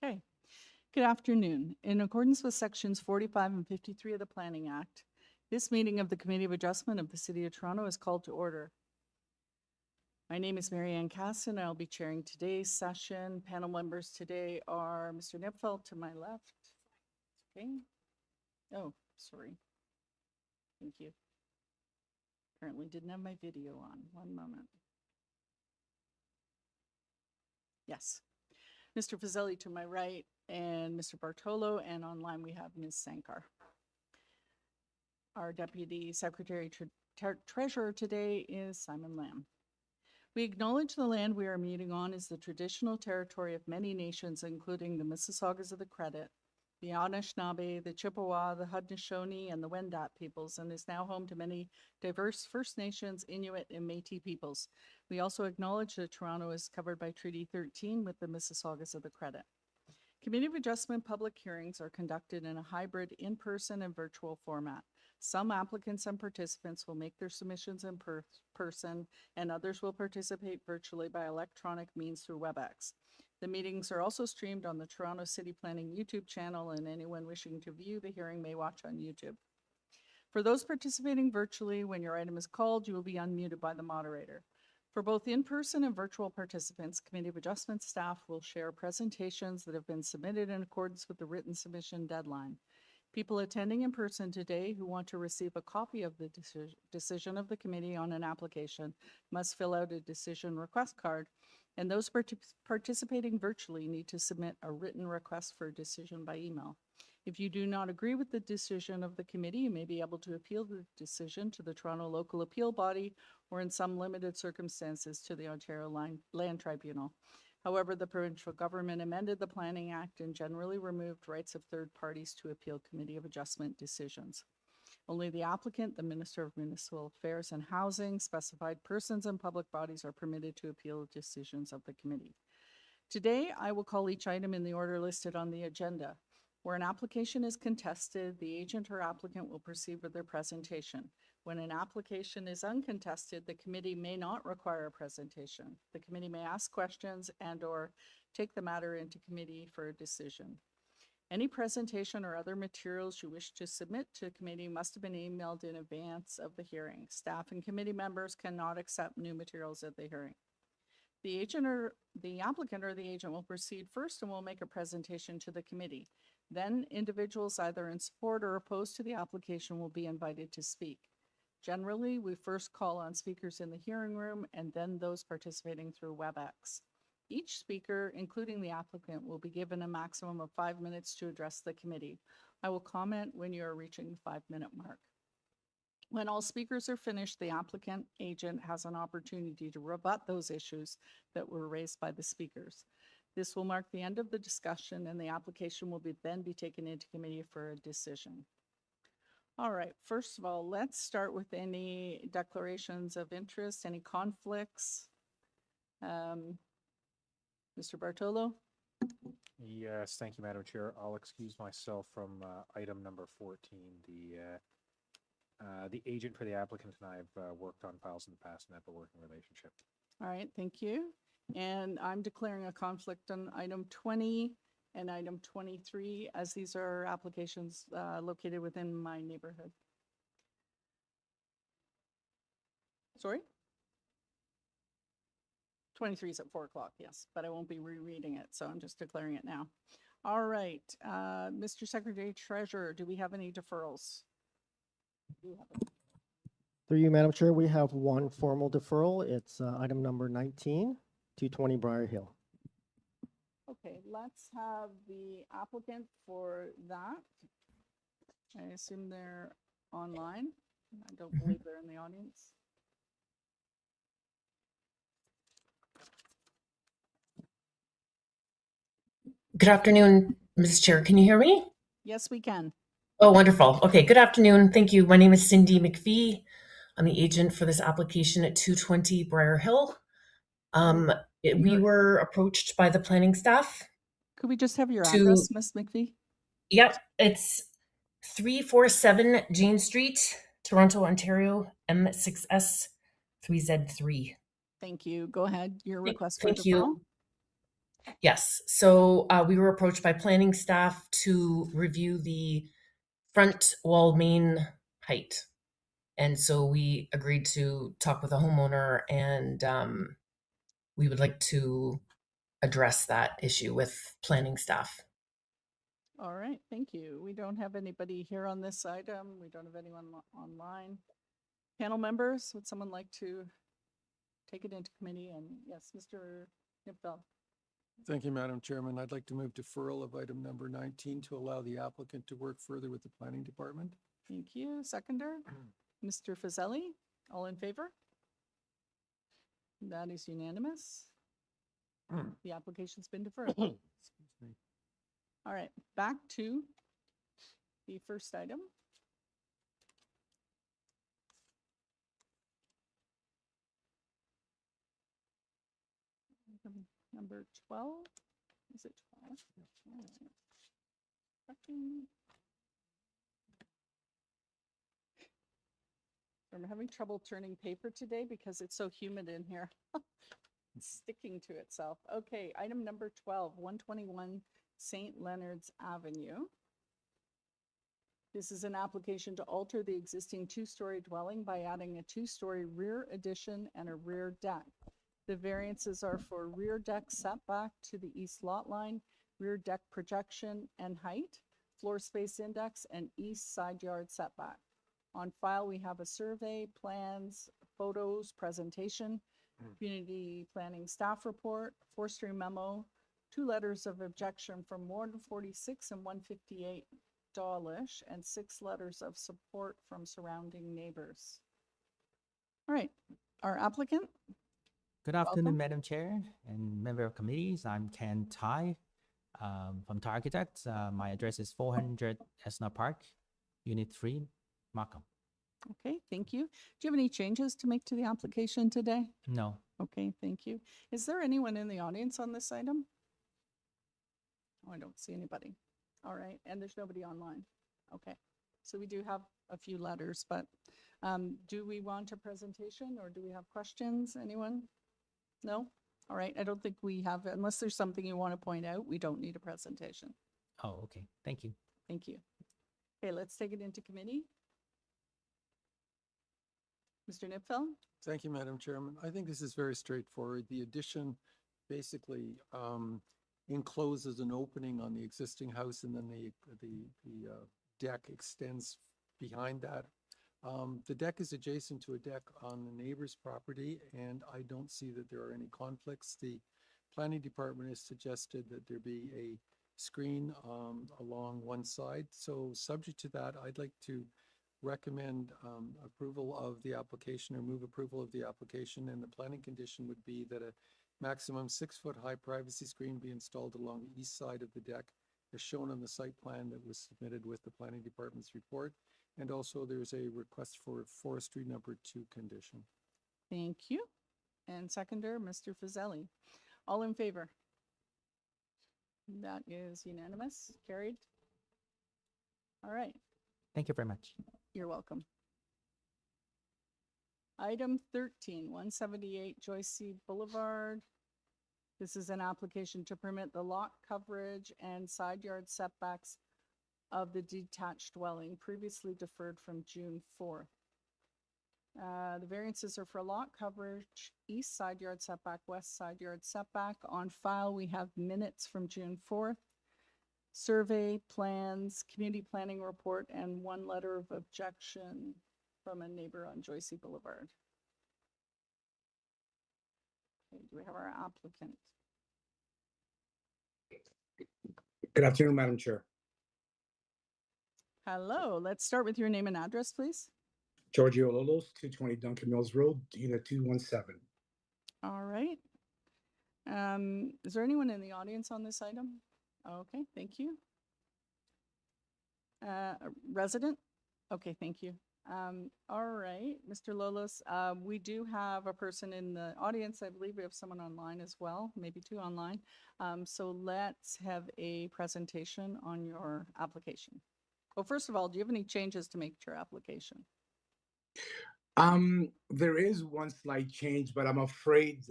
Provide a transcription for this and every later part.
Okay. Good afternoon. In accordance with sections 45 and 53 of the Planning Act, this meeting of the Committee of Adjustment of the City of Toronto is called to order. My name is Mary Ann Casson. I'll be chairing today's session. Panel members today are Mr. Nipfeld to my left. Okay. Oh, sorry. Thank you. Apparently didn't have my video on. One moment. Yes. Mr. Fazeli to my right and Mr. Bartolo, and online we have Ms. Sankar. Our Deputy Secretary Treasurer today is Simon Lamb. We acknowledge the land we are meeting on is the traditional territory of many nations, including the Mississaugas of the Credit, the Anishinaabe, the Chippewa, the Haudenosaunee, and the Wendat peoples, and is now home to many diverse First Nations, Inuit, and Métis peoples. We also acknowledge that Toronto is covered by Treaty 13 with the Mississaugas of the Credit. Committee of Adjustment public hearings are conducted in a hybrid in-person and virtual format. Some applicants and participants will make their submissions in person, and others will participate virtually by electronic means through WebEx. The meetings are also streamed on the Toronto City Planning YouTube channel, and anyone wishing to view the hearing may watch on YouTube. For those participating virtually, when your item is called, you will be unmuted by the moderator. For both in-person and virtual participants, Committee of Adjustment staff will share presentations that have been submitted in accordance with the written submission deadline. People attending in person today who want to receive a copy of the decision of the committee on an application must fill out a decision request card, and those participating virtually need to submit a written request for a decision by email. If you do not agree with the decision of the committee, you may be able to appeal the decision to the Toronto Local Appeal Body, or in some limited circumstances to the Ontario Land Tribunal. However, the provincial government amended the Planning Act and generally removed rights of third parties to appeal Committee of Adjustment decisions. Only the applicant, the Minister of Municipal Affairs and Housing, specified persons and public bodies are permitted to appeal decisions of the committee. Today, I will call each item in the order listed on the agenda. Where an application is contested, the agent or applicant will proceed with their presentation. When an application is uncontested, the committee may not require a presentation. The committee may ask questions and/or take the matter into committee for a decision. Any presentation or other materials you wish to submit to the committee must have been emailed in advance of the hearing. Staff and committee members cannot accept new materials at the hearing. The agent or the applicant or the agent will proceed first and will make a presentation to the committee. Then individuals either in support or opposed to the application will be invited to speak. Generally, we first call on speakers in the hearing room and then those participating through WebEx. Each speaker, including the applicant, will be given a maximum of 5 minutes to address the committee. I will comment when you are reaching the 5-minute mark. When all speakers are finished, the applicant agent has an opportunity to rebut those issues that were raised by the speakers. This will mark the end of the discussion, and the application will then be taken into committee for a decision. All right, first of all, let's start with any declarations of interest, any conflicts. Mr. Bartolo? Yes, thank you, Madam Chair. I'll excuse myself from item number 14. The agent for the applicant and I have worked on files in the past and have a working relationship. All right, thank you. And I'm declaring a conflict on item 20 and item 23, as these are applications located within my neighborhood. Sorry? 23 is at 4 o'clock, yes, but I won't be rereading it, so I'm just declaring it now. All right, Mr. Secretary Treasurer, do we have any deferrals? Through you, Madam Chair, we have one formal deferral. It's item number 19, 220 Briar Hill. Okay, let's have the applicant for that. I assume they're online. I don't believe they're in the audience. Good afternoon, Mrs. Chair. Can you hear me? Yes, we can. Oh, wonderful. Okay, good afternoon. Thank you. My name is Cindy McPhee. I'm the agent for this application at 220 Briar Hill. We were approached by the planning staff. Could we just have your address, Ms. McPhee? Yep, it's 347 Jane Street, Toronto, Ontario, M6S 3Z3. Thank you. Go ahead. Your request for Thank deferral. you. Yes. So we were approached by planning staff to review the front wall main height. And so we agreed to talk with the homeowner, and we would like to address that issue with planning staff. All right, thank you. We don't have anybody here on this item. We don't have anyone online. Panel members, would someone like to take it into committee? And yes, Mr. Nipfel. Thank you, Madam Chairman. I'd like to move deferral of item number 19 to allow the applicant to work further with the planning department. Thank you. Seconder, Mr. Fazeli, all in favor? That is unanimous. The application's been deferred. Excuse me. All right, back to the first item. Number 12, is it 12? All right. Checking. I'm having trouble turning paper today because it's so humid in here. It's sticking to itself. Okay, item number 12, 121 St. Leonard's Avenue. This is an application to alter the existing two-story dwelling by adding a two-story rear addition and a rear deck. The variances are for rear deck setback to the east lot line, rear deck projection and height, floor space index, and east side yard setback. On file, we have a survey, plans, photos, presentation, community planning staff report, forestry memo, 2 letters of objection from Ward 46 and 158 Dawlish, and 6 letters of support from surrounding neighbors. All right, our applicant. Good afternoon, Welcome. Madam Chair and member of committees. I'm Ken Tai from Tai Architects. My address is 400 Esna Park, Unit 3, Markham. Okay, thank you. Do you have any changes to make to the application today? No, Okay, thank you. Is there anyone in the audience on this item? Oh, I don't see anybody. All right, and there's nobody online. Okay, so we do have a few letters, but do we want a presentation or do we have questions? Anyone? No? All right, I don't think we have, unless there's something you want to point out, we don't need a presentation. oh, okay, thank you. Thank you. Okay, let's take it into committee. Mr. Nipfel? Thank you, Madam Chairman. I think this is very straightforward. The addition basically encloses an opening on the existing house, and then the deck extends behind that. The deck is adjacent to a deck on the neighbor's property, and I don't see that there are any conflicts. The planning department has suggested that there be a screen along one side. So subject to that, I'd like to recommend approval of the application or move approval of the application. And the planning condition would be that a maximum 6-foot high privacy screen be installed along the east side of the deck as shown on the site plan that was submitted with the planning department's report. And also there's a request for forestry number 2 condition. Thank you. And seconder, Mr. Fazeli. All in favor? That is unanimous, carried. All right, Thank you very much. you're welcome. Item 13, 178 JOICEY Boulevard. This is an application to permit the lot coverage and side yard setbacks of the detached dwelling previously deferred from June 4th. The variances are for lot coverage, east side yard setback, west side yard setback. On file, we have minutes from June 4th, survey, plans, community planning report, and 1 letter of objection from a neighbor on JOICEY Boulevard. Okay, do we have our applicant? Good afternoon, Madam Chair. Hello, let's start with your name and address, please. Giorgio Lolos, 220 Duncan Mills Road, Unit 217. All right. Is there anyone in the audience on this item? Okay, thank you. A resident? Okay, thank you. All right, Mr. Lolos, we do have a person in the audience. I believe we have someone online as well, maybe 2 online. So let's have a presentation on your application. Well, first of all, do you have any changes to make to your application? There is one slight change, but I'm afraid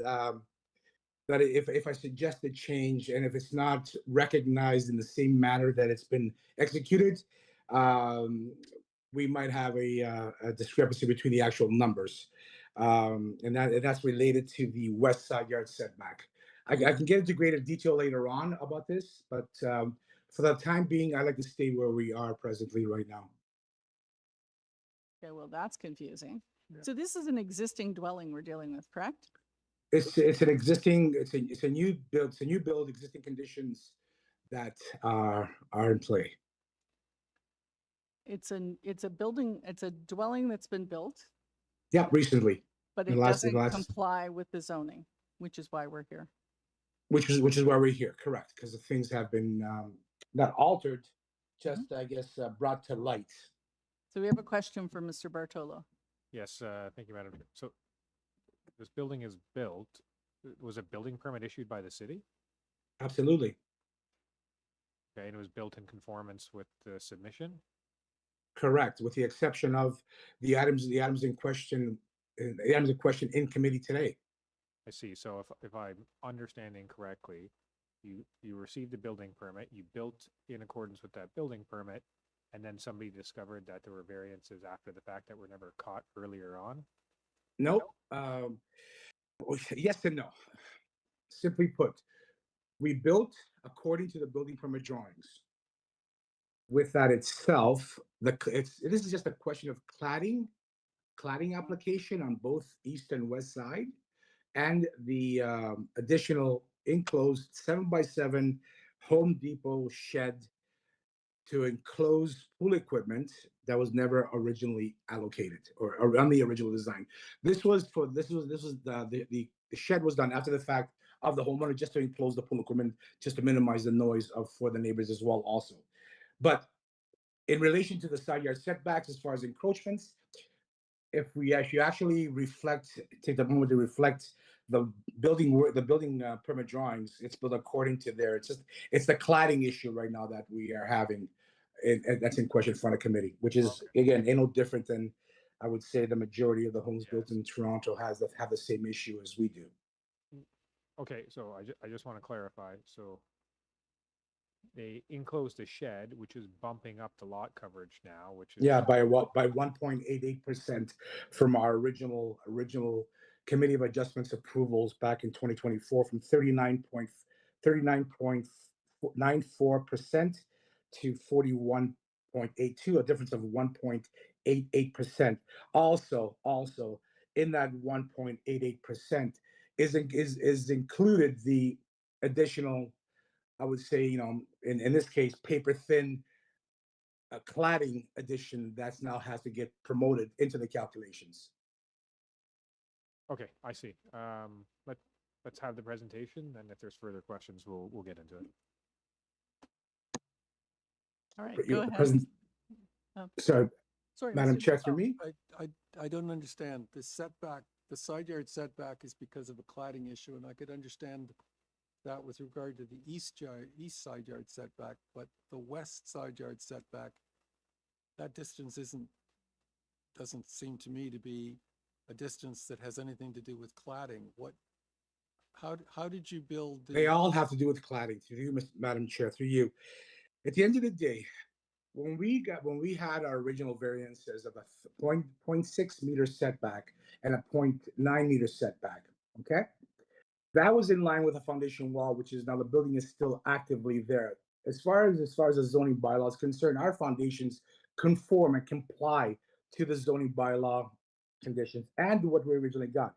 that if I suggest a change and if it's not recognized in the same manner that it's been executed, um, we might have a discrepancy between the actual numbers. And that's related to the west side yard setback. I can get into greater detail later on about this, but for the time being, I like to stay where we are presently right now. Okay, well, that's confusing. Yeah. So this is an existing dwelling we're dealing with, correct? It's an existing, it's a new build, existing conditions that are in play. It's a building, it's a dwelling that's been built, Yeah, recently, but in it the last, doesn't comply with the zoning, which is why we're here. which is why we're here, correct? Because the things have been not altered, just I guess brought to light. So we have a question for Mr. Bartolo. Yes, thank you, Madam Chair. So this building is built, was a building permit issued by the city? Absolutely, Okay, and it was built in conformance with the submission? correct. With the exception of the items in question, in committee today. I see. So if I'm understanding correctly, you received a building permit, you built in accordance with that building permit, and then somebody discovered that there were variances after the fact that were never caught earlier on? Nope. Yes and no. Simply put, we built according to the building permit drawings. With that itself, this is just a question of cladding application on both east and west side, and the additional enclosed 7x7 Home Depot shed to enclose pool equipment that was never originally allocated or on the original design. This was the shed was done after the fact of the homeowner, just to enclose the pool equipment, just to minimize the noise for the neighbors as well also. But in relation to the side yard setbacks, as far as encroachments, if we actually take the moment to reflect the building permit drawings, it's built according to there. It's the cladding issue right now that we are having, and that's in question in front of committee, which is again ain't no different than I would say the majority of the homes built in Toronto have the same issue as we do. Okay, so I just want to clarify. So they enclosed a shed, which is bumping up the lot coverage now, which is Yeah, by 1.88% from our original Committee of Adjustments approvals back in 2024, from 39.94% to 41.82, a difference of 1.88%. Also, in that 1.88% is included the additional, I would say, in this case, paper thin cladding addition that's now has to get promoted into the calculations. okay. I see. Let's have the presentation, and if there's further questions, we'll get into it. All right, But go you- ahead. Present- Sorry, Sorry, Madam Mr. Chair, through me. I don't understand. The setback, the side yard setback is because of a cladding issue, and I could understand that with regard to the east side yard setback, but the west side yard setback, that distance doesn't seem to me to be a distance that has anything to do with cladding. How did you build They the, all have to do with cladding. Through you, Madam Chair, through you. At the end of the day, when we had our original variances of a 0.6 meter setback and a 0.9 meter setback, okay, that was in line with the foundation wall, which is now the building is still actively there. As far as the zoning bylaw is concerned, our foundations conform and comply to the zoning bylaw conditions and what we originally got.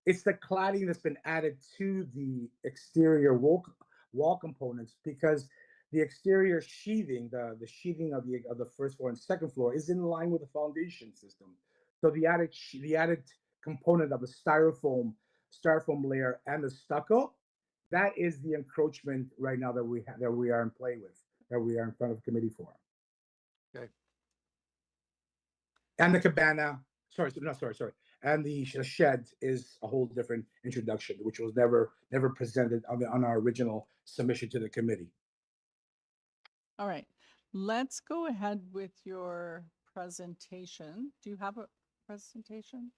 It's the cladding that's been added to the exterior wall components, because the exterior sheathing, the sheathing of the first floor and second floor is in line with the foundation system. So the added component of the styrofoam layer and the stucco, that is the encroachment right now that we are in play with, that we are in front of the committee for. Okay. And the cabana, sorry. And the shed is a whole different introduction, which was never presented on our original submission to the committee. All right, let's go ahead with your presentation. Do you have a presentation?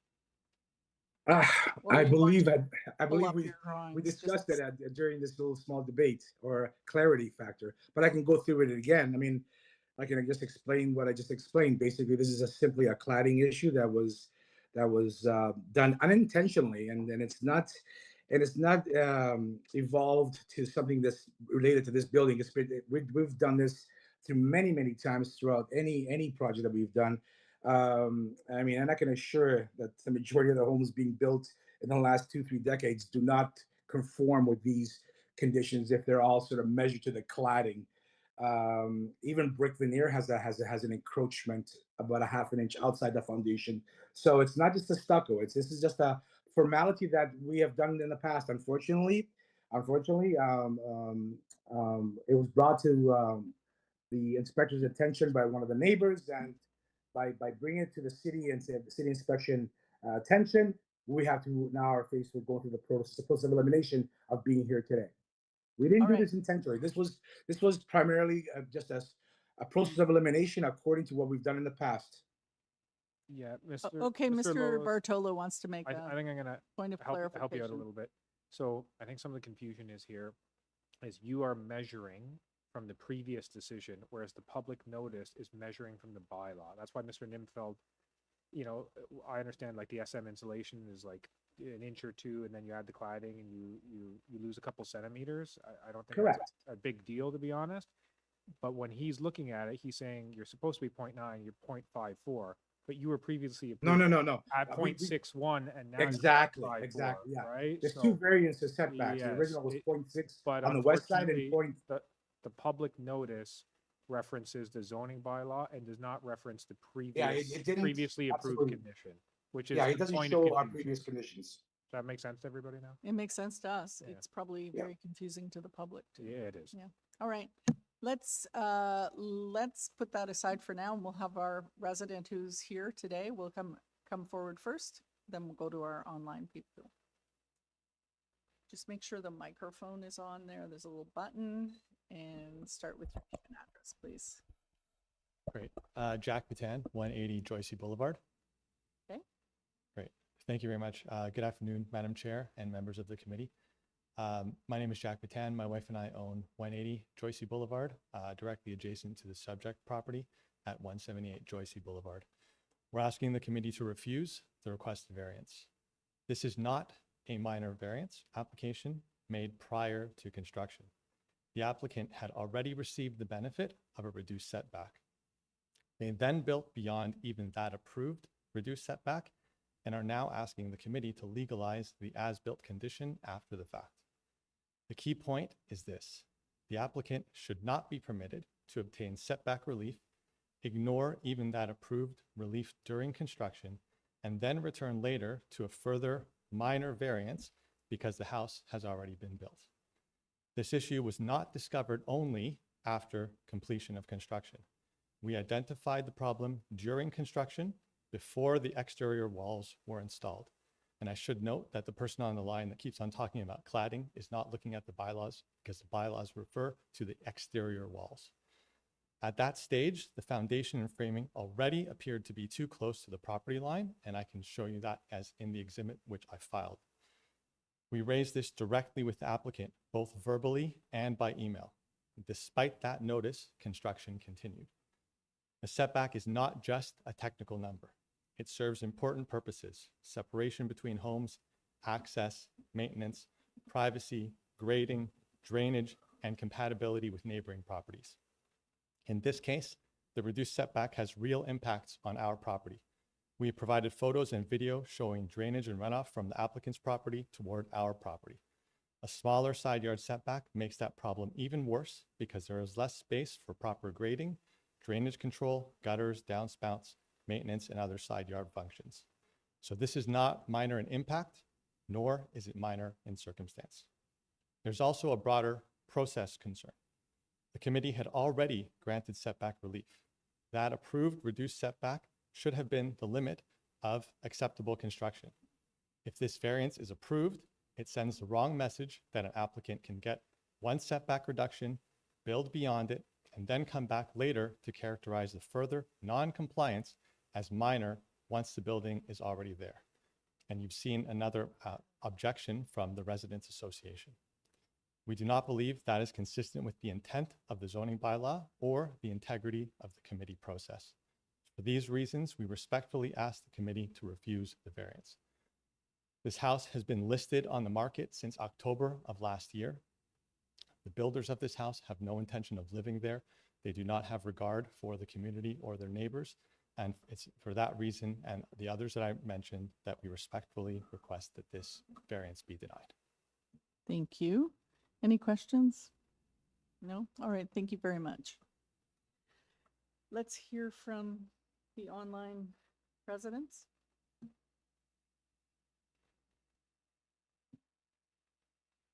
Or I you want believe to I pull believe up we your drawings? we Just- discussed it during this little small debate or clarity factor, but I can go through it again. I mean, I can just explain what I just explained. Basically, this is simply a cladding issue that was done unintentionally, and it's not evolved to something that's related to this building. We've done this through many times throughout any project that we've done. I mean, and I can assure that the majority of the homes being built in the last 2-3 decades do not conform with these conditions if they're all sort of measured to the cladding. Even brick veneer has an encroachment about a half an inch outside the foundation. So it's not just a stucco. This is just a formality that we have done in the past. Unfortunately, it was brought to the inspector's attention by one of the neighbors, and by bringing it to the city and the city inspection attention, we have to now are faced with going through the process of elimination of being here today. We didn't All do right. this intentionally. This was primarily just a process of elimination according to what we've done in the past. Yeah, Mr. Okay, Mr. Lois, Bartolo wants to make I a think I'm gonna point of help you out a clarification. little bit. So I think some of the confusion is here, is you are measuring from the previous decision, whereas the public notice is measuring from the bylaw. That's why Mr. Nimfeld, I understand like the SM insulation is like an inch or two, and then you add the cladding and you lose a couple centimeters. I don't think Correct. that's a big deal, to be honest. But when he's looking at it, he's saying you're supposed to be 0.9, you're 0.54, but you were previously No. at We- 0.61, and now Exactly. you're 0.54, Exactly. Yeah. right? There's So, two variances setbacks. The yes, original was 0.6 but on the west side and unfortunately, the public notice references the zoning bylaw and does not reference the it didn't- previously approved absolutely. condition, which is Yeah, the it doesn't point show of our confusion. previous conditions. Does that make sense to everybody now? It makes sense to us. Yeah. It's probably Yeah. very confusing to the public too. Yeah, it is. Yeah. All right. Let's put that aside for now, and we'll have our resident who's here today will come forward first, then we'll go to our online people. Just make sure the microphone is on there. There's a little button, and start with your name and address, please. Great. Jack Patan, 180 JOICEY Boulevard. Okay. Great. Thank you very much. Good afternoon, Madam Chair and members of the committee. My name is Jack Patan. My wife and I own 180 JOICEY Boulevard, directly adjacent to the subject property at 178 JOICEY Boulevard. We're asking the committee to refuse the requested variance. This is not a minor variance application made prior to construction. The applicant had already received the benefit of a reduced setback. They then built beyond even that approved reduced setback and are now asking the committee to legalize the as-built condition after the fact. The key point is this: the applicant should not be permitted to obtain setback relief, ignore even that approved relief during construction, and then return later to a further minor variance because the house has already been built. This issue was not discovered only after completion of construction. We identified the problem during construction before the exterior walls were installed. And I should note that the person on the line that keeps on talking about cladding is not looking at the bylaws, because the bylaws refer to the exterior walls. At that stage, the foundation and framing already appeared to be too close to the property line, and I can show you that as in the exhibit which I filed. We raised this directly with the applicant, both verbally and by email. Despite that notice, construction continued. The setback is not just a technical number. It serves important purposes: separation between homes, access, maintenance, privacy, grading, drainage, and compatibility with neighboring properties. In this case, the reduced setback has real impacts on our property. We provided photos and video showing drainage and runoff from the applicant's property toward our property. A smaller side yard setback makes that problem even worse because there is less space for proper grading, drainage control, gutters, downspouts, maintenance, and other side yard functions. So this is not minor in impact, nor is it minor in circumstance. There's also a broader process concern. The committee had already granted setback relief. That approved reduced setback should have been the limit of acceptable construction. If this variance is approved, it sends the wrong message that an applicant can get one setback reduction, build beyond it, and then come back later to characterize the further non-compliance as minor once the building is already there. and you've seen another objection from the Residents Association. We do not believe that is consistent with the intent of the zoning bylaw or the integrity of the committee process. For these reasons, we respectfully ask the committee to refuse the variance. This house has been listed on the market since October of last year. The builders of this house have no intention of living there. They do not have regard for the community or their neighbors. And it's for that reason and the others that I mentioned that we respectfully request that this variance be denied. Thank you. Any questions? No? All right, thank you very much. Let's hear from the online residents.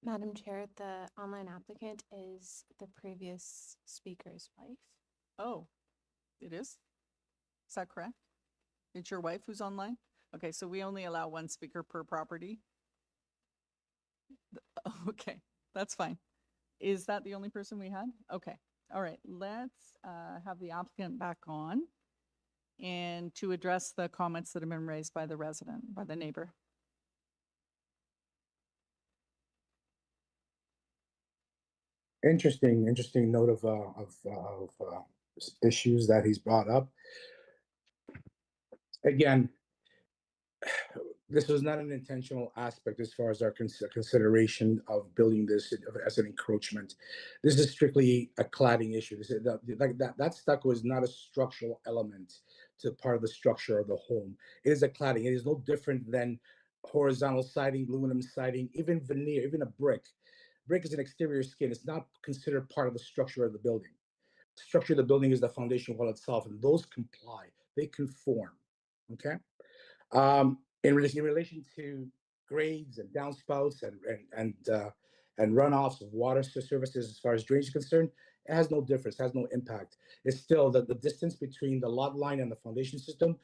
Madam Chair, the online applicant is the previous speaker's wife. Oh, it is? Is that correct? It's your wife who's online? Okay, so we only allow one speaker per property? Okay, that's fine. Is that the only person we had? Okay, all right, let's have the applicant back on and to address the comments that have been raised by the resident, by the neighbor. Interesting note of issues that he's brought up. Again, this was not an intentional aspect as far as our consideration of building this as an encroachment. This is strictly a cladding issue. This is that stucco was not a structural element to part of the structure of the home. It is a cladding. It is no different than horizontal siding, aluminum siding, even veneer, even a brick. Brick is an exterior skin. It's not considered part of the structure of the building. The structure of the building is the foundation wall itself, and those comply. They conform. Okay. In relation to grades and downspouts and runoffs of water services, as far as drainage is concerned, it has no difference, has no impact. It's still the distance between the lot line and the foundation system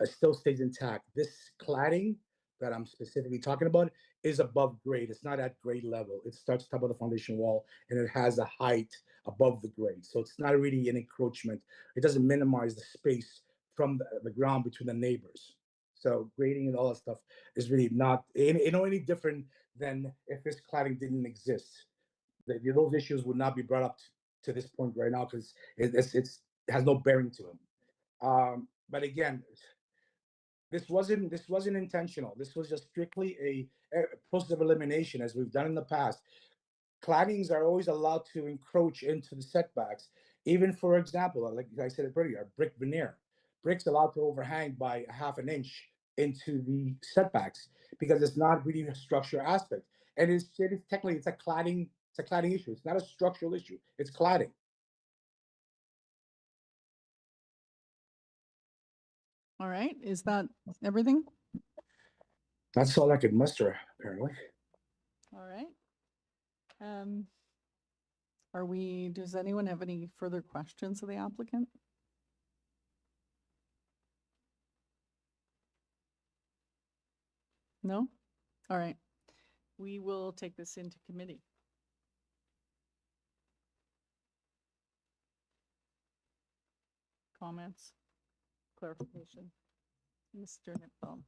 still stays intact. This cladding that I'm specifically talking about is above grade. It's not at grade level. It starts top of the foundation wall and it has a height above the grade. So it's not really an encroachment. It doesn't minimize the space from the ground between the neighbors. So grading and all that stuff is really not any different than if this cladding didn't exist. Those issues would not be brought up to this point right now because it has no bearing to them. But again, this wasn't intentional. This was just strictly a process of elimination, as we've done in the past. Claddings are always allowed to encroach into the setbacks. Even, for example, like I said earlier, brick veneer. Brick's allowed to overhang by 1/2 an inch into the setbacks because it's not really a structure aspect. And it's technically it's a cladding issue. It's not a structural issue. It's cladding. All right, is that everything? That's all I could muster, apparently. All right. Does anyone have any further questions of the applicant? No? All right. We will take this into committee. Comments? Clarification? Mr. Nipfel.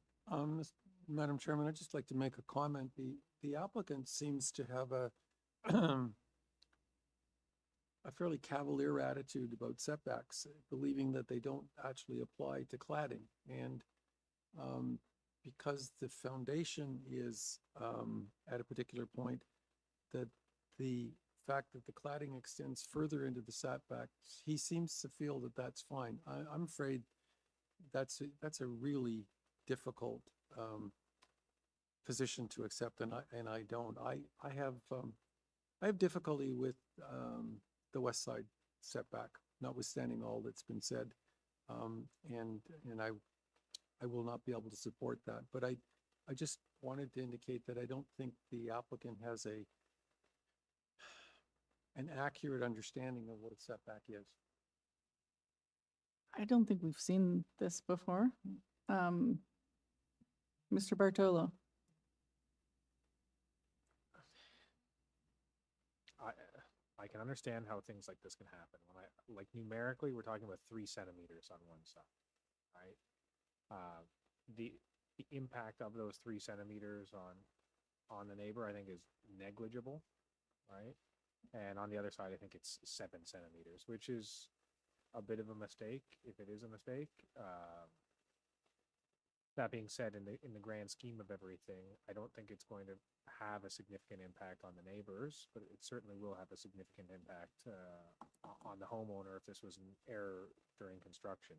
Madam Chairman, I'd just like to make a comment. The applicant seems to have a a fairly cavalier attitude about setbacks, believing that they don't actually apply to cladding. And because the foundation is at a particular point, that the fact that the cladding extends further into the setbacks, he seems to feel that that's fine. I'm afraid that's a really difficult position to accept, and I don't. I have difficulty with the west side setback, notwithstanding all that's been said, and I will not be able to support that. But I just wanted to indicate that I don't think the applicant has an accurate understanding of what a setback is. I don't think we've seen this before. Mr. Bartolo. I can understand how things like this can happen. When like numerically, we're talking about 3 centimeters on one side, right? the impact of those 3 centimeters on the neighbor, I think is negligible, right? And on the other side, I think it's 7 centimeters, which is a bit of a mistake, if it is a mistake. That being said, in the grand scheme of everything, I don't think it's going to have a significant impact on the neighbors, but it certainly will have a significant impact on the homeowner if this was an error during construction.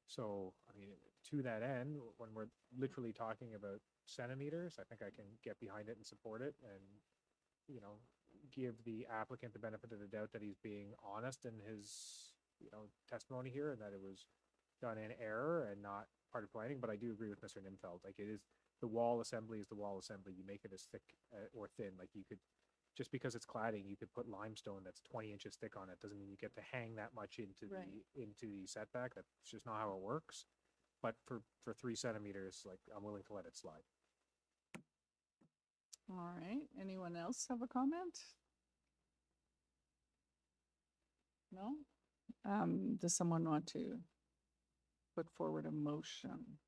So, I mean, to that end, when we're literally talking about centimeters, I think I can get behind it and support it, and, you know, give the applicant the benefit of the doubt that he's being honest in his, you know, testimony here, and that it was done in error and not part of planning. But I do agree with Mr. Nimfeld. Like, it is, the wall assembly is the wall assembly. You make it as thick or thin. Like, you could, just because it's cladding, you could put limestone that's 20 inches thick on it. Doesn't mean you get to hang that much into Right. the setback. That's just not how it works. But for 3 centimeters, like, I'm willing to let it slide. All right, anyone else have a comment? No? Does someone want to put forward a motion?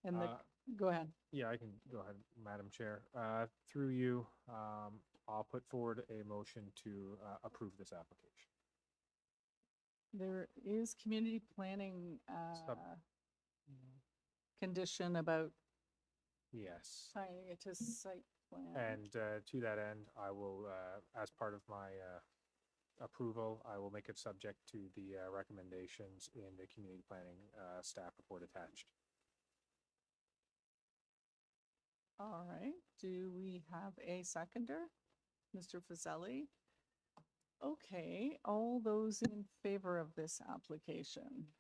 And go ahead. Yeah, I can go ahead, Madam Chair. Through you, I'll put forward a motion to approve this application. There is community planning Sub- condition about Yes. tying it to site plan. And to that end, I will, as part of my approval, I will make it subject to the recommendations in the community planning staff report attached. All right, do we have a seconder? Mr. Fazeli? Okay, all those in favor of this application?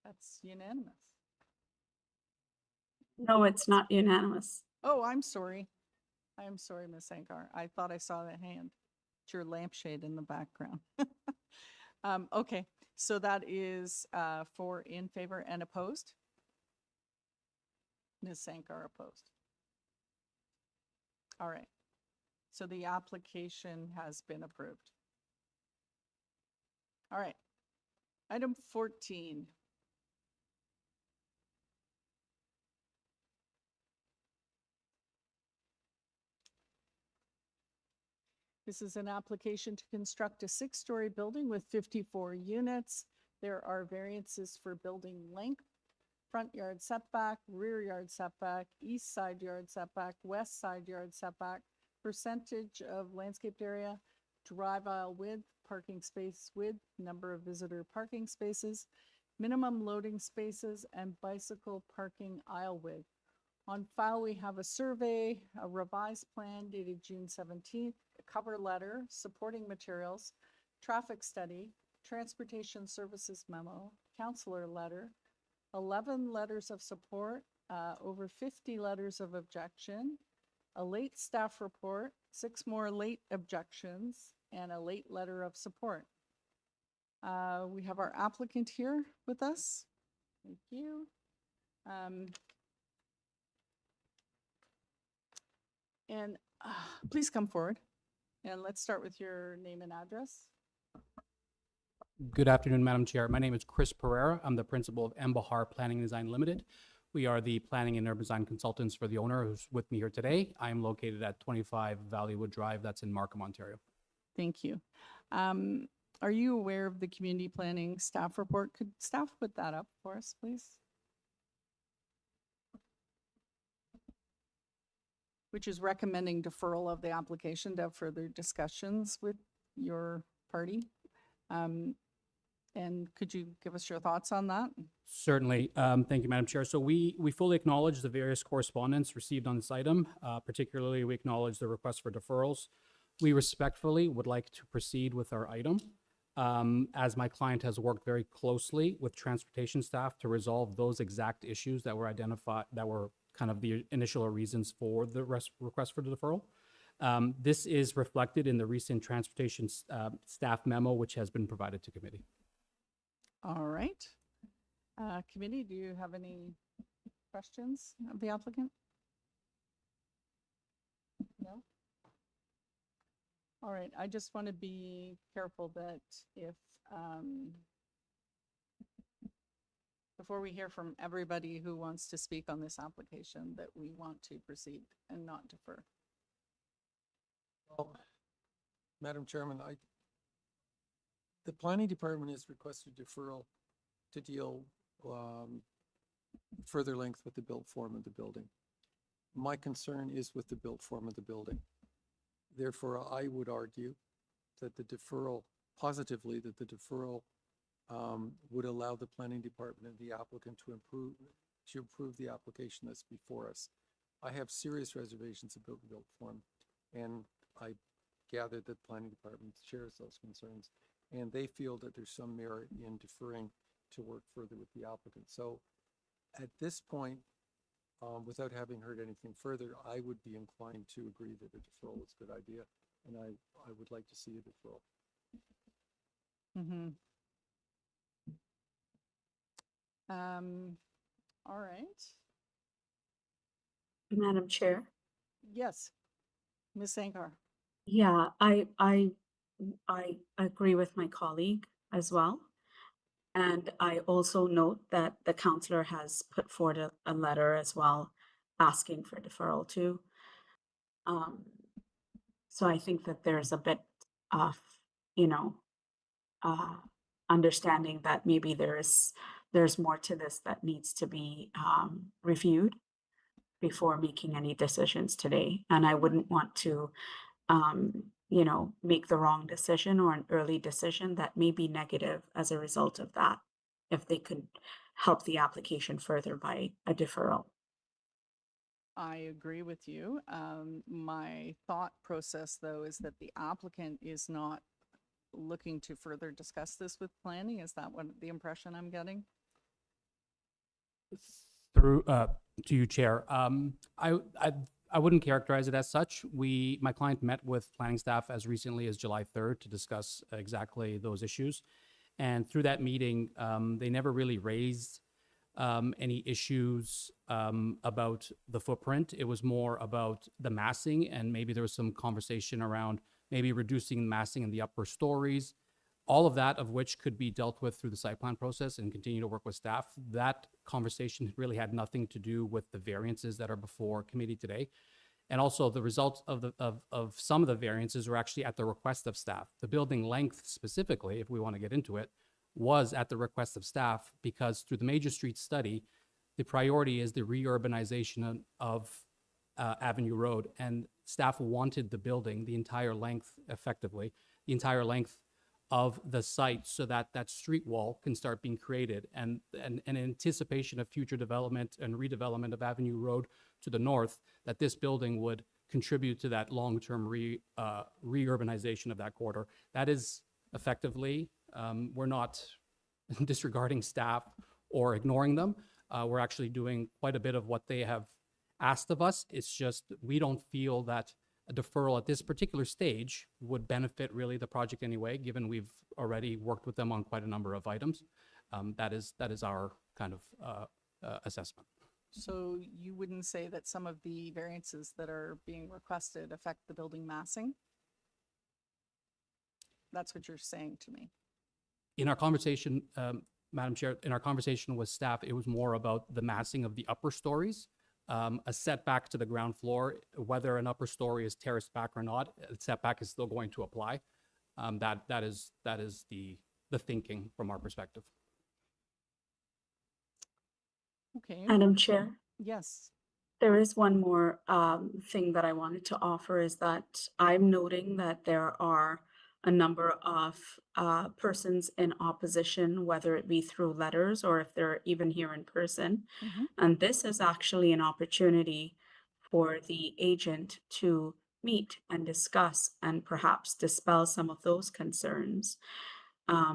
That's unanimous. No, it's not unanimous. Oh, I'm sorry. I'm sorry, Ms. Ankar. I thought I saw that hand. It's your lampshade in the background. Okay, so that is 4 in favor and opposed? Ms. Sankar opposed. All right. So the application has been approved. All right. Item 14. This is an application to construct a 6-story building with 54 units. There are variances for building length, front yard setback, rear yard setback, east side yard setback, west side yard setback, percentage of landscaped area, drive aisle width, parking space width, number of visitor parking spaces, minimum loading spaces, and bicycle parking aisle width. On file, we have a survey, a revised plan dated June 17th, a cover letter, supporting materials, traffic study, transportation services memo, counselor letter, 11 letters of support, over 50 letters of objection, a late staff report, 6 more late objections, and a late letter of support. We have our applicant here with us. Thank you. And please come forward. And let's start with your name and address. Good afternoon, Madam Chair. My name is Chris Pereira. I'm the principal of Embahar Planning and Design Limited. We are the planning and urban design consultants for the owner who's with me here today. I am located at 25 Valleywood Drive. That's in Markham, Ontario. Thank you. Are you aware of the community planning staff report? Could staff put that up for us, please? Which is recommending deferral of the application to have further discussions with your party. And could you give us your thoughts on that? Certainly. Thank you, Madam Chair. So we fully acknowledge the various correspondence received on this item. Particularly, we acknowledge the request for deferrals. We respectfully would like to proceed with our item. As my client has worked very closely with transportation staff to resolve those exact issues that were identified, that were kind of the initial reasons for the request for the deferral. This is reflected in the recent transportation staff memo, which has been provided to committee. All right. Committee, do you have any questions of the applicant? No? All right, I just want to be careful that if, before we hear from everybody who wants to speak on this application, that we want to proceed and not defer. Well, Madam Chairman, the planning department has requested deferral to deal further length with the built form of the building. My concern is with the built form of the building. Therefore, I would argue that the deferral, positively, that the deferral would allow the planning department and the applicant to improve the application that's before us. I have serious reservations about the built form, and I gather that planning department shares those concerns, and they feel that there's some merit in deferring to work further with the applicant. So at this point, without having heard anything further, I would be inclined to agree that a deferral is a good idea, and I would like to see a deferral. Mm-hmm. All right. Madam Chair. Yes, Ms. Sankar. Yeah, I agree with my colleague as well. And I also note that the counselor has put forward a letter as well asking for deferral too. So I think that there's a bit of, understanding that maybe there's more to this that needs to be reviewed before making any decisions today. And I wouldn't want to make the wrong decision or an early decision that may be negative as a result of that, if they could help the application further by a deferral. I agree with you. My thought process, though, is that the applicant is not looking to further discuss this with planning. Is that what the impression I'm getting? Through to you, Chair. I wouldn't characterize it as such. My client met with planning staff as recently as July 3rd to discuss exactly those issues. And through that meeting, they never really raised any issues about the footprint. It was more about the massing, and maybe there was some conversation around maybe reducing massing in the upper stories. All of that, of which could be dealt with through the site plan process and continue to work with staff. That conversation really had nothing to do with the variances that are before committee today. And also the results of some of the variances were actually at the request of staff. The building length specifically, if we want to get into it, was at the request of staff, because through the major street study, the priority is the reurbanization of Avenue Road, and staff wanted the building, the entire length, effectively, the entire length of the site, so that that street wall can start being created, and in anticipation of future development and redevelopment of Avenue Road to the north, that this building would contribute to that long-term reurbanization of that corridor. That is effectively, we're not disregarding staff or ignoring them. We're actually doing quite a bit of what they have asked of us. It's just we don't feel that a deferral at this particular stage would benefit really the project anyway, given we've already worked with them on quite a number of items. That is our kind of assessment. So you wouldn't say that some of the variances that are being requested affect the building massing? That's what you're saying to me. In our conversation, Madam Chair, in our conversation with staff, it was more about the massing of the upper stories. A setback to the ground floor, whether an upper story is terraced back or not, a setback is still going to apply. That is the thinking from our perspective. Okay. Madam Chair, Yes. there is one more thing that I wanted to offer, is that I'm noting that there are a number of persons in opposition, whether it be through letters or if they're even here in person. Mhm. And this is actually an opportunity for the agent to meet and discuss and perhaps dispel some of those concerns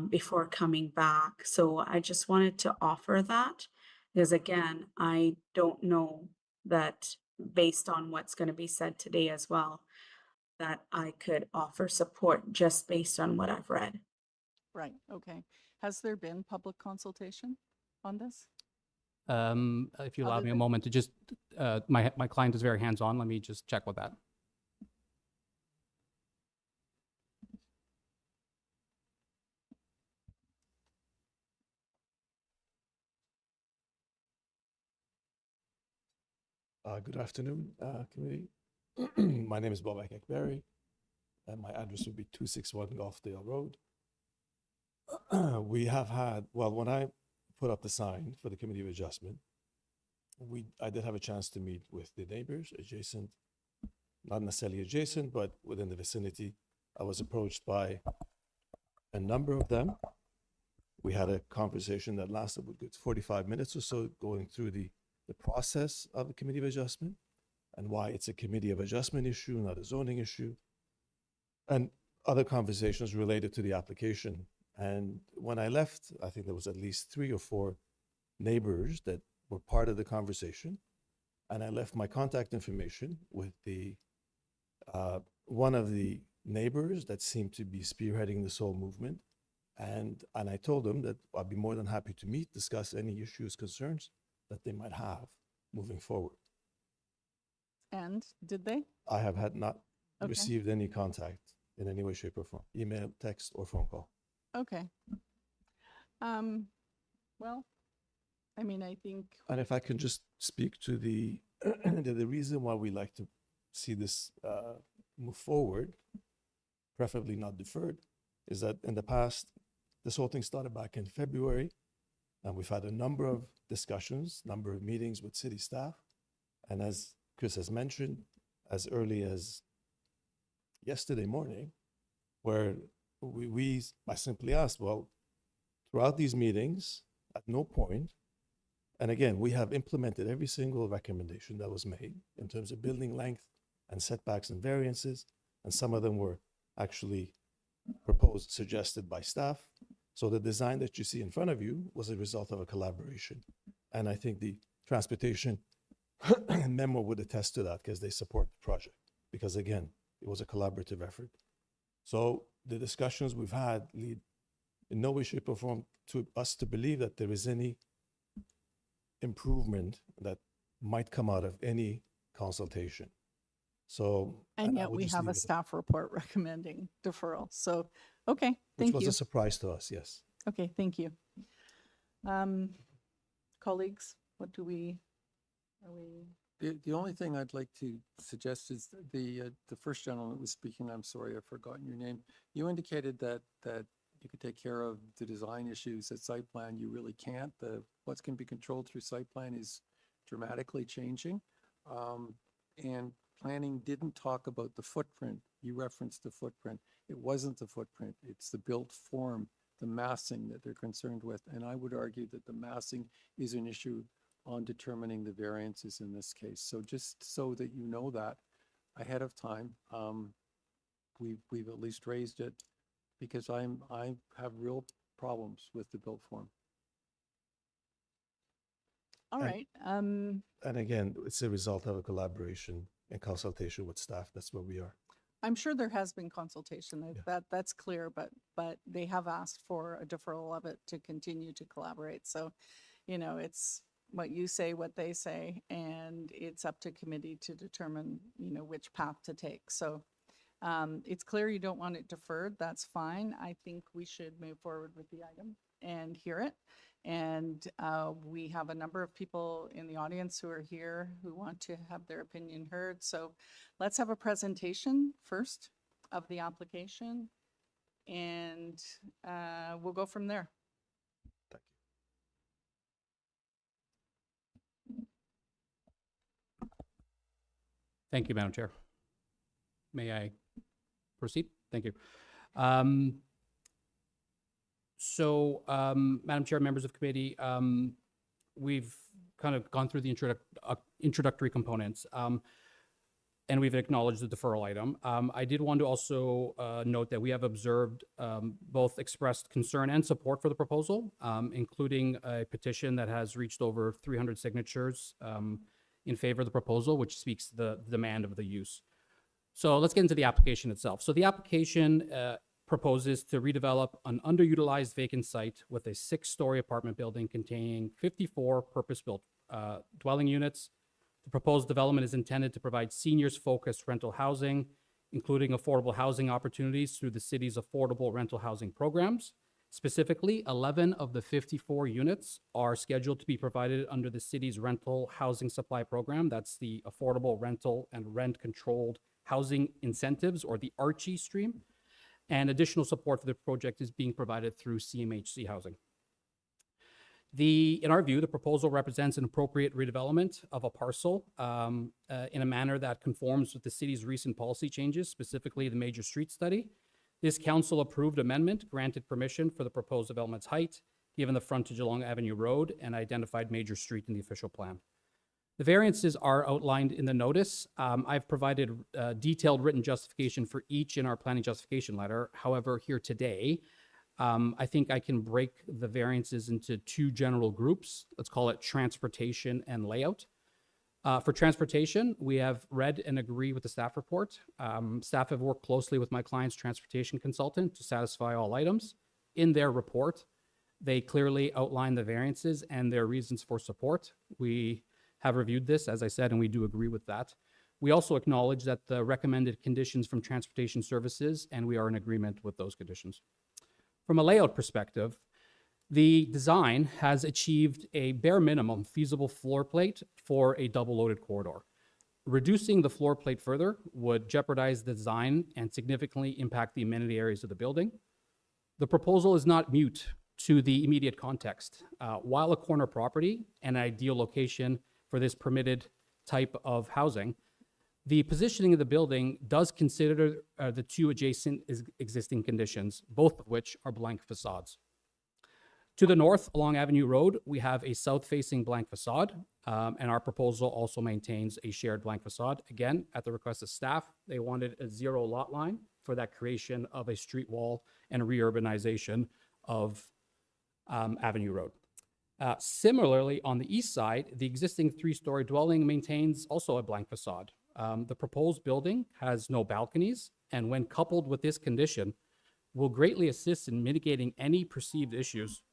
before coming back. So I just wanted to offer that, because again, I don't know that based on what's going to be said today as well, that I could offer support just based on what I've read. Right. Okay. Has there been public consultation on this? If you allow Other me a than- moment to just, my client is very hands-on. Let me just check with that. Good afternoon, committee. My name is Bob Akekberry, and my address would be 261 Golfdale Road. We have had, well, when I put up the sign for the Committee of Adjustment, I did have a chance to meet with the neighbors adjacent, not necessarily adjacent, but within the vicinity. I was approached by a number of them. We had a conversation that lasted a good 45 minutes or so, going through the process of a Committee of Adjustment and why it's a Committee of Adjustment issue, not a zoning issue, and other conversations related to the application. And when I left, I think there was at least 3 or 4 neighbors that were part of the conversation. And I left my contact information with the one of the neighbors that seemed to be spearheading this whole movement. And I told them that I'd be more than happy to meet, discuss any issues, concerns that they might have moving forward. And did they? I have had not Okay. received any contact in any way, shape, or form, email, text, or phone call. Okay. Well, I mean, I think, And if I can just speak to the the reason why we like to see this move forward, preferably not deferred, is that in the past, this whole thing started back in February, and we've had a number of discussions, number of meetings with city staff. And as Chris has mentioned, as early as yesterday morning, where I simply asked, well, throughout these meetings, at no point, and again, we have implemented every single recommendation that was made in terms of building length and setbacks and variances, and some of them were actually proposed, suggested by staff. So the design that you see in front of you was a result of a collaboration. And I think the transportation memo would attest to that because they support the project. Because again, it was a collaborative effort. So the discussions we've had lead in no way, shape, or form to us to believe that there is any improvement that might come out of any consultation. So, and I yet would we just have leave a it at- staff report recommending deferral. So, okay, which thank was you. a surprise to us, yes. Okay, thank you. Colleagues, what are we? The only thing I'd like to suggest is the first gentleman that was speaking, I'm sorry, I've forgotten your name. You indicated that you could take care of the design issues at site plan. You really can't. What's can be controlled through site plan is dramatically changing. And planning didn't talk about the footprint. You referenced the footprint. It wasn't the footprint. It's the built form, the massing that they're concerned with. And I would argue that the massing is an issue on determining the variances in this case. So just so that you know that ahead of time, we've at least raised it because I have real problems with the built form. All And- right. And again, it's a result of a collaboration and consultation with staff. That's where we are. I'm sure there has been consultation. Yeah. That's clear, but they have asked for a deferral of it to continue to collaborate. So, it's what you say, what they say, and it's up to committee to determine, which path to take. So, it's clear you don't want it deferred. That's fine. I think we should move forward with the item and hear it. And we have a number of people in the audience who are here who want to have their opinion heard. So let's have a presentation first of the application, and we'll go from there. Thank Thank you, Madam Chair. May I proceed? Thank you. Madam Chair, members of committee, we've kind of gone through the introductory components, and we've acknowledged the deferral item. I did want to also note that we have observed both expressed concern and support for the proposal, including a petition that has reached over 300 signatures in favor of the proposal, which speaks to the demand of the use. So let's get into the application itself. So the application proposes to redevelop an underutilized vacant site with a 6-story apartment building containing 54 purpose-built dwelling units. The proposed development is intended to provide seniors-focused rental housing, including affordable housing opportunities through the city's affordable rental housing programs. Specifically, 11 of the 54 units are scheduled to be provided under the city's rental housing supply program. That's the Affordable Rental and Rent Controlled Housing Incentives, or the ARCHI stream. And additional support for the project is being provided through CMHC housing. In our view, the proposal represents an appropriate redevelopment of a parcel in a manner that conforms with the city's recent policy changes, specifically the major street study. This council-approved amendment granted permission for the proposed development's height, given the frontage along Avenue Road, and identified major street in the official plan. The variances are outlined in the notice. I've provided detailed written justification for each in our planning justification letter. However, here today, I think I can break the variances into two general groups. Let's call it transportation and layout. For transportation, we have read and agree with the staff report. Staff have worked closely with my client's transportation consultant to satisfy all items. In their report, they clearly outline the variances and their reasons for support. We have reviewed this, as I said, and we do agree with that. We also acknowledge that the recommended conditions from transportation services, and we are in agreement with those conditions. From a layout perspective, the design has achieved a bare minimum feasible floor plate for a double-loaded corridor. Reducing the floor plate further would jeopardize the design and significantly impact the amenity areas of the building. The proposal is not mute to the immediate context. While a corner property and an ideal location for this permitted type of housing, the positioning of the building does consider the two adjacent existing conditions, both of which are blank facades. To the north, along Avenue Road, we have a south-facing blank facade, and our proposal also maintains a shared blank facade. Again, at the request of staff, they wanted a zero lot line for that creation of a street wall and reurbanization of Avenue Road. Similarly, on the east side, the existing three-story dwelling maintains also a blank facade. The proposed building has no balconies, and when coupled with this condition, will greatly assist in mitigating any perceived issues.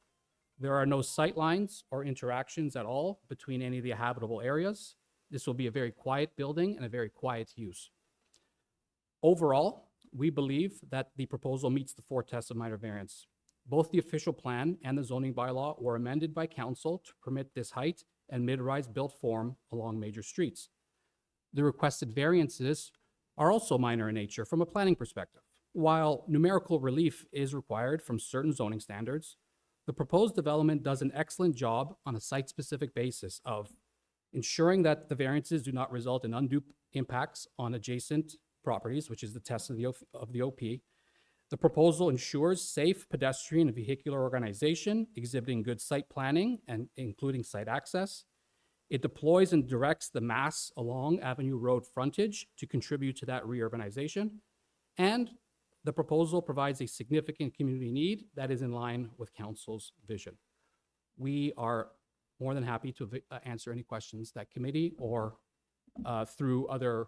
There are no sight lines or interactions at all between any of the habitable areas. This will be a very quiet building and a very quiet use. Overall, we believe that the proposal meets the four tests of minor variance. Both the official plan and the zoning bylaw were amended by council to permit this height and mid-rise built form along major streets. The requested variances are also minor in nature from a planning perspective. While numerical relief is required from certain zoning standards, the proposed development does an excellent job on a site-specific basis of ensuring that the variances do not result in undue impacts on adjacent properties, which is the test of the OP. The proposal ensures safe pedestrian and vehicular organization, exhibiting good site planning and including site access. It deploys and directs the mass along Avenue Road frontage to contribute to that reurbanization. And the proposal provides a significant community need that is in line with council's vision. We are more than happy to answer any questions that committee or through other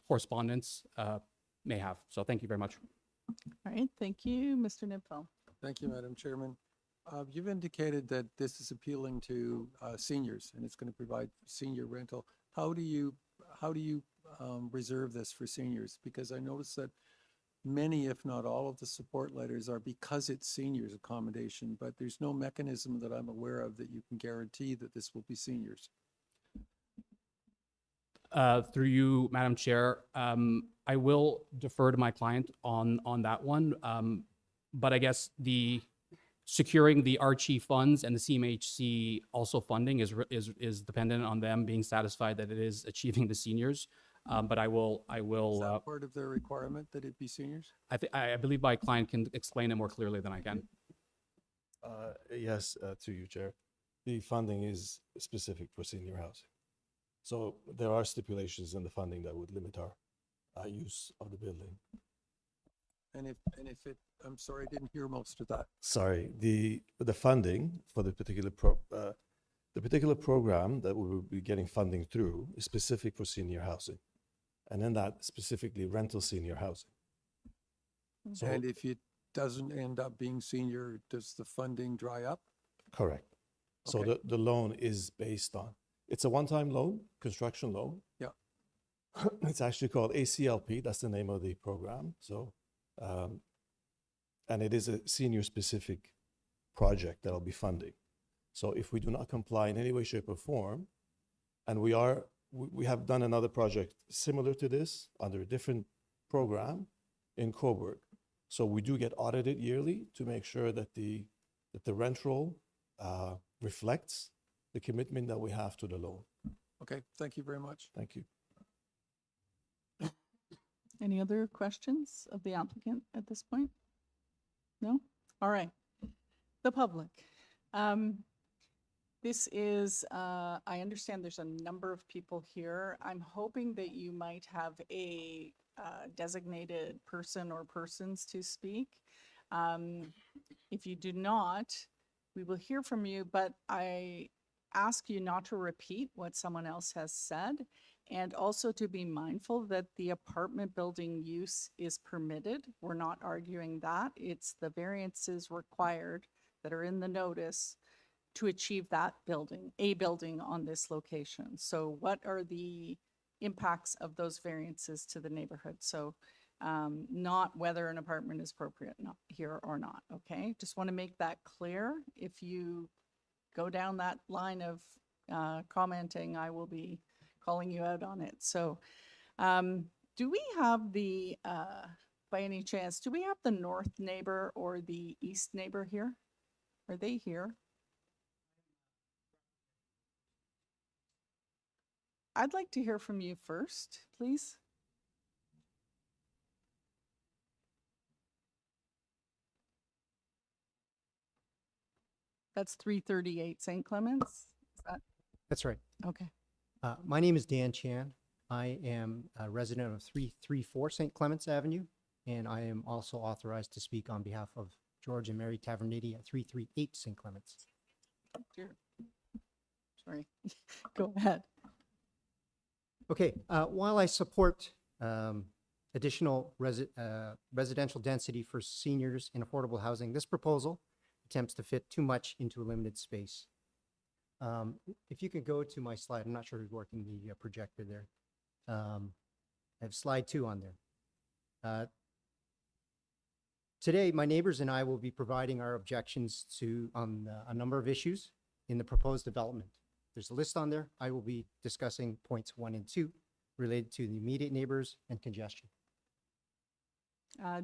correspondence may have. So thank you very much. All right, thank you, Mr. Nipfel. Thank you, Madam Chairman. You've indicated that this is appealing to seniors and it's going to provide senior rental. How do you reserve this for seniors? Because I noticed that many, if not all, of the support letters are because it's seniors accommodation, but there's no mechanism that I'm aware of that you can guarantee that this will be seniors. Through you, Madam Chair, I will defer to my client on that one. But I guess securing the ARCHI funds and the CMHC also funding is dependent on them being satisfied that it is achieving the seniors. But I will. Is that part of their requirement that it be seniors? I believe my client can explain it more clearly than I can. Yes, to you, Chair. The funding is specific for senior housing. So there are stipulations in the funding that would limit our use of the building. And if I'm sorry, I didn't hear most of that. Sorry, the funding for the particular program that we will be getting funding through is specific for senior housing, and then that specifically rental senior housing. So, and if it doesn't end up being senior, does the funding dry up? Correct. So Okay. the loan is based on, it's a one-time loan, construction loan. Yeah. It's actually called ACLP. That's the name of the program. So and it is a senior-specific project that I'll be funding. So if we do not comply in any way, shape, or form, and we have done another project similar to this under a different program in Coburg. So we do get audited yearly to make sure that the rent roll reflects the commitment that we have to the loan. Okay, thank you very much. Thank you. Any other questions of the applicant at this point? No? All right. The public. This is, I understand there's a number of people here. I'm hoping that you might have a designated person or persons to speak. If you do not, we will hear from you, but I ask you not to repeat what someone else has said, and also to be mindful that the apartment building use is permitted. We're not arguing that. It's the variances required that are in the notice to achieve that building, a building on this location. So what are the impacts of those variances to the neighborhood? So not whether an apartment is appropriate not here or not, okay? Just want to make that clear. If you go down that line of commenting, I will be calling you out on it. So do we have the, by any chance, do we have the north neighbor or the east neighbor here? Are they here? I'd like to hear from you first, please. That's 338 St. Clements? Is that, That's right. okay. My name is Dan Chan. I am a resident of 334 St. Clements Avenue, and I am also authorized to speak on behalf of George and Mary Taverniti at 338 St. Clements. Dear. Sorry, go ahead. Okay, while I support additional residential density for seniors in affordable housing, this proposal attempts to fit too much into a limited space. If you could go to my slide, I'm not sure who's working the projector there. I have slide 2 on there. Today, my neighbors and I will be providing our objections to on a number of issues in the proposed development. There's a list on there. I will be discussing points 1 and 2 related to the immediate neighbors and congestion.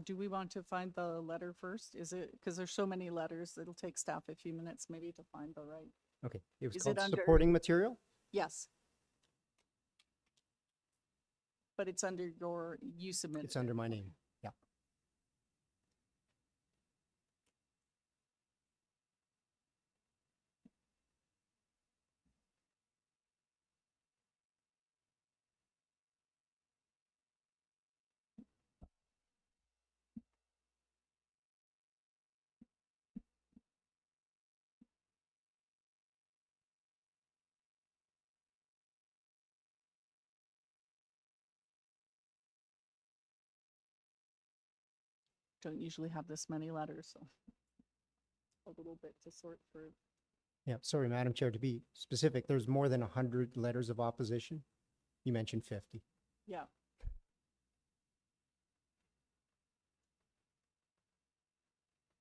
Do we want to find the letter first? Is it, because there's so many letters, it'll take staff a few minutes maybe to find the right. Okay, it was Is it called under- supporting material. Yes. But it's under your, you submitted. It's under my name. Yeah. Don't usually have this many letters, so a little bit to sort through. Yeah, sorry, Madam Chair, to be specific, there's more than 100 letters of opposition. You mentioned 50. Yeah.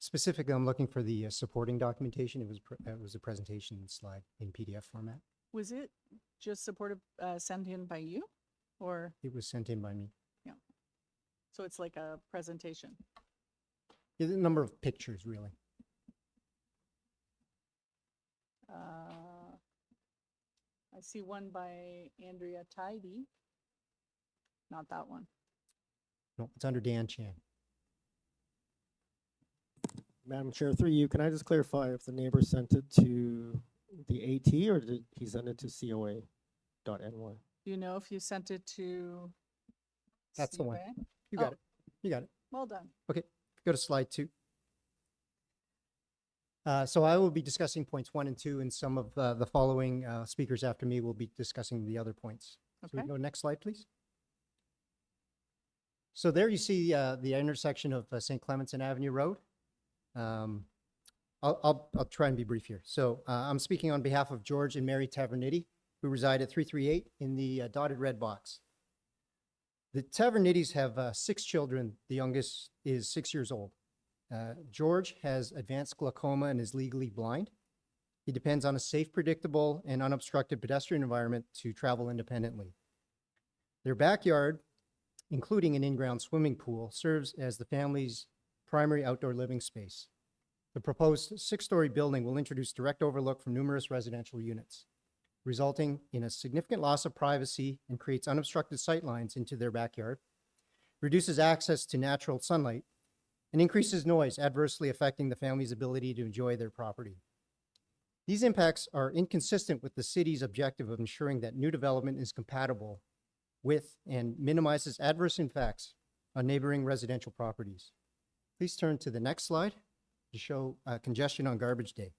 Specifically, I'm looking for the supporting documentation. It was a presentation slide in PDF format. Was it just supportive, sent in by you or? It was sent in by me. Yeah. So it's like a presentation. Yeah, the number of pictures, really. I see one by Andrea Tidy. Not that one. No, it's under Dan Chan. Madam Chair, through you, can I just clarify if the neighbor sent it to the AT or did he send it to COA.NY? Do you know if you sent it to? That's the one. COA? You got Oh, it. You got it. Well done. Okay, go to slide 2. So I will be discussing points 1 and 2, and some of the following speakers after me will be discussing the other points. So we Okay. go next slide, please. So there you see the intersection of St. Clements and Avenue Road. I'll try and be brief here. So I'm speaking on behalf of George and Mary Taverniti, who reside at 338 in the dotted red box. The Tavernitis have 6 children. The youngest is 6 years old. George has advanced glaucoma and is legally blind. He depends on a safe, predictable, and unobstructed pedestrian environment to travel independently. Their backyard, including an in-ground swimming pool, serves as the family's primary outdoor living space. The proposed 6-story building will introduce direct overlook from numerous residential units, resulting in a significant loss of privacy and creates unobstructed sightlines into their backyard, reduces access to natural sunlight, and increases noise, adversely affecting the family's ability to enjoy their property. These impacts are inconsistent with the city's objective of ensuring that new development is compatible with and minimizes adverse impacts on neighboring residential properties. Please turn to the next slide to show congestion on garbage day.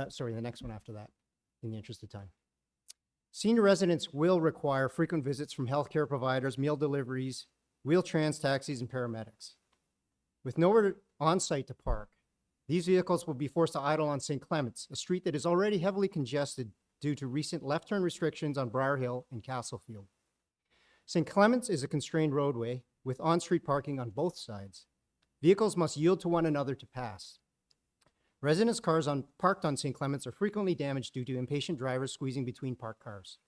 Sorry, the next one after that, in the interest of time. Senior residents will require frequent visits from healthcare providers, meal deliveries, wheel-trans taxis, and paramedics. With nowhere on site to park, these vehicles will be forced to idle on St. Clement's, a street that is already heavily congested due to recent left turn restrictions on Briar Hill and Castlefield. St. Clement's is a constrained roadway with on-street parking on both sides. Vehicles must yield to one another to pass. Residents' cars parked on St. Clement's are frequently damaged due to impatient drivers squeezing between parked cars.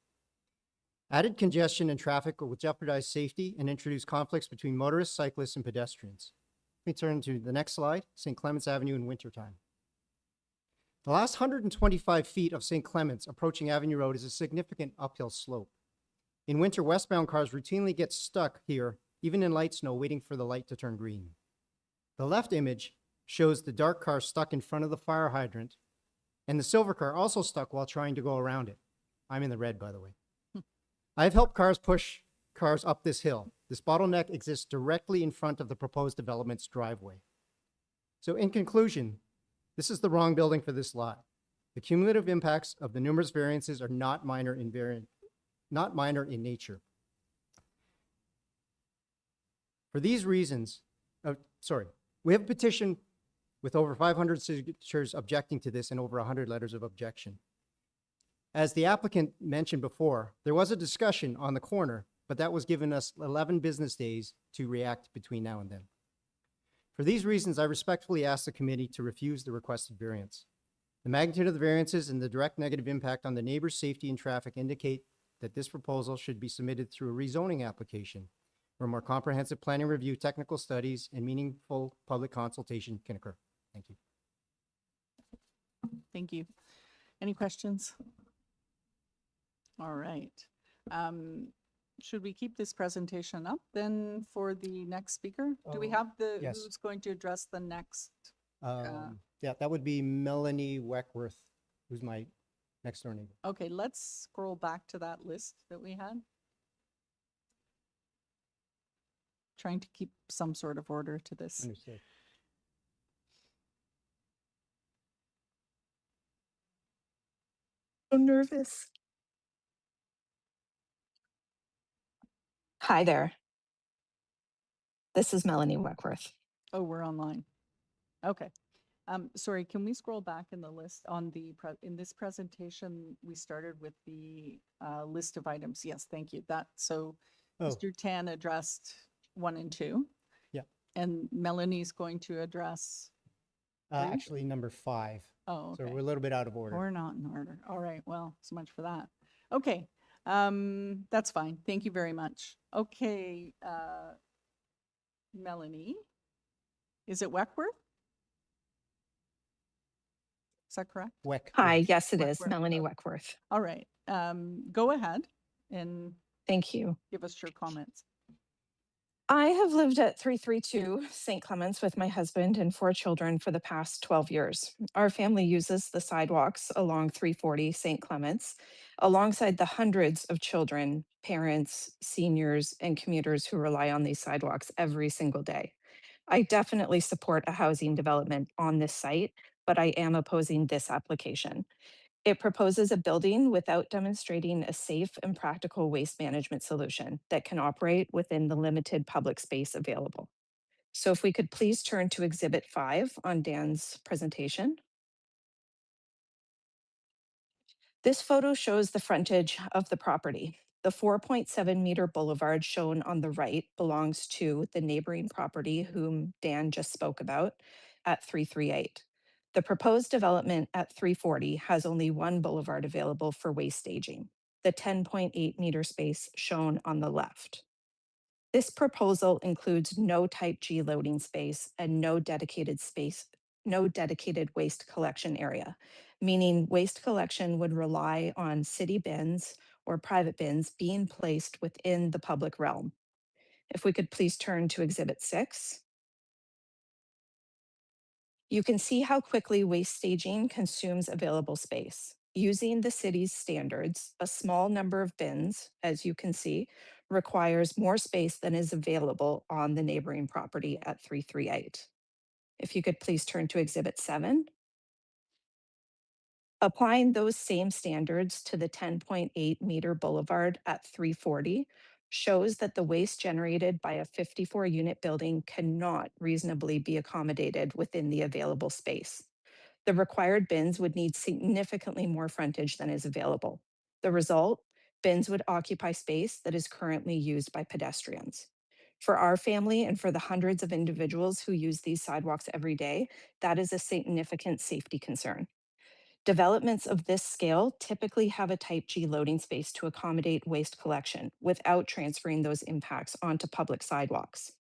Added congestion and traffic will jeopardize safety and introduce conflicts between motorists, cyclists, and pedestrians. Let me turn to the next slide, St. Clement's Avenue in wintertime. The last 125 feet of St. Clement's approaching Avenue Road is a significant uphill slope. In winter, westbound cars routinely get stuck here, even in light snow, waiting for the light to turn green. The left image shows the dark car stuck in front of the fire hydrant, and the silver car also stuck while trying to go around it. I'm in the red, by the way. I've helped cars push cars up this hill. This bottleneck exists directly in front of the proposed development's driveway. So in conclusion, this is the wrong building for this lot. The cumulative impacts of the numerous variances are not minor in nature. For these reasons, we have a petition with over 500 signatures objecting to this and over 100 letters of objection. As the applicant mentioned before, there was a discussion on the corner, but that was given us 11 business days to react between now and then. For these reasons, I respectfully ask the committee to refuse the requested variance. The magnitude of the variances and the direct negative impact on the neighbors' safety and traffic indicate that this proposal should be submitted through a rezoning application where more comprehensive planning review, technical studies, and meaningful public consultation can occur. Thank you. Thank you. Any questions? All right. Should we keep this presentation up then for the next speaker? Do we have yes. who's going to address the next? Yeah, that would be Melanie Weckworth, who's my next door neighbor. Okay, let's scroll back to that list that we had. Trying to keep some sort of order to this. Understood. So nervous. Hi there. This is Melanie Weckworth. Oh, we're online. Okay. Sorry, can we scroll back in the list on the, in this presentation, we started with the list of items. Yes, thank you. So Mr. Tan addressed 1 and 2. Yeah. And Melanie's going to address? Actually, number 5. Oh, okay. So we're a little bit out of order. We're not in order. All right. Well, so much for that. Okay. That's fine. Thank you very much. Okay. Melanie, is it Weckworth? Is that correct? Hi, yes, it is. Weckworth. Melanie Weckworth. All right. Go ahead and thank you. Give us your comments. I have lived at 332 St. Clement's with my husband and 4 children for the past 12 years. Our family uses the sidewalks along 340 St. Clement's alongside the hundreds of children, parents, seniors, and commuters who rely on these sidewalks every single day. I definitely support a housing development on this site, but I am opposing this application. It proposes a building without demonstrating a safe and practical waste management solution that can operate within the limited public space available. So if we could please turn to Exhibit 5 on Dan's presentation. This photo shows the frontage of the property. The 4.7 meter boulevard shown on the right belongs to the neighboring property whom Dan just spoke about at 338. The proposed development at 340 has only one boulevard available for waste staging, the 10.8 meter space shown on the left. This proposal includes no type G loading space and no dedicated waste collection area, meaning waste collection would rely on city bins or private bins being placed within the public realm. If we could please turn to Exhibit 6. You can see how quickly waste staging consumes available space. Using the city's standards, a small number of bins, as you can see, requires more space than is available on the neighboring property at 338. If you could please turn to Exhibit 7. Applying those same standards to the 10.8 meter boulevard at 340 shows that the waste generated by a 54 unit building cannot reasonably be accommodated within the available space. The required bins would need significantly more frontage than is available. The result, bins would occupy space that is currently used by pedestrians. For our family and for the hundreds of individuals who use these sidewalks every day, that is a significant safety concern. Developments of this scale typically have a type G loading space to accommodate waste collection without transferring those impacts onto public sidewalks.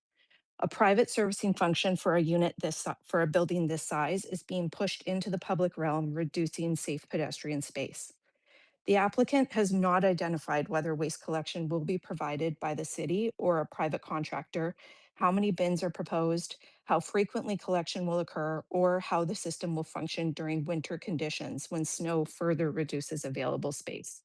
A private servicing function for a building this size is being pushed into the public realm, reducing safe pedestrian space. The applicant has not identified whether waste collection will be provided by the city or a private contractor, how many bins are proposed, how frequently collection will occur, or how the system will function during winter conditions when snow further reduces available space.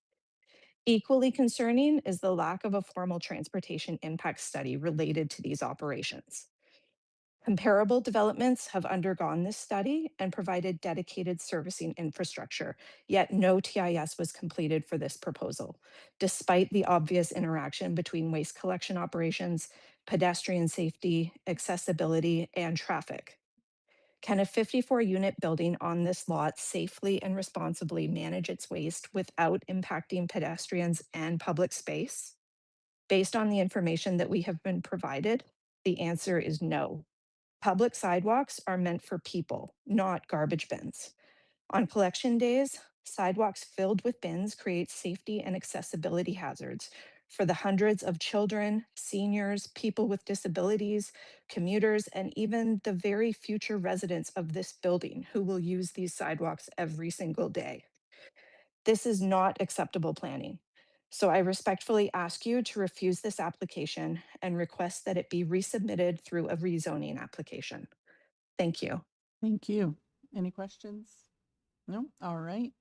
Equally concerning is the lack of a formal transportation impact study related to these operations. Comparable developments have undergone this study and provided dedicated servicing infrastructure, yet no TIS was completed for this proposal, despite the obvious interaction between waste collection operations, pedestrian safety, accessibility, and traffic. Can a 54-unit building on this lot safely and responsibly manage its waste without impacting pedestrians and public space? Based on the information that we have been provided, the answer is no. Public sidewalks are meant for people, not garbage bins. On collection days, sidewalks filled with bins create safety and accessibility hazards for the hundreds of children, seniors, people with disabilities, commuters, and even the very future residents of this building who will use these sidewalks every single day. This is not acceptable planning. So I respectfully ask you to refuse this application and request that it be resubmitted through a rezoning application. Thank you. Thank you. Any questions? No? All right.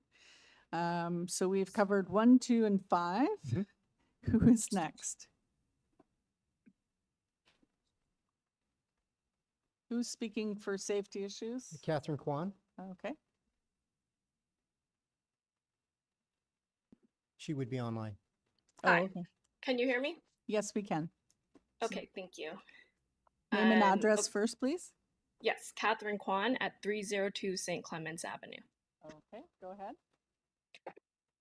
So we've covered 1, 2, and 5. Who is next? Who's speaking for safety issues? Catherine Kwan. Okay. She would be online. Oh, Hi. okay. Can you hear me? Yes, we can. Okay, thank you. Name and address first, please. Yes, Catherine Kwan at 302 St. Clements Avenue. Okay, go ahead.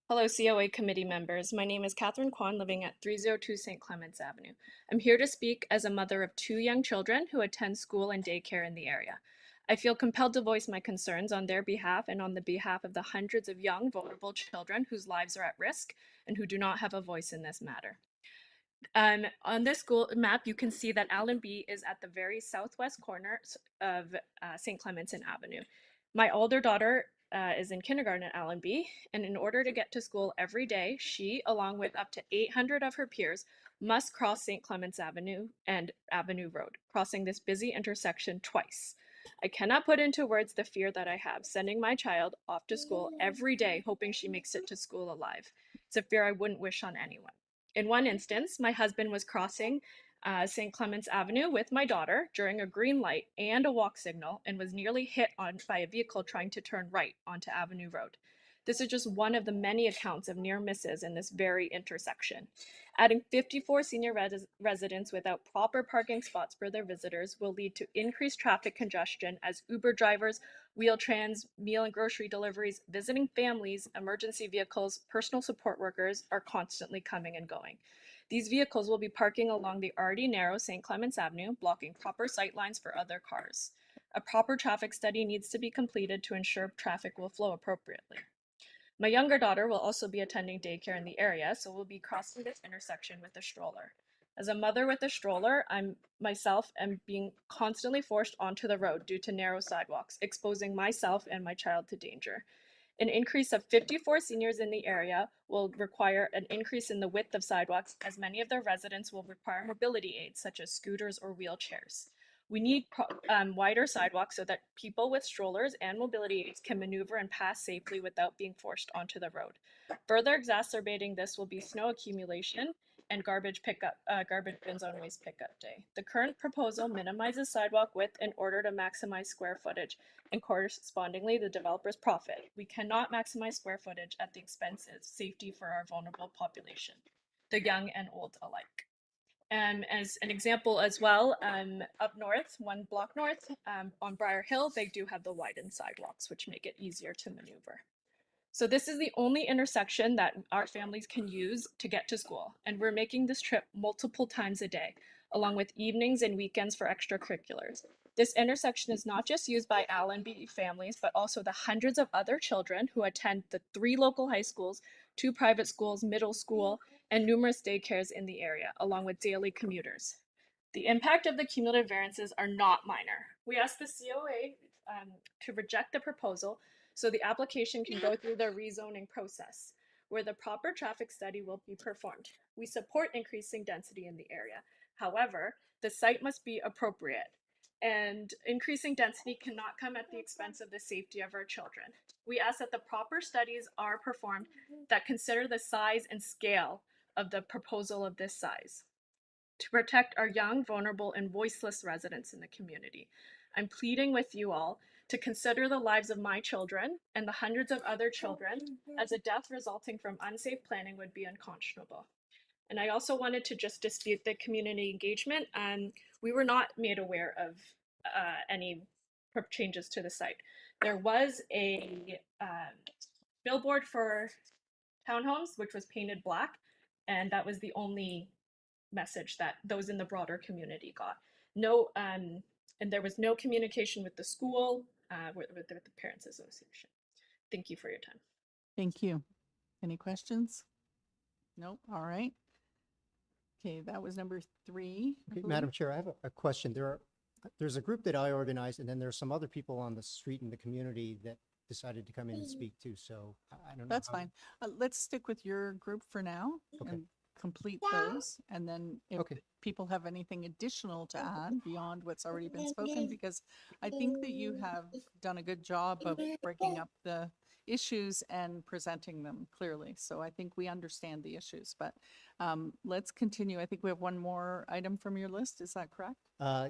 Hello, COA committee members. My name is Catherine Kwan, living at 302 St. Clements Avenue. I'm here to speak as a mother of 2 young children who attend school and daycare in the area. I feel compelled to voice my concerns on their behalf and on the behalf of the hundreds of young, vulnerable children whose lives are at risk and who do not have a voice in this matter. On this school map, you can see that Allenby is at the very southwest corner of St. Clements and Avenue. My older daughter is in kindergarten at Allenby, and in order to get to school every day, she, along with up to 800 of her peers, must cross St. Clements Avenue and Avenue Road, crossing this busy intersection twice. I cannot put into words the fear that I have sending my child off to school every day, hoping she makes it to school alive. It's a fear I wouldn't wish on anyone. In one instance, my husband was crossing St. Clements Avenue with my daughter during a green light and a walk signal and was nearly hit by a vehicle trying to turn right onto Avenue Road. This is just one of the many accounts of near misses in this very intersection. Adding 54 senior residents without proper parking spots for their visitors will lead to increased traffic congestion as Uber drivers, Wheel-Trans, meal and grocery deliveries, visiting families, emergency vehicles, personal support workers are constantly coming and going. These vehicles will be parking along the already narrow St. Clements Avenue, blocking proper sight lines for other cars. A proper traffic study needs to be completed to ensure traffic will flow appropriately. My younger daughter will also be attending daycare in the area, so we'll be crossing this intersection with a stroller. As a mother with a stroller, I'm myself am being constantly forced onto the road due to narrow sidewalks, exposing myself and my child to danger. An increase of 54 seniors in the area will require an increase in the width of sidewalks, as many of their residents will require mobility aids such as scooters or wheelchairs. We need wider sidewalks so that people with strollers and mobility aids can maneuver and pass safely without being forced onto the road. Further exacerbating this will be snow accumulation and garbage bins on waste pickup day. The current proposal minimizes sidewalk width in order to maximize square footage and correspondingly the developer's profit. We cannot maximize square footage at the expense of safety for our vulnerable population, the young and old alike. As an example as well, up north, one block north, on Briar Hill, they do have the widened sidewalks, which make it easier to maneuver. So this is the only intersection that our families can use to get to school, and we're making this trip multiple times a day, along with evenings and weekends for extracurriculars. This intersection is not just used by Allenby families, but also the hundreds of other children who attend the 3 local high schools, 2 private schools, middle school, and numerous daycares in the area, along with daily commuters. The impact of the cumulative variances are not minor. We asked the COA to reject the proposal so the application can go through the rezoning process, where the proper traffic study will be performed. We support increasing density in the area. However, the site must be appropriate, and increasing density cannot come at the expense of the safety of our children. We ask that the proper studies are performed that consider the size and scale of the proposal of this size to protect our young, vulnerable, and voiceless residents in the community. I'm pleading with you all to consider the lives of my children and the hundreds of other children, as a death resulting from unsafe planning would be unconscionable. And I also wanted to just dispute the community engagement. We were not made aware of any changes to the site. There was a billboard for townhomes, which was painted black, and that was the only message that those in the broader community got. No, and there was no communication with the school, with the Parents Association. Thank you for your time. Thank you. Any questions? Nope. All right. Okay, that was number 3. Okay, Madam Chair, I have a question. There's a group that I organized, and then there's some other people on the street in the community that decided to come in and speak too. So I don't know. That's fine. Let's stick with your group for now and complete those. And then if people have anything additional to add beyond what's already been spoken, because I think that you have done a good job of breaking up the issues and presenting them clearly. So I think we understand the issues, but let's continue. I think we have one more item from your list. Is that correct?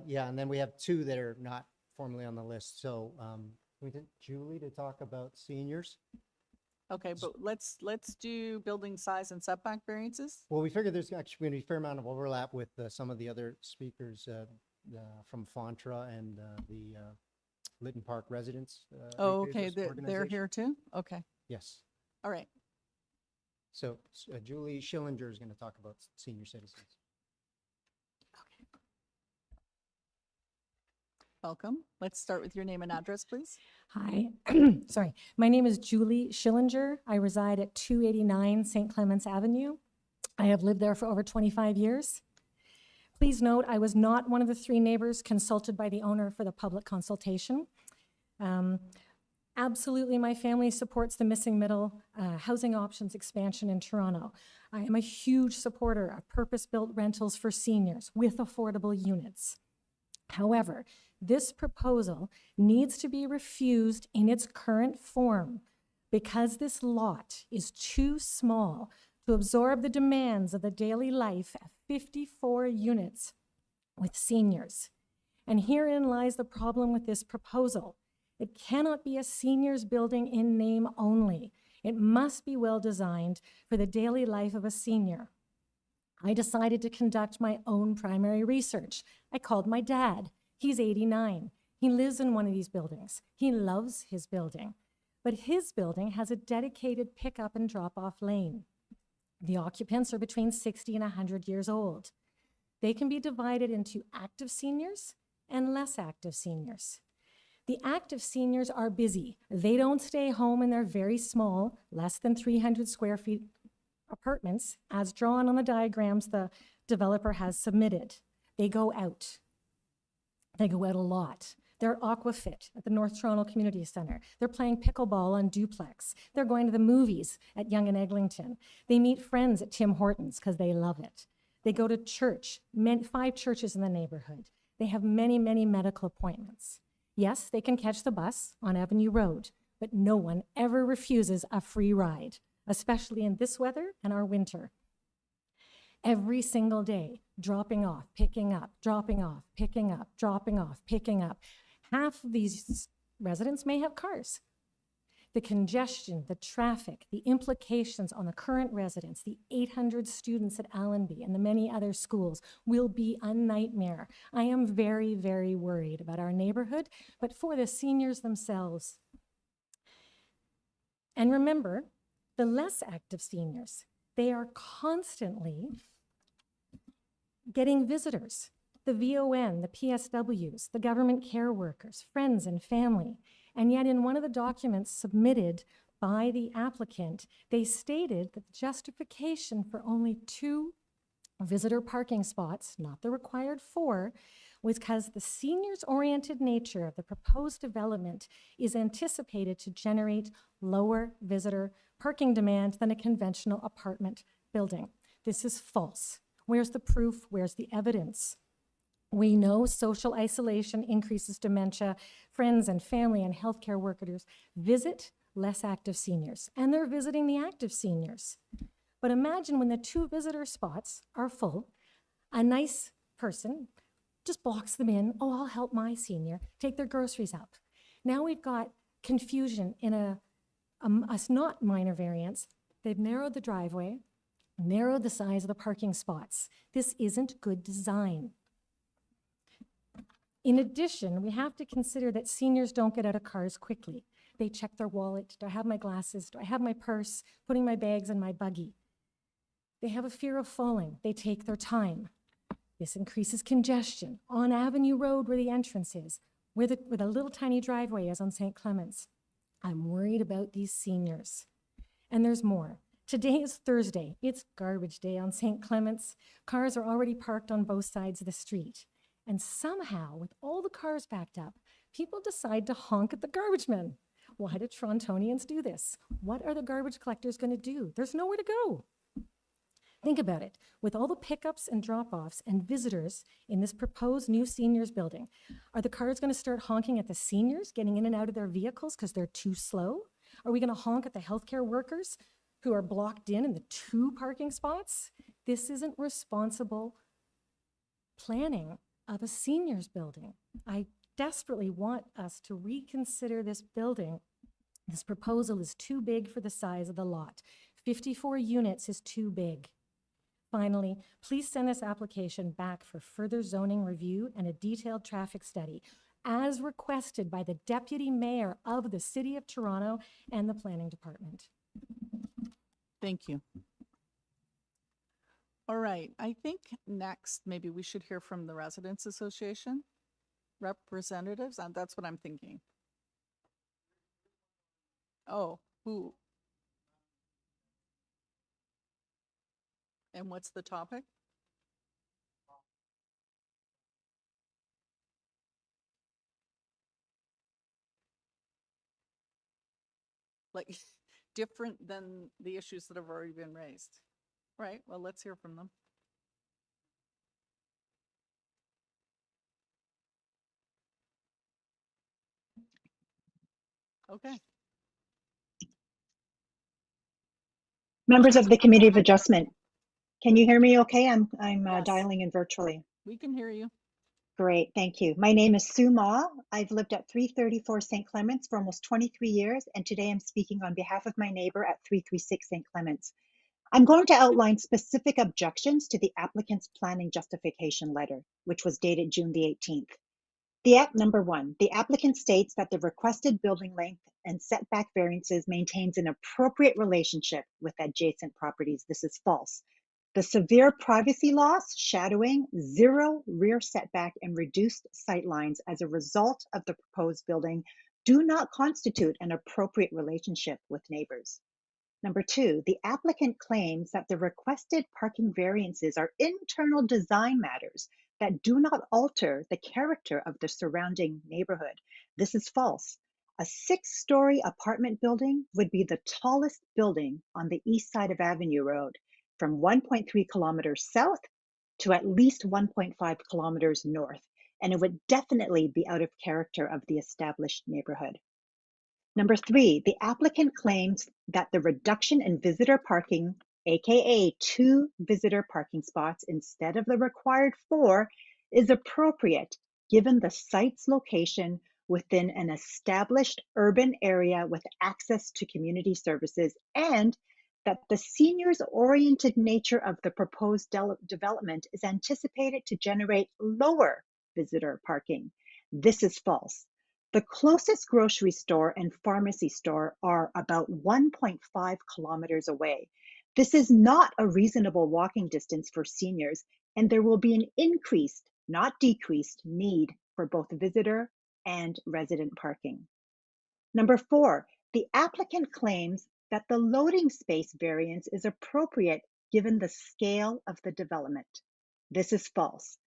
Yeah, and then we have 2 that are not formally on the list. So we did Julie to talk about seniors. Okay, but let's do building size and setback variances. Well, we figured there's actually going to be a fair amount of overlap with some of the other speakers from Fontra and the Lytton Park residents. Oh, okay, they're here too? Okay. Yes. All right. So Julie Schillinger is going to talk about senior citizens. Welcome. Let's start with your name and address, please. Hi, sorry. My name is Julie Schillinger. I reside at 289 St. Clements Avenue. I have lived there for over 25 years. Please note, I was not one of the 3 neighbors consulted by the owner for the public consultation. Absolutely, my family supports the missing middle housing options expansion in Toronto. I am a huge supporter of purpose-built rentals for seniors with affordable units. However, this proposal needs to be refused in its current form because this lot is too small to absorb the demands of the daily life of 54 units with seniors. And herein lies the problem with this proposal. It cannot be a seniors building in name only. It must be well designed for the daily life of a senior. I decided to conduct my own primary research. I called my dad. He's 89. He lives in one of these buildings. He loves his building, but his building has a dedicated pickup and drop-off lane. The occupants are between 60 and 100 years old. They can be divided into active seniors and less active seniors. The active seniors are busy. They don't stay home in their very small, less than 300 square feet apartments, as drawn on the diagrams the developer has submitted. They go out. They go out a lot. They're aquafit at the North Toronto Community Centre. They're playing pickleball on Duplex. They're going to the movies at Yonge and Eglinton. They meet friends at Tim Hortons because they love it. They go to church, 5 churches in the neighborhood. They have many, many medical appointments. Yes, they can catch the bus on Avenue Road, but no one ever refuses a free ride, especially in this weather and our winter. Every single day, dropping off, picking up, dropping off, picking up, dropping off, picking up. Half of these residents may have cars. The congestion, the traffic, the implications on the current residents, the 800 students at Allenby and the many other schools will be a nightmare. I am very, very worried about our neighborhood, but for the seniors themselves. And remember, the less active seniors, they are constantly getting visitors, the VON, the PSWs, the government care workers, friends and family. And yet in one of the documents submitted by the applicant, they stated that the justification for only 2 visitor parking spots, not the required 4, was because the seniors-oriented nature of the proposed development is anticipated to generate lower visitor parking demand than a conventional apartment building. This is false. Where's the proof? Where's the evidence? We know social isolation increases dementia. Friends and family and healthcare workers visit less active seniors, and they're visiting the active seniors. But imagine when the 2 visitor spots are full, a nice person just blocks them in. Oh, I'll help my senior take their groceries up. Now we've got confusion in a not minor variance. They've narrowed the driveway, narrowed the size of the parking spots. This isn't good design. In addition, we have to consider that seniors don't get out of cars quickly. They check their wallet. Do I have my glasses? Do I have my purse? Putting my bags in my buggy. They have a fear of falling. They take their time. This increases congestion on Avenue Road where the entrance is, where the little tiny driveway is on St. Clement's. I'm worried about these seniors. And there's more. Today is Thursday. It's garbage day on St. Clement's. Cars are already parked on both sides of the street. And somehow, with all the cars backed up, people decide to honk at the garbage men. Why do Torontonians do this? What are the garbage collectors going to do? There's nowhere to go. Think about it. With all the pickups and drop-offs and visitors in this proposed new seniors building, are the cars going to start honking at the seniors getting in and out of their vehicles because they're too slow? Are we going to honk at the healthcare workers who are blocked in the 2 parking spots? This isn't responsible planning of a seniors building. I desperately want us to reconsider this building. This proposal is too big for the size of the lot. 54 units is too big. Finally, please send this application back for further zoning review and a detailed traffic study, as requested by the Deputy Mayor of the City of Toronto and the Planning Department. Thank you. All right, I think next, maybe we should hear from the Residents Association representatives, and that's what I'm thinking. Oh, who? And what's the topic? Like, different than the issues that have already been raised. Right, well, let's hear from them. Okay. Members of the Committee of Adjustment, can you hear me okay? I'm Yes. dialing in virtually. We can hear you. Great, thank you. My name is Sue Ma. I've lived at 334 St. Clements for almost 23 years, and today I'm speaking on behalf of my neighbor at 336 St. Clements. I'm going to outline specific objections to the applicant's planning justification letter, which was dated June the 18th. Number one, the applicant states that the requested building length and setback variances maintains an appropriate relationship with adjacent properties. This is false. The severe privacy loss, shadowing, zero rear setback, and reduced sight lines as a result of the proposed building do not constitute an appropriate relationship with neighbors. Number two, the applicant claims that the requested parking variances are internal design matters that do not alter the character of the surrounding neighborhood. This is false. A 6-story apartment building would be the tallest building on the east side of Avenue Road, from 1.3 kilometers south to at least 1.5 kilometers north, and it would definitely be out of character of the established neighborhood. Number three, the applicant claims that the reduction in visitor parking, aka 2 visitor parking spots instead of the required 4, is appropriate given the site's location within an established urban area with access to community services, and that the seniors-oriented nature of the proposed development is anticipated to generate lower visitor parking. This is false. The closest grocery store and pharmacy store are about 1.5 kilometers away. This is not a reasonable walking distance for seniors, and there will be an increased, not decreased, need for both visitor and resident parking. Number four, the applicant claims that the loading space variance is appropriate given the scale of the development. This is false.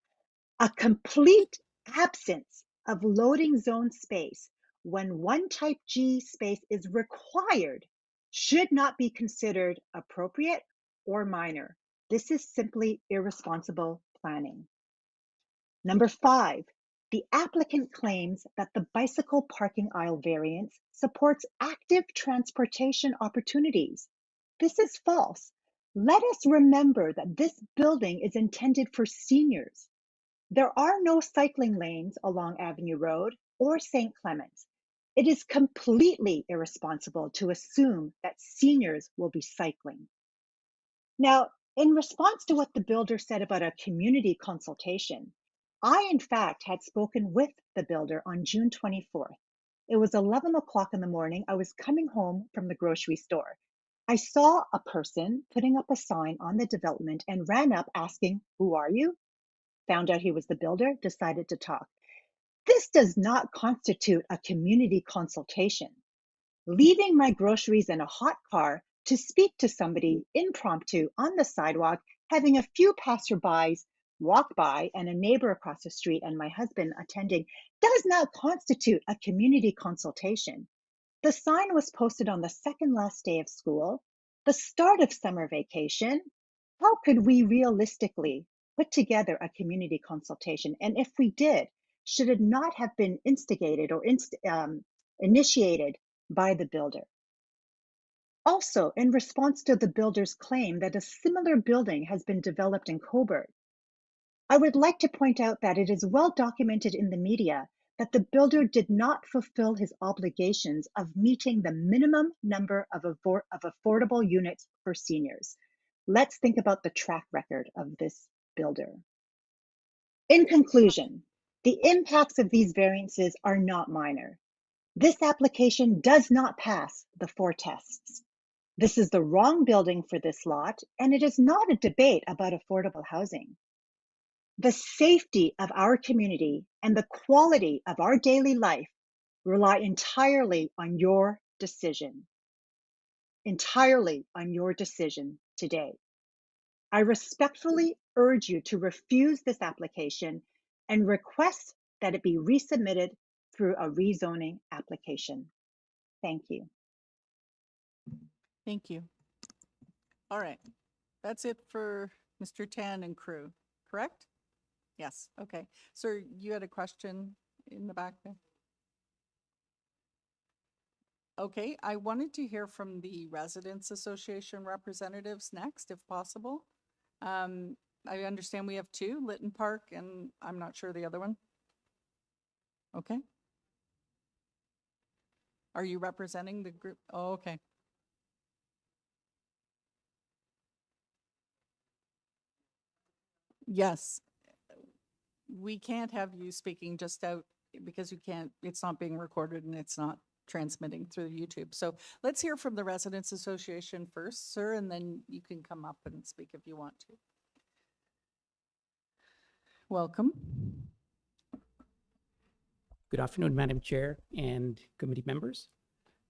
A complete absence of loading zone space when one type G space is required should not be considered appropriate or minor. This is simply irresponsible planning. Number five, the applicant claims that the bicycle parking aisle variance supports active transportation opportunities. This is false. Let us remember that this building is intended for seniors. There are no cycling lanes along Avenue Road or St. Clements. It is completely irresponsible to assume that seniors will be cycling. Now, in response to what the builder said about a community consultation, I, in fact, had spoken with the builder on June 24th. It was 11 o'clock in the morning. I was coming home from the grocery store. I saw a person putting up a sign on the development and ran up asking, "Who are you?" Found out he was the builder, decided to talk. This does not constitute a community consultation. Leaving my groceries in a hot car to speak to somebody impromptu on the sidewalk, having a few passerbys walk by and a neighbor across the street and my husband attending, does not constitute a community consultation. The sign was posted on the second last day of school, the start of summer vacation. How could we realistically put together a community consultation? And if we did, should it not have been instigated or initiated by the builder? Also, in response to the builder's claim that a similar building has been developed in Cobourg, I would like to point out that it is well documented in the media that the builder did not fulfill his obligations of meeting the minimum number of affordable units for seniors. Let's think about the track record of this builder. In conclusion, the impacts of these variances are not minor. This application does not pass the 4 tests. This is the wrong building for this lot, and it is not a debate about affordable housing. The safety of our community and the quality of our daily life rely entirely on your decision. Entirely on your decision today. I respectfully urge you to refuse this application and request that it be resubmitted through a rezoning application. Thank you. Thank you. All right, that's it for Mr. Tan and crew, correct? Yes, okay. Sir, you had a question in the back there? Okay, I wanted to hear from the Residents Association representatives next, if possible. I understand we have two, Lytton Park, and I'm not sure the other one. Okay. Are you representing the group? Oh, okay. Yes. We can't have you speaking just out because you can't, it's not being recorded and it's not transmitting through YouTube. So let's hear from the Residents Association first, sir, and then you can come up and speak if you want to. Welcome. Good afternoon, Madam Chair and committee members.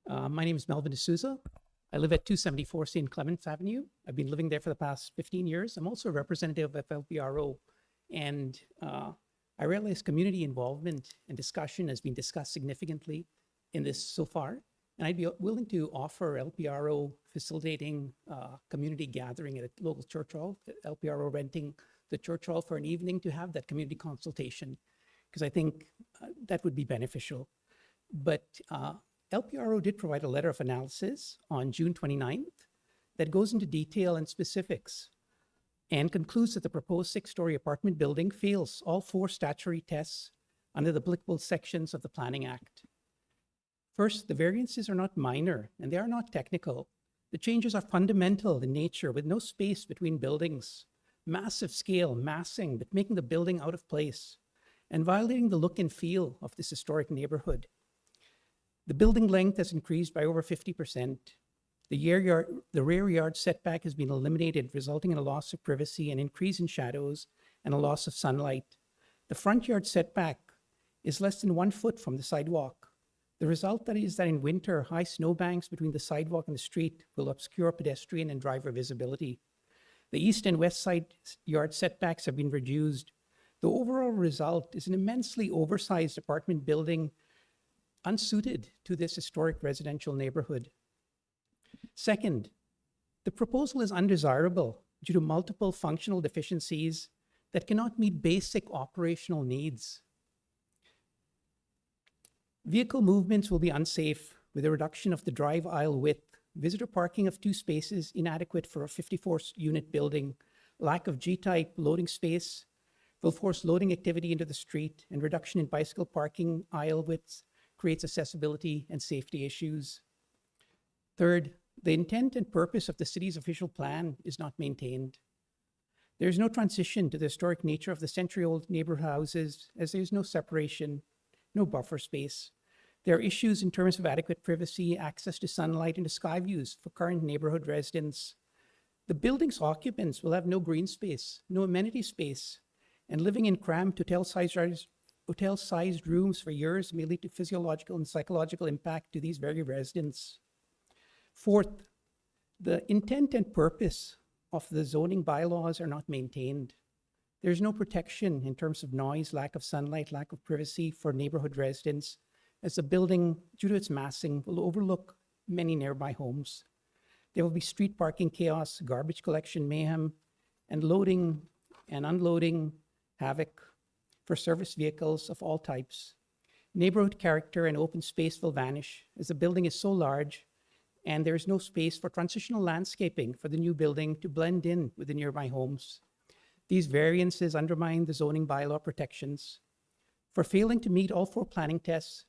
My name is Melvin D'Souza. I live at 274 St. Clements Avenue. I've been living there for the past 15 years. I'm also a representative of LPRO, and I realize community involvement and discussion has been discussed significantly in this so far, and I'd be willing to offer LPRO facilitating community gathering at a local church hall, LPRO renting the church hall for an evening to have that community consultation, because I think that would be beneficial. But LPRO did provide a letter of analysis on June 29th that goes into detail and specifics and concludes that the proposed 6-story apartment building fails all 4 statutory tests under the applicable sections of the Planning Act. First, the variances are not minor and they are not technical. The changes are fundamental in nature with no space between buildings, massive scale, massing, but making the building out of place and violating the look and feel of this historic neighborhood. The building length has increased by over 50%. The rear yard setback has been eliminated, resulting in a loss of privacy, an increase in shadows, and a loss of sunlight. The front yard setback is less than 1 foot from the sidewalk. The result is that in winter, high snowbanks between the sidewalk and the street will obscure pedestrian and driver visibility. The east and west side yard setbacks have been reduced. The overall result is an immensely oversized apartment building unsuited to this historic residential neighborhood. Second, the proposal is undesirable due to multiple functional deficiencies that cannot meet basic operational needs. Vehicle movements will be unsafe with a reduction of the drive aisle width, visitor parking of 2 spaces inadequate for a 54-unit building, lack of G-type loading space will force loading activity into the street, and reduction in bicycle parking aisle widths creates accessibility and safety issues. Third, the intent and purpose of the city's official plan is not maintained. There is no transition to the historic nature of the century-old neighborhood houses, as there is no separation, no buffer space. There are issues in terms of adequate privacy, access to sunlight, and to sky views for current neighborhood residents. The building's occupants will have no green space, no amenity space, and living in cramped hotel-sized rooms for years may lead to physiological and psychological impact to these very residents. Fourth, the intent and purpose of the zoning bylaws are not maintained. There's no protection in terms of noise, lack of sunlight, lack of privacy for neighborhood residents, as the building, due to its massing, will overlook many nearby homes. There will be street parking chaos, garbage collection mayhem, and loading and unloading havoc for service vehicles of all types. Neighborhood character and open space will vanish as the building is so large and there is no space for transitional landscaping for the new building to blend in with the nearby homes. These variances undermine the zoning bylaw protections. For failing to meet all 4 planning tests,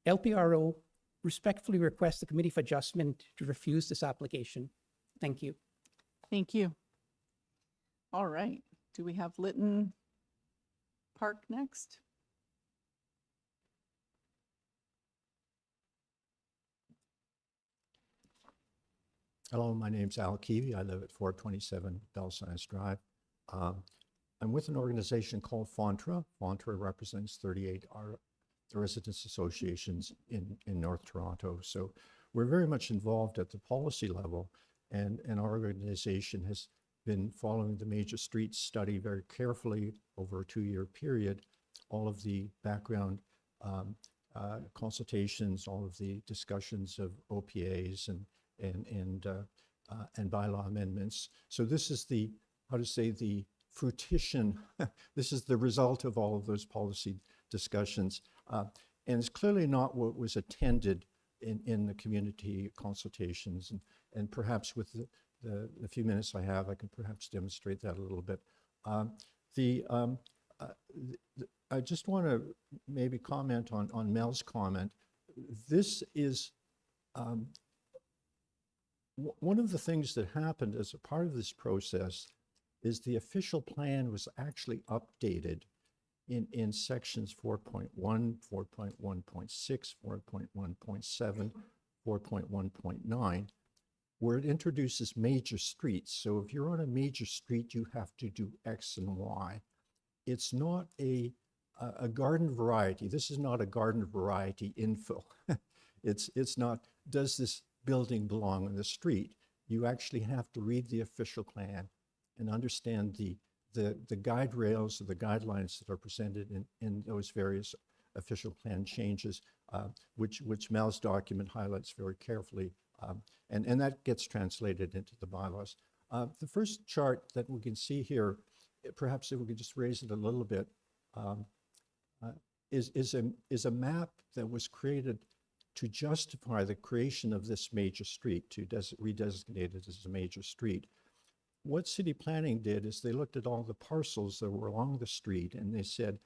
LPRO respectfully requests the Committee for Adjustment to refuse this application. Thank you. Thank you. All right. Do we have Lytton Park next? Hello, my name's Al Keevy. I live at 427 Belsize Drive. I'm with an organization called FONTRA. FONTRA represents 38 residents associations in North Toronto. So we're very much involved at the policy level, and our organization has been following the Major Streets study very carefully over a 2-year period, all of the background consultations, all of the discussions of OPAs and bylaw amendments. So this is the, the fruition, this is the result of all of those policy discussions. And it's clearly not what was attended in the community consultations, and perhaps with the few minutes I have, I can perhaps demonstrate that a little bit. I just want to maybe comment on Mel's comment. This is one of the things that happened as a part of this process is the official plan was actually updated in sections 4.1, 4.1.6, 4.1.7, 4.1.9, where it introduces major streets. So if you're on a major street, you have to do X and Y. It's not a garden variety. This is not a garden variety infill. It's not, does this building belong on the street? You actually have to read the official plan and understand the guide rails or the guidelines that are presented in those various official plan changes, which Mel's document highlights very carefully. And that gets translated into the bylaws. The first chart that we can see here, perhaps if we could just raise it a little bit, is a map that was created to justify the creation of this major street, to redesignate it as a major street. What city planning did is they looked at all the parcels that were along the street and they said,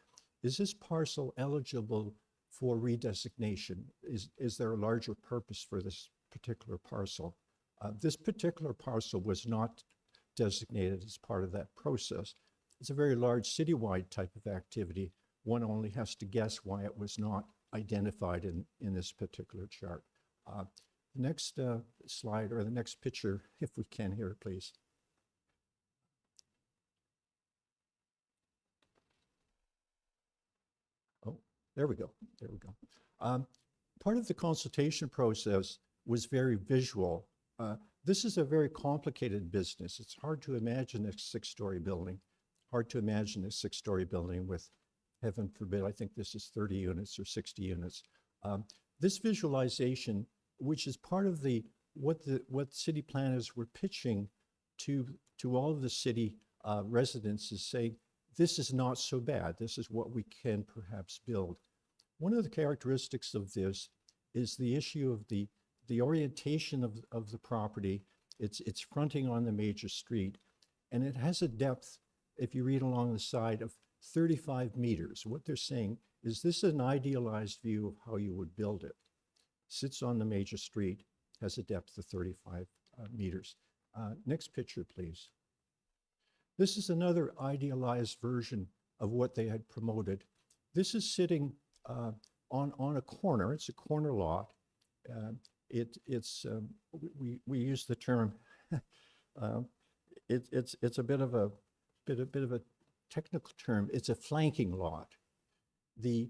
is this parcel eligible for redesignation? Is there a larger purpose for this particular parcel? This particular parcel was not designated as part of that process. It's a very large citywide type of activity. One only has to guess why it was not identified in this particular chart. The next slide, or the next picture, if we can here, please. Oh, there we go. There we go. Part of the consultation process was very visual. This is a very complicated business. It's hard to imagine a six-story building. Hard to imagine a six-story building with, heaven forbid, I think this is 30 units or 60 units. This visualization, which is part of what city planners were pitching to all of the city residents, is saying, this is not so bad. This is what we can perhaps build. One of the characteristics of this is the issue of the orientation of the property. It's fronting on the major street, and it has a depth, if you read along the side, of 35 meters. What they're saying is this is an idealized view of how you would build it. Sits on the major street, has a depth of 35 meters. Next picture, please. This is another idealized version of what they had promoted. This is sitting on a corner. It's a corner lot. We use the term. It's a bit of a technical term. It's a flanking lot. The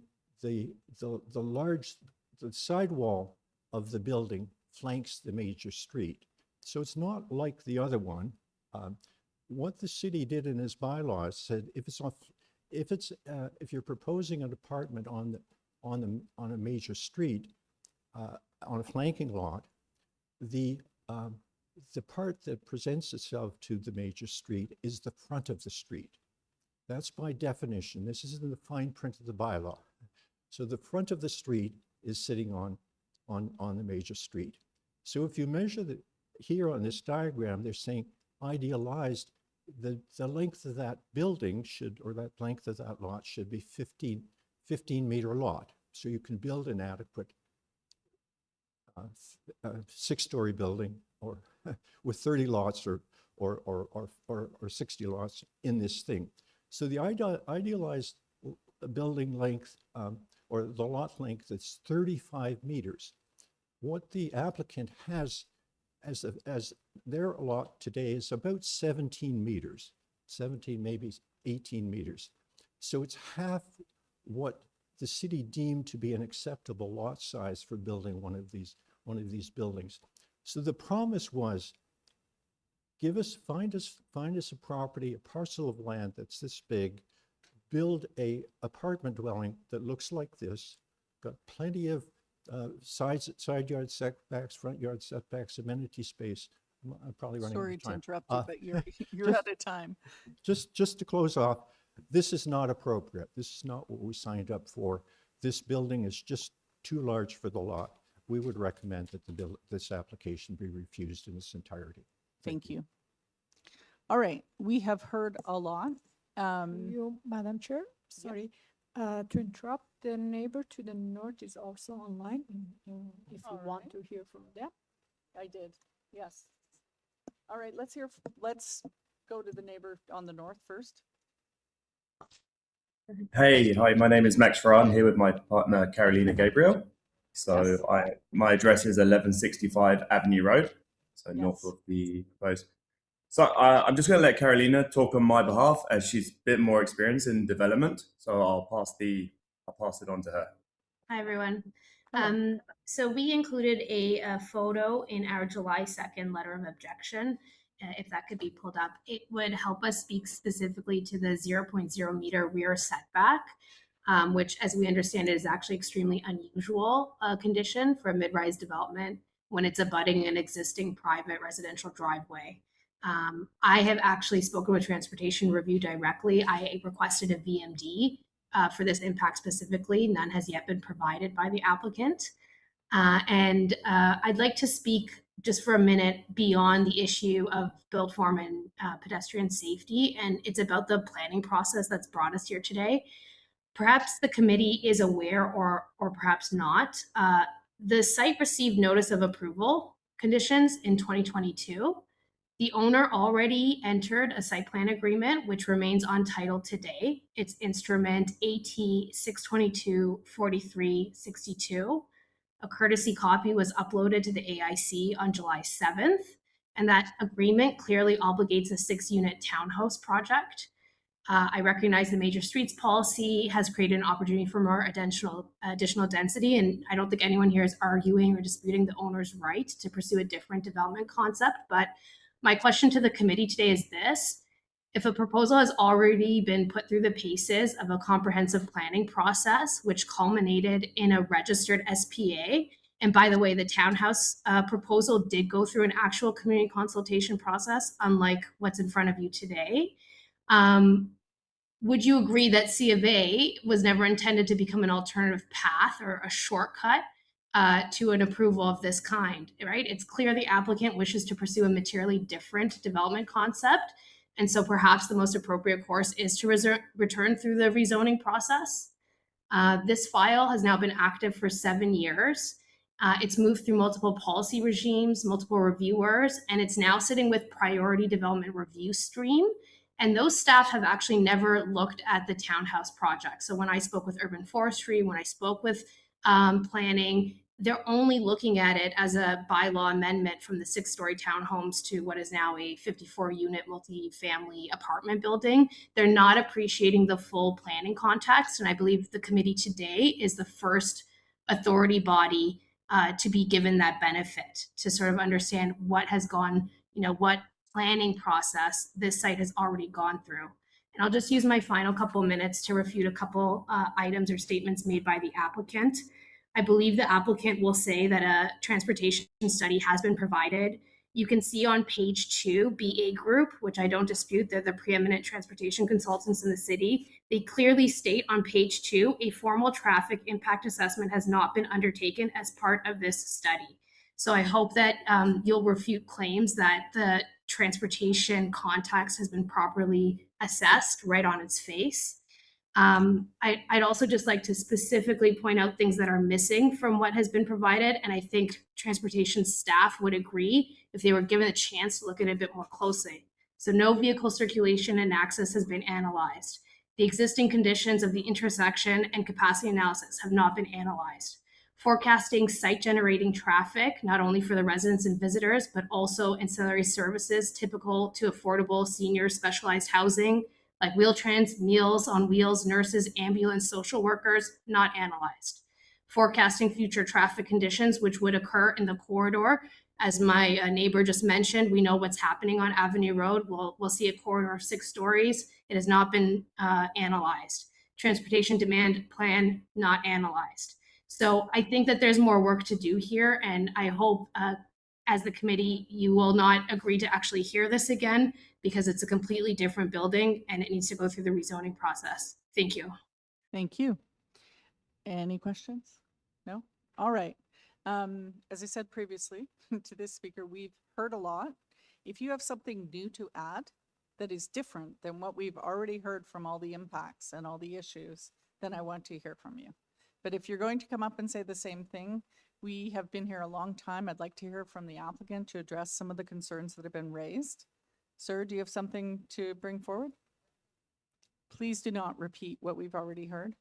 sidewall of the building flanks the major street, so it's not like the other one. What the city did in its bylaws said if you're proposing an apartment on a major street, on a flanking lot, the part that presents itself to the major street is the front of the street. That's by definition. This is in the fine print of the bylaw. So the front of the street is sitting on the major street. So if you measure here on this diagram, they're saying idealized, the length of that building or that length of that lot should be 15-meter lot. So you can build an adequate six-story building or with 30 lots or 60 lots in this thing. So the idealized building length or the lot length is 35 meters. What the applicant has as their lot today is about 17 meters, 17, maybe 18 meters. So it's half what the city deemed to be an acceptable lot size for building one of these buildings. So the promise was, find us a property, a parcel of land that's this big, build a apartment dwelling that looks like this, got plenty of side yard setbacks, front yard setbacks, amenity space. I'm probably running out of time. Sorry to interrupt you, but you're out of time. Just to close off, this is not appropriate. This is not what we signed up for. This building is just too large for the lot. We would recommend that this application be refused in its entirety. Thank you. All right, we have heard a lot. You, Madam Chair, sorry, to interrupt, the neighbor to the north is also online, if you want to hear from them. I did, yes. All right, let's go to the neighbor on the north first. Hey, hi, my name is Max Farrar. I'm here with my partner, Carolina Gabriel. So my address is 1165 Avenue Road, so north of the post. So I'm just going to let Carolina talk on my behalf as she's a bit more experienced in development. So I'll pass it on to her. Hi, everyone. So we included a photo in our July 2nd letter of objection. If that could be pulled up, it would help us speak specifically to the 0.0 meter rear setback, which, as we understand it, is actually extremely unusual condition for a mid-rise development when it's abutting an existing private residential driveway. I have actually spoken with Transportation Review directly. I requested a VMD for this impact specifically. None has yet been provided by the applicant. And I'd like to speak just for a minute beyond the issue of build form and pedestrian safety. And it's about the planning process that's brought us here today. Perhaps the committee is aware or perhaps not. The site received notice of approval conditions in 2022. The owner already entered a site plan agreement, which remains on title today. It's instrument AT 622-4362. A courtesy copy was uploaded to the AIC on July 7th, and that agreement clearly obligates a 6-unit townhouse project. I recognize the major streets policy has created an opportunity for more additional density, and I don't think anyone here is arguing or disputing the owner's right to pursue a different development concept, but my question to the committee today is this: if a proposal has already been put through the paces of a comprehensive planning process, which culminated in a registered SPA, and by the way, the townhouse proposal did go through an actual community consultation process, unlike what's in front of you today, would you agree that C of A was never intended to become an alternative path or a shortcut to an approval of this kind, right? It's clear the applicant wishes to pursue a materially different development concept. And so perhaps the most appropriate course is to return through the rezoning process. This file has now been active for 7 years. It's moved through multiple policy regimes, multiple reviewers, and it's now sitting with priority development review stream. And those staff have actually never looked at the townhouse project. So when I spoke with urban forestry, when I spoke with planning, they're only looking at it as a bylaw amendment from the 6-story townhomes to what is now a 54-unit multi-family apartment building. They're not appreciating the full planning context. And I believe the committee today is the first authority body to be given that benefit, to sort of understand what has gone, what planning process this site has already gone through. And I'll just use my final couple minutes to refute a couple items or statements made by the applicant. I believe the applicant will say that a transportation study has been provided. You can see on page 2, BA Group, which I don't dispute, they're the preeminent transportation consultants in the city. They clearly state on page 2, a formal traffic impact assessment has not been undertaken as part of this study. So I hope that you'll refute claims that the transportation context has been properly assessed right on its face. I'd also just like to specifically point out things that are missing from what has been provided, and I think transportation staff would agree if they were given a chance to look at it a bit more closely. So no vehicle circulation and access has been analyzed. The existing conditions of the intersection and capacity analysis have not been analyzed. Forecasting site generating traffic, not only for the residents and visitors, but also ancillary services typical to affordable senior specialized housing, like Wheel-Trans, Meals on Wheels, nurses, ambulance, social workers, not analyzed. Forecasting future traffic conditions, which would occur in the corridor. As my neighbor just mentioned, we know what's happening on Avenue Road. We'll see a corridor of 6 stories. It has not been analyzed. Transportation demand plan, not analyzed. So I think that there's more work to do here, and I hope as the committee, you will not agree to actually hear this again, because it's a completely different building and it needs to go through the rezoning process. Thank you. Thank you. Any questions? No? All right. As I said previously to this speaker, we've heard a lot, If you have something new to add that is different than what we've already heard from all the impacts and all the issues, then I want to hear from you. But if you're going to come up and say the same thing, we have been here a long time. I'd like to hear from the applicant to address some of the concerns that have been raised. Sir, do you have something to bring forward? Please do not repeat what we've already heard.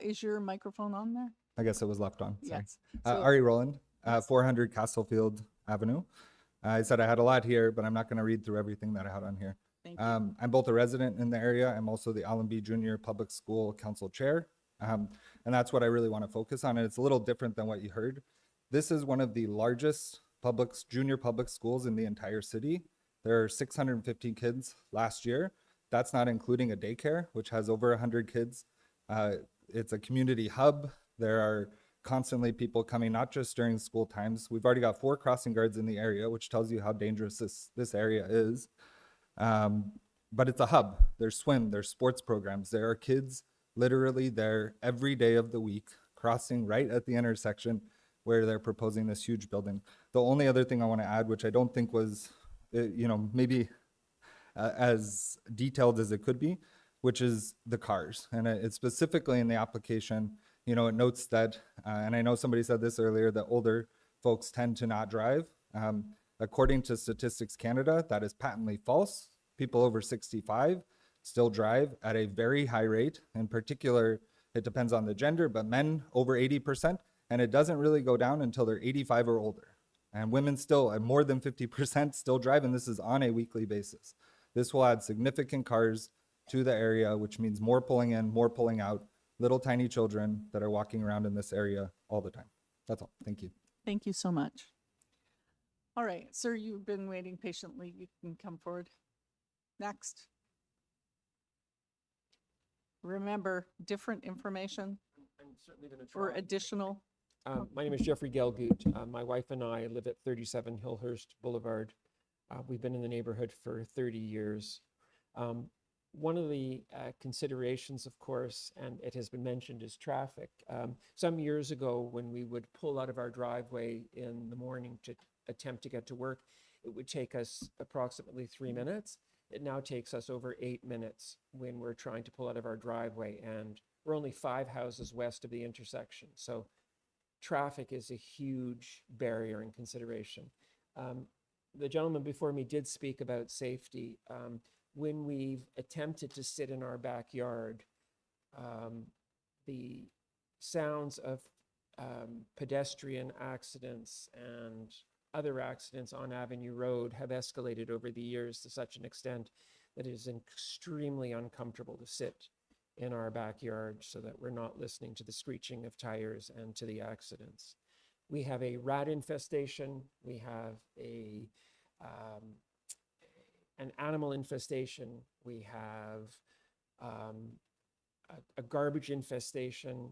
Is your microphone on there? I guess it was left on. Sorry. Yes. So- Ari Roland, 400 Castlefield Avenue. I said I had a lot here, but I'm not going to read through everything that I had on here. Thank you. I'm both a resident in the area. I'm also the Allenby Junior Public School Council Chair. And that's what I really want to focus on. And it's a little different than what you heard. This is one of the largest junior public schools in the entire city. There are 615 kids last year. That's not including a daycare, which has over 100 kids. It's a community hub. There are constantly people coming, not just during school times. We've already got 4 crossing guards in the area, which tells you how dangerous this area is. But it's a hub. There's swim, there's sports programs. There are kids literally there every day of the week, crossing right at the intersection where they're proposing this huge building. The only other thing I want to add, which I don't think was, maybe as detailed as it could be, which is the cars. And it's specifically in the application, it notes that, and I know somebody said this earlier, that older folks tend to not drive. According to Statistics Canada, that is patently false. People over 65 still drive at a very high rate. In particular, it depends on the gender, but men over 80%, and it doesn't really go down until they're 85 or older. And women still, at more than 50%, still drive, and this is on a weekly basis. This will add significant cars to the area, which means more pulling in, more pulling out, little tiny children that are walking around in this area all the time. That's all. Thank you. Thank you so much. All right, sir, you've been waiting patiently. You can come forward. Next. Remember, different information I'm certainly going to try. or additional. My name is Jeffrey Gelgoot. My wife and I live at 37 Hillhurst Boulevard. We've been in the neighborhood for 30 years. One of the considerations, of course, and it has been mentioned, is traffic. Some years ago, when we would pull out of our driveway in the morning to attempt to get to work, it would take us approximately 3 minutes. It now takes us over 8 minutes when we're trying to pull out of our driveway, and we're only 5 houses west of the intersection. So traffic is a huge barrier and consideration. The gentleman before me did speak about safety. When we've attempted to sit in our backyard, the sounds of pedestrian accidents and other accidents on Avenue Road have escalated over the years to such an extent that it is extremely uncomfortable to sit in our backyard so that we're not listening to the screeching of tires and to the accidents. We have a rat infestation. We have an animal infestation. We have a garbage infestation.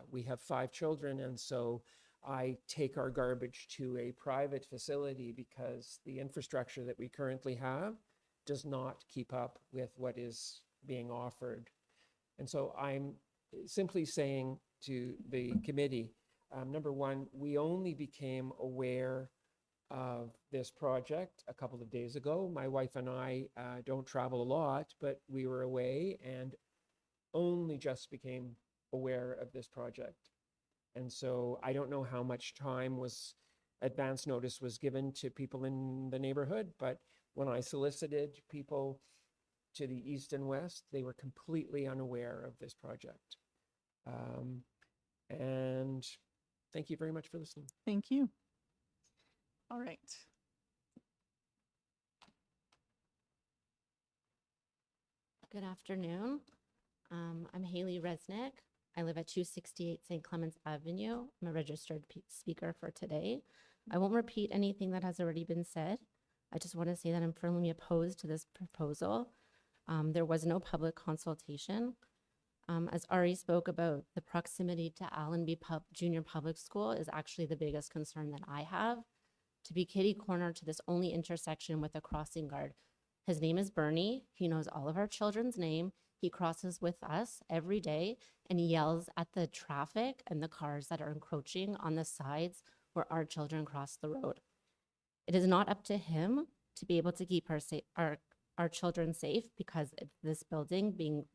We have 5 children, and so I take our garbage to a private facility because the infrastructure that we currently have does not keep up with what is being offered. And so I'm simply saying to the committee, number one, we only became aware of this project a couple of days ago. My wife and I don't travel a lot, but we were away and only just became aware of this project. And so I don't know how much advance notice was given to people in the neighborhood, but when I solicited people to the east and west, they were completely unaware of this project. And thank you very much for listening. Thank you. All right. Good afternoon. I'm Haley Resnick. I live at 268 St. Clements Avenue. I'm a registered speaker for today. I won't repeat anything that has already been said. I just want to say that I'm firmly opposed to this proposal. There was no public consultation. As Ari spoke about, the proximity to Allenby Junior Public School is actually the biggest concern that I have. To be kitty-cornered to this only intersection with a crossing guard. His name is Bernie. He knows all of our children's name. He crosses with us every day and yells at the traffic and the cars that are encroaching on the sides where our children cross the road. It is not up to him to be able to keep our children safe because of this building being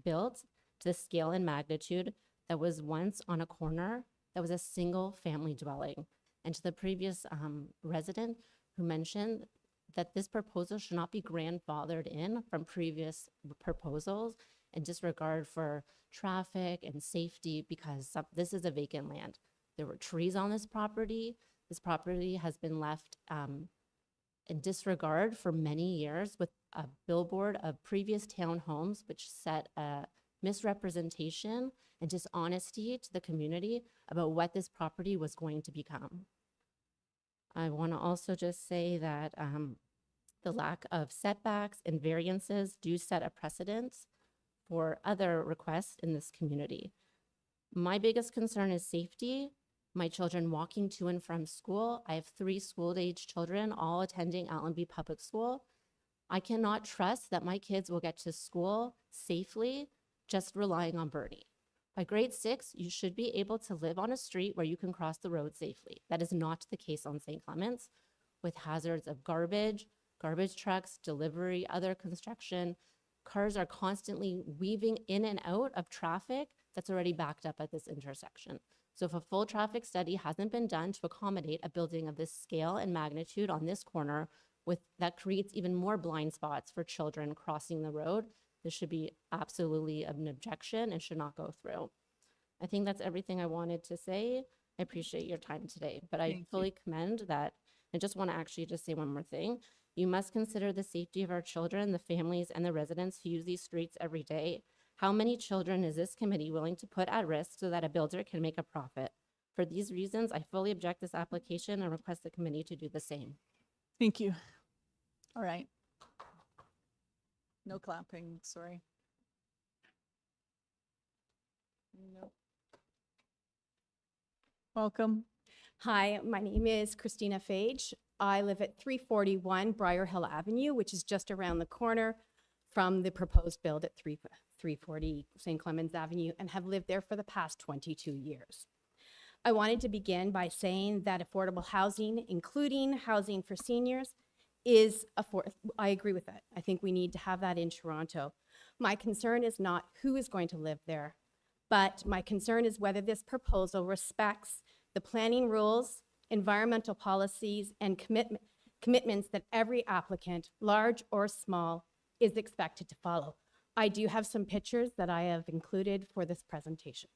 built to the scale and magnitude that was once on a corner that was a single family dwelling. And to the previous resident who mentioned that this proposal should not be grandfathered in from previous proposals in disregard for traffic and safety because this is a vacant land. There were trees on this property. This property has been left in disregard for many years with a billboard of previous townhomes, which set a misrepresentation and dishonesty to the community about what this property was going to become. I want to also just say that the lack of setbacks and variances do set a precedence for other requests in this community. My biggest concern is safety. My children walking to and from school. I have 3 school-age children, all attending Allenby Public School. I cannot trust that my kids will get to school safely just relying on Bernie. By grade 6, you should be able to live on a street where you can cross the road safely. That is not the case on St. Clements, with hazards of garbage trucks, delivery, other construction. Cars are constantly weaving in and out of traffic that's already backed up at this intersection. So if a full traffic study hasn't been done to accommodate a building of this scale and magnitude on this corner that creates even more blind spots for children crossing the road, this should be absolutely an objection and should not go through. I think that's everything I wanted to say. I appreciate your time today, but I fully commend that. I just want to actually just say one more thing. You must consider the safety of our children, the families, and the residents who use these streets every day. How many children is this committee willing to put at risk so that a builder can make a profit? For these reasons, I fully object this application and request the committee to do the same. Thank you. All right. No clapping, sorry. No. Welcome. Hi, my name is Christina Fage. I live at 341 Briar Hill Avenue, which is just around the corner from the proposed build at 340 St. Clements Avenue, and have lived there for the past 22 years. I wanted to begin by saying that affordable housing, including housing for seniors, I agree with that. I think we need to have that in Toronto. My concern is not who is going to live there, but my concern is whether this proposal respects the planning rules, environmental policies, and commitments that every applicant, large or small, is expected to follow. I do have some pictures that I have included for this presentation.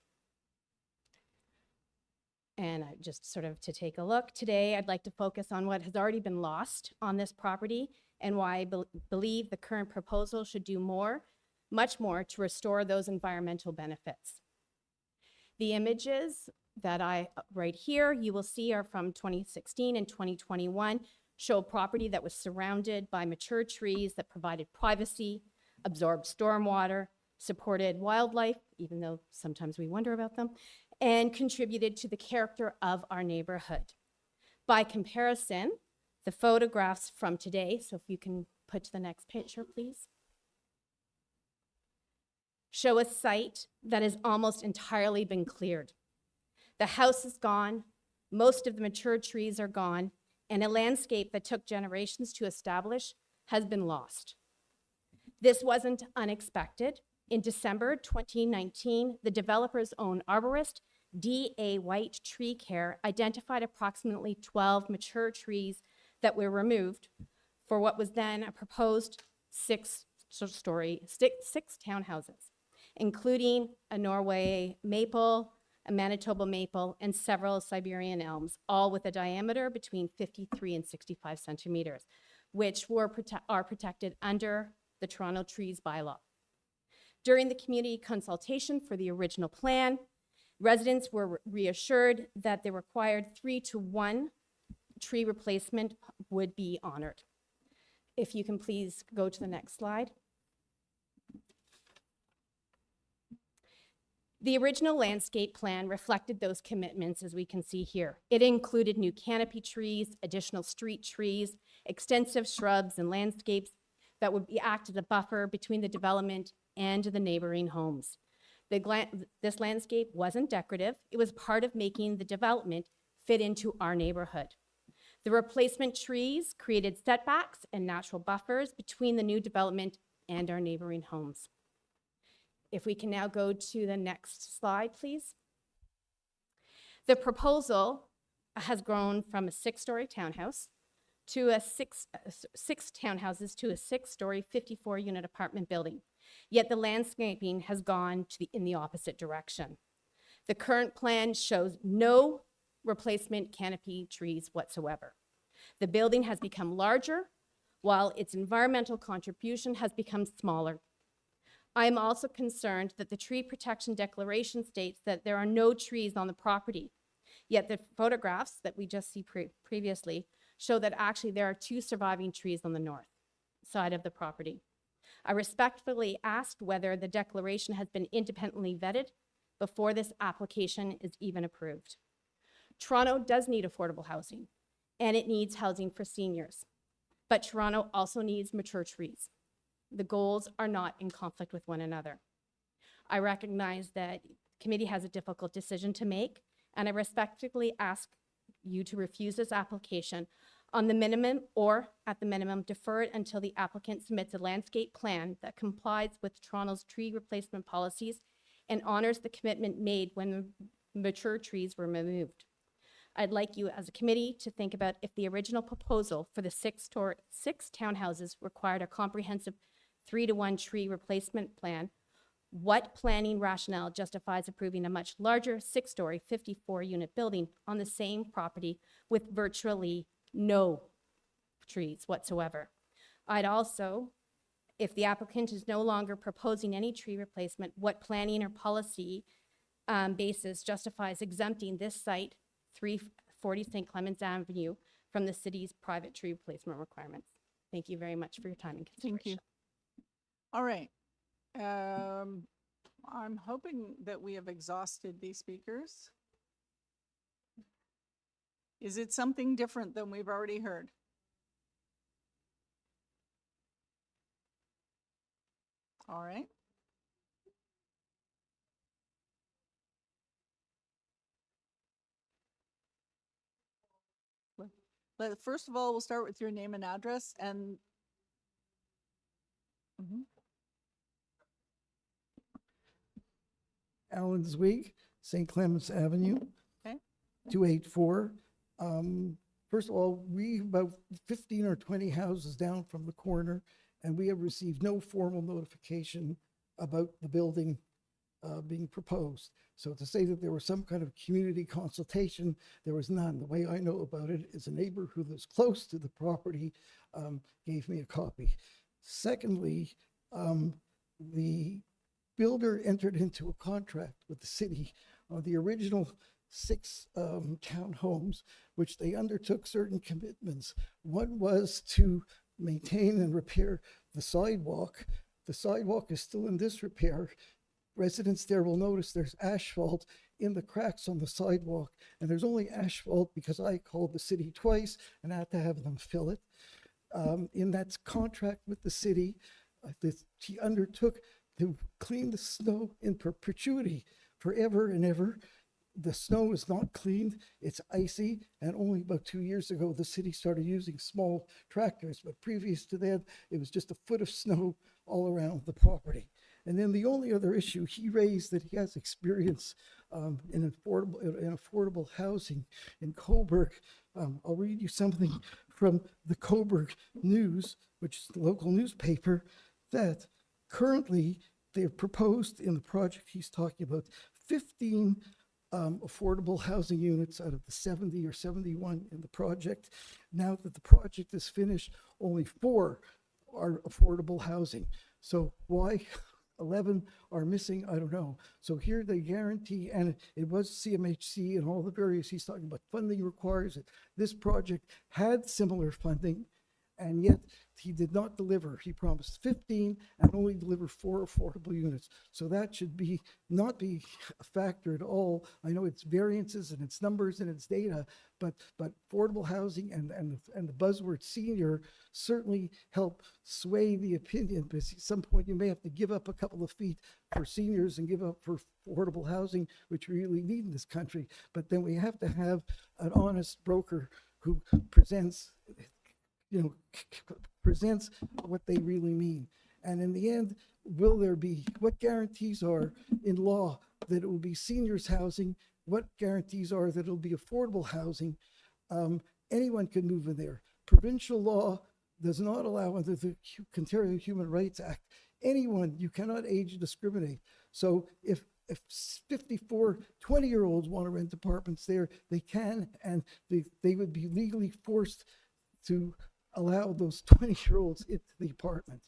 And just sort of to take a look today, I'd like to focus on what has already been lost on this property and why I believe the current proposal should do more, much more, to restore those environmental benefits. The images that right here, you will see are from 2016 and 2021, show property that was surrounded by mature trees that provided privacy, absorbed stormwater, supported wildlife, even though sometimes we wonder about them, and contributed to the character of our neighborhood. By comparison, the photographs from today, so if you can put to the next picture, please, show a site that has almost entirely been cleared. The house is gone, most of the mature trees are gone, and a landscape that took generations to establish has been lost. This wasn't unexpected. In December 2019, the developer's own arborist, D.A. White Tree Care, identified approximately 12 mature trees that were removed for what was then a proposed six townhouses, including a Norway maple, a Manitoba maple, and several Siberian elms, all with a diameter between 53 and 65 centimeters, which are protected under the Toronto Trees bylaw. During the community consultation for the original plan, residents were reassured that the required 3-to-1 tree replacement would be honored. If you can please go to the next slide. The original landscape plan reflected those commitments, as we can see here. It included new canopy trees, additional street trees, extensive shrubs and landscapes that would act as a buffer between the development and the neighboring homes. This landscape wasn't decorative. It was part of making the development fit into our neighborhood. The replacement trees created setbacks and natural buffers between the new development and our neighboring homes. If we can now go to the next slide, please. The proposal has grown from a 6-story townhouse to six townhouses to a 6-story 54-unit apartment building. Yet the landscaping has gone in the opposite direction. The current plan shows no replacement canopy trees whatsoever. The building has become larger, while its environmental contribution has become smaller. I am also concerned that the tree protection declaration states that there are no trees on the property, yet the photographs that we just see previously show that actually there are 2 surviving trees on the north side of the property. I respectfully asked whether the declaration has been independently vetted before this application is even approved. Toronto does need affordable housing, and it needs housing for seniors. But Toronto also needs mature trees. The goals are not in conflict with one another. I recognize that the committee has a difficult decision to make, and I respectfully ask you to refuse this application on the minimum, or at the minimum, defer it until the applicant submits a landscape plan that complies with Toronto's tree replacement policies and honors the commitment made when mature trees were removed. I'd like you as a committee to think about if the original proposal for the 6 townhouses required a comprehensive 3-to-1 tree replacement plan, what planning rationale justifies approving a much larger 6-story 54-unit building on the same property with virtually no trees whatsoever? I'd also, if the applicant is no longer proposing any tree replacement, what planning or policy basis justifies exempting this site, 340 St. Clements Avenue, from the city's private tree replacement requirements? Thank you very much for your time and consideration. Thank you. All right. I'm hoping that we have exhausted these speakers. Is it something different than we've already heard? All right. First of all, we'll start with your name and address and Alan Zweig, St. Clements Avenue, Okay. 284. First of all, we about 15 or 20 houses down from the corner, and we have received no formal notification about the building being proposed. So to say that there was some kind of community consultation, there was none. The way I know about it is a neighbor who lives close to the property gave me a copy. Secondly, the builder entered into a contract with the city on the original 6 townhomes, which they undertook certain commitments. One was to maintain and repair the sidewalk. The sidewalk is still in disrepair. Residents there will notice there's asphalt in the cracks on the sidewalk, and there's only asphalt because I called the city twice and I had to have them fill it. In that contract with the city, he undertook to clean the snow in perpetuity, forever and ever. The snow is not cleaned, it's icy, and only about 2 years ago, the city started using small tractors, but previous to that, it was just a foot of snow all around the property. And then the only other issue he raised that he has experience in affordable housing in Cobourg. I'll read you something from the Cobourg News, which is the local newspaper, that currently they've proposed in the project he's talking about 15 affordable housing units out of the 70 or 71 in the project. Now that the project is finished, only 4 are affordable housing. So why 11 are missing? I don't know. So here they guarantee, and it was CMHC and all the various, he's talking about funding requires it. This project had similar funding, And yet he did not deliver. He promised 15 and only delivered 4 affordable units. So that should not be a factor at all. I know it's variances and it's numbers and it's data, but affordable housing and the buzzword senior certainly help sway the opinion. Because at some point you may have to give up a couple of feet for seniors and give up for affordable housing, which we really need in this country. But then we have to have an honest broker who presents what they really mean. And in the end, what guarantees are in law that it will be seniors housing? What guarantees are that it'll be affordable housing? Anyone can move in there. Provincial law does not allow, under the Ontario Human Rights Act, you cannot age discriminate. So if 54 20-year-olds want to rent apartments there, they can, and they would be legally forced to allow those 20-year-olds into the apartment.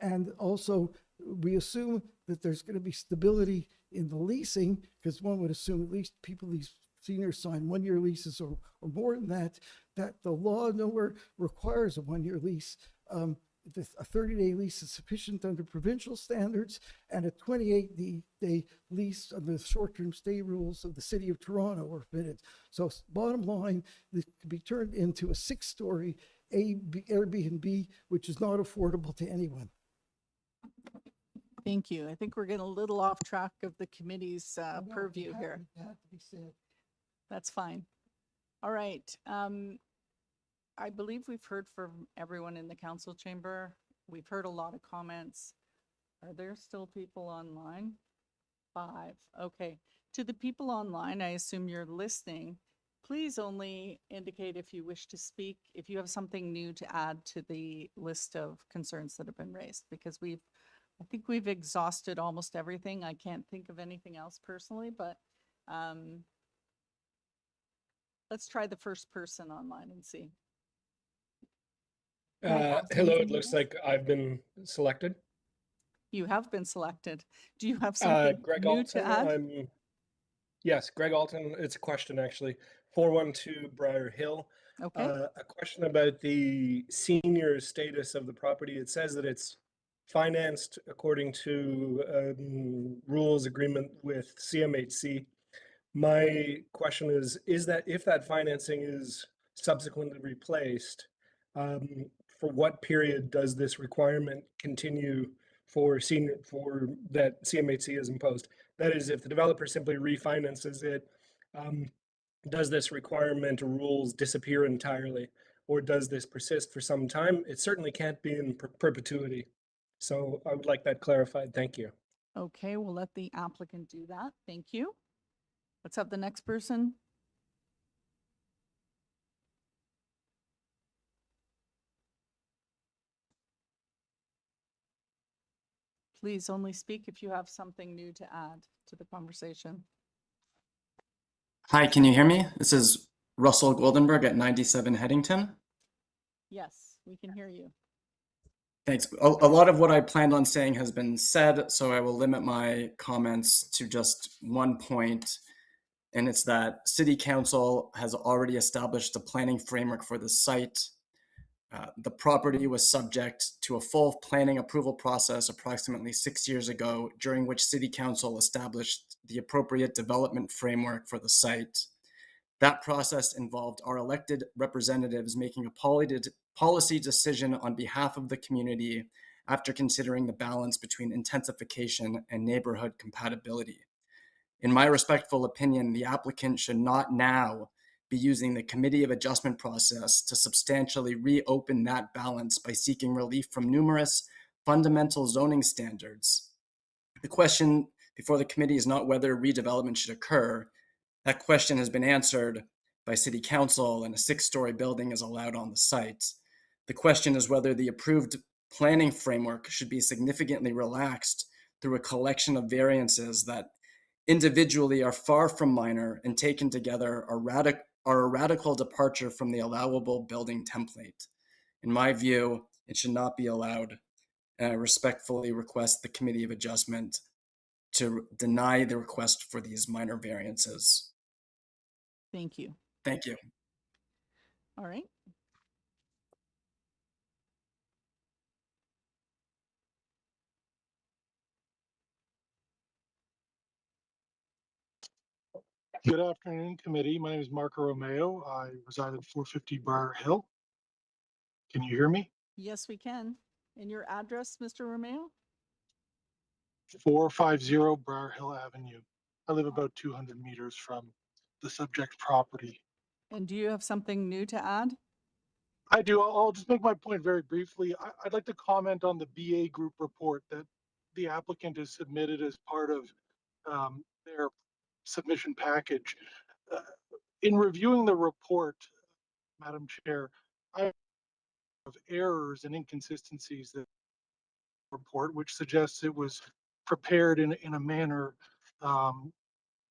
And also, we assume that there's going to be stability in the leasing, because one would assume at least these seniors sign 1-year leases or more than that the law nowhere requires a 1-year lease. A 30-day lease is sufficient under provincial standards, and a 28-day lease under the short-term stay rules of the City of Toronto are permitted. So bottom line, this could be turned into a 6-story Airbnb, which is not affordable to anyone. Thank you. I think we're getting a little off track of the committee's purview here. That's fine. All right. I believe we've heard from everyone in the council chamber. We've heard a lot of comments. Are there still people online? 5. Okay. To the people online, I assume you're listening. Please only indicate if you wish to speak, if you have something new to add to the list of concerns that have been raised, because I think we've exhausted almost everything. I can't think of anything else personally, but let's try the first person online and see. Hello, it looks like I've been selected. You have been selected. Do you have something Greg new Alton, to add? Yes, Greg Alton. It's a question actually. 412 Briar Hill. Okay. A question about the senior status of the property. It says that it's financed according to rules agreement with CMHC. My question is that if that financing is subsequently replaced, for what period does this requirement continue for that CMHC has imposed? That is, if the developer simply refinances it, does this requirement or rules disappear entirely, or does this persist for some time? It certainly can't be in perpetuity. So I would like that clarified. Thank you. Okay, we'll let the applicant do that. Thank you. Let's have the next person. Please only speak if you have something new to add to the conversation. Hi, can you hear me? This is Russell Goldenberg at 97 Headington. Yes, we can hear you. Thanks. A lot of what I planned on saying has been said, so I will limit my comments to just one point, and it's that City Council has already established a planning framework for the site. The property was subject to a full planning approval process approximately 6 years ago, during which City Council established the appropriate development framework for the site. That process involved our elected representatives making a policy decision on behalf of the community after considering the balance between intensification and neighborhood compatibility. In my respectful opinion, the applicant should not now be using the Committee of Adjustment process to substantially reopen that balance by seeking relief from numerous fundamental zoning standards. The question before the committee is not whether redevelopment should occur. That question has been answered by City Council, and a 6-story building is allowed on the site. The question is whether the approved planning framework should be significantly relaxed through a collection of variances that individually are far from minor and taken together are a radical departure from the allowable building template. In my view, it should not be allowed, and I respectfully request the Committee of Adjustment to deny the request for these minor variances. Thank you. Thank you. All right. Good afternoon, committee. My name is Marco Romeo. I reside at 450 Briar Hill. Can you hear me? Yes, we can. And your address, Mr. Romeo? 450 Briar Hill Avenue. I live about 200 meters from the subject property. And do you have something new to add? I do. I'll just make my point very briefly. I'd like to comment on the BA group report that the applicant has submitted as part of their submission package. In reviewing the report, Madam Chair, I have errors and inconsistencies that report, which suggests it was prepared in a manner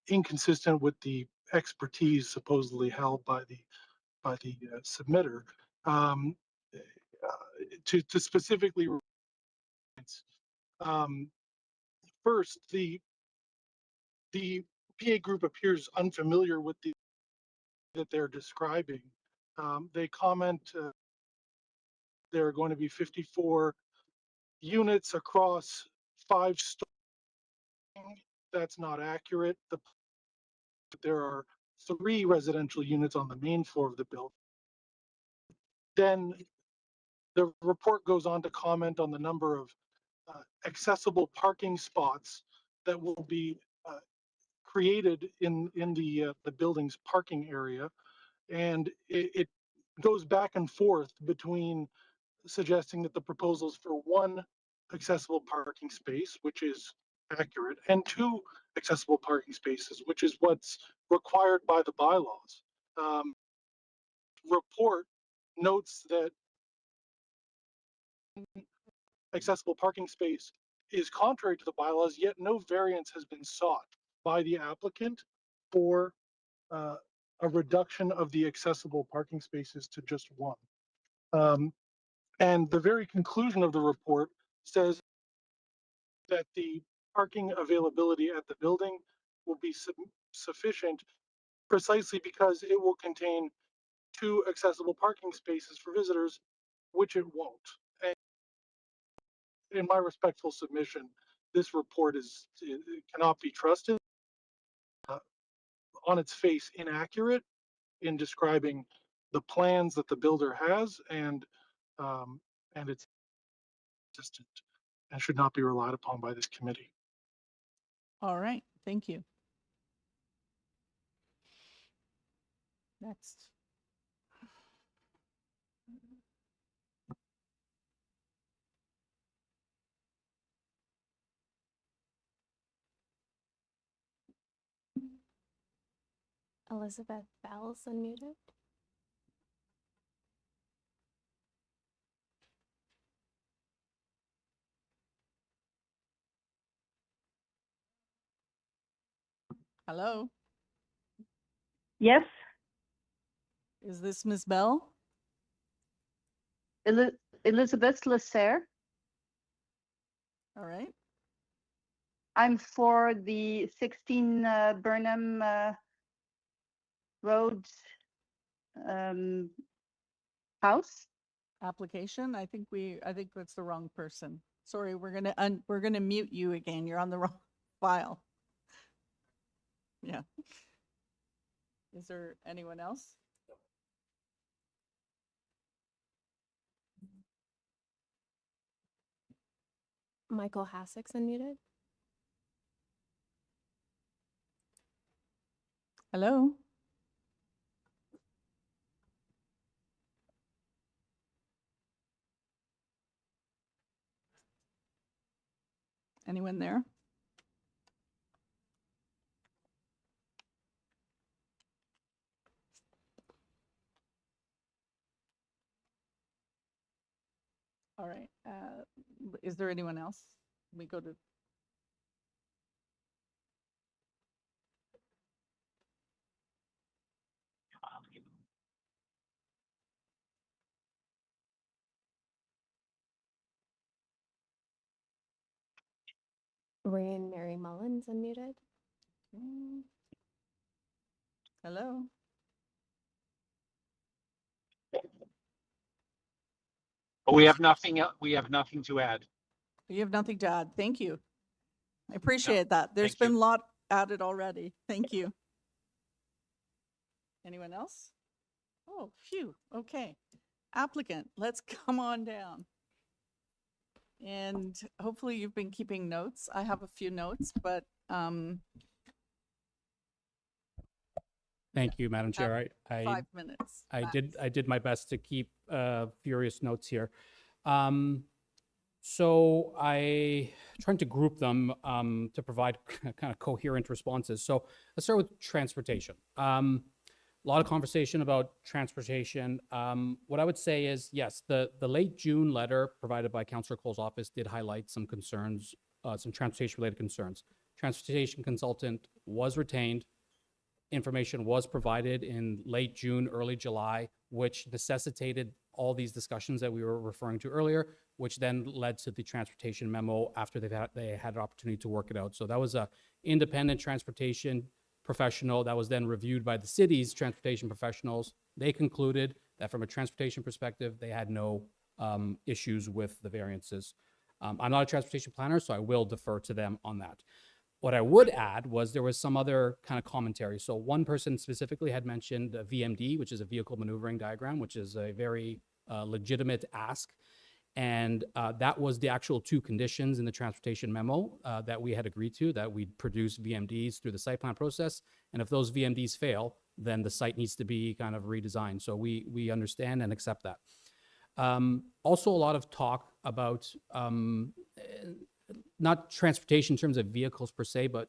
inconsistent with the expertise supposedly held by the submitter. To specifically, first, the PA group appears unfamiliar with the that they're describing. They comment there are going to be 54 units across 5 stories. That's not accurate. There are 3 residential units on the main floor of the building. Then the report goes on to comment on the number of accessible parking spots that will be created in the building's parking area, and it goes back and forth between suggesting that the proposals for 1 accessible parking space, which is accurate, and 2 accessible parking spaces, which is what's required by the bylaws. Report notes that accessible parking space is contrary to the bylaws, yet no variance has been sought by the applicant for a reduction of the accessible parking spaces to just 1. And the very conclusion of the report says that the parking availability at the building will be sufficient precisely because it will contain 2 accessible parking spaces for visitors, which it won't. And in my respectful submission, this report it cannot be trusted. On its face, inaccurate in describing the plans that the builder has, and it's consistent and should not be relied upon by this committee. All right, thank you. Next. Elizabeth Bell's unmuted. Hello, Yes, is this Ms. Bell? Elizabeth Lasserre. All right, I'm for the 16 Burnham Road house. application. I think that's the wrong person. Sorry, we're gonna mute you again. You're on the wrong file. Yeah. Is there anyone else? Michael Hassick's unmuted. Hello? Anyone there? All right. Is there anyone else? We go to. Ryan Mary Mullins unmuted. Hello? We have nothing. We have nothing to add. You have nothing to add. Thank you. I appreciate that. There's been a lot added already. Thank you. Anyone else? Oh, phew, okay. Applicant, let's come on down. And hopefully you've been keeping notes. I have a few notes, but Thank you, Madam Chair. I 5 minutes. I max. did my best to keep furious notes here. So I trying to group them to provide kind of coherent responses. So let's start with transportation. A lot of conversation about transportation. What I would say is, yes, the late June letter provided by Councillor Cole's office did highlight some concerns, some transportation-related concerns. Transportation consultant was retained. Information was provided in late June, early July, which necessitated all these discussions that we were referring to earlier, which then led to the transportation memo after they had an opportunity to work it out. So that was a independent transportation professional that was then reviewed by the city's transportation professionals. They concluded that from a transportation perspective, they had no issues with the variances. I'm not a transportation planner, so I will defer to them on that. What I would add was there was some other kind of commentary. So one person specifically had mentioned a VMD, which is a vehicle maneuvering diagram, which is a very legitimate ask. And that was the actual two conditions in the transportation memo that we had agreed to, that we'd produce VMDs through the site plan process. And if those VMDs fail, then the site needs to be kind of redesigned. So we understand and accept that. Also, a lot of talk about not transportation in terms of vehicles per se, but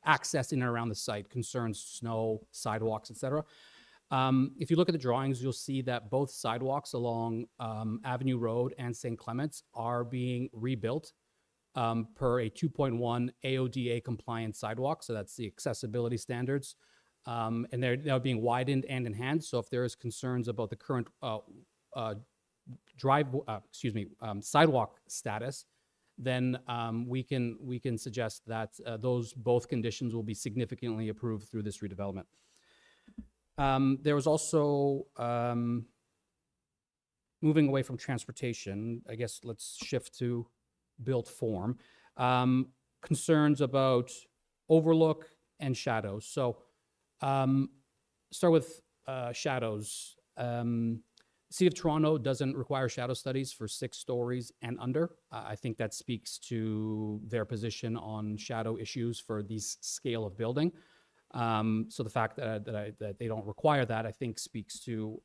access in and around the site, concerns snow, sidewalks, etc. If you look at the drawings, you'll see that both sidewalks along Avenue Road and St. Clement's are being rebuilt per a 2.1 AODA compliant sidewalk. So that's the accessibility standards. And they're being widened and enhanced. So if there is concerns about the current sidewalk status, then we can suggest that those both conditions will be significantly improved through this redevelopment. There was also, moving away from transportation, I guess let's shift to built form, concerns about overlook and shadows. So start with shadows. City of Toronto doesn't require shadow studies for 6 stories and under. I think that speaks to their position on shadow issues for these scale of building. So the fact that they don't require that, I think, speaks to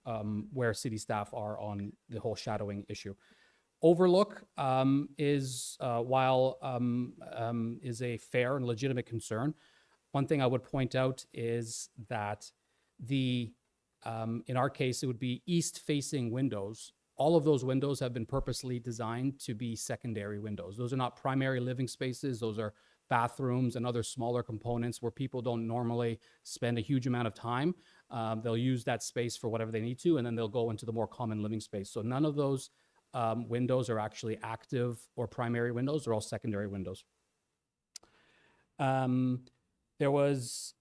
where city staff are on the whole shadowing issue. Overlook is a fair and legitimate concern. One thing I would point out is that in our case, it would be east-facing windows. All of those windows have been purposely designed to be secondary windows. Those are not primary living spaces. Those are bathrooms and other smaller components where people don't normally spend a huge amount of time. They'll use that space for whatever they need to, and then they'll go into the more common living space. So none of those windows are actually active or primary windows. They're all secondary windows. There was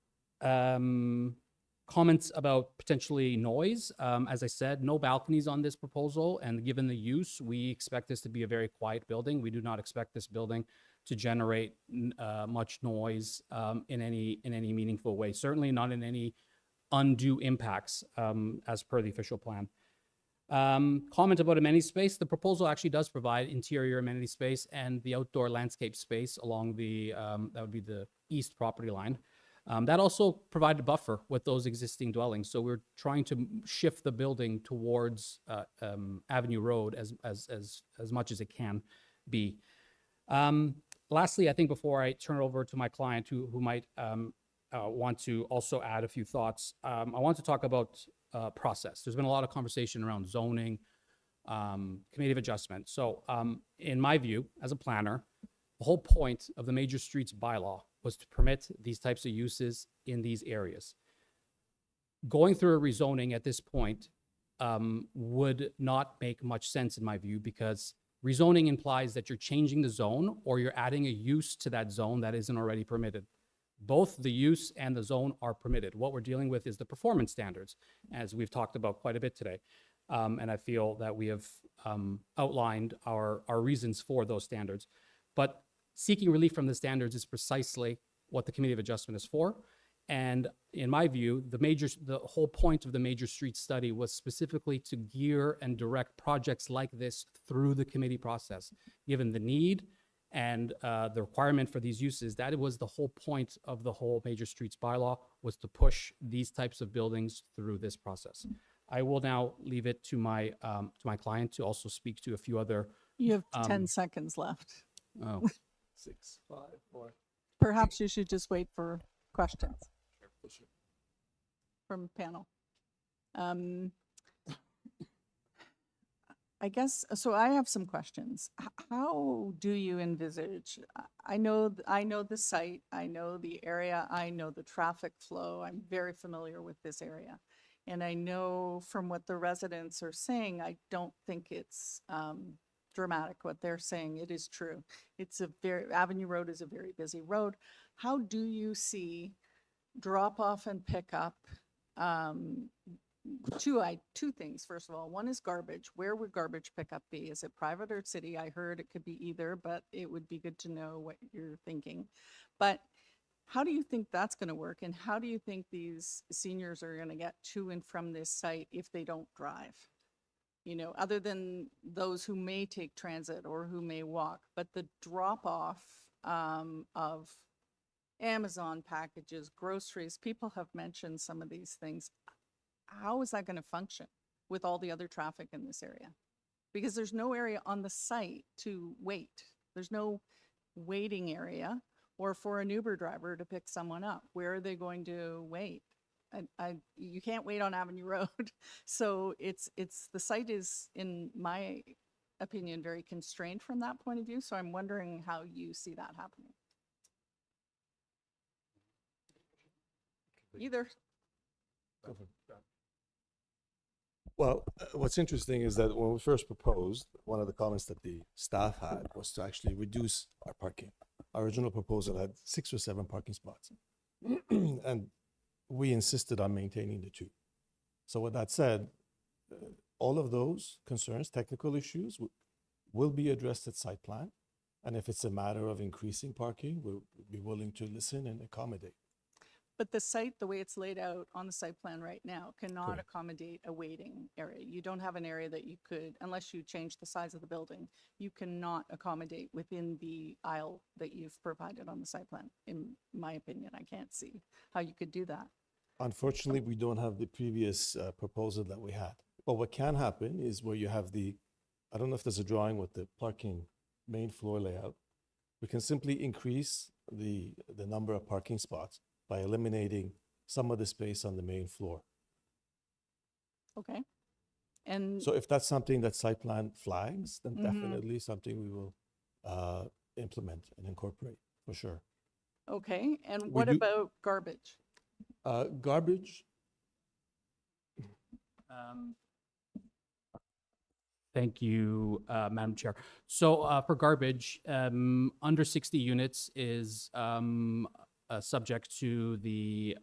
comments about potentially noise. As I said, no balconies on this proposal, and given the use, we expect this to be a very quiet building. We do not expect this building to generate much noise in any meaningful way. Certainly not in any undue impacts as per the official plan. Comment about amenity space. The proposal actually does provide interior amenity space and the outdoor landscape space along the, that would be the east property line. That also provided a buffer with those existing dwellings. So we're trying to shift the building towards Avenue Road as much as it can be. Lastly, I think before I turn it over to my client who might want to also add a few thoughts, I want to talk about process. There's been a lot of conversation around zoning, committee of adjustment. So in my view, as a planner, the whole point of the major streets bylaw was to permit these types of uses in these areas. Going through a rezoning at this point would not make much sense in my view, because rezoning implies that you're changing the zone or you're adding a use to that zone that isn't already permitted. Both the use and the zone are permitted. What we're dealing with is the performance standards, as we've talked about quite a bit today. And I feel that we have outlined our reasons for those standards. But seeking relief from the standards is precisely what the Committee of Adjustment is for. And in my view, the whole point of the major street study was specifically to gear and direct projects like this through the committee process. Given the need and the requirement for these uses, that was the whole point of the whole major streets bylaw, was to push these types of buildings through this process. I will now leave it to my client to also speak to a few other. You have 10 seconds left. Oh. 6, 5, 4. Perhaps you should just wait for questions from panel. I guess, so I have some questions. How do you envisage, I know the site, I know the area, I know the traffic flow, I'm very familiar with this area. And I know from what the residents are saying, I don't think it's dramatic what they're saying. It is true. Avenue Road is a very busy road. How do you see drop off and pick up? Two things. First of all, one is garbage. Where would garbage pickup be? Is it private or city? I heard it could be either, but it would be good to know what you're thinking. But how do you think that's going to work? And how do you think these seniors are going to get to and from this site if they don't drive? You know, other than those who may take transit or who may walk, but the drop off of Amazon packages, groceries, people have mentioned some of these things. How is that going to function with all the other traffic in this area? Because there's no area on the site to wait. There's no waiting area or for an Uber driver to pick someone up. Where are they going to wait? You can't wait on Avenue Road. So the site is, in my opinion, very constrained from that point of view. So I'm wondering how you see that happening. Either. Well, what's interesting is that when we first proposed, one of the comments that the staff had was to actually reduce our parking. Our original proposal had 6 or 7 parking spots. And we insisted on maintaining the 2. So with that said, all of those concerns, technical issues, will be addressed at site plan. And if it's a matter of increasing parking, we'll be willing to listen and accommodate. But the site, the way it's laid out on the site plan right now, cannot accommodate a waiting area. You don't have an area that you could, unless you change the size of the building, you cannot accommodate within the aisle that you've provided on the site plan. In my opinion, I can't see how you could do that. Unfortunately, we don't have the previous proposal that we had. But what can happen is where you have I don't know if there's a drawing with the parking main floor layout. We can simply increase the number of parking spots by eliminating some of the space on the main floor. Okay. And so if that's something that site plan flags, then definitely something we will implement and incorporate for sure. Okay. And what about garbage? Garbage. Thank you, Madam Chair. So for garbage, under 60 units is subject to the,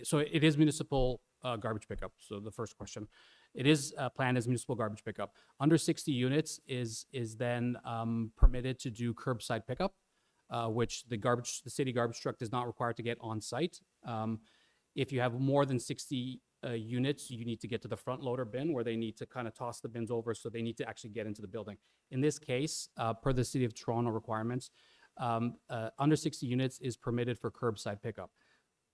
so it is municipal garbage pickup. So the first question, it is planned as municipal garbage pickup. Under 60 units is then permitted to do curbside pickup, which the city garbage truck is not required to get on site. If you have more than 60 units, you need to get to the front loader bin where they need to kind of toss the bins over, so they need to actually get into the building. In this case, per the City of Toronto requirements, under 60 units is permitted for curbside pickup.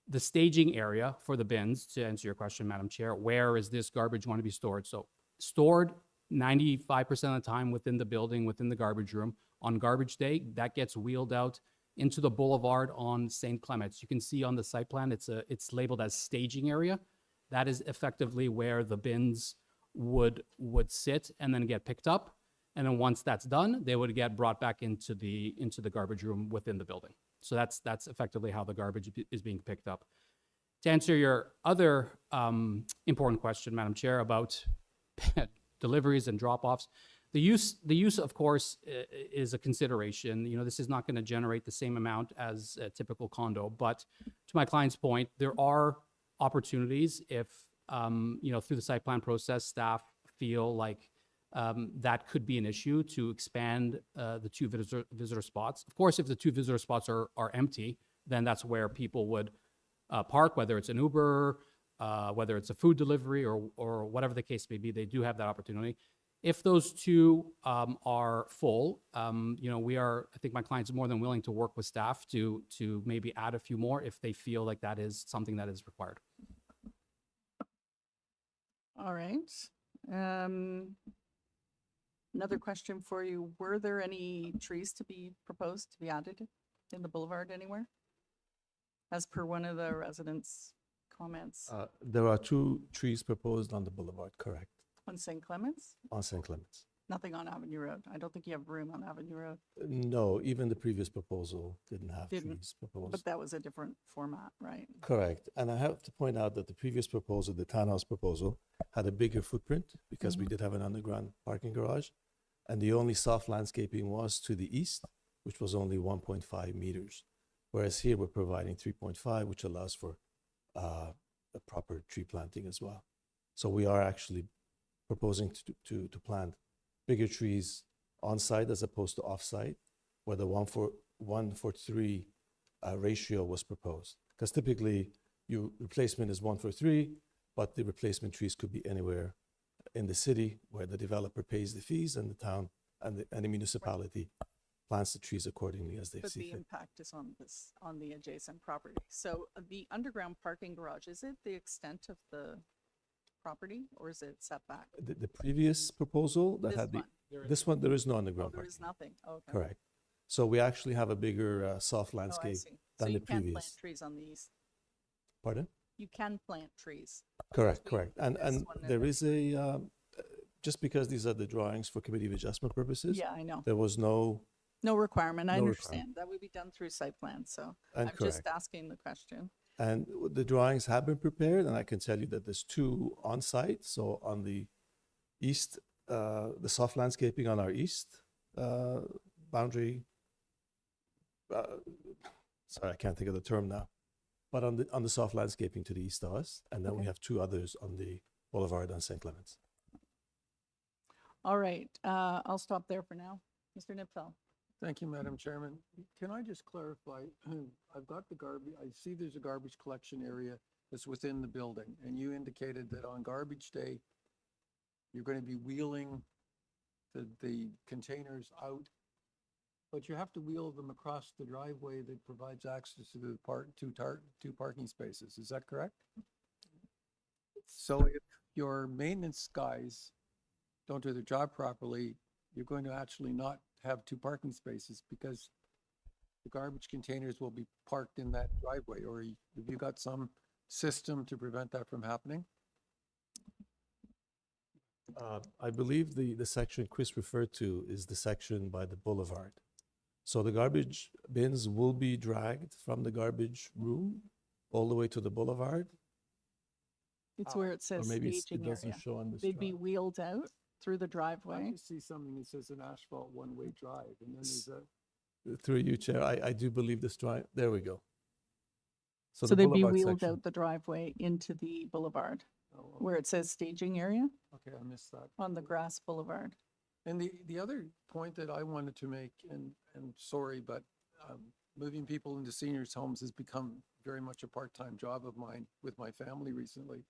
The staging area for the bins, to answer your question, Madam Chair, where is this garbage going to be stored? So stored 95% of the time within the building, within the garbage room. On garbage day, that gets wheeled out into the boulevard on St. Clement's. You can see on the site plan, it's labeled as staging area. That is effectively where the bins would sit and then get picked up. And then once that's done, they would get brought back into the garbage room within the building. So that's effectively how the garbage is being picked up. To answer your other important question, Madam Chair, about deliveries and drop-offs, the use, of course, is a consideration. You know, this is not going to generate the same amount as a typical condo. But to my client's point, there are opportunities if, you know, through the site plan process, staff feel like that could be an issue to expand the 2 visitor spots. Of course, if the 2 visitor spots are empty, then that's where people would park, whether it's an Uber, whether it's a food delivery or whatever the case may be, they do have that opportunity. If those two are full, I think my client's more than willing to work with staff to maybe add a few more if they feel like that is something that is required. All right. Another question for you. Were there any trees to be proposed to be added in the boulevard anywhere? As per one of the residents' comments There are 2 trees proposed on the boulevard, correct, on St. Clements? on St. Clements. Nothing on Avenue Road. I don't think you have room on Avenue Road. No, even the previous proposal didn't have trees proposed. But that was a different format, right? Correct. And I have to point out that the previous proposal, the townhouse proposal, had a bigger footprint because we did have an underground parking garage. And the only soft landscaping was to the east, which was only 1.5 meters. Whereas here we're providing 3.5, which allows for a proper tree planting as well. So we are actually proposing to plant bigger trees on site as opposed to off site, where the 1:3 ratio was proposed. Because typically your replacement is 1:3, but the replacement trees could be anywhere in the city where the developer pays the fees and the town and the municipality plants the trees accordingly as they But see the fit. impact is on the adjacent property. So the underground parking garage, is it the extent of the property or is it setback? The previous proposal that This had one. this one, there is no Oh, underground there parking. is nothing. Okay. Correct. So we actually have a bigger soft Oh, I landscape see. So than you the can plant previous. trees on the east. Pardon? You can plant trees. Correct, correct. And this one and there the- is just because these are the drawings for committee of adjustment purposes. Yeah, I know. There was no, No requirement. I No understand. requirement. That would be done through site plan. So And I'm just correct. asking the question. and the drawings have been prepared, and I can tell you that there's 2 on site. So on the east, the soft landscaping on our east boundary, sorry, I can't think of the term now, but on the soft landscaping to the east of us, and then we have 2 others on the boulevard on St. Clements. All right. I'll stop there for now. Mr. Nipfel. Thank you, Madam Chairman. Can I just clarify? I've got the garbage, I see there's a garbage collection area that's within the building, and you indicated that on garbage day, you're going to be wheeling the containers out, but you have to wheel them across the driveway that provides access to the two parking spaces. Is that correct? So if your maintenance guys don't do their job properly, you're going to actually not have 2 parking spaces because the garbage containers will be parked in that driveway, or have you got some system to prevent that from happening? I believe the section Chris referred to is the section by the boulevard. So the garbage bins will be dragged from the garbage room all the way to the boulevard. It's where it says maybe staging it doesn't area. show on this They'd be drawing. wheeled out through the I driveway. just see something that says an asphalt one-way drive, and then there's a, Through you, Chair, I do believe this drawing, there we go. So the they'd be boulevard wheeled section- out the driveway into the boulevard oh, where it says staging area okay, I missed that. on the grass boulevard. And the other point that I wanted to make, and sorry, but moving people into seniors' homes has become very much a part-time job of mine with my family recently.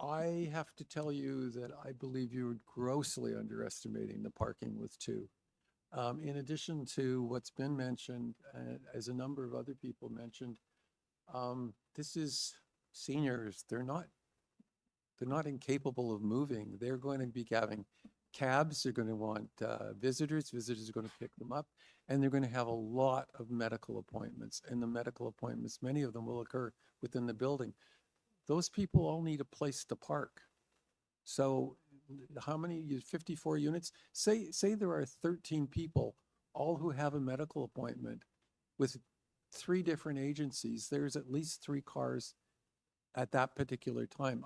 I have to tell you that I believe you're grossly underestimating the parking with 2. In addition to what's been mentioned, as a number of other people mentioned, this is seniors. They're not incapable of moving. They're going to be having cabs. They're going to want visitors. Visitors are going to pick them up, and they're going to have a lot of medical appointments. And the medical appointments, many of them will occur within the building. Those people all need a place to park. So how many, 54 units? Say there are 13 people, all who have a medical appointment with 3 different agencies. There's at least 3 cars at that particular time.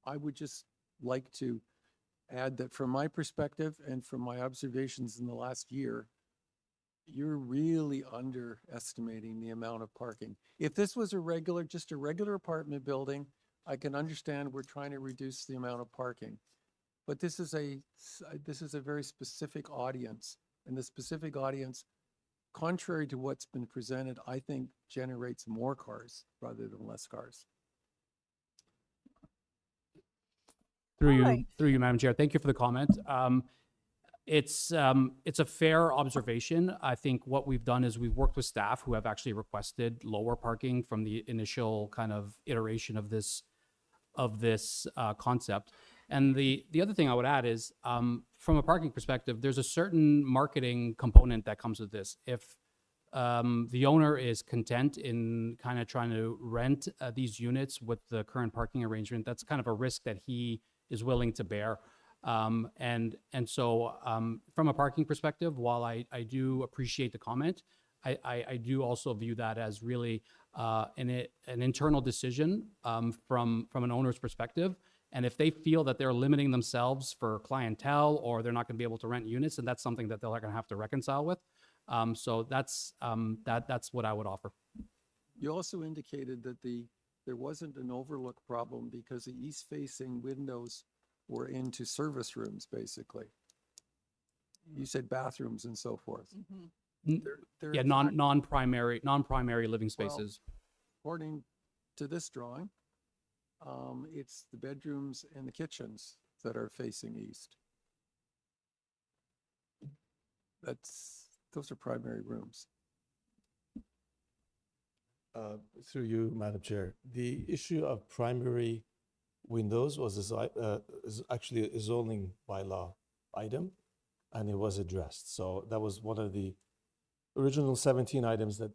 I would just like to add that from my perspective and from my observations in the last year, you're really underestimating the amount of parking. If this was just a regular apartment building, I can understand we're trying to reduce the amount of parking. But this is a very specific audience, and the specific audience contrary to what's been presented, I think generates more cars rather than less cars. Through you, Madam Chair. Thank you for the comment. It's a fair observation. I think what we've done is we've worked with staff who have actually requested lower parking from the initial kind of iteration of this concept. And the other thing I would add is, from a parking perspective, there's a certain marketing component that comes with this. If the owner is content in kind of trying to rent these units with the current parking arrangement, that's kind of a risk that he is willing to bear. And so from a parking perspective, while I do appreciate the comment, I do also view that as really an internal decision from an owner's perspective. And if they feel that they're limiting themselves for clientele or they're not going to be able to rent units, and that's something that they're going to have to reconcile with. So that's what I would offer. You also indicated that there wasn't an overlook problem because the east-facing windows were into service rooms, basically. You said bathrooms and so forth. They're Yeah, in fact- non-primary living well, spaces. according to this drawing, it's the bedrooms and the kitchens that are facing east. Those are primary rooms. Through you, Madam Chair, the issue of primary windows is actually a zoning bylaw item, and it was addressed. So that was one of the original 17 items that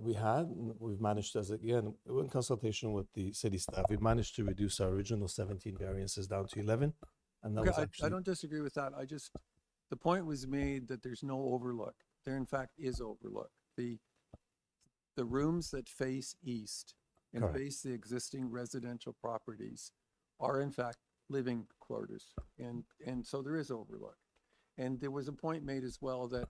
we had. And we've managed, as again, in consultation with the city staff, we managed to reduce our original 17 variances down to 11. And that Okay, was I actually don't disagree with that. The point was made that there's no overlook. There in fact is overlook. The rooms that face east and Correct. face the existing residential properties are in fact living quarters. And so there is overlook. And there was a point made as well that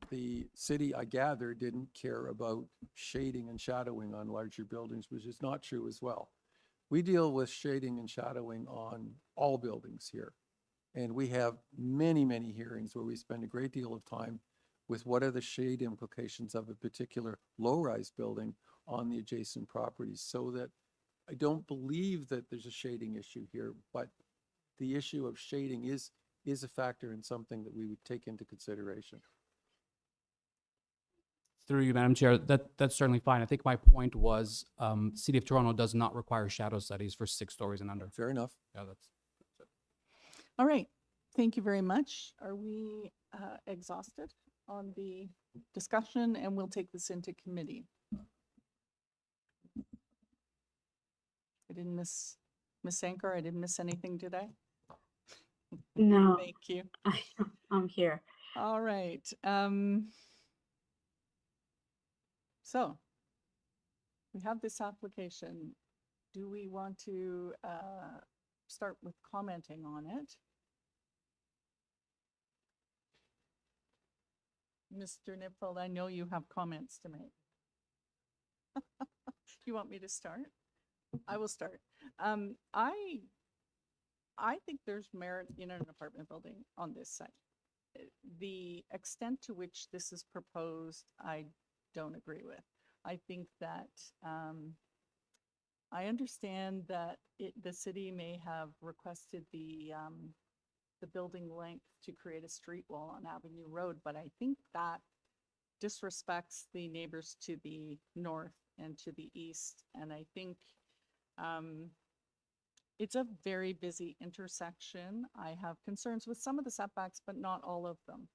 the city, I gather, didn't care about shading and shadowing on larger buildings, which is not true as well. We deal with shading and shadowing on all buildings here. And we have many, many hearings where we spend a great deal of time with what are the shade implications of a particular low-rise building on the adjacent properties, so that I don't believe that there's a shading issue here, but the issue of shading is a factor and something that we would take into consideration. Through you, Madam Chair, that's certainly fine. I think my point was, City of Toronto does not require shadow studies for 6 stories and under. Fair enough. Yeah, that's it. All right, thank you very much. Are we exhausted on the discussion, and we'll take this into committee? I didn't miss, Ms. Sankar, I didn't miss anything, did I? No. Thank you. I'm here. All right. So we have this application. Do we want to start with commenting on it? Mr. Nipfeld, I know you have comments to make. You want me to start? I will start. I think there's merit in an apartment building on this site. The extent to which this is proposed, I don't agree with. I think that I understand that the city may have requested the building length to create a street wall on Avenue Road, but I think that disrespects the neighbors to the north and to the east. And I think it's a very busy intersection. I have concerns with some of the setbacks, but not all of them.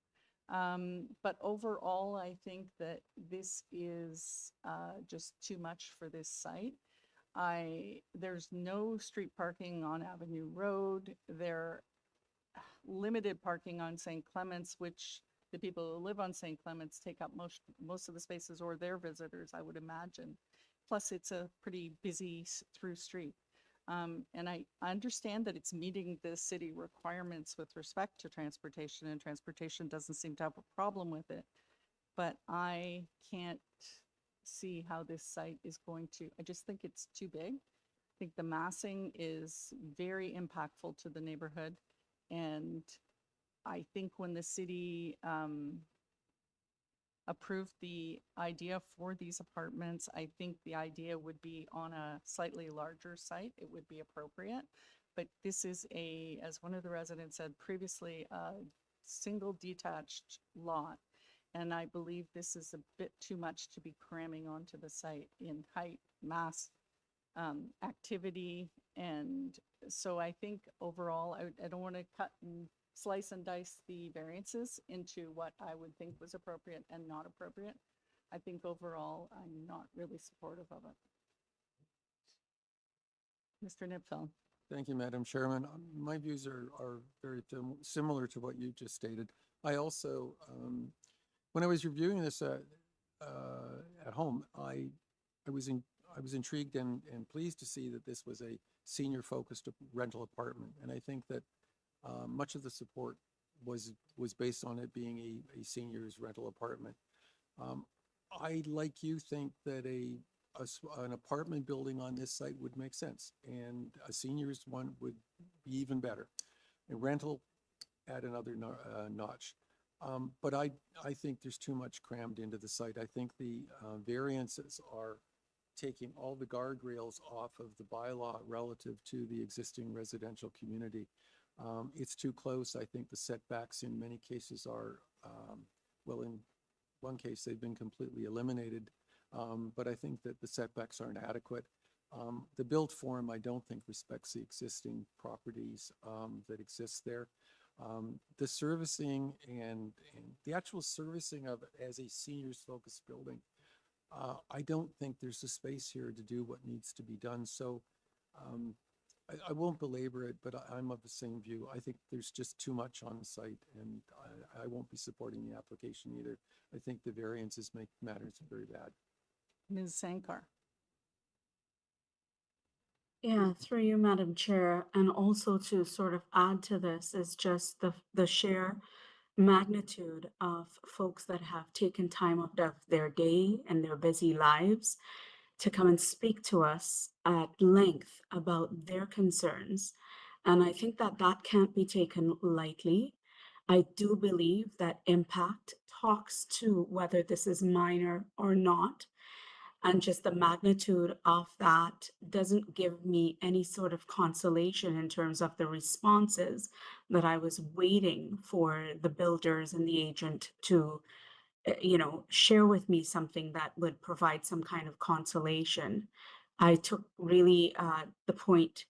But overall, I think that this is just too much for this site. There's no street parking on Avenue Road. There limited parking on St. Clement's, which the people who live on St. Clement's take up most of the spaces, or their visitors, I would imagine. Plus, it's a pretty busy through street. And I understand that it's meeting the city requirements with respect to transportation, and transportation doesn't seem to have a problem with it. But I can't see how this site is going to, I just think it's too big. I think the massing is very impactful to the neighborhood. And I think when the city approved the idea for these apartments. I think the idea would be on a slightly larger site. It would be appropriate. But this is a, as one of the residents said previously, a single detached lot. And I believe this is a bit too much to be cramming onto the site in height, mass, activity. And so I think overall, I don't want to cut and slice and dice the variances into what I would think was appropriate and not appropriate. I think overall, I'm not really supportive of it. Mr. Nipfel. Thank you, Madam Chairman. My views are very similar to what you just stated. I also, when I was reviewing this at home, I was intrigued and pleased to see that this was a senior-focused rental apartment, and I think that much of the support was based on it being a seniors rental apartment. I, like you, think that an apartment building on this site would make sense, and a seniors one would be even better. A rental at another notch. But I think there's too much crammed into the site. I think the variances are taking all the guardrails off of the bylaw relative to the existing residential community. It's too close. I think the setbacks in many cases are, well, in one case, they've been completely eliminated. But I think that the setbacks aren't adequate. The build form, I don't think respects the existing properties that exist there. The servicing and the actual servicing of it as a seniors focused building, I don't think there's the space here to do what needs to be done. So I won't belabor it, but I'm of the same view. I think there's just too much on the site, and I won't be supporting the application either. I think the variances make matters very bad. Ms. Sankar. Yeah, through you, Madam Chair, and also to sort of add to this is just the sheer magnitude of folks that have taken time out of their day and their busy lives to come and speak to us at length about their concerns. And I think that that can't be taken lightly. I do believe that impact talks to whether this is minor or not. And just the magnitude of that doesn't give me any sort of consolation in terms of the responses that I was waiting for the builders and the agent to, share with me something that would provide some kind of consolation. I took really the point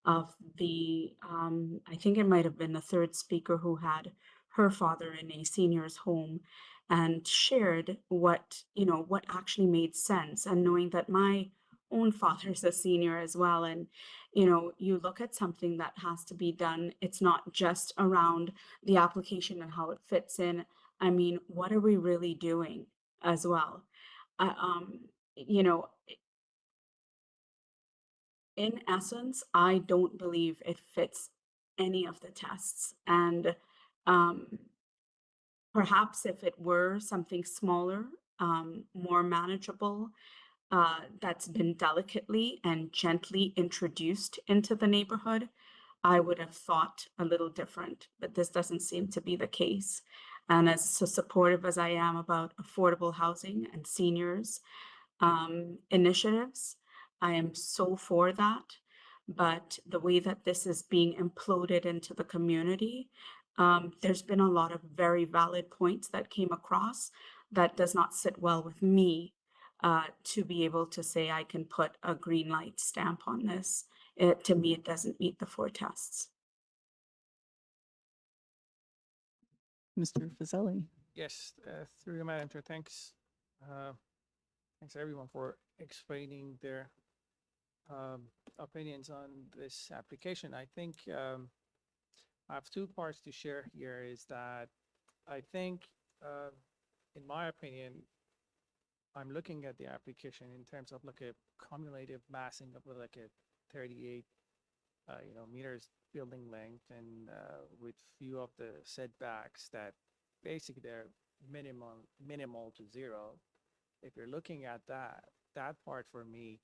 of I think it might have been the third speaker who had her father in a senior's home and shared what actually made sense, and knowing that my own father's a senior as well. And you look at something that has to be done, it's not just around the application and how it fits in. I mean, what are we really doing as well? In essence, I don't believe it fits any of the tests. And perhaps if it were something smaller, more manageable, that's been delicately and gently introduced into the neighborhood, I would have thought a little different, but this doesn't seem to be the case. And as so supportive as I am about affordable housing and seniors initiatives, I am so for that. But the way that this is being imploded into the community, there's been a lot of very valid points that came across that does not sit well with me to be able to say I can put a green light stamp on this. To me, it doesn't meet the 4 tests. Mr. Fazeli. Yes, through you, Madam Chair, thanks. Thanks everyone for explaining their opinions on this application. I think I have 2 parts to share here. Is that I think, in my opinion, I'm looking at the application in terms of like a cumulative massing of like a 38 meters building length, and with few of the setbacks that basically they're minimal to 0. If you're looking at that part, for me,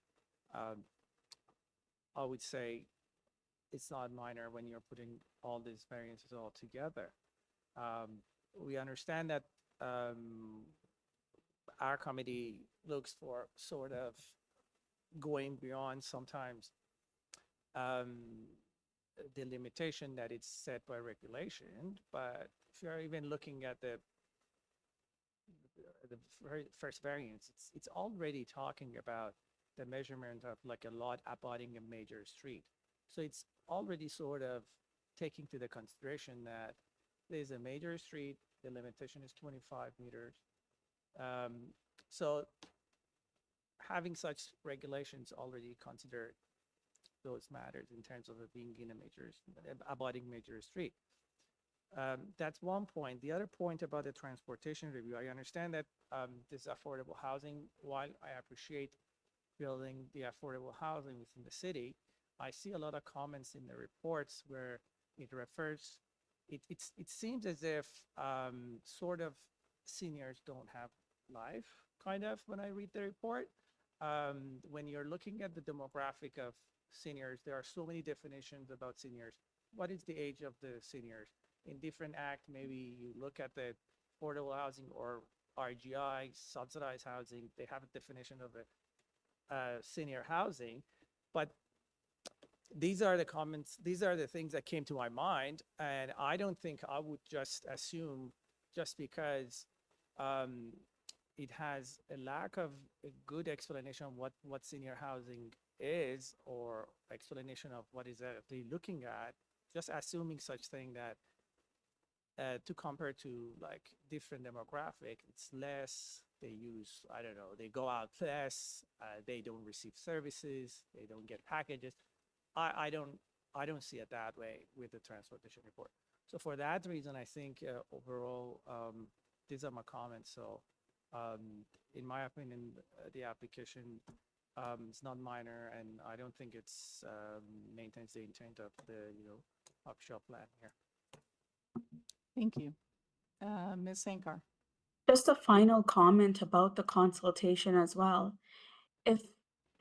I would say it's not minor when you're putting all these variances all together. We understand that our committee looks for sort of going beyond sometimes the limitation that it's set by regulation. But if you're even looking at the very first variance, it's already talking about the measurement of like a lot abutting a major street. So it's already sort of taking to the consideration that there's a major street, the limitation is 25 meters. So having such regulations already consider those matters in terms of it being in a major, abutting major street. That's one point. The other point about the transportation review, I understand that this affordable housing, while I appreciate building the affordable housing within the city, I see a lot of comments in the reports where it refers, it seems as if sort of seniors don't have life, kind of, when I read the report. When you're looking at the demographic of seniors, there are so many definitions about seniors. What is the age of the seniors? In different act, maybe you look at the affordable housing or RGI, subsidized housing, they have a definition of a senior housing. But these are the comments, these are the things that came to my mind. And I don't think I would just assume just because it has a lack of a good explanation of what senior housing is, or explanation of what is actually looking at, just assuming such thing that to compare to like different demographic, it's less, they use, I don't know, they go out less, they don't receive services, they don't get packages. I don't see it that way with the transportation report. So for that reason, I think overall, these are my comments. So in my opinion, the application is not minor, and I don't think it's maintains the intent of the offshore plan here. Thank you. Ms. Sankar. Just a final comment about the consultation as well. If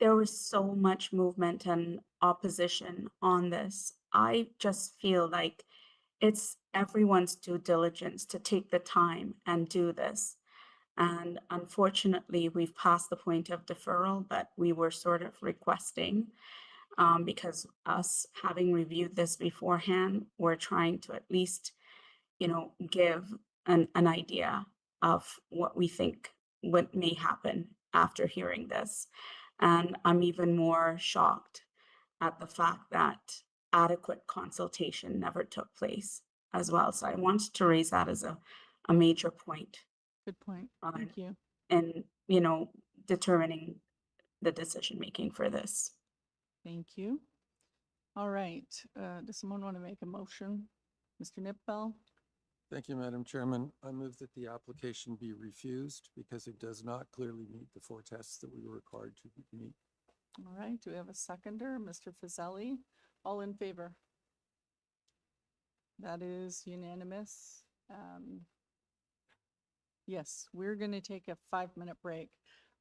there was so much movement and opposition on this, I just feel like it's everyone's due diligence to take the time and do this. And unfortunately, we've passed the point of deferral, but we were sort of requesting, because us having reviewed this beforehand, we're trying to at least, give an idea of what we think what may happen after hearing this. And I'm even more shocked at the fact that adequate consultation never took place as well. So I wanted to raise that as a major point. Good point. Thank you. And, determining the decision-making for this. Thank you. All right. Does someone want to make a motion? Mr. Nipbel? Thank you, Madam Chairman. I move that the application be refused because it does not clearly meet the 4 tests that we were required to meet. All right. Do we have a seconder? Mr. Fazeli? All in favor? That is unanimous. Yes, we're going to take a 5-minute break.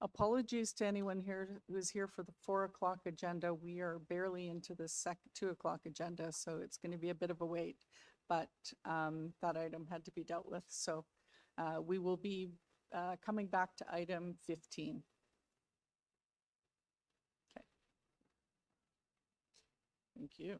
Apologies to anyone here who's here for the 4 o'clock agenda. We are barely into the 2 o'clock agenda, so it's going to be a bit of a wait, but that item had to be dealt with. So we will be coming back to item 15. Okay. Thank you.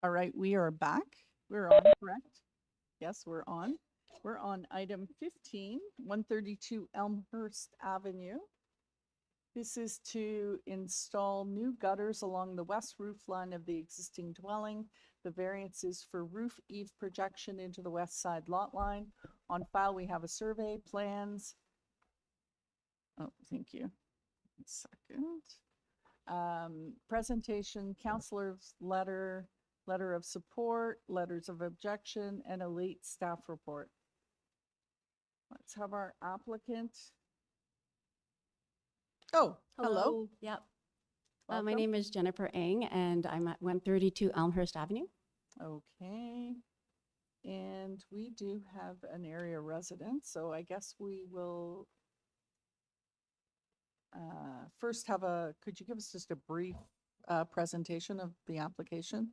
All right, we are back. We're on, correct? Yes, we're on. We're on item 15, 132 Elmhurst Avenue. This is to install new gutters along the west roof line of the existing dwelling. The variance is for roof eave projection into the west side lot line. On file, we have a survey, plans. Oh, thank you. 1 second. Presentation, counselor's letter, letter of support, letters of objection, and a late staff report. Let's have our applicant. Oh, hello. Yep. My Welcome. name is Jennifer Ng, and I'm at 132 Elmhurst Avenue. Okay. And we do have an area resident, so I guess we will first have could you give us just a brief presentation of the application?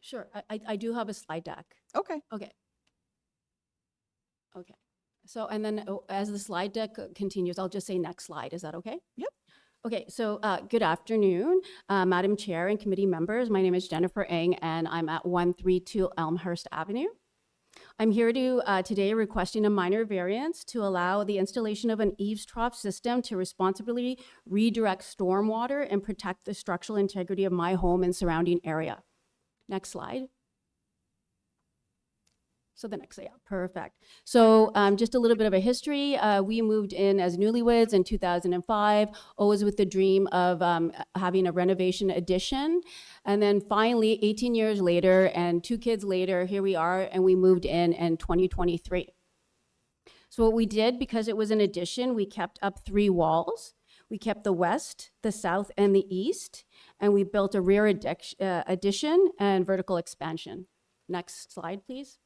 Sure. I do have a slide deck. Okay. Okay. Okay. So, and then as the slide deck continues, I'll just say next slide. Is that okay? Yep. Okay, so good afternoon, Madam Chair and committee members. My name is Jennifer Ng, and I'm at 132 Elmhurst Avenue. I'm here today requesting a minor variance to allow the installation of an eaves trough system to responsibly redirect stormwater and protect the structural integrity of my home and surrounding area. Next slide. So the next, yeah, perfect. So just a little bit of a history. We moved in as newlyweds in 2005, always with the dream of having a renovation addition. And then finally, 18 years later and 2 kids later, here we are, and we moved in 2023. So what we did, because it was an addition, we kept up 3 walls. We kept the west, the south, and the east, and we built a rear addition and vertical expansion. Next slide, please.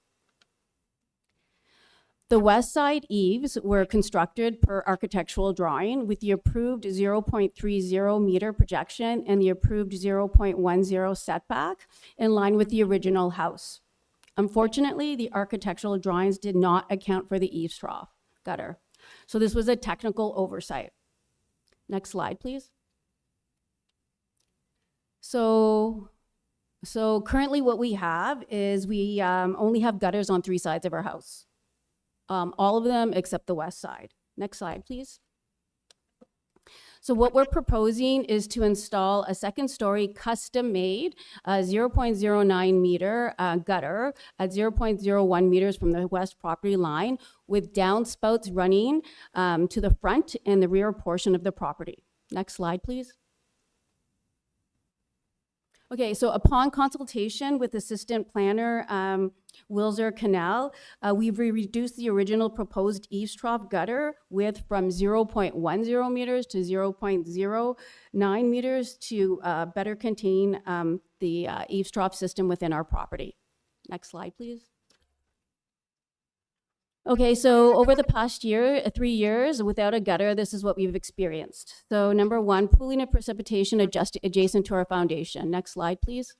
The west side eaves were constructed per architectural drawing with the approved 0.30 meter projection and the approved 0.10 setback in line with the original house. Unfortunately, the architectural drawings did not account for the eaves trough gutter. So this was a technical oversight. Next slide, please. So currently what we have is we only have gutters on 3 sides of our house. All of them except the west side. Next slide, please. So what we're proposing is to install a 2nd-story custom-made 0.09 meter gutter at 0.01 meters from the west property line with downspouts running to the front and the rear portion of the property. Next slide, please. Okay, so upon consultation with Assistant Planner Wilzer Canal, we've reduced the original proposed eaves trough gutter width from 0.10 meters to 0.09 meters to better contain the eaves trough system within our property. Next slide, please. Okay, so over the past 3 years, without a gutter, this is what we've experienced. So number 1, pooling of precipitation adjacent to our foundation. Next slide, please.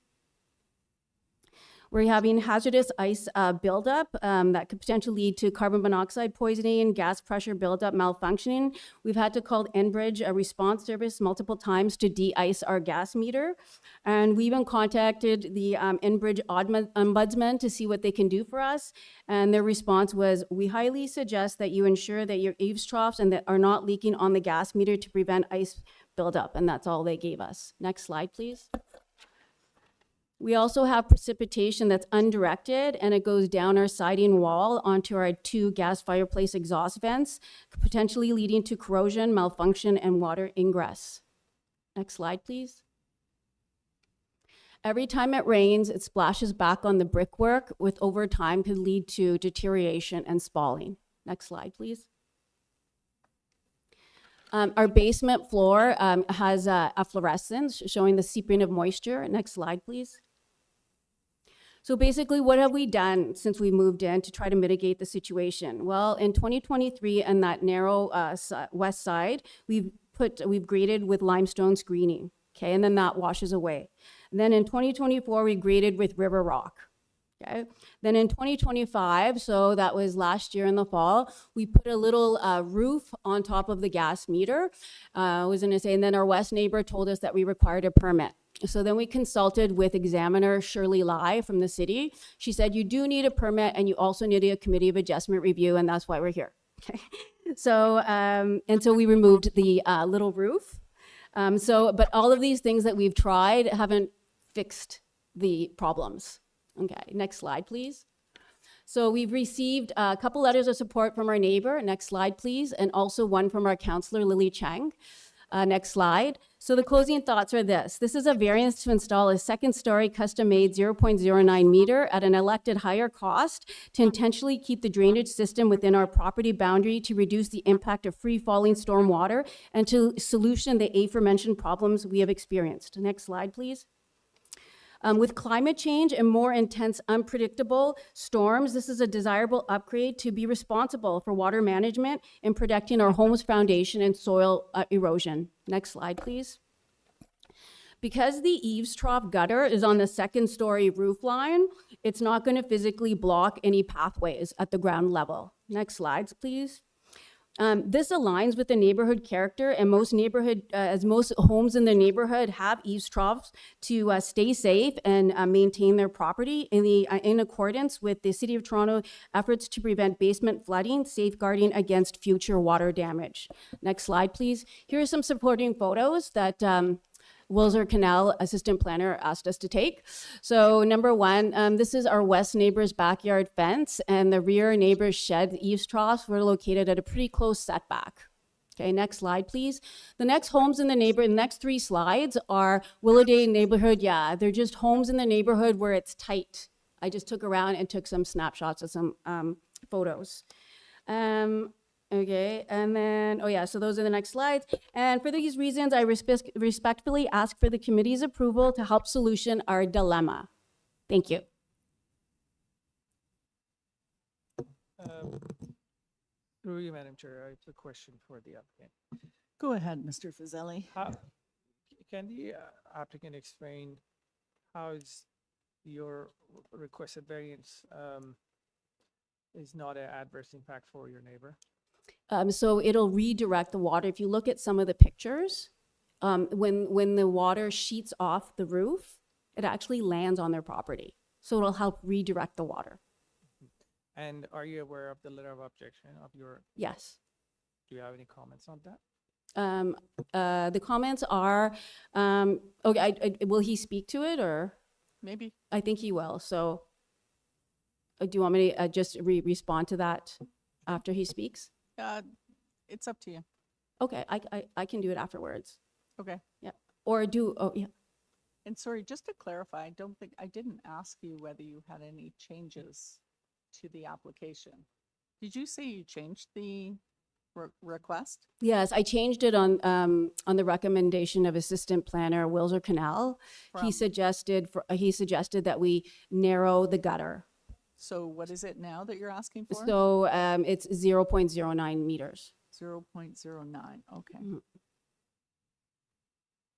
We're having hazardous ice buildup that could potentially lead to carbon monoxide poisoning, gas pressure buildup, malfunctioning. We've had to call Enbridge a response service multiple times to de-ice our gas meter. And we even contacted the Enbridge ombudsman to see what they can do for us. And their response was, we highly suggest that you ensure that your eaves troughs and that are not leaking on the gas meter to prevent ice buildup. And that's all they gave us. Next slide, please. We also have precipitation that's undirected, and it goes down our siding wall onto our 2 gas fireplace exhaust vents, potentially leading to corrosion, malfunction, and water ingress. Next slide, please. Every time it rains, it splashes back on the brickwork, which over time could lead to deterioration and spalling. Next slide, please. Our basement floor has a fluorescence showing the seeping of moisture. Next slide, please. So basically, what have we done since we moved in to try to mitigate the situation? Well, in 2023, on that narrow west side, we've graded with limestone screening, okay, and then that washes away. And then in 2024, we graded with river rock. Okay. Then in 2025, so that was last year in the fall, we put a little roof on top of the gas meter. I was going to say, and then our west neighbor told us that we required a permit. So then we consulted with examiner Shirley Lai from the city. She said, you do need a permit and you also need a committee of adjustment review, and that's why we're here. Okay. So, and so we removed the little roof. But all of these things that we've tried haven't fixed the problems. Okay, next slide, please. So we've received a couple letters of support from our neighbor. Next slide, please. And also one from our councillor, Lily Chang. Next slide. So the closing thoughts are this. This is a variance to install a second-story custom-made 0.09 meter at an elected higher cost to intentionally keep the drainage system within our property boundary to reduce the impact of free-falling storm water and to solution the aforementioned problems we have experienced. Next slide, please. With climate change and more intense, unpredictable storms, this is a desirable upgrade to be responsible for water management and protecting our home's foundation and soil erosion. Next slide, please. Because the eaves trough gutter is on the second-story roof line, it's not going to physically block any pathways at the ground level. Next slides, please. This aligns with the neighborhood character, and most homes in the neighborhood have eaves troughs to stay safe and maintain their property in accordance with the City of Toronto efforts to prevent basement flooding, safeguarding against future water damage. Next slide, please. Here are some supporting photos that Wilser Canal assistant planner asked us to take. So number one, this is our west neighbor's backyard fence, and the rear neighbor's shed eaves troughs were located at a pretty close setback. Okay, next slide, please. The next homes in the next three slides are Willowday neighborhood. Yeah, they're just homes in the neighborhood where it's tight. I just took around and took some snapshots of some photos. Okay, and then, oh yeah, so those are the next slides. And for these reasons, I respectfully ask for the committee's approval to help solution our dilemma. Thank you. Through you, Madam Chair, I have a question for the applicant. Go ahead, Mr. Fazeli. Can the applicant explain how is your requested variance is not an adverse impact for your neighbor? So it'll redirect the water. If you look at some of the pictures, when the water sheets off the roof, it actually lands on their property. So it'll help redirect the water. And are you aware of the letter of objection of your? Yes. Do you have any comments on that? The comments are, okay, will he speak to it or? Maybe. I think he will. So do you want me to just respond to that after he speaks? It's up to you. Okay, I can do it afterwards. Okay. Yeah. Or oh yeah. And sorry, just to clarify, I didn't ask you whether you had any changes to the application. Did you say you changed the request? Yes, I changed it on the recommendation of Assistant Planner Wilser Canal. He suggested that we narrow the gutter. So what is it now that you're asking for? So it's 0.09 meters. 0.09, okay. Mhm.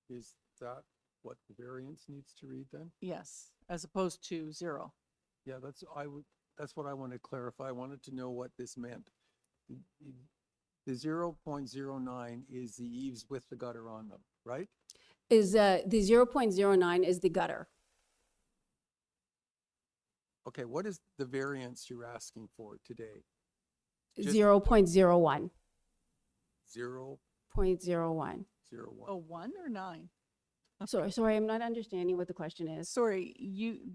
Is that what the variance needs to read then? Yes, as opposed to 0. Yeah, that's what I wanted to clarify. I wanted to know what this meant. The 0.09 is the eaves with the gutter on them, right? Is the 0.09 is the gutter. Okay, what is the variance you're asking for today? 0.01. 0.01. 0.01. Oh, 1 or 9? Sorry, I'm not understanding what the question is. Sorry,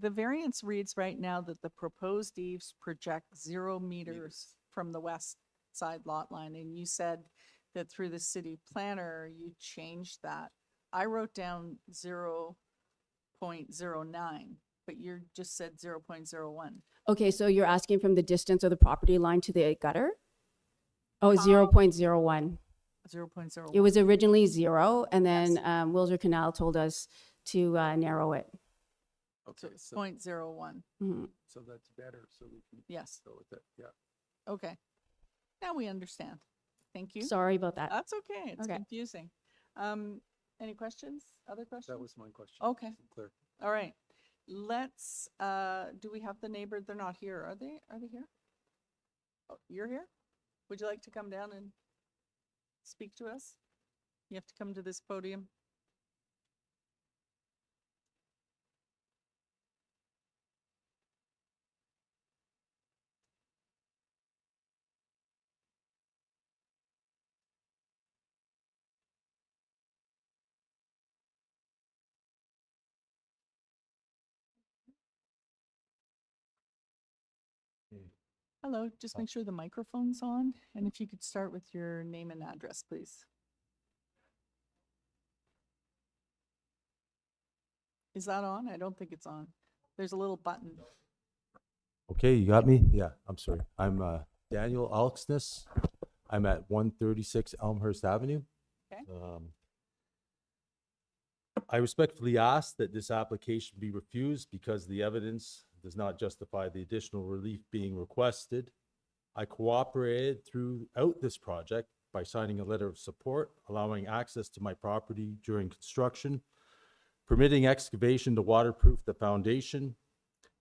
the variance reads right now that the proposed eaves project 0 meters from the west side lot line, and you said that through the city planner, you changed that. I wrote down 0.09, but you just said 0.01. Okay, so you're asking from the distance of the property line to the gutter? Oh, 0.01. 0.01. It was originally 0, and then Wilser Canal told us to narrow it. Okay, so 0.01. Mhm. So that's better, so we can Yes. go with it, yeah. Okay. Now we understand. Thank you. Sorry about that. That's okay. It's Okay. confusing. Any questions? Other questions? That was my question. Okay. Clear. All right. Let's, do we have the neighbor? They're not here. Are they here? Oh, you're here? Would you like to come down and speak to us? You have to come to this podium. Hello, just make sure the microphone's on, and if you could start with your name and address, please. Is that on? I don't think it's on. There's a little button. Okay, you got me? Yeah, I'm sorry. I'm Daniel Alksness. I'm at 136 Elmhurst Avenue. Okay. I respectfully ask that this application be refused because the evidence does not justify the additional relief being requested. I cooperated throughout this project by signing a letter of support, allowing access to my property during construction, permitting excavation to waterproof the foundation,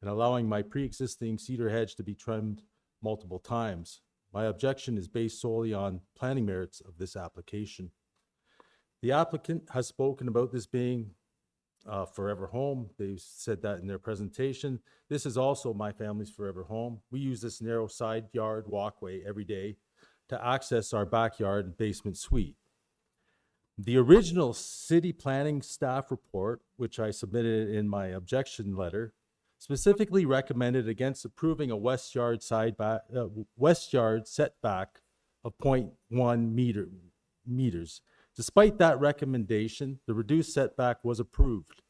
and allowing my pre-existing cedar hedge to be trimmed multiple times. My objection is based solely on planning merits of this application. The applicant has spoken about this being forever home. They said that in their presentation. This is also my family's forever home. We use this narrow side yard walkway every day to access our backyard and basement suite. The original city planning staff report, which I submitted in my objection letter, specifically recommended against approving a west yard setback of 0.1 meters. Despite that recommendation, the reduced setback was approved.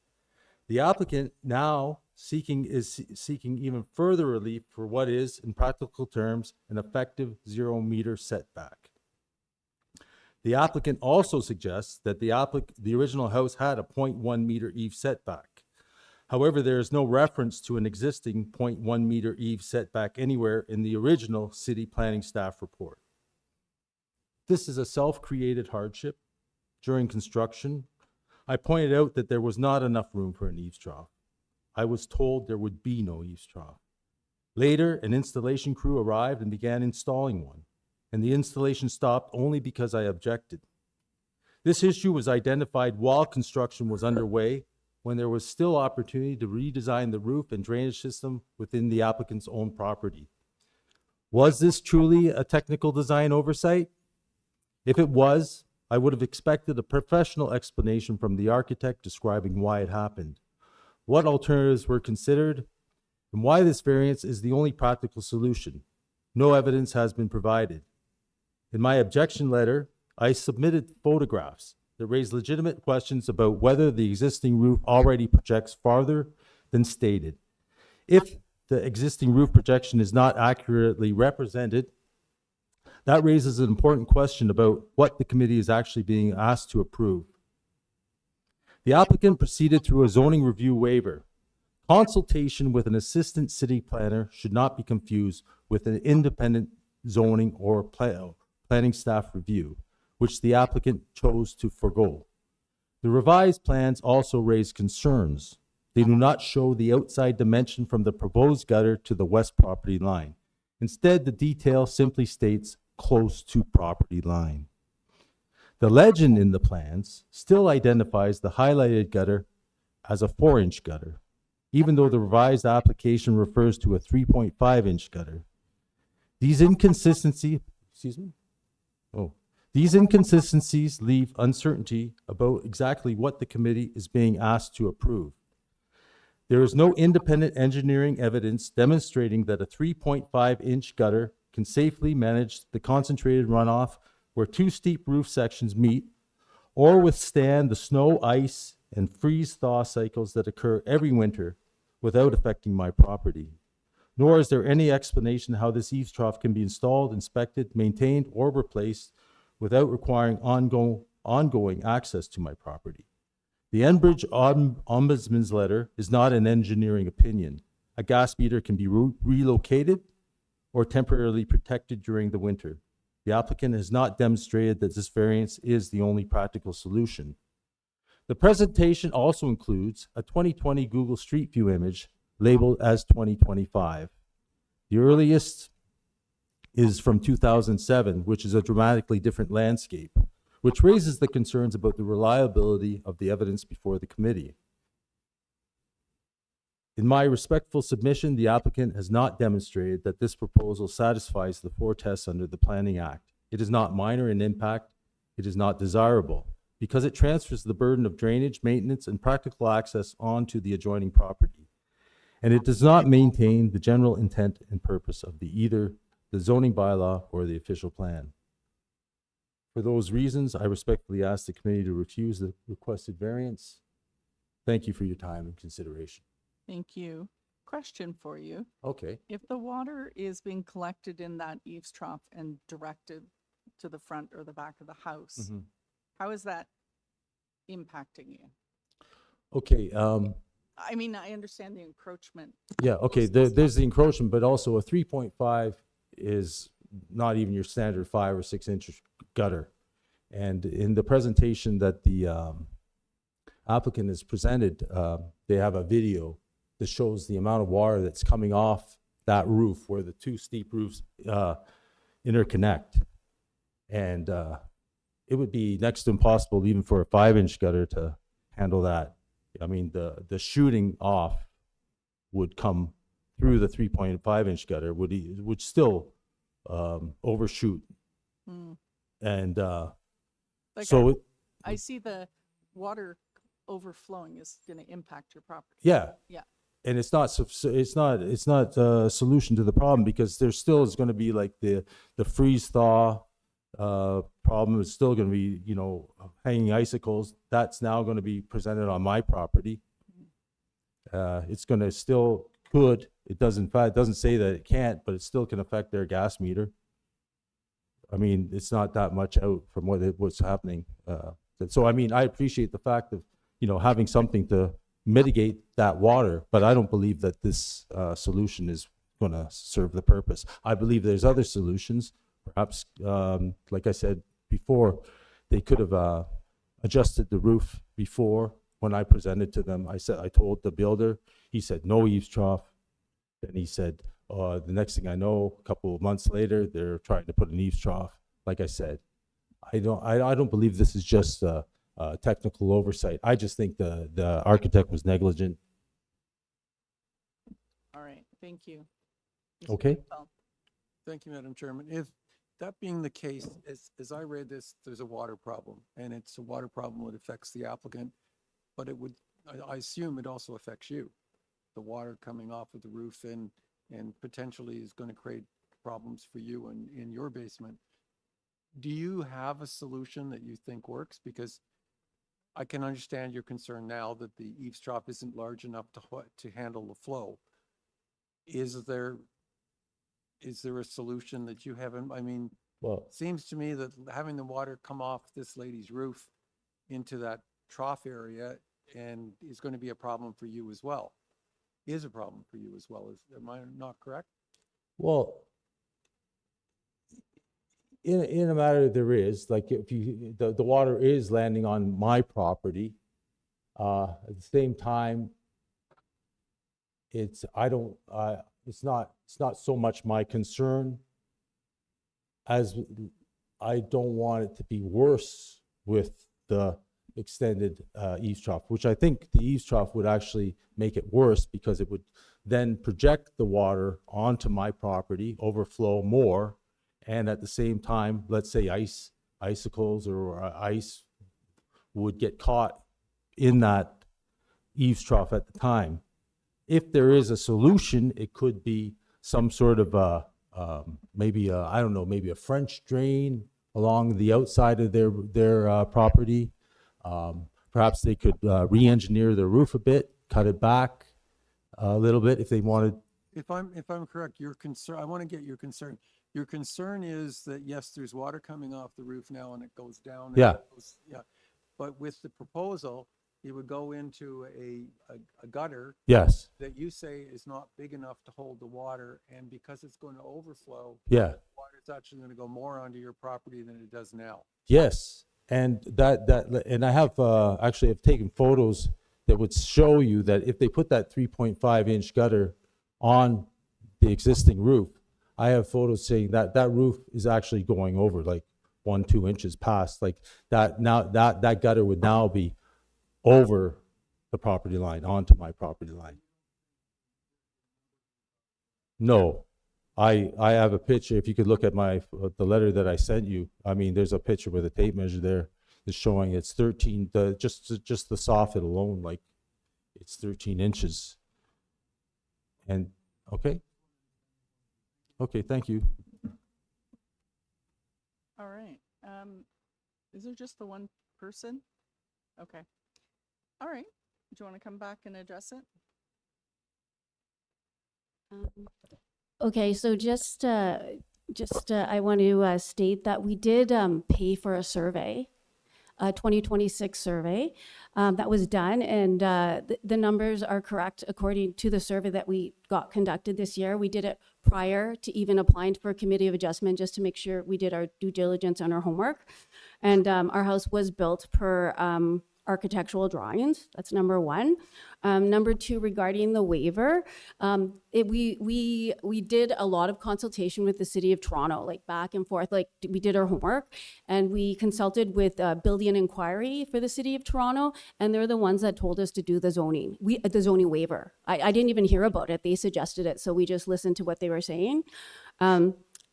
The applicant now is seeking even further relief for what is, in practical terms, an effective 0-meter setback. The applicant also suggests that the original house had a 0.1 meter eave setback. However, there is no reference to an existing 0.1 meter eave setback anywhere in the original city planning staff report. This is a self-created hardship. During construction, I pointed out that there was not enough room for an eaves trough. I was told there would be no eaves trough. Later, an installation crew arrived and began installing one, and the installation stopped only because I objected. This issue was identified while construction was underway, when there was still opportunity to redesign the roof and drainage system within the applicant's own property. Was this truly a technical design oversight? If it was, I would have expected a professional explanation from the architect describing why it happened, what alternatives were considered, and why this variance is the only practical solution. No evidence has been provided. In my objection letter, I submitted photographs that raise legitimate questions about whether the existing roof already projects farther than stated. If the existing roof projection is not accurately represented, that raises an important question about what the committee is actually being asked to approve. The applicant proceeded through a zoning review waiver. Consultation with an assistant city planner should not be confused with an independent zoning or planning staff review, which the applicant chose to forgo. The revised plans also raise concerns. They do not show the outside dimension from the proposed gutter to the west property line. Instead, the detail simply states close to property line. The legend in the plans still identifies the highlighted gutter as a 4-inch gutter, even though the revised application refers to a 3.5-inch gutter. These inconsistencies leave uncertainty about exactly what the committee is being asked to approve. There is no independent engineering evidence demonstrating that a 3.5-inch gutter can safely manage the concentrated runoff where two steep roof sections meet, or withstand the snow, ice, and freeze-thaw cycles that occur every winter without affecting my property. Nor is there any explanation how this eaves trough can be installed, inspected, maintained, or replaced without requiring ongoing access to my property. The Enbridge Ombudsman's letter is not an engineering opinion. A gas meter can be relocated or temporarily protected during the winter. The applicant has not demonstrated that this variance is the only practical solution. The presentation also includes a 2020 Google Street View image labeled as 2025. The earliest is from 2007, which is a dramatically different landscape, which raises the concerns about the reliability of the evidence before the committee. In my respectful submission, the applicant has not demonstrated that this proposal satisfies the 4 tests under the Planning Act. It is not minor in impact. It is not desirable because it transfers the burden of drainage, maintenance, and practical access onto the adjoining property. And it does not maintain the general intent and purpose of either the zoning bylaw, or the official plan. For those reasons, I respectfully ask the committee to refuse the requested variance. Thank you for your time and consideration. Thank you. Question for you. Okay. If the water is being collected in that eaves trough and directed to the front or the back of the house, Mhm. how is that impacting you? Okay, I mean, I understand the encroachment. yeah, okay, there's the encroachment, but also a 3.5 is not even your standard 5 or 6 inch gutter. And in the presentation that the applicant has presented, they have a video that shows the amount of water that's coming off that roof where the two steep roofs interconnect. And it would be next to impossible even for a 5-inch gutter to handle that. I mean, the shooting off would come through the 3.5-inch gutter, would still overshoot. Mm. And Like so I see the water overflowing is going to impact your property. yeah. Yeah. And it's not a solution to the problem, because there still is going to be like the freeze thaw problem is still going to be, you know, hanging icicles. That's now going to be presented on my property. It's going to still could. It doesn't say that it can't, but it still can affect their gas meter. I mean, it's not that much out from what's happening. So I mean, I appreciate the fact of, you know, having something to mitigate that water, but I don't believe that this solution is going to serve the purpose. I believe there's other solutions. Perhaps, like I said before, they could have adjusted the roof before when I presented to them. I told the builder, he said no eaves trough. Then he said, the next thing I know, a couple of months later, they're trying to put an eaves trough. Like I said, I don't believe this is just technical oversight. I just think the architect was negligent. All right. Thank you. Okay. Thank you, Madam Chairman. If that being the case, as I read this, there's a water problem, and it's a water problem that affects the applicant, but it would, I assume it also affects you. The water coming off of the roof and potentially is going to create problems for you in your basement. Do you have a solution that you think works? Because I can understand your concern now that the eaves trough isn't large enough to handle the flow. Is there a solution that you haven't? I mean, well, it seems to me that having the water come off this lady's roof into that trough area and is going to be a problem for you as well. Is a problem for you as well. Am I not correct? Well, in a matter there is, like, if the water is landing on my property, at the same time, it's not so much my concern as I don't want it to be worse with the extended eaves trough, which I think the eaves trough would actually make it worse, because it would then project the water onto my property, overflow more, and at the same time, let's say icicles or ice would get caught in that eaves trough at the time. If there is a solution, it could be some sort of maybe a French drain along the outside of their property. Perhaps they could re-engineer their roof a bit, cut it back a little bit if they wanted. If I'm correct, your concern, I want to get your concern. Your concern is that, yes, there's water coming off the roof now and it goes down. And Yeah. Yeah. But with the proposal, it would go into a gutter. Yes. That you say is not big enough to hold the water. And because it's going to overflow. Yeah. Water is actually going to go more onto your property than it does now. Yes. And and I have actually have taken photos that would show you that if they put that 3.5-inch gutter on the existing roof, I have photos saying that that roof is actually going over like 1-2 inches past, like that. Now that gutter would now be over the property line, onto my property line. No, I have a picture. If you could look at the letter that I sent you, I mean, there's a picture with a tape measure there that's showing it's 13. Just the soffit alone, like it's 13 inches. And okay, thank you. All right. Is there just the one person? Okay. All right. Do you want to come back and address it? Okay, so I want to state that we did pay for a survey, a 2026 survey that was done, and the numbers are correct according to the survey that we got conducted this year. We did it prior to even applying for a committee of adjustment, just to make sure we did our due diligence on our homework. And our house was built per architectural drawings. That's number one. Number two, regarding the waiver, we did a lot of consultation with the City of Toronto, like back and forth, like we did our homework, and we consulted with Building and Inquiry for the City of Toronto, and they're the ones that told us to do the zoning waiver. I didn't even hear about it. They suggested it, so we just listened to what they were saying.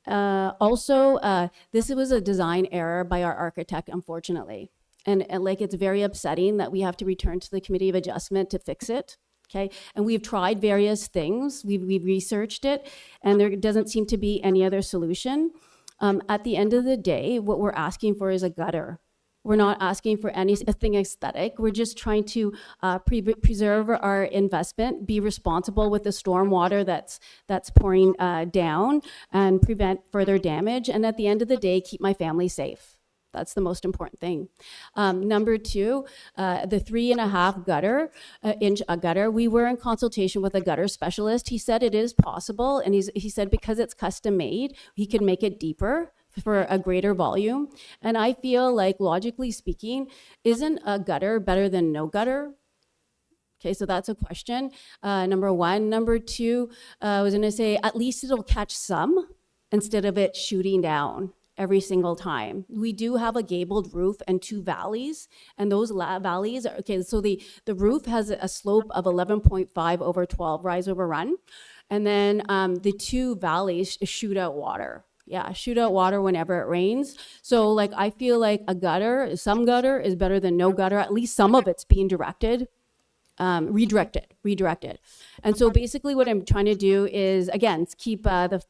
Also, this was a design error by our architect, unfortunately. And like, it's very upsetting that we have to return to the Committee of Adjustment to fix it, okay? And we've tried various things, we've researched it, and there doesn't seem to be any other solution. At the end of the day, what we're asking for is a gutter. We're not asking for anything aesthetic. We're just trying to preserve our investment, be responsible with the storm water that's pouring down, and prevent further damage. And at the end of the day, keep my family safe. That's the most important thing. Number two, the 3.5 inch gutter, we were in consultation with a gutter specialist. He said it is possible, and he said because it's custom made, he could make it deeper for a greater volume. And I feel like, logically speaking, isn't a gutter better than no gutter? Okay, so that's a question, number one. Number two, I was gonna say, at least it'll catch some instead of it shooting down every single time. We do have a gabled roof and 2 valleys, and those valleys are, okay, so the roof has a slope of 11.5 over 12, rise over run. And then the 2 valleys shoot out water. Yeah, shoot out water whenever it rains. So like, I feel like some gutter is better than no gutter. At least some of it's being redirected. And so basically what I'm trying to do is, again, keep our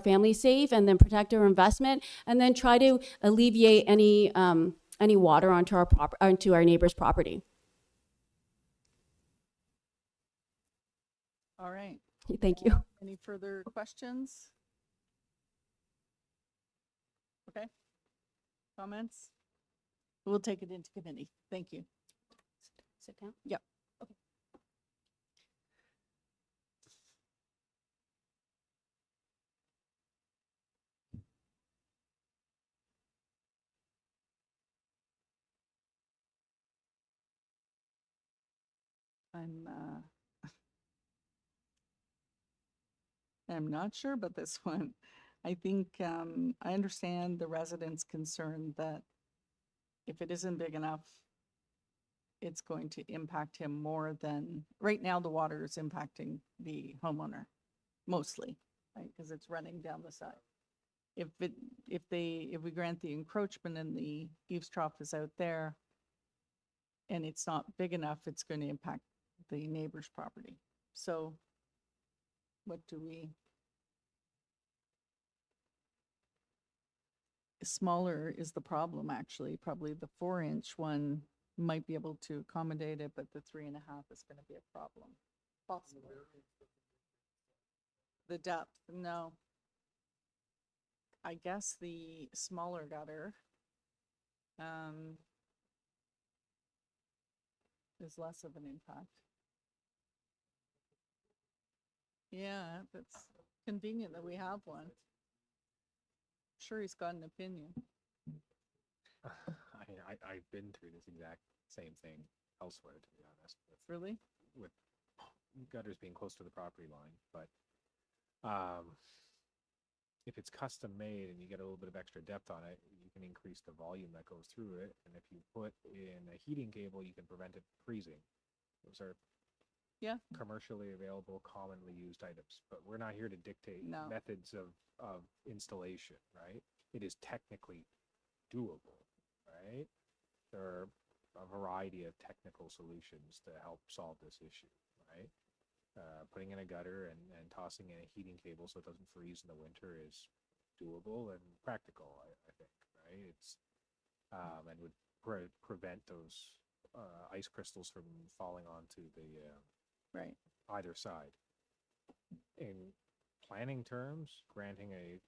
family safe, and then protect our investment, and then try to alleviate any water onto our neighbor's property. All right. Thank you. Any further questions? Okay. Comments? We'll take it into committee. Thank you. Sit down. Yep. Okay. I'm not sure about this one. I think I understand the residents' concern that if it isn't big enough, it's going to impact him more than, right now the water is impacting the homeowner mostly, right? Because it's running down the side. If we grant the encroachment and the eaves trough is out there and it's not big enough, it's going to impact the neighbor's property. So what do we? Smaller is the problem, actually. Probably the 4-inch one might be able to accommodate it, but the 3.5 is going to be a problem. Possible. The depth, no. I guess the smaller gutter is less of an impact. Yeah, that's convenient that we have one. Sure, he's got an opinion. I've been through this exact same thing elsewhere, to be honest. Really? With gutters being close to the property line, but if it's custom made and you get a little bit of extra depth on it, you can increase the volume that goes through it. And if you put in a heating cable, you can prevent it freezing. Those are commercially available, commonly used items, but we're not here to dictate methods of installation, right? It is technically doable, right? There are a variety of technical solutions to help solve this issue, right? Putting in a gutter and tossing in a heating cable so it doesn't freeze in the winter is doable and practical, I think, right? It's, and would prevent those ice crystals from falling onto the Right. either side. In planning terms, granting a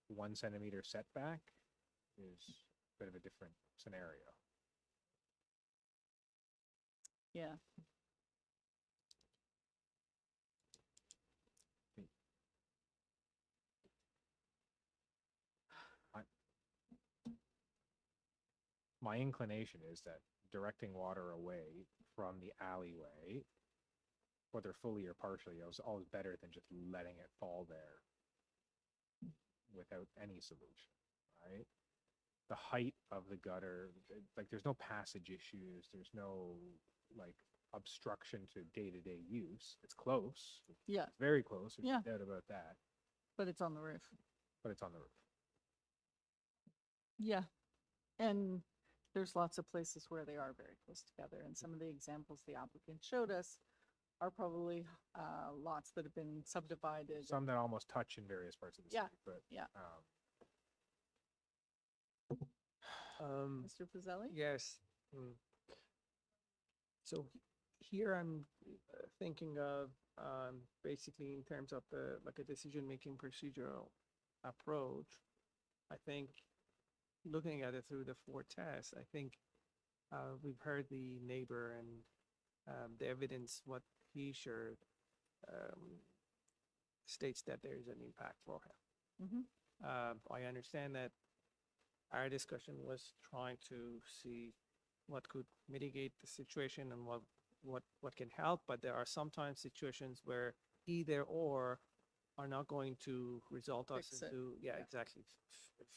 1 centimeter setback is a bit of a different scenario. Yeah. My inclination is that directing water away from the alleyway, whether fully or partially, is always better than just letting it fall there without any solution, right? The height of the gutter, like there's no passage issues, there's no like obstruction to day-to-day use. It's close. Yeah. It's very close. There's Yeah. no doubt about that. But it's on the roof. But it's on the roof. Yeah. And there's lots of places where they are very close together. And some of the examples the applicant showed us are probably lots that have been subdivided. Some that almost touch in various parts of the Yeah. city, but Yeah. Mr. Pizzelli? Yes. So here I'm thinking of basically in terms of the like a decision-making procedural approach. I think looking at it through the 4 tests, I think we've heard the neighbor and the evidence what he shared states that there is an impact for him. I understand that our discussion was trying to see what could mitigate the situation and what can help, but there are sometimes situations where either or are not going to result us Fix it. into, exactly,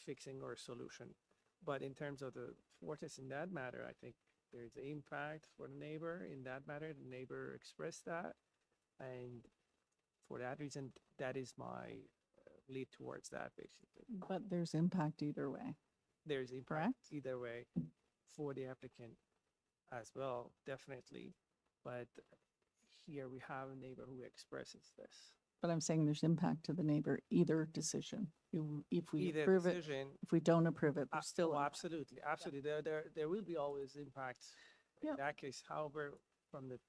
fixing or solution. But in terms of the fortress in that matter, I think there's the impact for the neighbor in that matter. The neighbor expressed that. And for that reason, that is my lead towards that, basically. But there's impact either way. There's impact Correct? either way for the applicant as well, definitely. But here we have a neighbor who expresses this. But I'm saying there's impact to the neighbor, either decision. If we Either approve it, decision. if we don't approve it, there's still. Oh, impact. absolutely, absolutely. There will be always impacts in that case. However, from the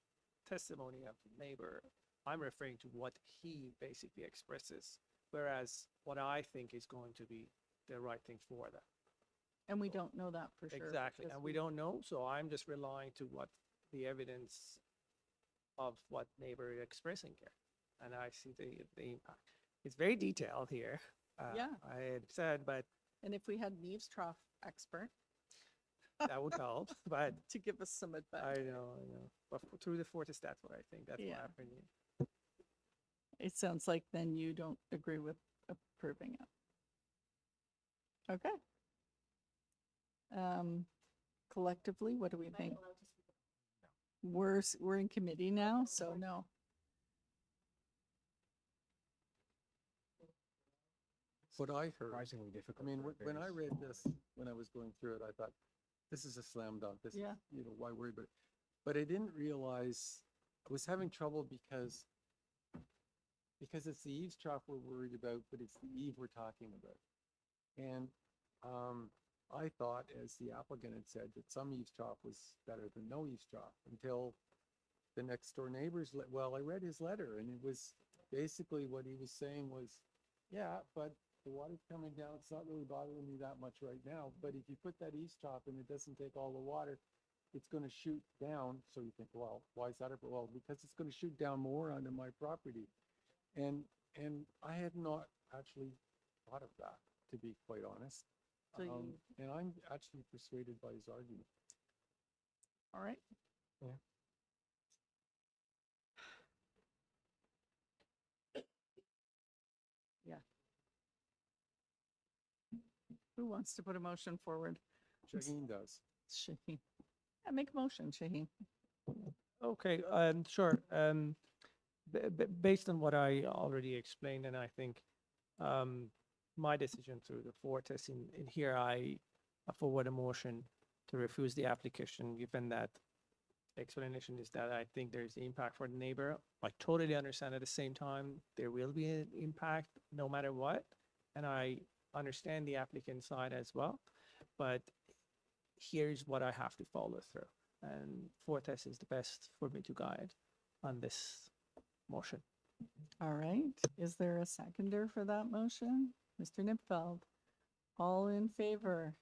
testimony of the neighbor, I'm referring to what he basically expresses, whereas what I think is going to be the right thing for them. And we don't know that for sure. Exactly, because and we don't know, so I'm just relying to what the evidence of what neighbor is expressing here, and I see the impact. It's very detailed here. Yeah. I had said, but And if we had an eavesdrop expert that would help, but to give us some advice. I know. But through the Fortis, that's what I think. That's Yeah. my opinion. It sounds like then you don't agree with approving it. Okay. Collectively, what do we think? We're in committee now, so no. What I heard, Surprisingly difficult. I mean, for when I various- read this, when I was going through it, I thought, this is a slam dunk. This, Yeah. is, why worry about it? But I didn't realize, I was having trouble because it's the eavesdrop we're worried about, but it's the eve we're talking about. And I thought, as the applicant had said, that some eavesdrop was better than no eavesdrop until the next door neighbors, well, I read his letter and it was basically what he was saying was, yeah, but the water's coming down, it's not really bothering me that much right now, but if you put that eavesdrop and it doesn't take all the water, it's going to shoot down. So you think, well, why is that? Well, because it's going to shoot down more onto my property. And I had not actually thought of that, to be quite honest. So and I'm actually persuaded by his argument. All right. Yeah. Yeah. Who wants to put a motion forward? Shaheen does. Shaheen. Yeah, make a motion, Shaheen. Okay, sure. Based on what I already explained, and I think my decision through the Fortis in here, I forward a motion to refuse the application, given that explanation is that I think there's the impact for the neighbor. I totally understand at the same time, there will be an impact no matter what. And I understand the applicant side as well, but here's what I have to follow through. And Fortis is the best for me to guide on this motion. All right. Is there a seconder for that motion? Mr. Nipfeld. All in favor?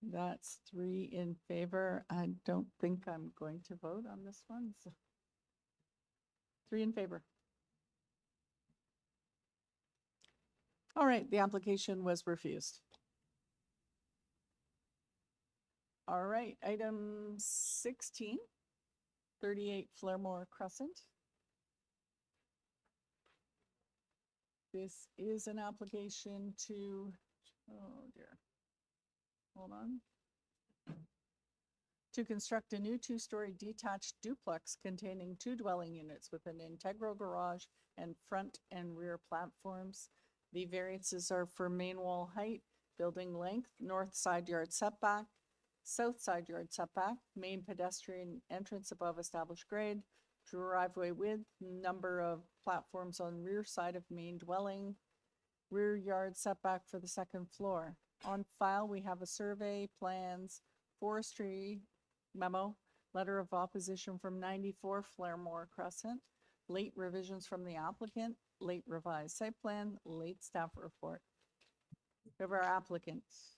That's 3 in favor. I don't think I'm going to vote on this one. So 3 in favor. All right, the application was refused. All right, item 16, 38 FLAREMORE Crescent. This is an application to, oh dear, hold on. To construct a new 2-story detached duplex containing 2 dwelling units with an integral garage and front and rear platforms. The variances are for main wall height, building length, north side yard setback, south side yard setback, main pedestrian entrance above established grade, driveway width, number of platforms on rear side of main dwelling, rear yard setback for the 2nd floor. On file, we have a survey, plans, forestry memo, letter of opposition from 94 FLAREMORE Crescent, late revisions from the applicant, late revised site plan, late staff report. We have our applicants.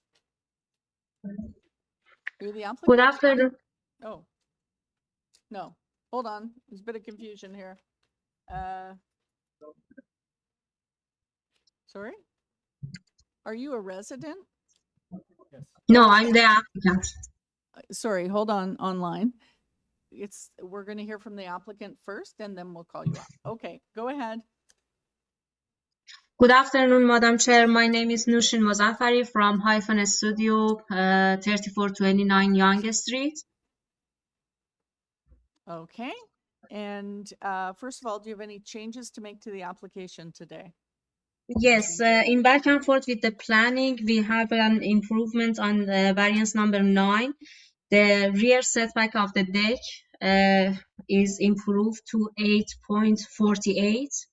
You're the applicant? Good afternoon. Oh, no, hold on. There's a bit of confusion here. Sorry? Are you a resident? No, I'm the applicant. Sorry, hold on online. We're going to hear from the applicant first and then we'll call you out. Okay, go ahead. Good afternoon, Madam Chair. My name is Nushin Mozaffari from Hyphen Studio, 3429 Yonge Street. Okay. And first of all, do you have any changes to make to the application today? Yes, in back and forth with the planning, we have an improvement on the variance number 9. The rear setback of the deck is improved to 8.48.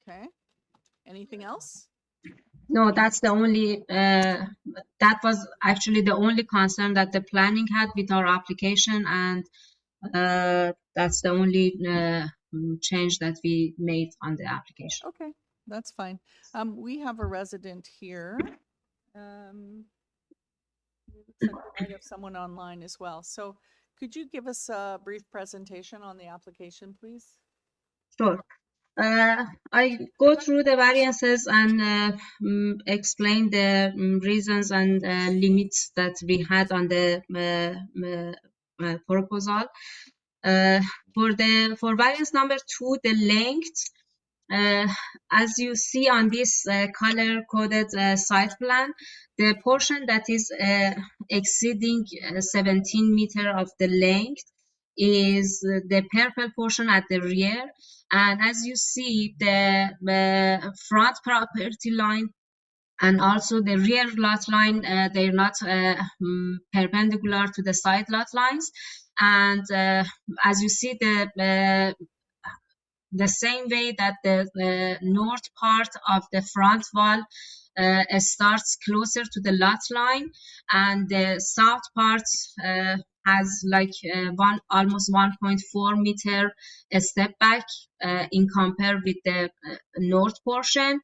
Okay. Anything else? No, that's the only, that was actually the only concern that the planning had with our application, and that's the only change that we made on the application. Okay, that's fine. We have a resident here. Looks like we might have someone online as well. So could you give us a brief presentation on the application, please? Sure. I go through the variances and explain the reasons and limits that we had on the proposal. For variance number 2, the length, as you see on this color-coded site plan, the portion that is exceeding 17 meter of the length is the purple portion at the rear. And as you see, the front property line and also the rear lot line, they're not perpendicular to the side lot lines. And as you see, the same way that the north part of the front wall starts closer to the lot line, and the south part has like almost 1.4 meter step back in compare with the north portion.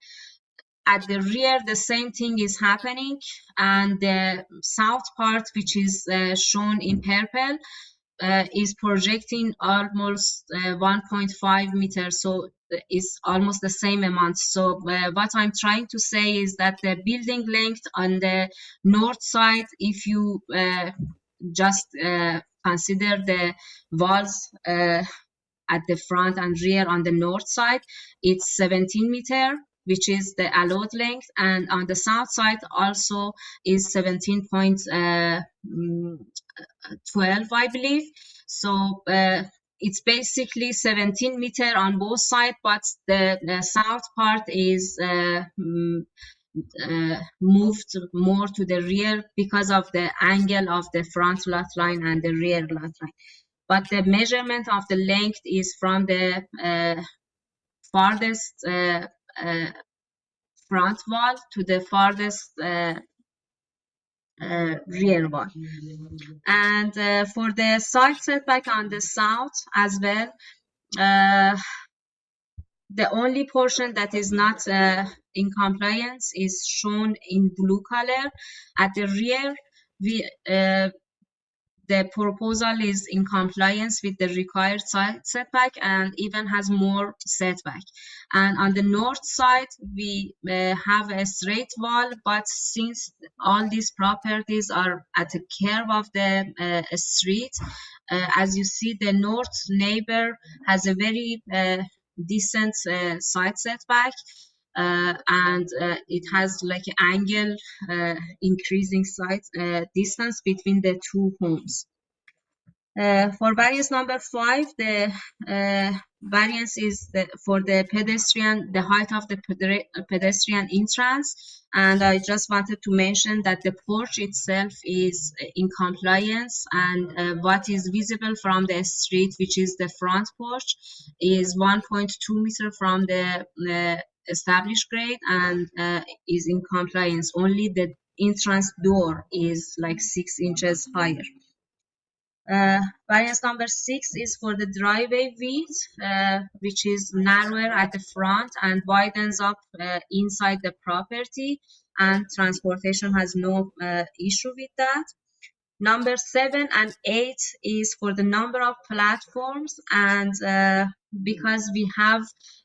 At the rear, the same thing is happening, and the south part, which is shown in purple, is projecting almost 1.5 meters, so it's almost the same amount. So what I'm trying to say is that the building length on the north side, if you just consider the walls at the front and rear on the north side, it's 17 meter, which is the allowed length, and on the south side also is 17.12, I believe. So it's basically 17 meter on both sides, but the south part is moved more to the rear because of the angle of the front lot line and the rear lot line. But the measurement of the length is from the farthest front wall to the farthest rear wall. And for the side setback on the south as well, the only portion that is not in compliance is shown in blue color. At the rear, the proposal is in compliance with the required side setback and even has more setback. And on the north side, we have a straight wall, but since all these properties are at the curve of the street, as you see, the north neighbor has a very decent side setback. And it has like an angle increasing side distance between the two homes. For variance number 5, the variance is for the pedestrian, the height of the pedestrian entrance. And I just wanted to mention that the porch itself is in compliance, and what is visible from the street, which is the front porch, is 1.2 meter from the established grade and is in compliance. Only the entrance door is like 6 inches higher. Variance number 6 is for the driveway width, which is narrower at the front and widens up inside the property, and transportation has no issue with that. Number 7 and 8 is for the number of platforms, and because we have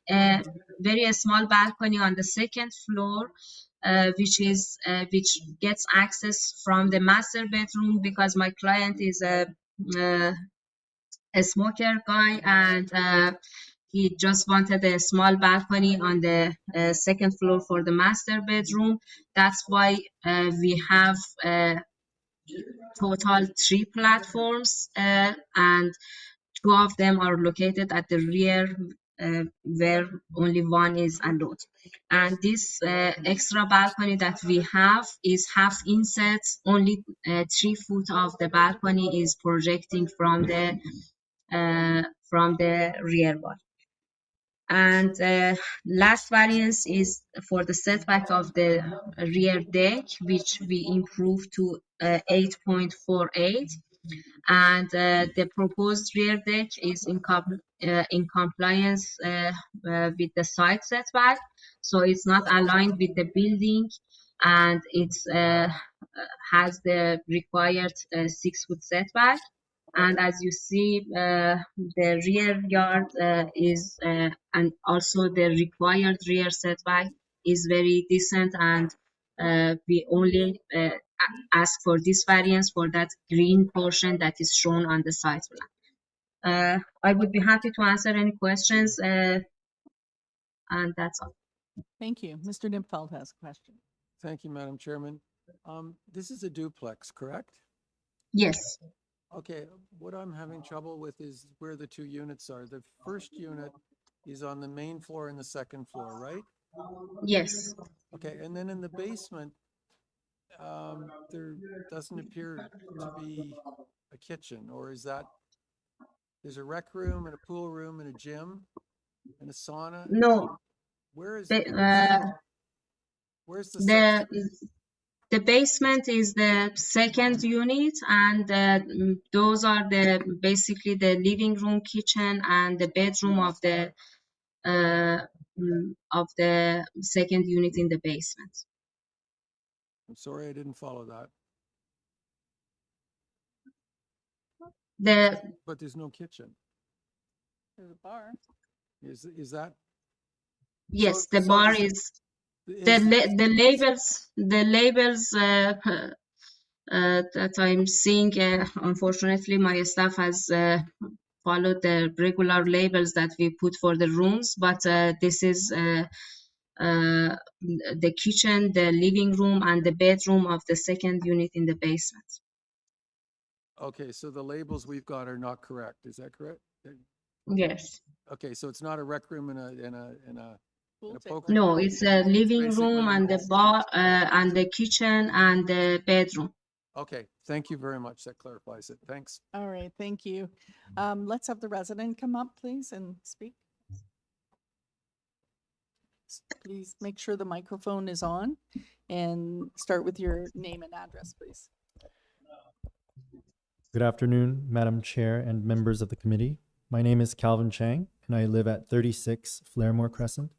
a very small balcony on the second floor, which gets access from the master bedroom, because my client is a smoker guy, and he just wanted a small balcony on the second floor for the master bedroom. That's why we have total 3 platforms, and 2 of them are located at the rear, where only 1 is allowed. And this extra balcony that we have is half inset. Only 3 foot of the balcony is projecting from the rear wall. And last variance is for the setback of the rear deck, which we improved to 8.48. And the proposed rear deck is in compliance with the side setback, so it's not aligned with the building, and it has the required 6 foot setback. And as you see, the rear yard is and also the required rear setback is very decent, and we only ask for this variance for that green portion that is shown on the site plan. I would be happy to answer any questions, and that's all. Thank you. Mr. Nipfeld has a question. Thank you, Madam Chairman. This is a duplex, correct? Yes. Okay, what I'm having trouble with is where the 2 units are. The first unit is on the main floor and the second floor, right? Yes. Okay, and then in the basement, there doesn't appear to be a kitchen, or is that, there's a rec room and a pool room and a gym and a sauna? No. Where's the second? The basement is the second unit, and those are basically the living room, kitchen, and the bedroom of the second unit in the basement. I'm sorry, I didn't follow that. But there's no kitchen. There's a bar. Is that? Yes, the bar is. The labels that I'm seeing, unfortunately, my staff has followed the regular labels that we put for the rooms, but this is the kitchen, the living room, and the bedroom of the second unit in the basement. Okay, so the labels we've got are not correct. Is that correct? Yes. Okay, so it's not a rec room and a poker. No, it's a living room and the bar and the kitchen and the bedroom. Okay, thank you very much. That clarifies it. Thanks. All right, thank you. Let's have the resident come up, please, and speak. Please make sure the microphone is on and start with your name and address, please. Good afternoon, Madam Chair and members of the committee. My name is Calvin Chang, and I live at 36 FLAREMORE Crescent.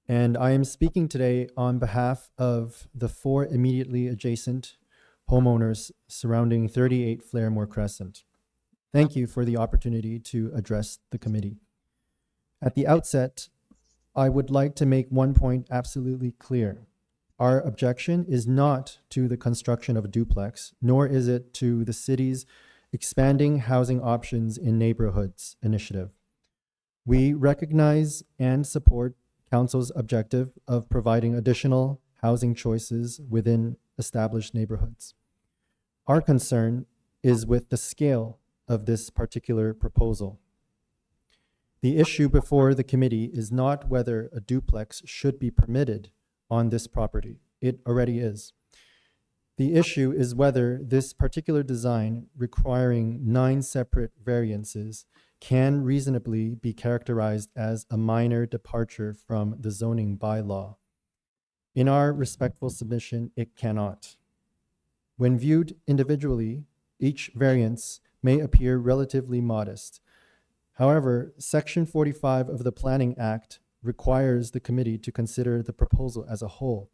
And I am speaking today on behalf of the 4 immediately adjacent homeowners surrounding 38 FLAREMORE Crescent. Thank you for the opportunity to address the committee. At the outset, I would like to make one point absolutely clear. Our objection is not to the construction of a duplex, nor is it to the city's expanding housing options in neighborhoods initiative. We recognize and support Council's objective of providing additional housing choices within established neighborhoods. Our concern is with the scale of this particular proposal. The issue before the committee is not whether a duplex should be permitted on this property. It already is. The issue is whether this particular design, requiring 9 separate variances, can reasonably be characterized as a minor departure from the zoning bylaw. In our respectful submission, it cannot. When viewed individually, each variance may appear relatively modest. However, Section 45 of the Planning Act requires the committee to consider the proposal as a whole.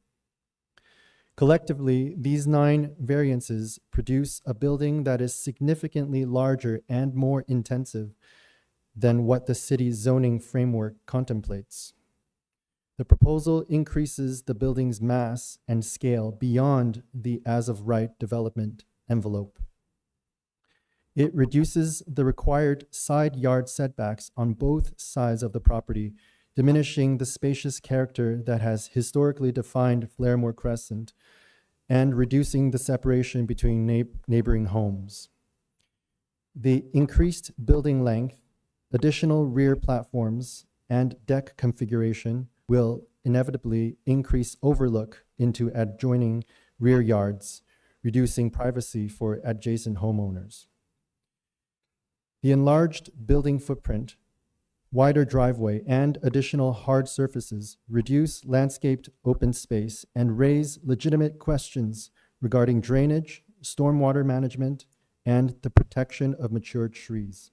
Collectively, these 9 variances produce a building that is significantly larger and more intensive than what the city's zoning framework contemplates. The proposal increases the building's mass and scale beyond the as-of-right development envelope. It reduces the required side yard setbacks on both sides of the property, diminishing the spacious character that has historically defined FLAREMORE Crescent and reducing the separation between neighboring homes. The increased building length, additional rear platforms, and deck configuration will inevitably increase overlook into adjoining rear yards, reducing privacy for adjacent homeowners. The enlarged building footprint, wider driveway, and additional hard surfaces reduce landscaped open space and raise legitimate questions regarding drainage, stormwater management, and the protection of mature trees.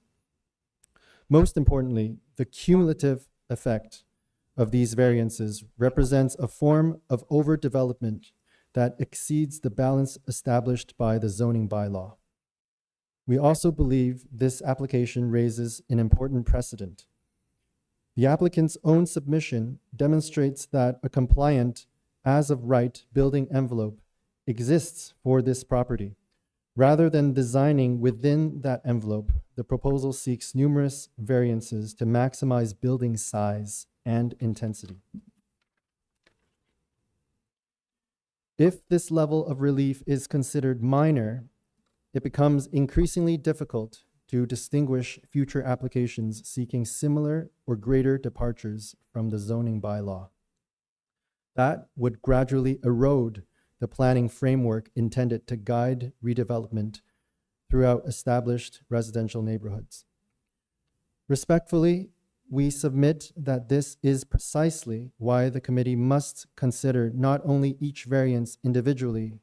Most importantly, the cumulative effect of these variances represents a form of overdevelopment that exceeds the balance established by the zoning bylaw. We also believe this application raises an important precedent. The applicant's own submission demonstrates that a compliant as-of-right building envelope exists for this property. Rather than designing within that envelope, the proposal seeks numerous variances to maximize building size and intensity. If this level of relief is considered minor, it becomes increasingly difficult to distinguish future applications seeking similar or greater departures from the zoning bylaw. That would gradually erode the planning framework intended to guide redevelopment throughout established residential neighborhoods. Respectfully, we submit that this is precisely why the committee must consider not only each variance individually,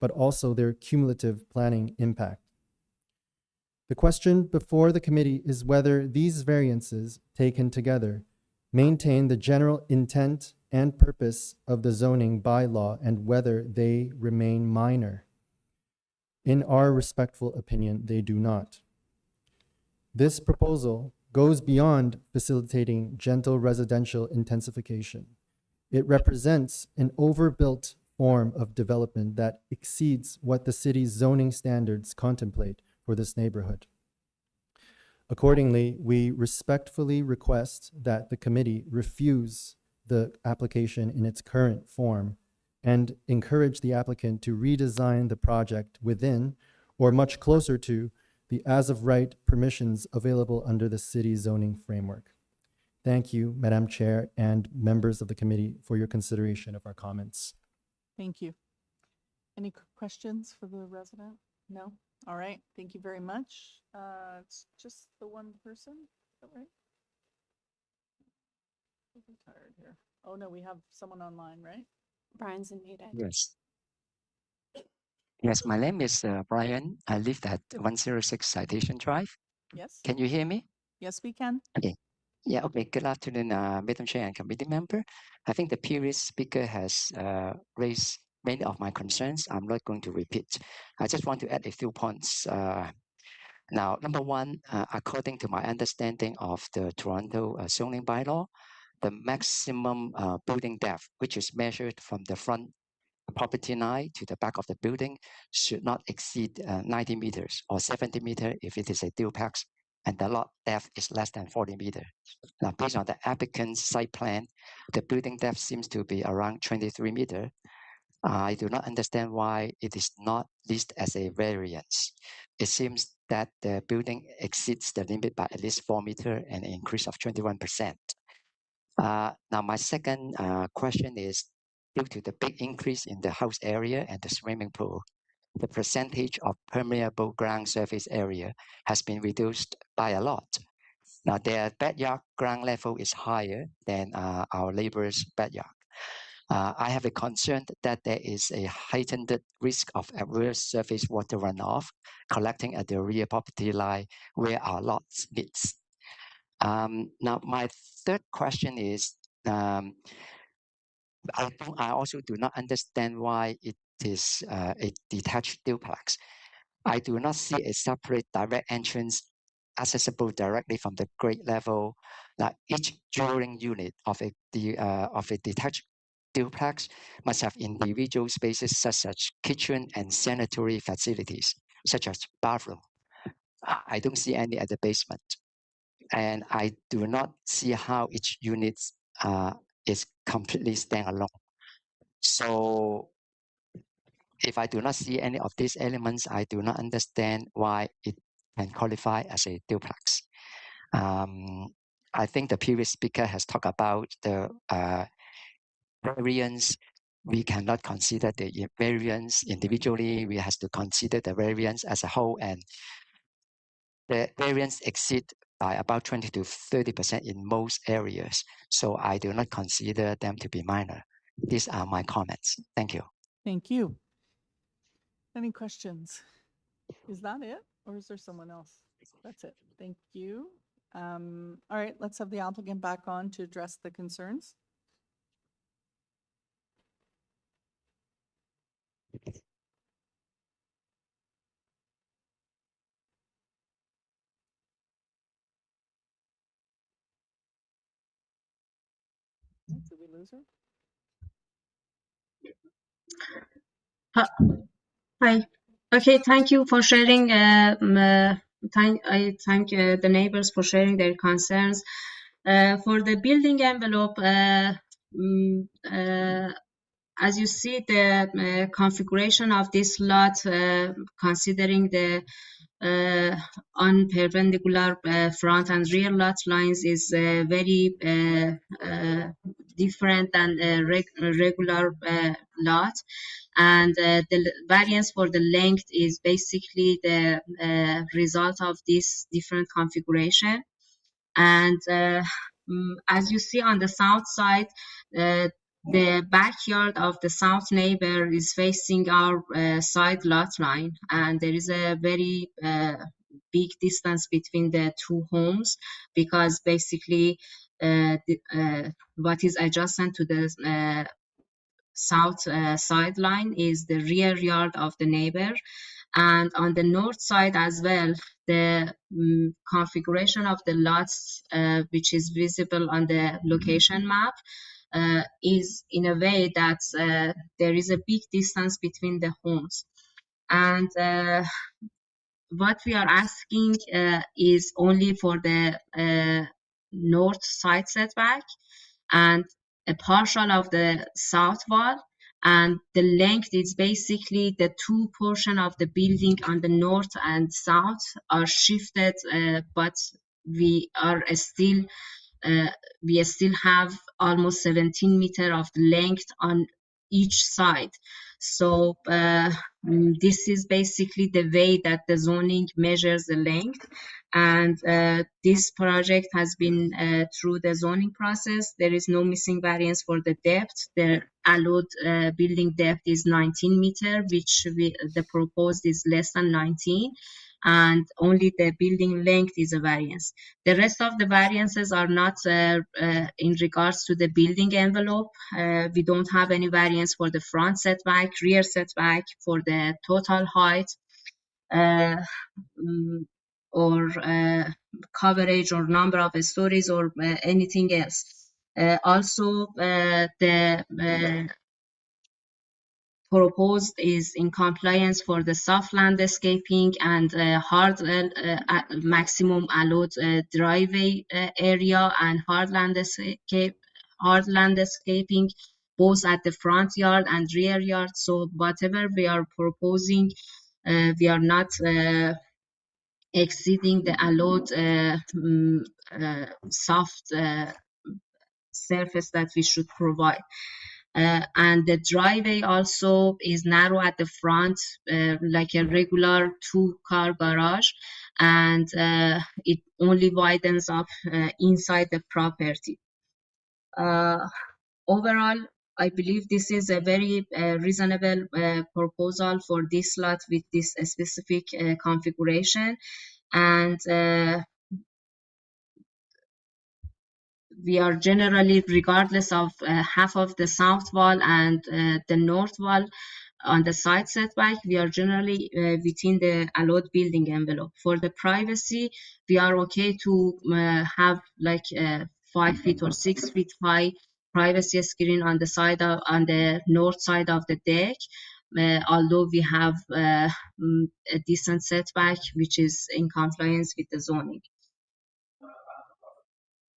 but also their cumulative planning impact. The question before the committee is whether these variances, taken together, maintain the general intent and purpose of the zoning bylaw and whether they remain minor. In our respectful opinion, they do not. This proposal goes beyond facilitating gentle residential intensification. It represents an overbuilt form of development that exceeds what the city's zoning standards contemplate for this neighborhood. Accordingly, we respectfully request that the committee refuse the application in its current form and encourage the applicant to redesign the project within or much closer to the as-of-right permissions available under the city zoning framework. Thank you, Madam Chair and members of the committee, for your consideration of our comments. Thank you. Any questions for the resident? No? All right, thank you very much. It's just the one person, is that right? I'm tired here. Oh, no, we have someone online, right? Brian's unmuted. Yes. Yes, my name is Brian. I live at 106 Citation Drive. Yes. Can you hear me? Yes, we can. Okay. Yeah, okay. Good afternoon, Madam Chair and committee member. I think the previous speaker has raised many of my concerns. I'm not going to repeat. I just want to add a few points. Now, number one, according to my understanding of the Toronto zoning bylaw, the maximum building depth, which is measured from the front property line to the back of the building, should not exceed 90 meters or 70 meters if it is a duplex, and the lot depth is less than 40 meters. Now, based on the applicant's site plan, the building depth seems to be around 23 meters. I do not understand why it is not listed as a variance. It seems that the building exceeds the limit by at least 4 meters and an increase of 21%. Now, my second question is, due to the big increase in the house area and the swimming pool, the percentage of permeable ground surface area has been reduced by a lot. Now, their backyard ground level is higher than our neighbor's backyard. I have a concern that there is a heightened risk of adverse surface water runoff collecting at the rear property line where our lots meets. Now, my third question is, I also do not understand why it is a detached duplex. I do not see a separate direct entrance accessible directly from the grade level. Now, each dwelling unit of a detached duplex must have individual spaces such as kitchen and sanitary facilities, such as bathroom. I don't see any at the basement. And I do not see how each unit is completely standalone. So if I do not see any of these elements, I do not understand why it can qualify as a duplex. I think the previous speaker has talked about the variance. We cannot consider the variance individually. We have to consider the variance as a whole, and the variance exceed by about 20 to 30% in most areas. So I do not consider them to be minor. These are my comments. Thank you. Thank you. Any questions? Is that it, or is there someone else? That's it. Thank you. All right, let's have the applicant back on to address the concerns. Did we lose her? Hi. Okay, thank you for sharing. I thank the neighbors for sharing their concerns. For the building envelope, as you see, the configuration of this lot, considering the unperpendicular front and rear lot lines, is very different than a regular lot. And the variance for the length is basically the result of this different configuration. And as you see on the south side, the backyard of the south neighbor is facing our side lot line, and there is a very big distance between the two homes, because basically what is adjacent to the south sideline is the rear yard of the neighbor. And on the north side as well, the configuration of the lots, which is visible on the location map, is in a way that there is a big distance between the homes. And what we are asking is only for the north side setback and a partial of the south wall, and the length is basically the two portion of the building on the north and south are shifted, but we still have almost 17 meters of length on each side. So this is basically the way that the zoning measures the length. And this project has been through the zoning process. There is no missing variance for the depth. The allowed building depth is 19 meter, which the proposed is less than 19. And only the building length is a variance. The rest of the variances are not in regards to the building envelope. We don't have any variance for the front setback, rear setback, for the total height, or coverage or number of stories or anything else. Also, the proposed is in compliance for the soft landscaping and hard maximum allowed driveway area and hard landscaping both at the front yard and rear yard. So whatever we are proposing, we are not exceeding the allowed soft surface that we should provide. And the driveway also is narrow at the front, like a regular two-car garage, and it only widens up inside the property. Overall, I believe this is a very reasonable proposal for this lot with this specific configuration. And we are generally, regardless of half of the south wall and the north wall on the side setback, we are generally within the allowed building envelope. For the privacy, we are okay to have like 5 feet or 6 feet high privacy screen on the side of, on the north side of the deck. Although we have a decent setback, which is in compliance with the zoning.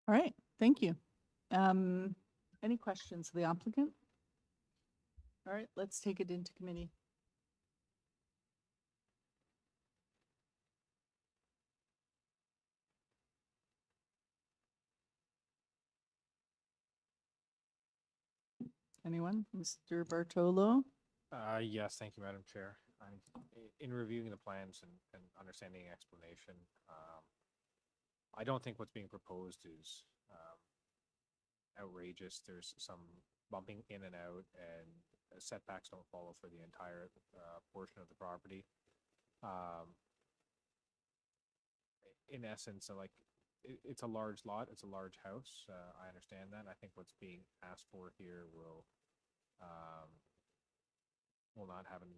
All right, thank you. Any questions of the applicant? All right, let's take it into committee. Anyone? Mr. Bartolo? Yes, thank you, Madam Chair. In reviewing the plans and understanding the explanation, I don't think what's being proposed is outrageous. There's some bumping in and out, and setbacks don't follow for the entire portion of the property. In essence, like it's a large lot, it's a large house. I understand that. I think what's being asked for here will not have an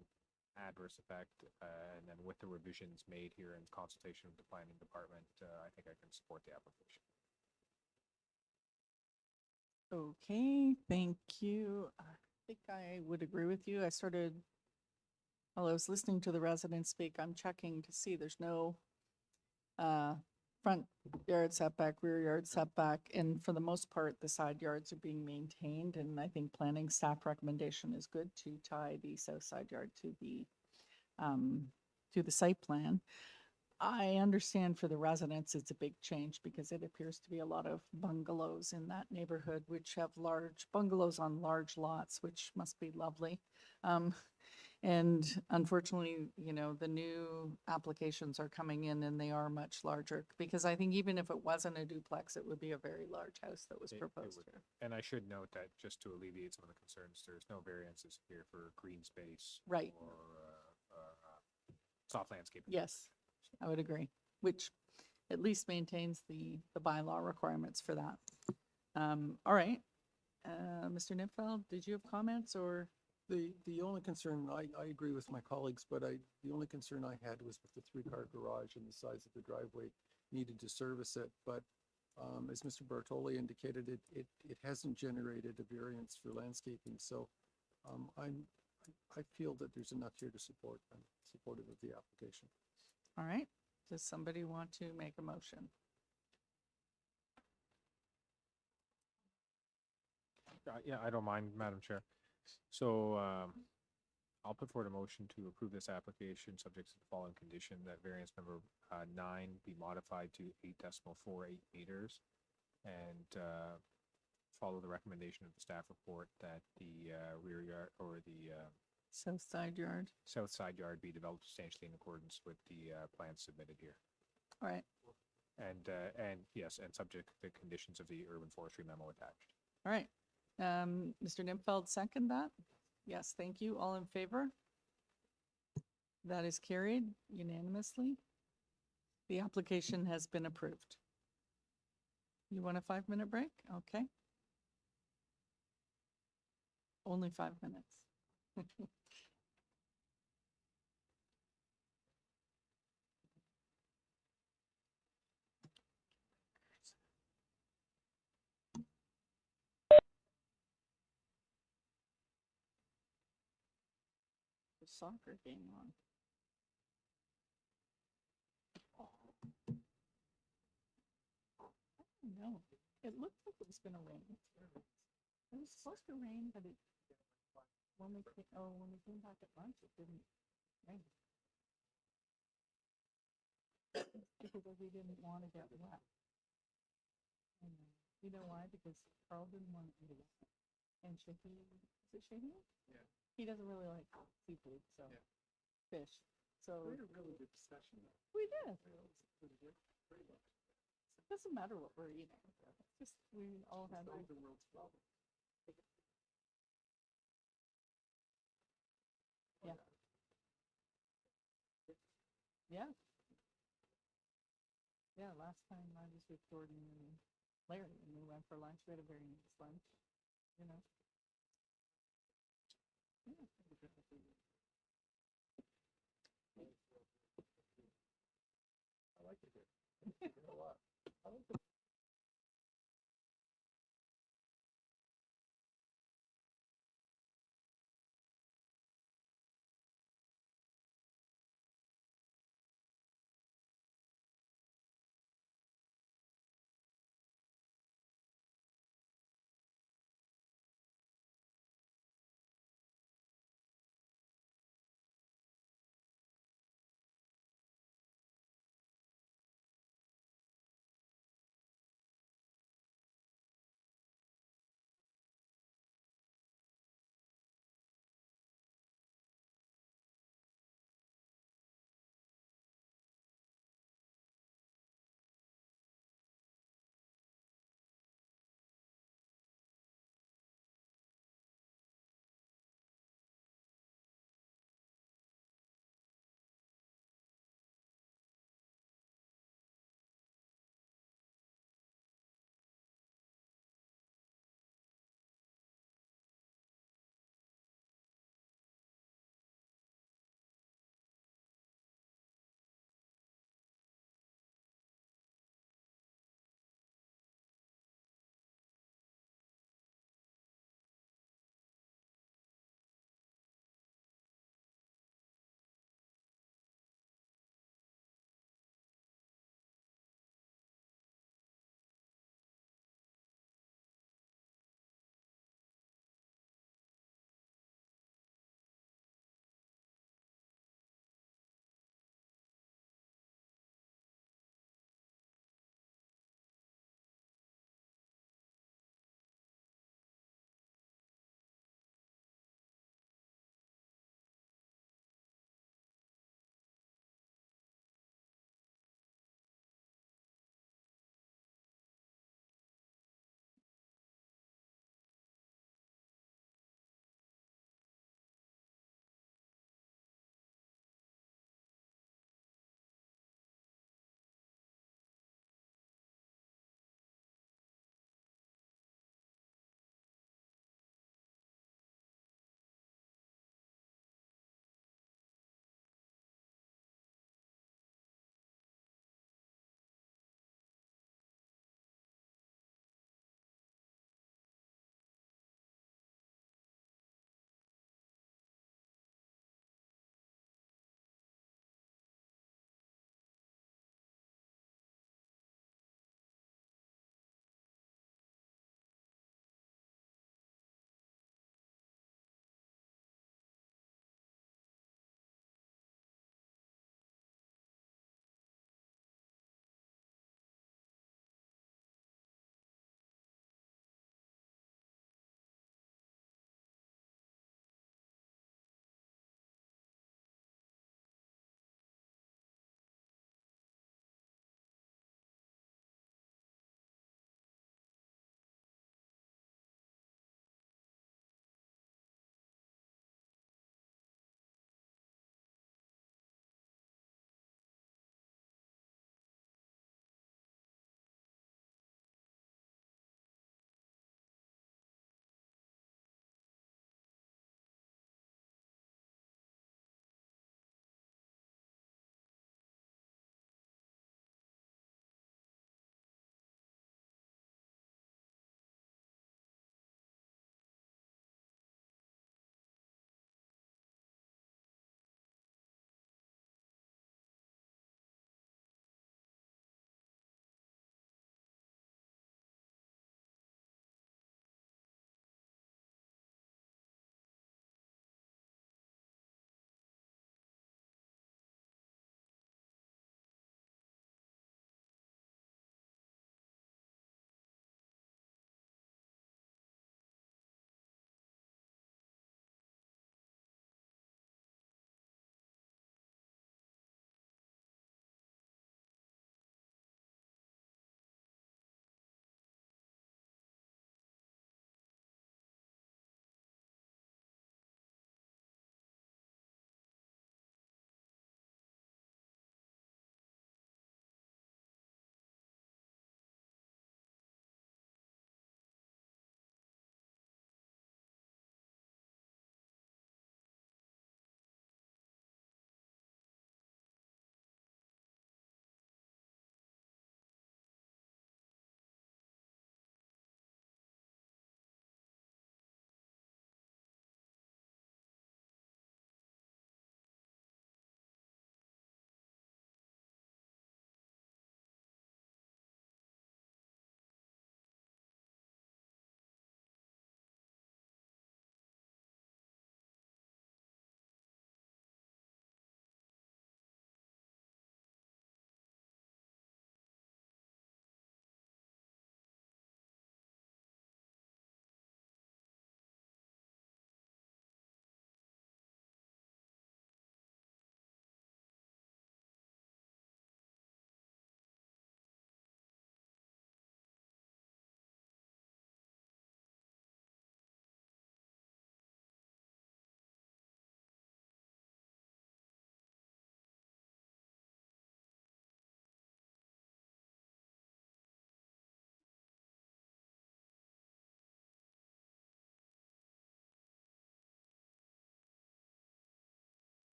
adverse effect. And then with the revisions made here in consultation with the planning department, I think I can support the application. Okay, thank you. I think I would agree with you. While I was listening to the residents speak, I'm checking to see there's no front yard setback, rear yard setback, and for the most part, the side yards are being maintained, and I think planning staff recommendation is good to tie the south side yard to the site plan. I understand for the residents, it's a big change because it appears to be a lot of bungalows in that neighborhood, which have large bungalows on large lots, which must be lovely. And unfortunately, you know, the new applications are coming in and they are much larger, because I think even if it wasn't a duplex, it would be a very large house that was proposed here. And I should note that just to alleviate some of the concerns, there's no variances here for green space. Right. Or soft landscaping. Yes, I would agree, which at least maintains the bylaw requirements for that. All right. Mr. Nipfeld, did you have comments or? The only concern, I agree with my colleagues, but the only concern I had was with the 3-car garage and the size of the driveway needed to service it. But as Mr. Bartoli indicated, it hasn't generated a variance for landscaping. So I feel that there's enough here to support. I'm supportive of the application. All right. Does somebody want to make a motion? Yeah, I don't mind, Madam Chair. So I'll put forward a motion to approve this application subject to the following condition: that variance number 9 be modified to 8.48 meters, and follow the recommendation of the staff report that the rear yard or the South side yard. South side yard be developed substantially in accordance with the plans submitted here. All right. And yes, and subject to the conditions of the urban forestry memo attached. All right. Mr. Nimfeld, second that? Yes, thank you. All in favor? That is carried unanimously. The application has been approved. You want a 5-minute break? Okay. Only 5 minutes. The soccer game on. No, it looked like it was gonna rain. It was supposed to rain, but when we came back at lunch, it didn't rain. Because we didn't want to get wet. And you know why? Because Carl didn't want to eat it. And Shaheen, is it Shaheen? Yeah. He doesn't really like seafood, so fish. So we had a really good discussion. We did. It doesn't matter what we're eating. It's just we all had the world's problem. Yeah. Yeah. Yeah, last time I was with Jordan and Larry and we went for lunch. We had a very nice lunch, you know. Yeah. I like it here. You know what? I like the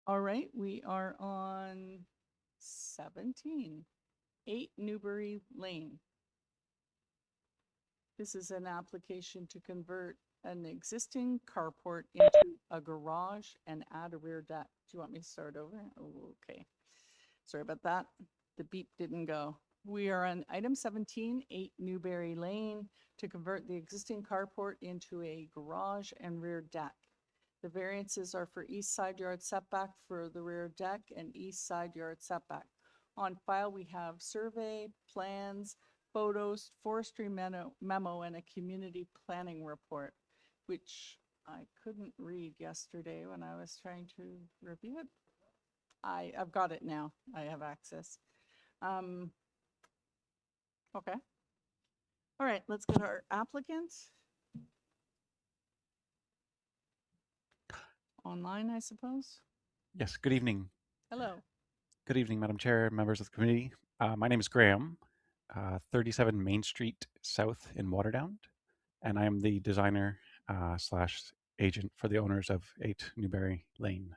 All right, we are on 17, 8 Newbury Lane. This is an application to convert an existing carport into a garage and add a rear deck. Do you want me to start over? Oh, okay. Sorry about that. The beep didn't go. We are on item 17, 8 Newbury Lane, to convert the existing carport into a garage and rear deck. The variances are for east side yard setback for the rear deck and east side yard setback. On file, we have survey, plans, photos, forestry memo, and a community planning report, which I couldn't read yesterday when I was trying to review it. I've got it now. I have access. Okay. All right, let's go to our applicants. Online, I suppose. Yes, good evening. Hello. Good evening, Madam Chair, members of the committee. My name is Graham, 37 Main Street South in Waterdown, and I am the designer slash agent for the owners of 8 Newbury Lane.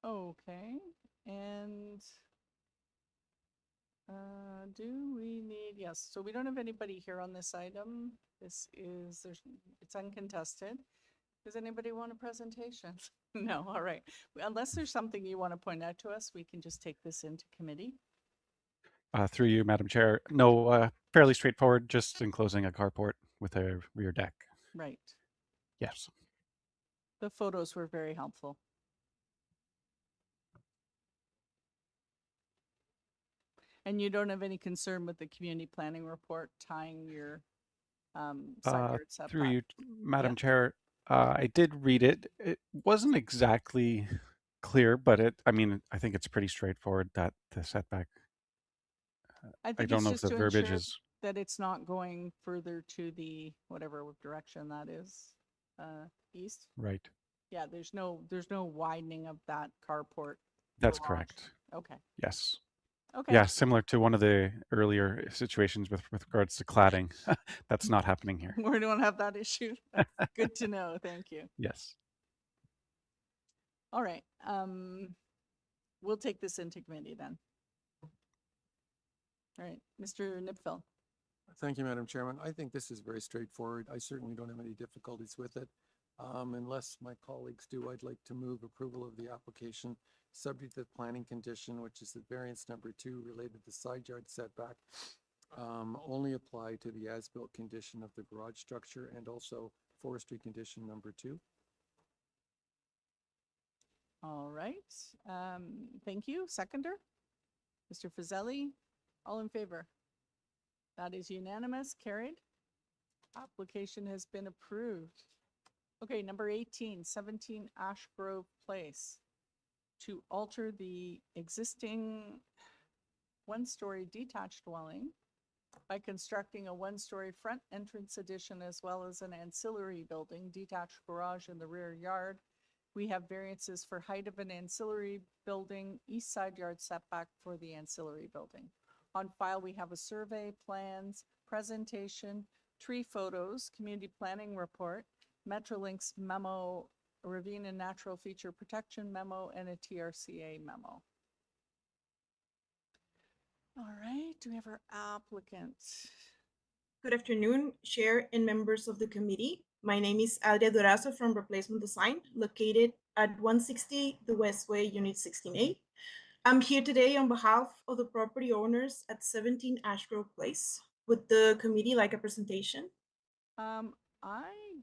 Okay, and do we need, yes, so we don't have anybody here on this item. It's uncontested. Does anybody want a presentation? No, all right. Unless there's something you want to point out to us, we can just take this into committee. Through you, Madam Chair. No, fairly straightforward, just enclosing a carport with a rear deck. Right. Yes. The photos were very helpful. And you don't have any concern with the community planning report tying your side yard setback? Through you, Madam Yeah. Chair, I did read it. It wasn't exactly clear, but I think it's pretty straightforward that the setback. I think don't it's know if just the to verbiage ensure is that it's not going further to the whatever direction that is, east. right. Yeah, there's no widening of that carport. That's garage. correct. Okay. Yes. Okay. Yeah, similar to one of the earlier situations with regards to cladding. That's not happening here. We don't have that issue. That's good to know. Thank you. Yes. All right. We'll take this into committee then. All right, Mr. Nipfel. Thank you, Madam Chairman. I think this is very straightforward. I certainly don't have any difficulties with it. Unless my colleagues do, I'd like to move approval of the application subject to the planning condition, which is the variance number 2 related to side yard setback, only apply to the as-built condition of the garage structure and also forestry condition number 2. All right. Thank you. Seconder, Mr. Fazeli. All in favor? That is unanimous. Carried. Application has been approved. Okay, number 18, 17 Ashgrove Place, to alter the existing one-story detached dwelling by constructing a one-story front entrance addition as well as an ancillary building, detached garage in the rear yard. We have variances for height of an ancillary building, east side yard setback for the ancillary building. On file, we have a survey, plans, presentation, tree photos, community planning report, Metrolinx memo, a ravine and natural feature protection memo, and a TRCA memo. All right, do we have our applicants? Good afternoon, Chair and members of the committee. My name is Adria Durazo from Replacement Design, located at 160 the Westway, Unit 16A. I'm here today on behalf of the property owners at 17 Ashgrove Place. Would the committee like a presentation? I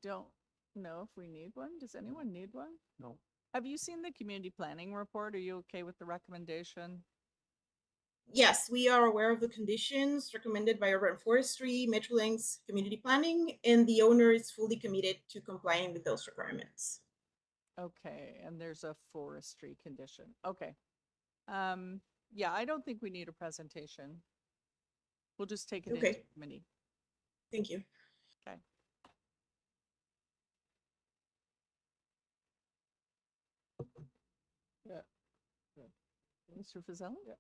don't know if we need one. Does anyone need one? No. Have you seen the community planning report? Are you okay with the recommendation? Yes, we are aware of the conditions recommended by Urban Forestry, Metrolinx, Community Planning, and the owner is fully committed to complying with those requirements. Okay, and there's a forestry condition. Okay. Yeah, I don't think we need a presentation. We'll just take it into committee. Thank you. Okay. Yeah. Mr. Fazeli? Yeah.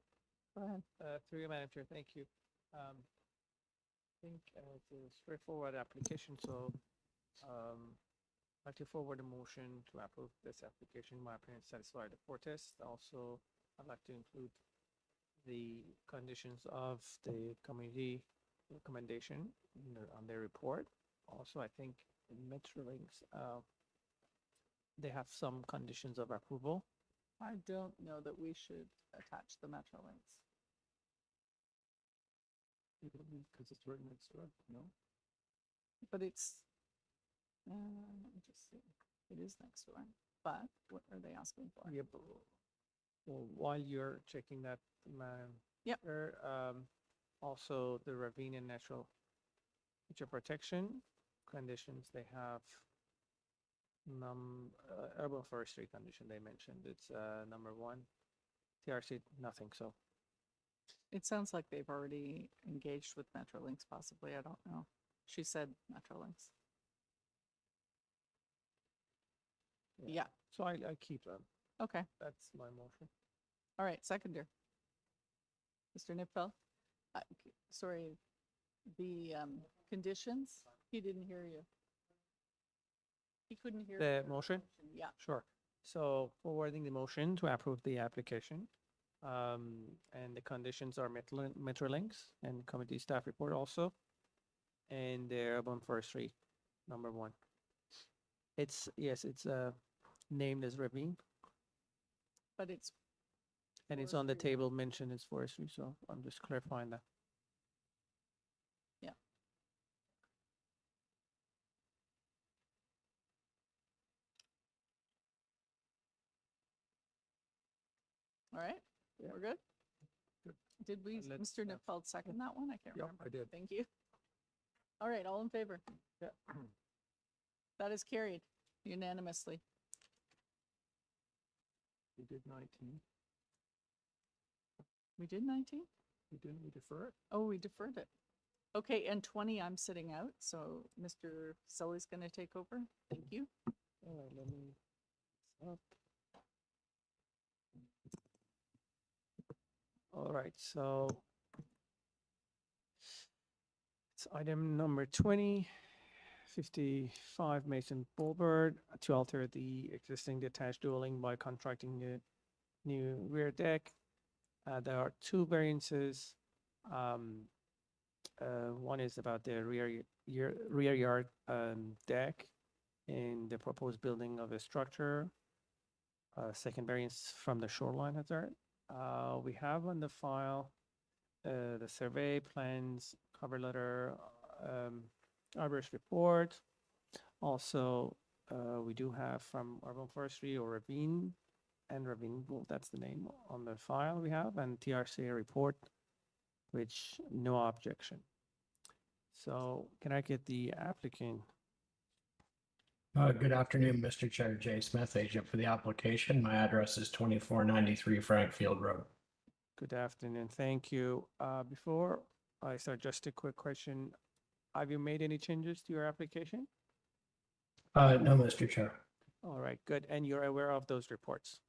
Go ahead. Through you, Madam Chair, thank you. I think it's a straightforward application, so I'd like to forward a motion to approve this application. In my opinion, satisfy the four tests. Also, I'd like to include the conditions of the community recommendation on their report. Also, I think Metrolinx, they have some conditions of approval. I don't know that we should attach the Metrolinx. Because it's right next door, no? But it's, let me just see. It is next door, but what are they asking for? Yep. Well, while you're checking that, Madam. Yep. Also, the ravine and natural feature protection conditions, they have urban forestry condition they mentioned. It's number 1. TRC, nothing, so. It sounds like they've already engaged with Metrolinx, possibly. I don't know. She said Metrolinx. Yeah. So I keep them. Okay. That's my motion. All right. Seconder. Mr. Nipfel. Sorry. The conditions. He didn't hear you. He couldn't hear The your motion? Yeah. Sure. So forwarding the motion to approve the application. And the conditions are Metrolinx and committee staff report also. And the urban forestry, number 1. It's, yes, it's named as ravine. But it's. And it's on the table mentioned as forestry, so I'm just clarifying that. Yeah. All right. Yeah. We're good? Good. Did we, Let's Mr. have- Nipfeld, second that one? I can't Yep, remember. I did. Thank you. All right, all in favor? Yeah. That is carried unanimously. We did 19. We did 19? Didn't we defer it? Oh, we deferred it. Okay, and 20, I'm sitting out, so Mr. Sully's going to take over. Thank you. All right, let me up. All right, so it's item number 20, 55 Mason Boulevard, to alter the existing detached dwelling by constructing a new rear deck. There are 2 variances. One is about the rear yard deck in the proposed building of a structure. Second variance from the shoreline hazard. We have on the file the survey plans, cover letter, arborist report. Also, we do have from urban forestry or ravine, well, that's the name on the file we have, and TRCA report, which no objection. So can I get the applicant? Good afternoon, Mr. Chair. Jay Smith, agent for the application. My address is 2493 Frankfield Road. Good afternoon. Thank you. Before I start, just a quick question. Have you made any changes to your application? No, Mr. Chair. All right, good. And you're aware of those reports?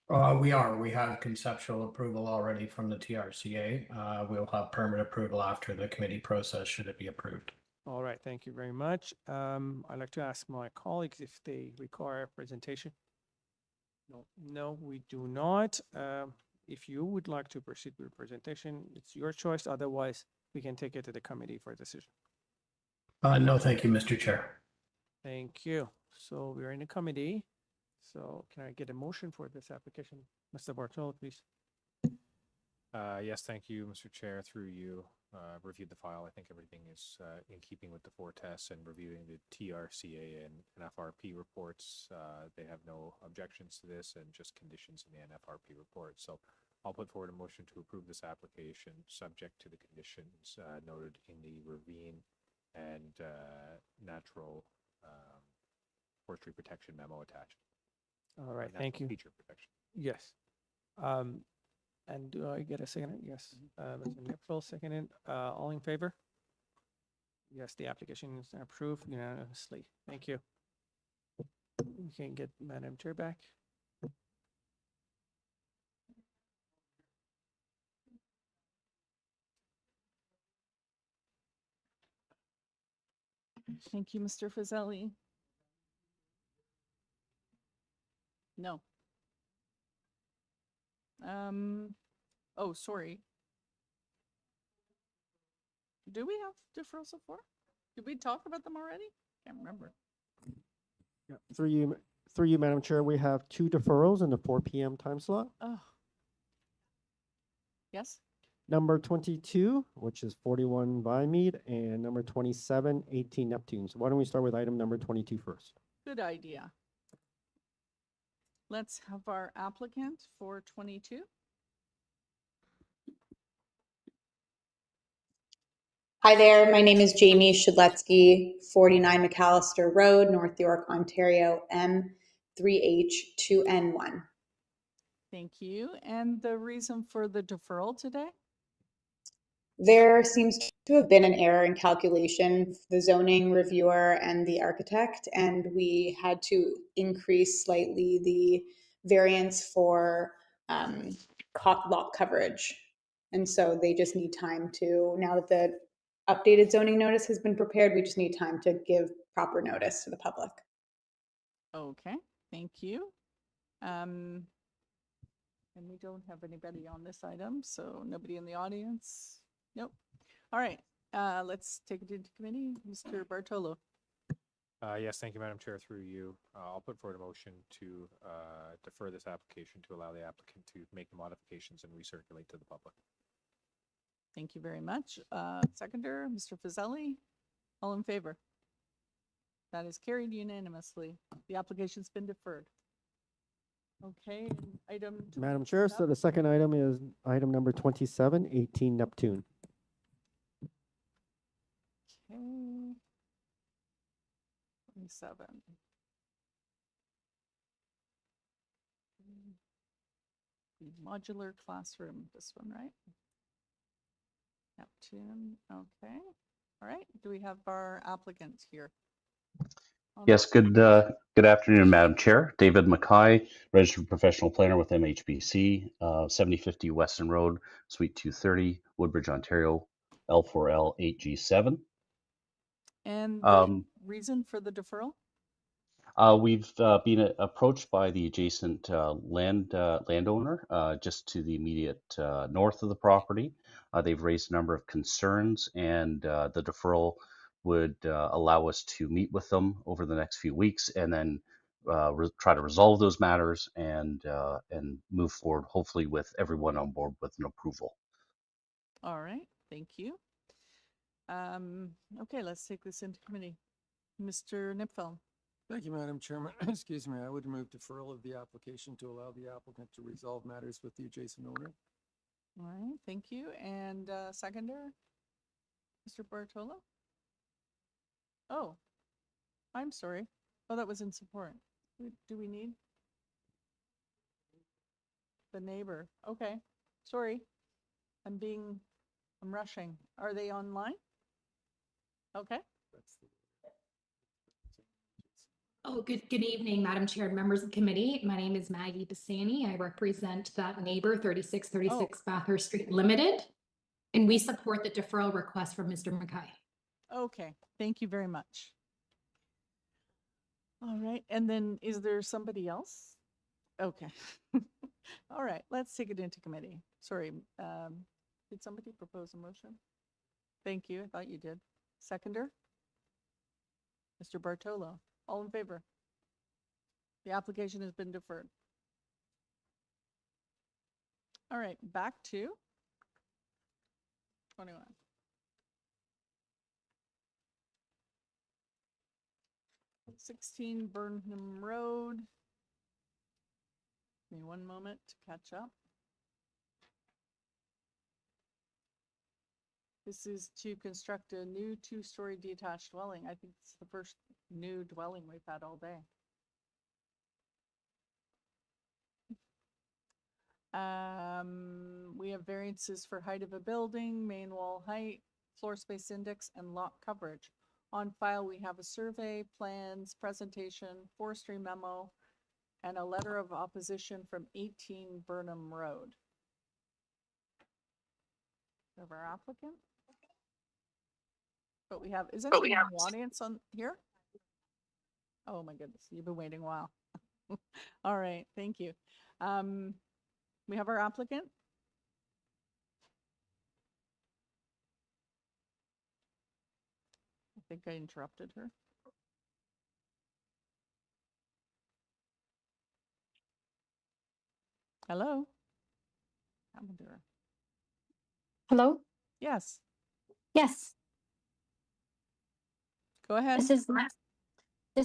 We have conceptual approval already from the TRCA. We'll have permit approval after the committee process should it be approved. All right, thank you very much. I'd like to ask my colleagues if they require a presentation. No, we do not. If you would like to proceed with the presentation, it's your choice. Otherwise, we can take it to the committee for a decision. No, thank you, Mr. Chair. Thank you. So we're in the committee. So can I get a motion for this application? Mr. Bartolo, please. Yes, thank you, Mr. Chair. Through you, reviewed the file. I think everything is in keeping with the 4 tests and reviewing the TRCA and NFRP reports. They have no objections to this and just conditions in the NFRP report. So I'll put forward a motion to approve this application subject to the conditions noted in the ravine and natural forestry protection memo attached. All right, thank you. Feature protection. Yes. And do I get a second? Yes. Mr. Nipfel, seconded. All in favor? Yes, the application is approved unanimously. Thank you. We can get Madam Chair back. Thank you, Mr. Fazeli. No. Oh, sorry. Do we have deferrals of 4? Did we talk about them already? Can't remember. Yeah, through you, Madam Chair, we have 2 deferrals in the 4 p.m. time slot. Oh. Yes? Number 22, which is 41 VIAMEDE, and number 27, 18 NEPTUNE. So why don't we start with item number 22 first? Good idea. Let's have our applicant for 22. Hi there, my name is Jamie Shedletsky, 49 McAllister Road, North York, Ontario, M3H2N1. Thank you. And the reason for the deferral today? There seems to have been an error in calculation, the zoning reviewer and the architect, and we had to increase slightly the variance for lot coverage. And so they just need time to, now that the updated zoning notice has been prepared, we just need time to give proper notice to the public. Okay, thank you. And we don't have anybody on this item, so nobody in the audience. Nope. All right, let's take it into committee. Mr. Bartolo. Yes, thank you, Madam Chair. Through you, I'll put forward a motion to defer this application to allow the applicant to make the modifications and recirculate to the public. Thank you very much. Seconder, Mr. Fazeli, all in favor? That is carried unanimously. The application's been deferred. Okay, item. Madam Chair, so the second item is item number 27, 18 NEPTUNE. Okay. 27. The modular classroom, this one, right? Neptune, okay. All right, do we have our applicant here? Yes, good afternoon, Madam Chair. David Mackay, registered professional planner with MHBC, 7050 Weston Road, Suite 230, Woodbridge, Ontario, L4L 8G7. And the reason for the deferral? We've been approached by the adjacent landowner just to the immediate north of the property. They've raised a number of concerns, and the deferral would allow us to meet with them over the next few weeks and then try to resolve those matters and move forward, hopefully with everyone on board with an approval. All right, thank you. Okay, let's take this into committee. Mr. Nipfel. Thank you, Madam Chairman. Excuse me, I would move deferral of the application to allow the applicant to resolve matters with the adjacent owner. All right, thank you. And seconder, Mr. Bartolo? Oh, I'm sorry. Oh, that was in support. Do we need the neighbor? Okay, sorry. I'm rushing. Are they online? Okay. Oh, good evening, Madam Chair and members of the committee. My name is Maggie Bassani. I represent that neighbor 3636 Bathurst Street Limited, and we support the deferral request from Mr. Mackay. Okay, thank you very much. All right, and then is there somebody else? Okay. All right, let's take it into committee. Sorry, did somebody propose a motion? Thank you, I thought you did. Seconder? Mr. Bartolo, all in favor? The application has been deferred. All right, back to 21. (16) Burnham Road. Give me one moment to catch up. This is to construct a new 2-story detached dwelling. I think it's the first new dwelling we've had all day. We have variances for height of a building, main wall height, floor space index, and lot coverage. On file, we have a survey, plans, presentation, forestry memo, and a letter of opposition from 18 Burnham Road. We have our applicant. But we have, is anybody in the audience on here? Oh my goodness, you've been waiting a while. All right, thank you. We have our applicant. I think I interrupted her. Hello? Happened to her. Hello? Yes, Yes, go ahead. this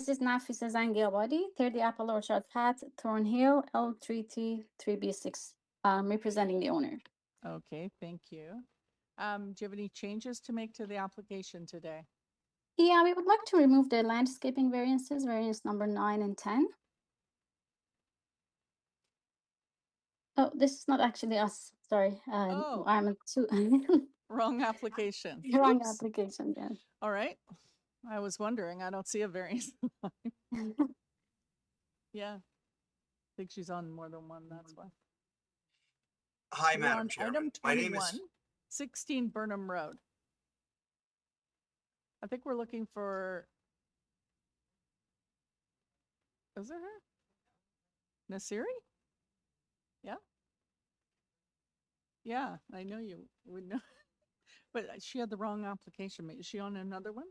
is Nafisa Zangiawadi, 30 Apple Orchard Path, Thornhill, L3T3B6, representing the owner. Okay, thank you. Do you have any changes to make to the application today? Yeah, we would like to remove the landscaping variances, variance number 9 and 10. Oh, this is not actually us. Sorry. Oh. I'm too Wrong application. wrong Oops. application. Yeah. All right. I was wondering, I don't see a variance. Yeah. I think she's on more than one, that's why. Hi, We're Madam on Chairman. item My 21, name is 16 Burnham Road. I think we're looking for, is it her? Nasiri? Yeah? Yeah, I know you would know. But she had the wrong application. Is she on another one?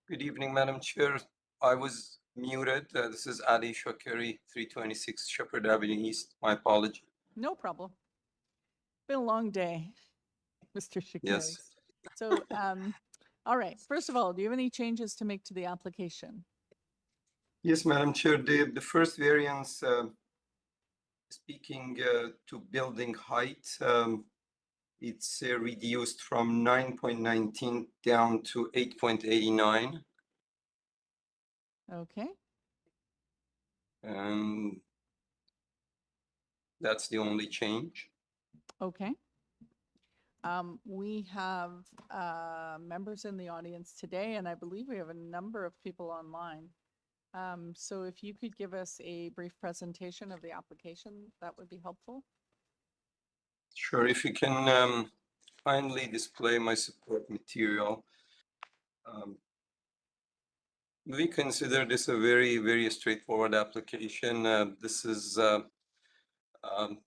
Good evening, Madam Chair. I was muted. This is Ali Shakiri, 326 Shepherd Avenue East. My apology. No problem. Been a long day, Mr. Shakiri. Yes. So, all right. First of all, do you have any changes to make to the application? Yes, Madam Chair. The first variance, speaking to building height, it's reduced from 9.19 down to 8.89. Okay. That's the only change. Okay. We have members in the audience today, and I believe we have a number of people online. So if you could give us a brief presentation of the application, that would be helpful. Sure, if you can kindly display my support material. We consider this a very, very straightforward application. This is the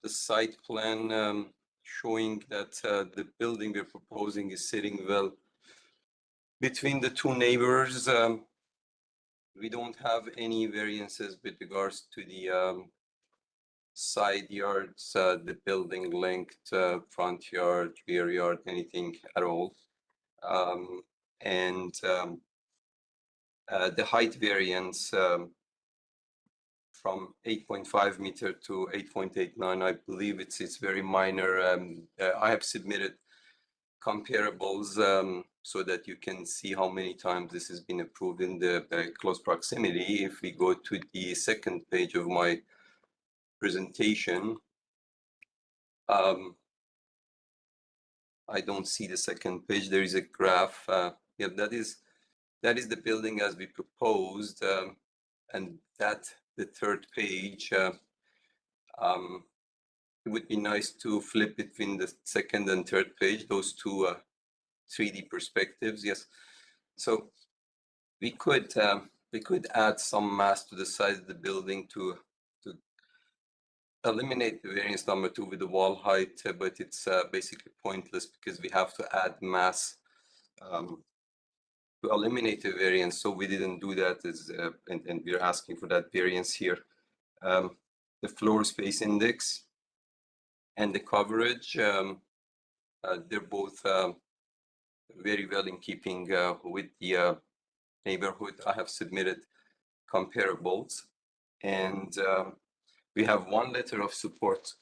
site plan showing that the building we're proposing is sitting well between the two neighbors. We don't have any variances with regards to the side yards, the building length, front yard, rear yard, anything at all. The height variance from 8.5 meter to 8.89, I believe it's very minor. I have submitted comparables so that you can see how many times this has been approved in the close proximity. If we go to the second page of my presentation, I don't see the second page. There is a graph. Yeah, that is the building as we proposed, and that the third page. It would be nice to flip between the second and third page, those two 3D perspectives. Yes, so we could add some mass to the size of the building to eliminate the variance number 2 with the wall height, but it's basically pointless because we have to add mass to eliminate the variance. So we didn't do that, and we're asking for that variance here. The floor space index and the coverage, they're both very well in keeping with the neighborhood. I have submitted comparables, and we have one letter of support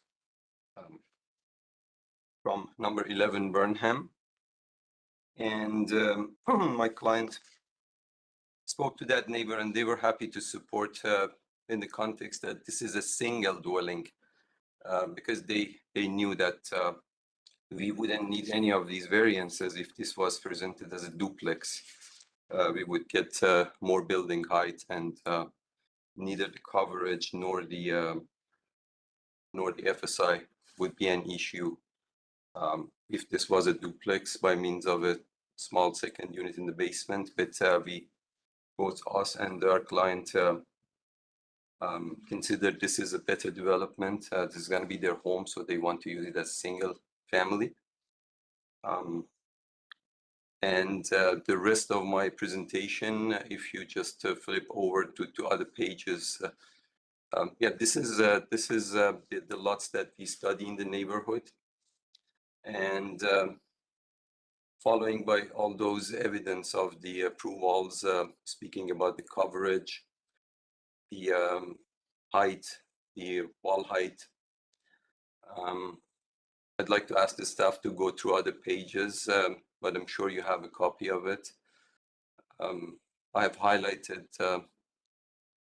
from number 11 Burnham, and my client spoke to that neighbor, and they were happy to support in the context that this is a single dwelling, because they knew that we wouldn't need any of these variances if this was presented as a duplex. We would get more building height, and neither the coverage nor the FSI would be an issue if this was a duplex by means of a small second unit in the basement. But we both us and our client consider this is a better development. This is going to be their home, so they want to use it as single family. And the rest of my presentation, if you just flip over to other pages, yeah, this is the lots that we study in the neighborhood, and following by all those evidence of the approvals, speaking about the coverage, the height, the wall height. I'd like to ask the staff to go through other pages, but I'm sure you have a copy of it. I have highlighted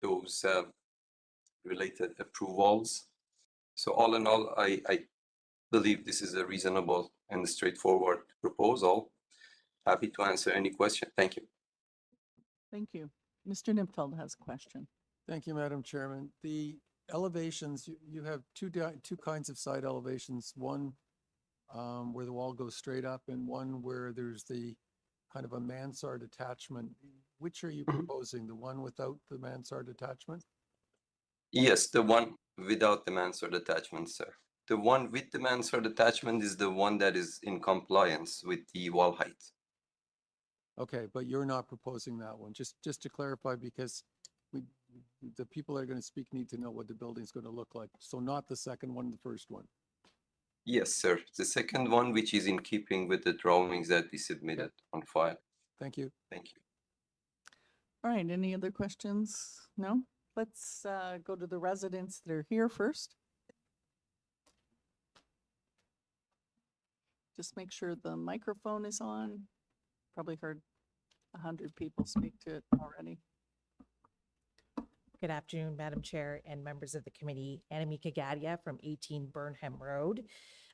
those related approvals. So all in all, I believe this is a reasonable and straightforward proposal. Happy to answer any question. Thank you. Thank you. Mr. Nipfeld has a question. Thank you, Madam Chairman. The elevations, you have two kinds of side elevations. One where the wall goes straight up and one where there's the kind of a mansard attachment. Which are you proposing? The one without the mansard attachment? Yes, the one without the mansard attachment, sir. The one with the mansard attachment is the one that is in compliance with the wall height. Okay, but you're not proposing that one. Just to clarify, because the people that are going to speak need to know what the building's going to look like. So not the second one, the first one. Yes, sir. The second one, which is in keeping with the drawings that we submitted on file. Thank you. Thank you. All right, any other questions? No? Let's go to the residents that are here first. Just make sure the microphone is on. Probably heard 100 people speak to it already. Good afternoon, Madam Chair and members of the committee. Anamika Gadia from 18 Burnham Road.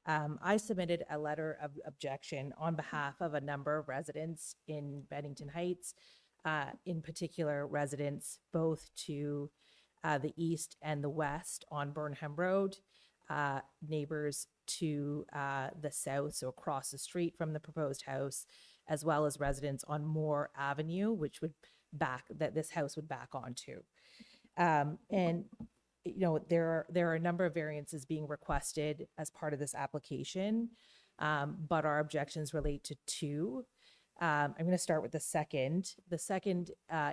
I submitted a letter of objection on behalf of a number of residents in Bennington Heights, in particular residents both to the east and the west on Burnham Road, neighbors to the south, so across the street from the proposed house, as well as residents on Moore Avenue, which would that this house would back onto. And you know, there are a number of variances being requested as part of this application, but our objections relate to two. I'm going to start with the second. The second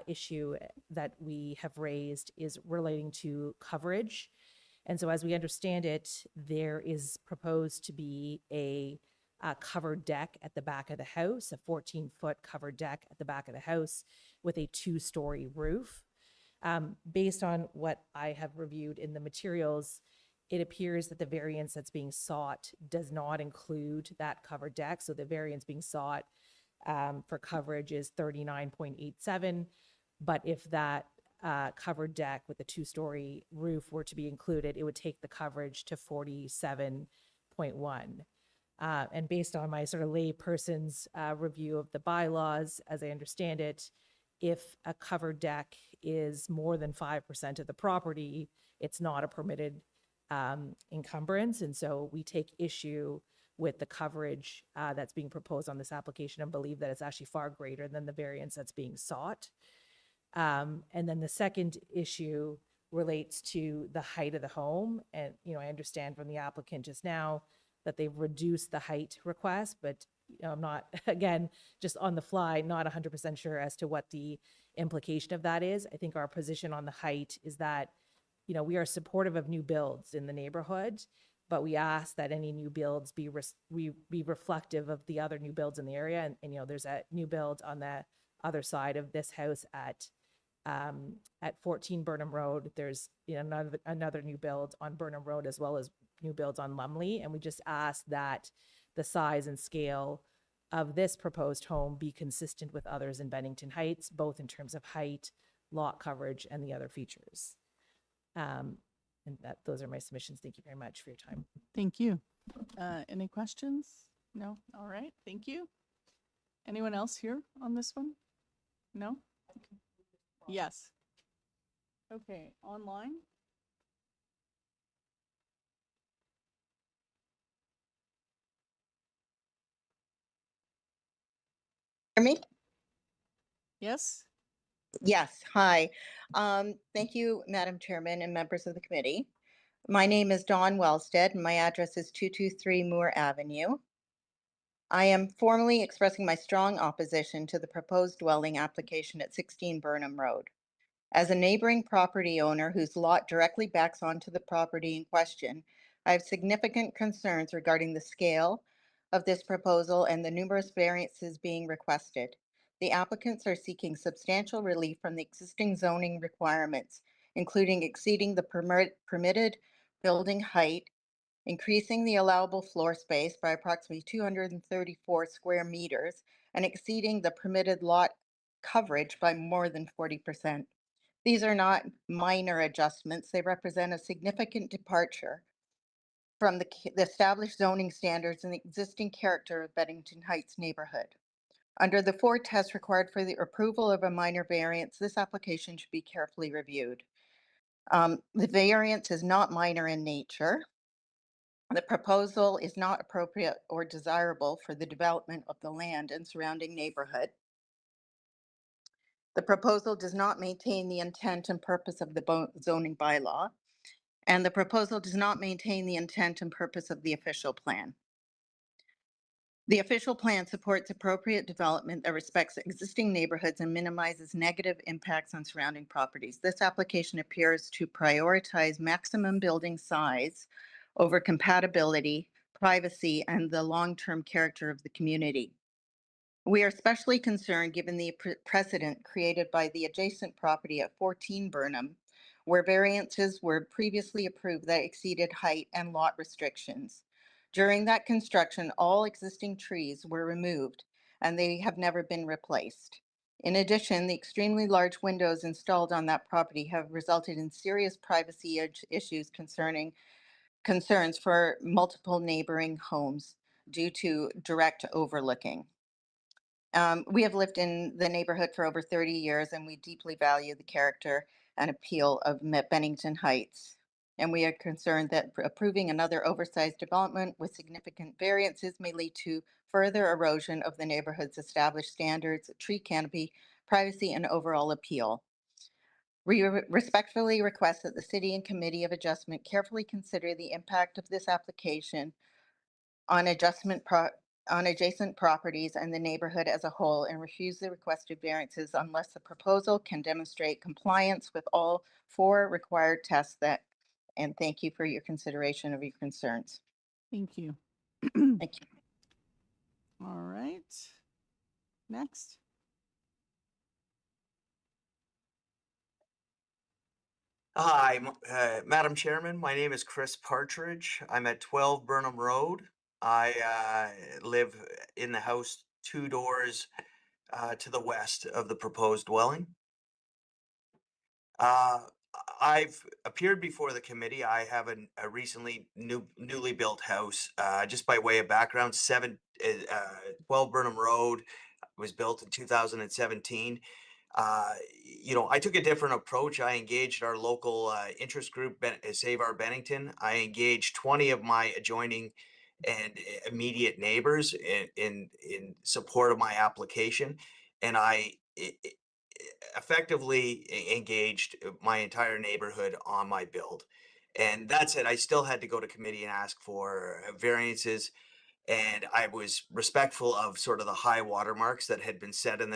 issue that we have raised is relating to coverage. And so as we understand it, there is proposed to be a covered deck at the back of the house, a 14-foot covered deck at the back of the house with a 2-story roof. Based on what I have reviewed in the materials, it appears that the variance that's being sought does not include that covered deck. So the variance being sought for coverage is 39.87. But if that covered deck with the 2-story roof were to be included, it would take the coverage to 47.1. And based on my sort of lay person's review of the bylaws, as I understand it, if a covered deck is more than 5% of the property, it's not a permitted encumbrance. And so we take issue with the coverage that's being proposed on this application and believe that it's actually far greater than the variance that's being sought. And then the second issue relates to the height of the home. And, you know, I understand from the applicant just now that they've reduced the height request, but I'm not, again, just on the fly, not 100% sure as to what the implication of that is. I think our position on the height is that, you know, we are supportive of new builds in the neighborhood, but we ask that any new builds be reflective of the other new builds in the area. And you know, there's a new build on the other side of this house at 14 Burnham Road. There's, you know, another new build on Burnham Road, as well as new builds on Lumley. And we just ask that the size and scale of this proposed home be consistent with others in Bennington Heights, both in terms of height, lot coverage, and the other features. And those are my submissions. Thank you very much for your time. Thank you. Any questions? No? All right. Thank you. Anyone else here on this one? No? Okay. Yes. Okay. Online? Hear me? Yes? Yes, hi. Thank you, Madam Chairman and members of the committee. My name is Dawn Wellstead, and my address is 223 Moore Avenue. I am formally expressing my strong opposition to the proposed dwelling application at 16 Burnham Road. As a neighboring property owner whose lot directly backs onto the property in question, I have significant concerns regarding the scale of this proposal and the numerous variances being requested. The applicants are seeking substantial relief from the existing zoning requirements, including exceeding the permitted building height, increasing the allowable floor space by approximately 234 square meters, and exceeding the permitted lot coverage by more than 40%. These are not minor adjustments. They represent a significant departure from the established zoning standards and the existing character of Bennington Heights neighborhood. Under the 4 tests required for the approval of a minor variance, this application should be carefully reviewed. The variance is not minor in nature. The proposal is not appropriate or desirable for the development of the land and surrounding neighborhood. The proposal does not maintain the intent and purpose of the zoning bylaw, and the proposal does not maintain the intent and purpose of the official plan. The official plan supports appropriate development that respects existing neighborhoods and minimizes negative impacts on surrounding properties. This application appears to prioritize maximum building size over compatibility, privacy, and the long-term character of the community. We are especially concerned given the precedent created by the adjacent property at 14 Burnham, where variances were previously approved that exceeded height and lot restrictions. During that construction, all existing trees were removed and they have never been replaced. In addition, the extremely large windows installed on that property have resulted in serious privacy issues concerns for multiple neighboring homes due to direct overlooking. We have lived in the neighborhood for over 30 years, and we deeply value the character and appeal of Bennington Heights. And we are concerned that approving another oversized development with significant variances may lead to further erosion of the neighborhood's established standards, tree canopy, privacy, and overall appeal. We respectfully request that the City and Committee of Adjustment carefully consider the impact of this application on adjacent properties and the neighborhood as a whole, and refuse the requested variances unless the proposal can demonstrate compliance with all 4 required tests and thank you for your consideration of your concerns. Thank you. Thank you. All right. Next. Hi, Madam Chairman. My name is Chris Partridge. I'm at 12 Burnham Road. I live in the house 2 doors to the west of the proposed dwelling. I've appeared before the committee. I have a recently newly built house. Just by way of background, 12 Burnham Road was built in 2017. I took a different approach. I engaged our local interest group, Save Our Bennington. I engaged 20 of my adjoining and immediate neighbors in support of my application, and I effectively engaged my entire neighborhood on my build. And that's it. I still had to go to committee and ask for variances, and I was respectful of sort of the high watermarks that had been set in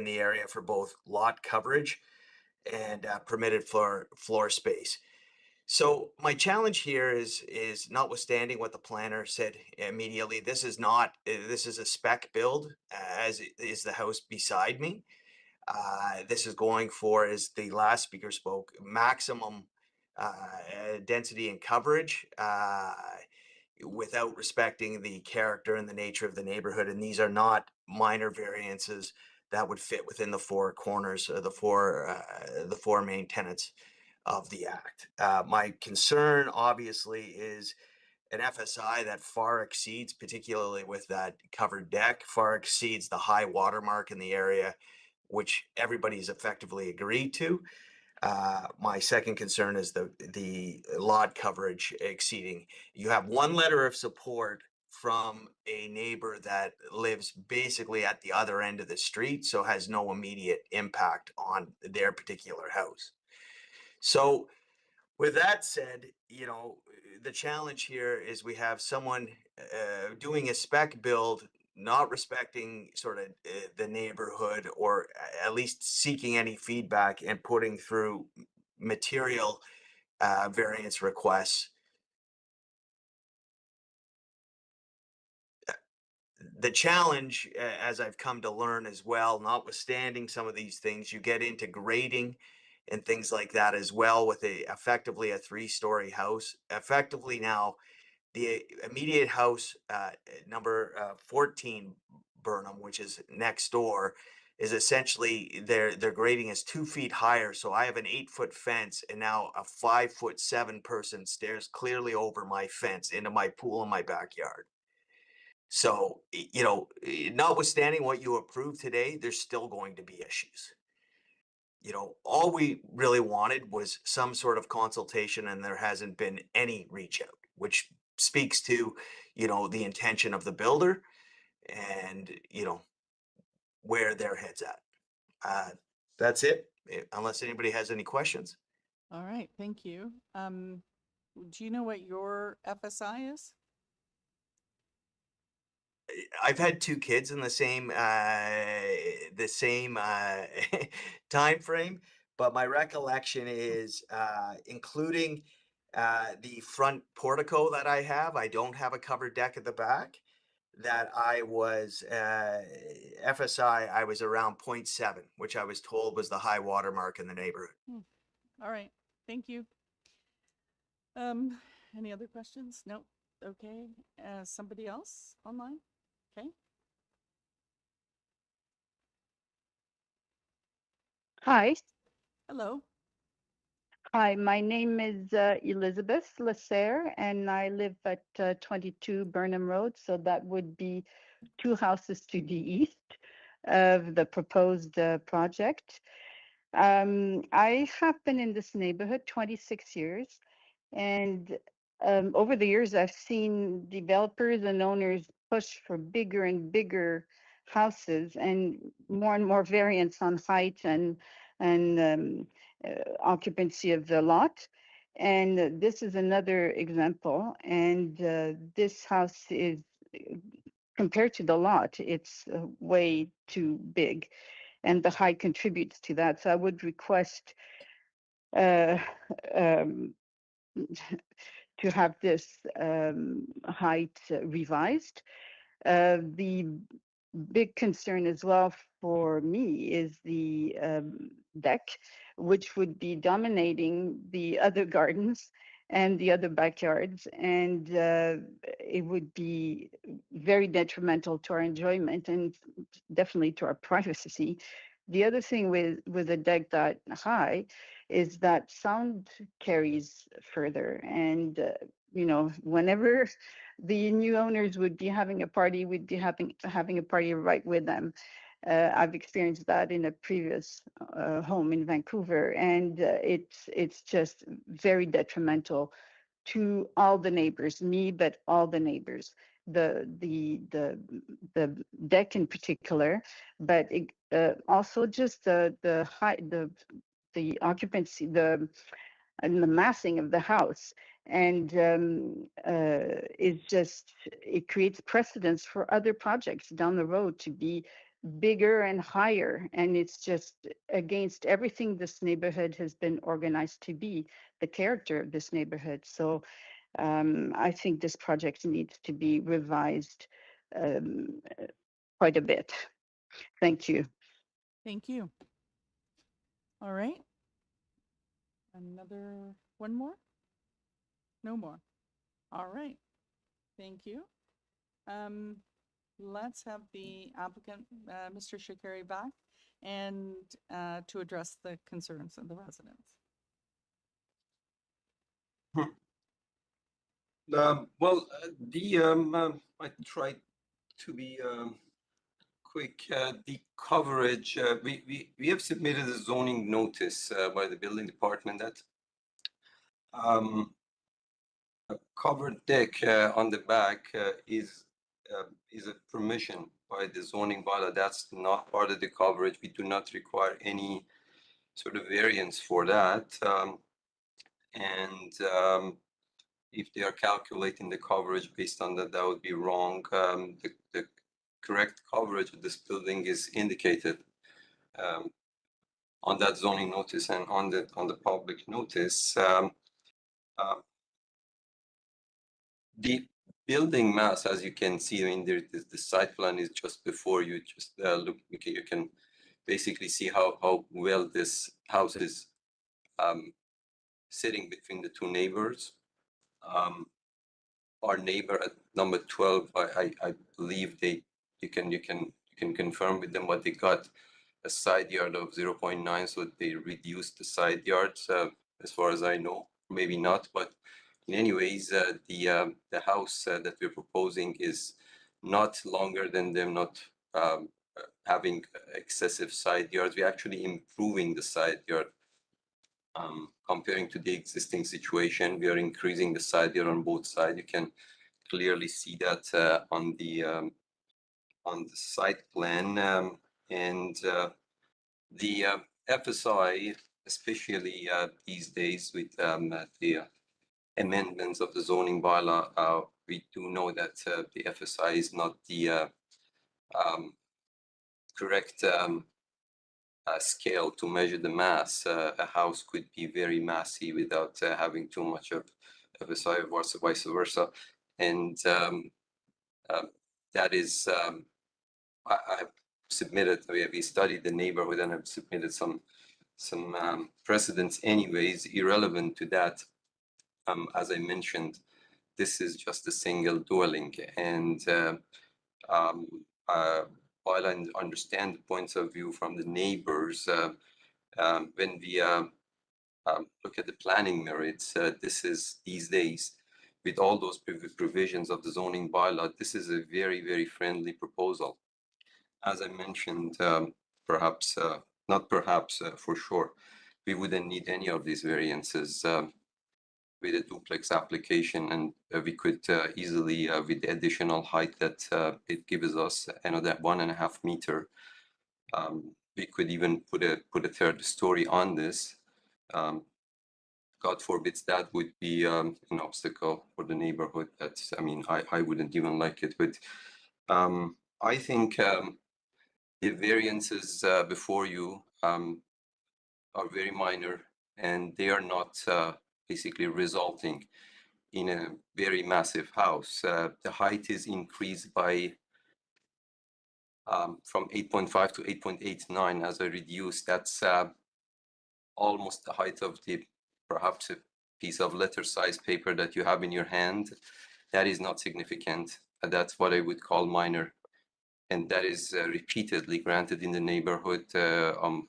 the area for both lot coverage and permitted floor space. So my challenge here is notwithstanding what the planner said immediately, this is a spec build, as is the house beside me. This is going for, as the last speaker spoke, maximum density and coverage without respecting the character and the nature of the neighborhood. And these are not minor variances that would fit within the 4 corners of the four main tenets of the act. My concern, obviously, is an FSI that far exceeds, particularly with that covered deck, far exceeds the high watermark in the area, which everybody's effectively agreed to. My second concern is the lot coverage exceeding. You have 1 letter of support from a neighbor that lives basically at the other end of the street, so has no immediate impact on their particular house. So with that said, you know, the challenge here is we have someone doing a spec build, not respecting sort of the neighborhood, or at least seeking any feedback and putting through material variance requests. The challenge, as I've come to learn as well, notwithstanding some of these things, you get into grading and things like that as well with effectively a 3-story house. Effectively now, the immediate house, number 14 Burnham, which is next door, is essentially their grading is 2 feet higher. So I have an 8-foot fence, and now a 5'7" person stares clearly over my fence into my pool in my backyard. So, you know, notwithstanding what you approve today, there's still going to be issues. You know, all we really wanted was some sort of consultation, and there hasn't been any reach out, which speaks to, you know, the intention of the builder and, you know, where their head's at. That's it, unless anybody has any questions. All right, thank you. Do you know what your FSI is? I've had 2 kids in the same time frame, but my recollection is, including the front portico that I have, I don't have a covered deck at the back, that I was FSI, I was around 0.7, which I was told was the high water mark in the neighborhood. All right, thank you. Any other questions? No. Okay. Somebody else online? Okay. Hi. Hello. Hi, my name is Elizabeth Lasserre, and I live at 22 Burnham Road. So that would be 2 houses to the east of the proposed project. I have been in this neighborhood 26 years, and over the years, I've seen developers and owners push for bigger and bigger houses and more variance on height and occupancy of the lot. And this is another example. And this house is, compared to the lot, it's way too big, and the height contributes to that. So I would request to have this height revised. The big concern as well for me is the deck, which would be dominating the other gardens and the other backyards, and it would be very detrimental to our enjoyment and definitely to our privacy. The other thing with a deck that high is that sound carries further, and you know, whenever the new owners would be having a party, we'd be having a party right with them. I've experienced that in a previous home in Vancouver, and it's just very detrimental to all the neighbors, me, but all the neighbors. The deck in particular, but also just the height, the occupancy, and the massing of the house, and it creates precedence for other projects down the road to be bigger and higher, and it's just against everything this neighborhood has been organized to be, the character of this neighborhood. So I think this project needs to be revised quite a bit. Thank you. Thank you. All right. One more? No more. All right. Thank you. Let's have the applicant, Mr. Shakari, back and to address the concerns of the residents. I tried to be quick. The coverage, we have submitted a zoning notice by the building department that Covered deck on the back is a permission by the zoning bylaw. That's not part of the coverage. We do not require any sort of variance for that. If they are calculating the coverage based on that, that would be wrong. The correct coverage of this building is indicated on that zoning notice and on the public notice. The building mass, as you can see, I mean, the site plan is just before you. Just look, okay, you can basically see how well this house is sitting between the two neighbors. Our neighbor at number 12, I believe you can confirm with them what they got a side yard of 0.9, so they reduced the side yards as far as I know. Maybe not, but in any ways, the house that we're proposing is not longer than them not having excessive side yards. We're actually improving the side yard. Comparing to the existing situation, we are increasing the side yard on both sides. You can clearly see that on the site plan, and the FSI, especially these days with the amendments of the zoning bylaw, we do know that the FSI is not the correct scale to measure the mass. A house could be very massy without having too much of FSI, or vice versa. And that is, I have submitted, we studied the neighborhood and have submitted some precedents anyways, irrelevant to that. As I mentioned, this is just a single dwelling, and while I understand the points of view from the neighbors, when we look at the planning merits, this is these days, with all those provisions of the zoning bylaw, this is a very, very friendly proposal. As I mentioned, perhaps, not perhaps, for sure, we wouldn't need any of these variances with a duplex application, and we could easily, with the additional height that it gives us, another 1.5 meter, we could even put a third story on this. God forbids that would be an obstacle for the neighborhood. That's, I mean, I wouldn't even like it, but I think the variances before you are very minor, and they are not basically resulting in a very massive house. The height is increased by from 8.5 to 8.89 as I reduced. That's almost the height of the perhaps a piece of letter size paper that you have in your hand. That is not significant. That's what I would call minor. And that is repeatedly granted in the neighborhood. I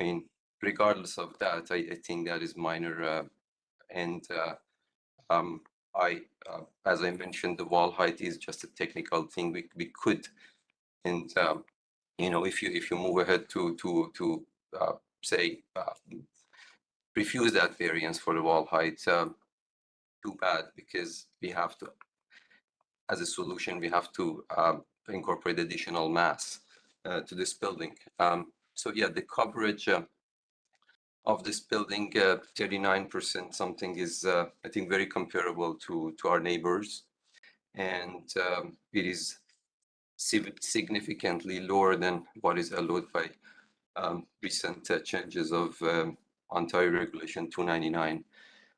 mean, regardless of that, I think that is minor. As I mentioned, the wall height is just a technical thing. We could, and if you move ahead to say refuse that variance for the wall height, too bad, because we have to, as a solution, we have to incorporate additional mass to this building. So yeah, the coverage of this building, 39% something, is I think very comparable to our neighbors, and it is significantly lower than what is allowed by recent changes of Ontario Regulation 299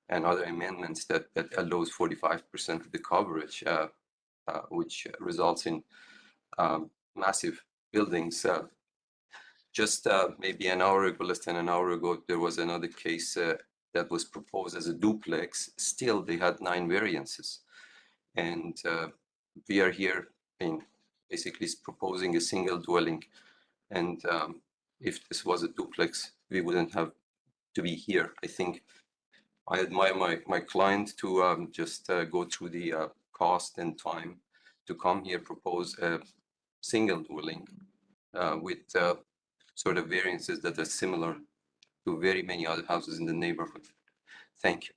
and other amendments that allows 45% of the coverage, which results in massive buildings. Just maybe an hour ago, less than an hour ago, there was another case that was proposed as a duplex. Still, they had 9 variances. And we are here basically proposing a single dwelling. And if this was a duplex, we wouldn't have to be here. I think I admire my client to just go through the cost and time to come here, propose a single dwelling with sort of variances that are similar to very many other houses in the neighborhood. Thank you.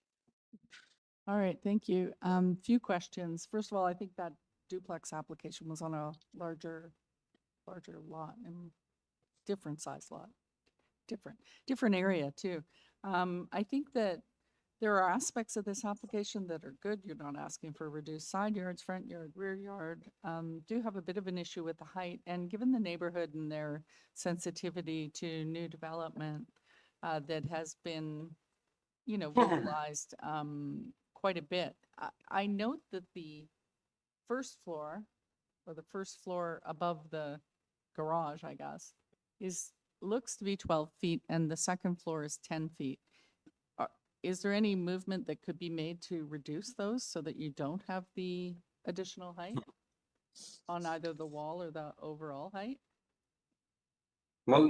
All right, thank you. Few questions. First of all, I think that duplex application was on a larger lot and different size lot, different area too. I think that there are aspects of this application that are good. You're not asking for reduced side yards, front yard, rear yard. Do have a bit of an issue with the height, and given the neighborhood and their sensitivity to new development that has been, vocalized quite a bit. I note that the first floor, or the first floor above the garage, I guess, looks to be 12 feet, and the second floor is 10 feet. Is there any movement that could be made to reduce those so that you don't have the additional height on either the wall or the overall height? Well,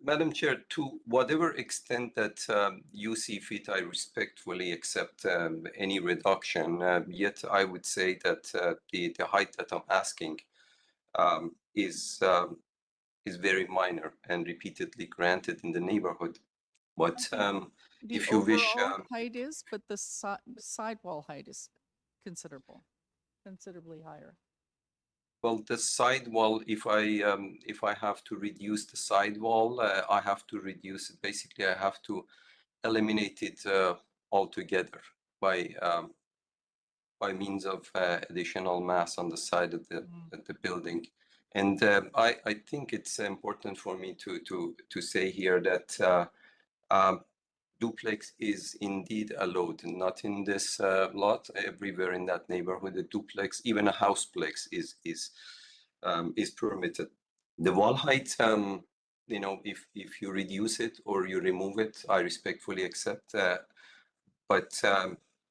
Madam Chair, to whatever extent that you see fit, I respectfully accept any reduction. Yet I would say that the height that I'm asking is very minor and repeatedly granted in the neighborhood. But The if you wish, overall height is, but the sidewall height is considerably higher. well, the sidewall, if I have to reduce the sidewall, I have to reduce it. Basically, I have to eliminate it altogether by means of additional mass on the side of the building. And I think it's important for me to say here that duplex is indeed allowed, not in this lot, everywhere in that neighborhood. A duplex, even a houseplex, is permitted. The wall height, if you reduce it or you remove it, I respectfully accept. But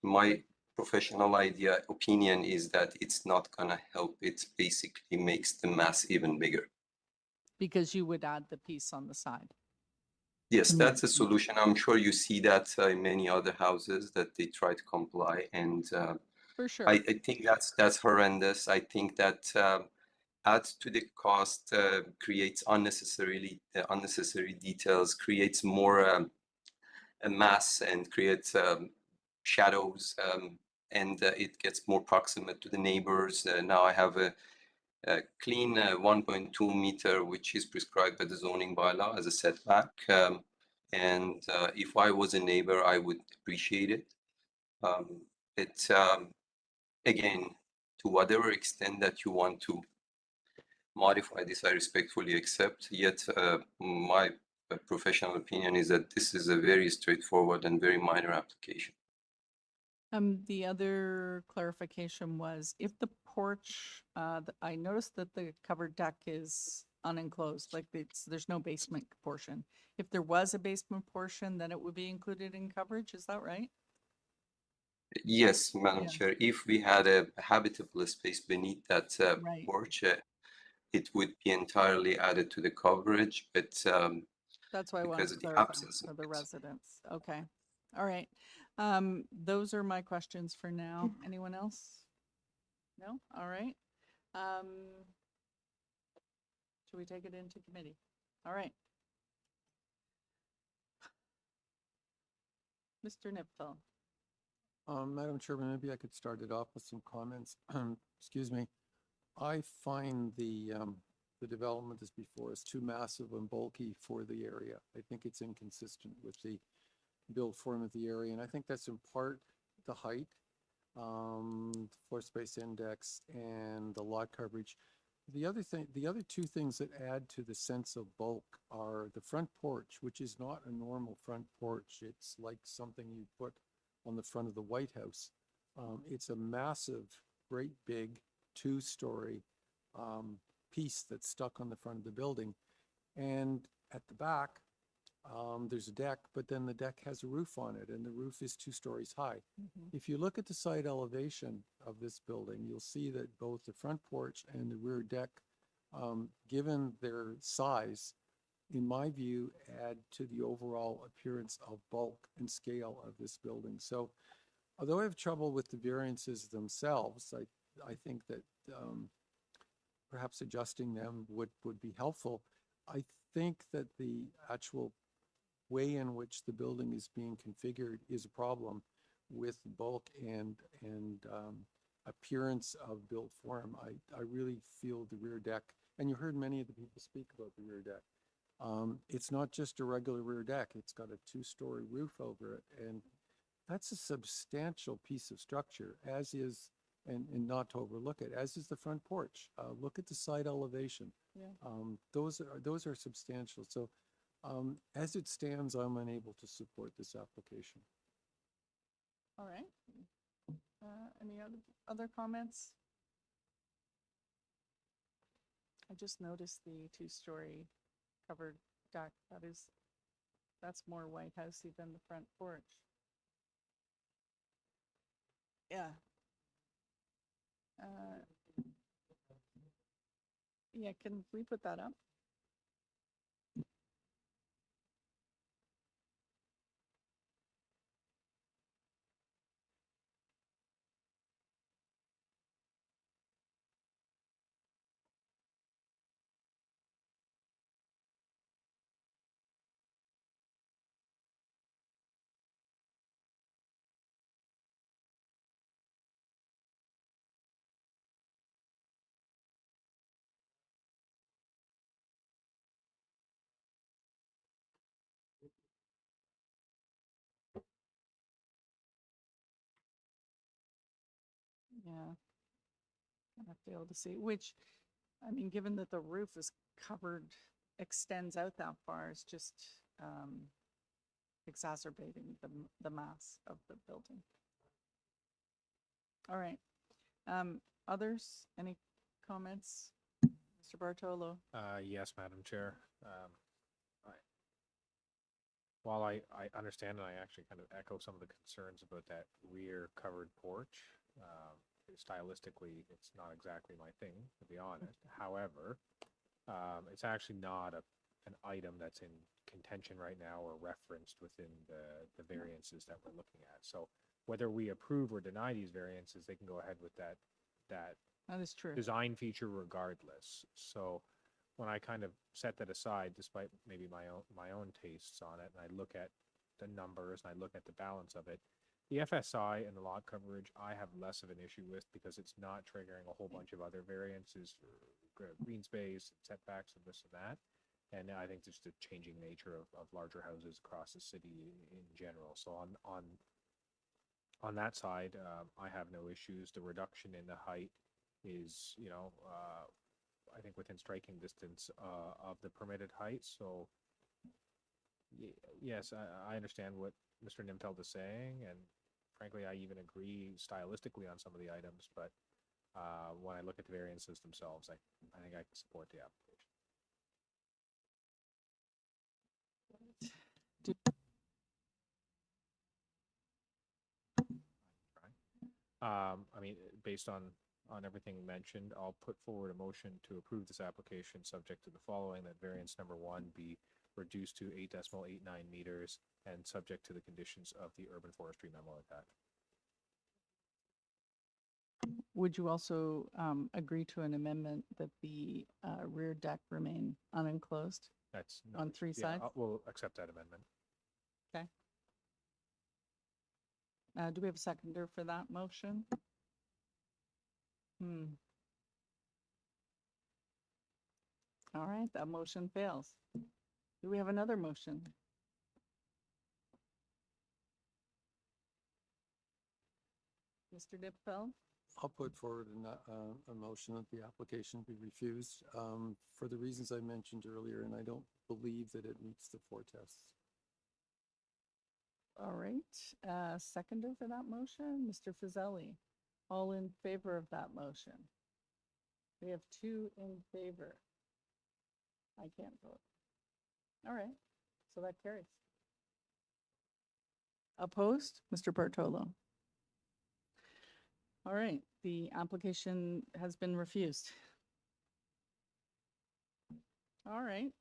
my professional opinion is that it's not gonna help. It basically makes the mass even bigger. Because you would add the piece on the side. Yes, that's a solution. I'm sure you see that in many other houses that they try to comply, and for sure, I think that's horrendous. I think that adds to the cost, creates unnecessary details, creates more a mass, and creates shadows, and it gets more proximate to the neighbors. Now I have a clean 1.2 meter, which is prescribed by the zoning bylaw as a setback. And if I was a neighbor, I would appreciate it. Again, to whatever extent that you want to modify this, I respectfully accept. Yet my professional opinion is that this is a very straightforward and very minor application. The other clarification was if the porch, I noticed that the covered deck is unenclosed, like there's no basement portion. If there was a basement portion, then it would be included in coverage, is that right? Yes, Madam Chair, if we had a habitable space beneath that porch, it would be entirely added to the coverage, but that's why I wanted to clarify for the residents. Okay, all right. Those are my questions for now. Anyone else? No? All right. Should we take it into committee? All right. Mr. Nipfel. Madam Chairman, maybe I could start it off with some comments. Excuse me. I find the development that's before us too massive and bulky for the area. I think it's inconsistent with the build form of the area, and I think that's in part the height, floor space index, and the lot coverage. The other two things that add to the sense of bulk are the front porch, which is not a normal front porch. It's like something you put on the front of the White House. It's a massive, great big two-story piece that's stuck on the front of the building. And at the back, there's a deck, but then the deck has a roof on it, and the roof is 2 stories high. If you look at the side elevation of this building, you'll see that both the front porch and the rear deck, given their size, in my view, add to the overall appearance of bulk and scale of this building. So although I have trouble with the variances themselves, I think that perhaps adjusting them would be helpful. I think that the actual way in which the building is being configured is a problem. with bulk and appearance of built form. I really feel the rear deck, and you heard many of the people speak about the rear deck. It's not just a regular rear deck. It's got a 2-story roof over it, and that's a substantial piece of structure, as is, and not to overlook it, as is the front porch. Look at the side elevation. Yeah. Those are substantial. So as it stands, I'm unable to support this application. All right. Any other comments? I just noticed the 2-story covered deck. That's more White Housey than the front porch. Yeah. Yeah, can we put that up? Yeah. I fail to see, which, I mean, given that the roof is covered, extends out that far, is just exacerbating the mass of the building. All right. Others, any comments? Mr. Bartolo? Yes, Madam Chair. While I understand and I actually kind of echo some of the concerns about that rear covered porch, stylistically, it's not exactly my thing, to be honest. However, it's actually not an item that's in contention right now or referenced within the variances that we're looking at. So whether we approve or deny these variances, they can go ahead with that is true. Design feature regardless. So when I kind of set that aside, despite maybe my own tastes on it, and I look at the numbers and I look at the balance of it, the FSI and the lot coverage I have less of an issue with, because it's not triggering a whole bunch of other variances for green space, setbacks, and this and that. And I think just the changing nature of larger houses across the city in general. So on that side, I have no issues. The reduction in the height is, I think within striking distance of the permitted height. So yes, I understand what Mr. Nimfeld is saying, and frankly, I even agree stylistically on some of the items, but when I look at the variances themselves, I think I can support the application. I mean, based on everything mentioned, I'll put forward a motion to approve this application subject to the following: that variance number 1 be reduced to 8.89 meters and subject to the conditions of the urban forestry memo attached. Would you also agree to an amendment that the rear deck remain unenclosed? That's on 3 sides? We'll accept that amendment. Okay. Do we have a seconder for that motion? All right, that motion fails. Do we have another motion? Mr. Dipfeld? I'll put forward a motion that the application be refused for the reasons I mentioned earlier, and I don't believe that it meets the 4 tests. All right, seconder for that motion, Mr. Fazeli. All in favor of that motion? We have 2 in favor. I can't vote. All right, so that carries. Opposed, Mr. Bartolo. All right, the application has been refused. All right,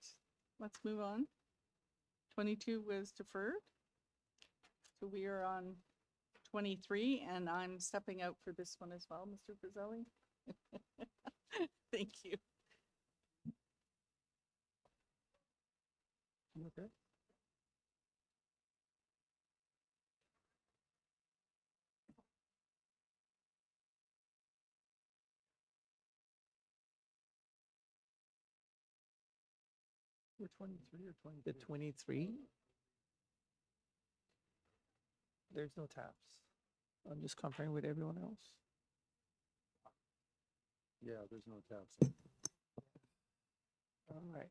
let's move on. 22 was deferred. So we are on 23, and I'm stepping out for this one as well, Mr. Fazeli. Thank you. Okay. For 23 or 20? The 23? There's no tabs. I'm just comparing with everyone else. Yeah, there's no tabs. All right.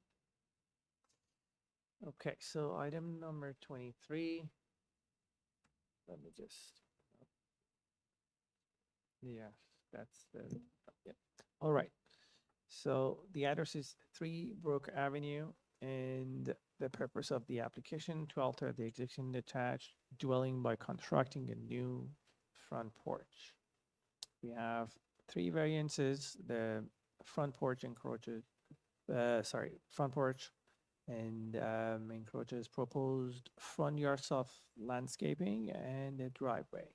Okay, so item number 23. Let me just. Yes, that's the. Yeah. All right. So the address is 3 Brooke Avenue, and the purpose of the application to alter the existing detached dwelling by constructing a new front porch. We have 3 variances. The front porch encroaches, front porch and encroaches proposed front yard soft landscaping and a driveway.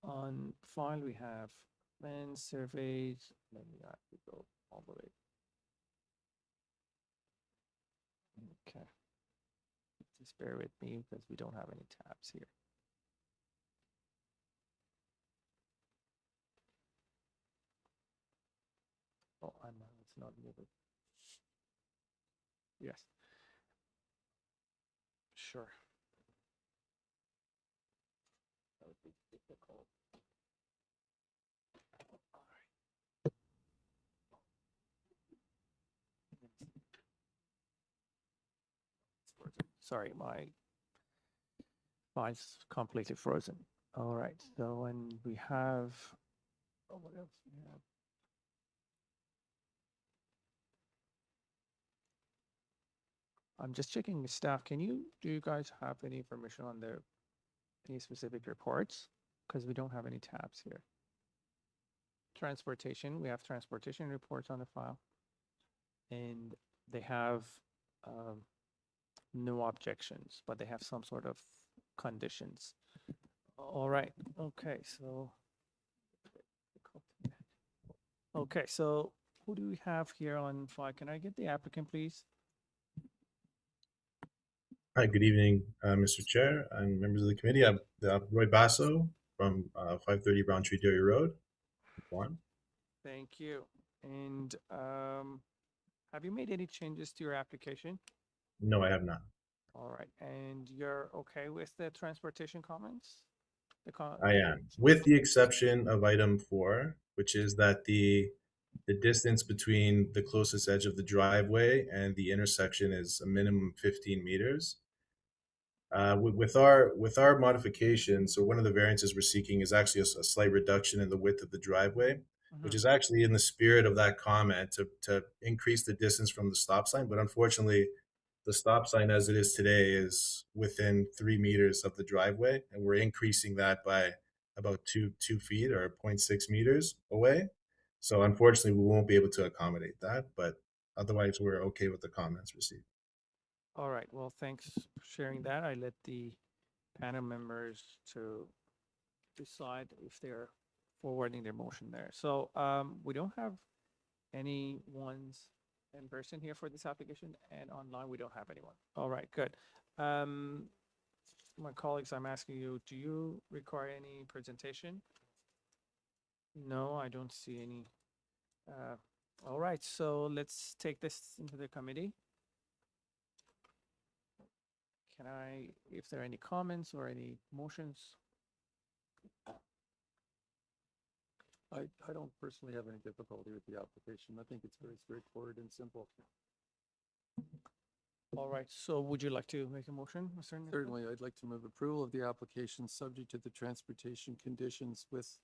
On file, we have plans, surveys. Let me have to go all the way. Okay. Just bear with me because we don't have any tabs here. Oh, it's not moving. Yes. Sure. That would be difficult. All right. Sorry, my file's completely frozen. All right, so when we have, oh, what else we have? I'm just checking the staff. Do you guys have any information on any specific reports? Because we don't have any tabs here. Transportation, we have transportation reports on the file. And they have no objections, but they have some sort of conditions. All right, okay, so. Okay, so who do we have here on file? Can I get the applicant, please? Hi, good evening, Mr. Chair and members of the committee. I'm Roy Basso from 530 Brown Tree Dairy Road. One. Thank you. And have you made any changes to your application? No, I have not. All right, and you're okay with the transportation comments? I am, with the exception of item 4, which is that the distance between the closest edge of the driveway and the intersection is a minimum 15 meters. With our modification, so one of the variances we're seeking is actually a slight reduction in the width of the driveway, which is actually in the spirit of that comment to increase the distance from the stop sign. But unfortunately, the stop sign as it is today is within 3 meters of the driveway, and we're increasing that by about 2 feet or 0.6 meters away. So unfortunately, we won't be able to accommodate that, but otherwise we're okay with the comments received. All right, well, thanks for sharing that. I let the panel members to decide if they're forwarding their motion there. So we don't have any ones in person here for this application, and online we don't have anyone. All right, good. My colleagues, I'm asking you, do you require any presentation? No, I don't see any. All right, so let's take this into the committee. Can if there are any comments or any motions? I don't personally have any difficulty with the application. I think it's very straightforward and simple. All right, so would you like to make a motion, Mr. Nicholas? Certainly, I'd like to move approval of the application subject to the transportation conditions with,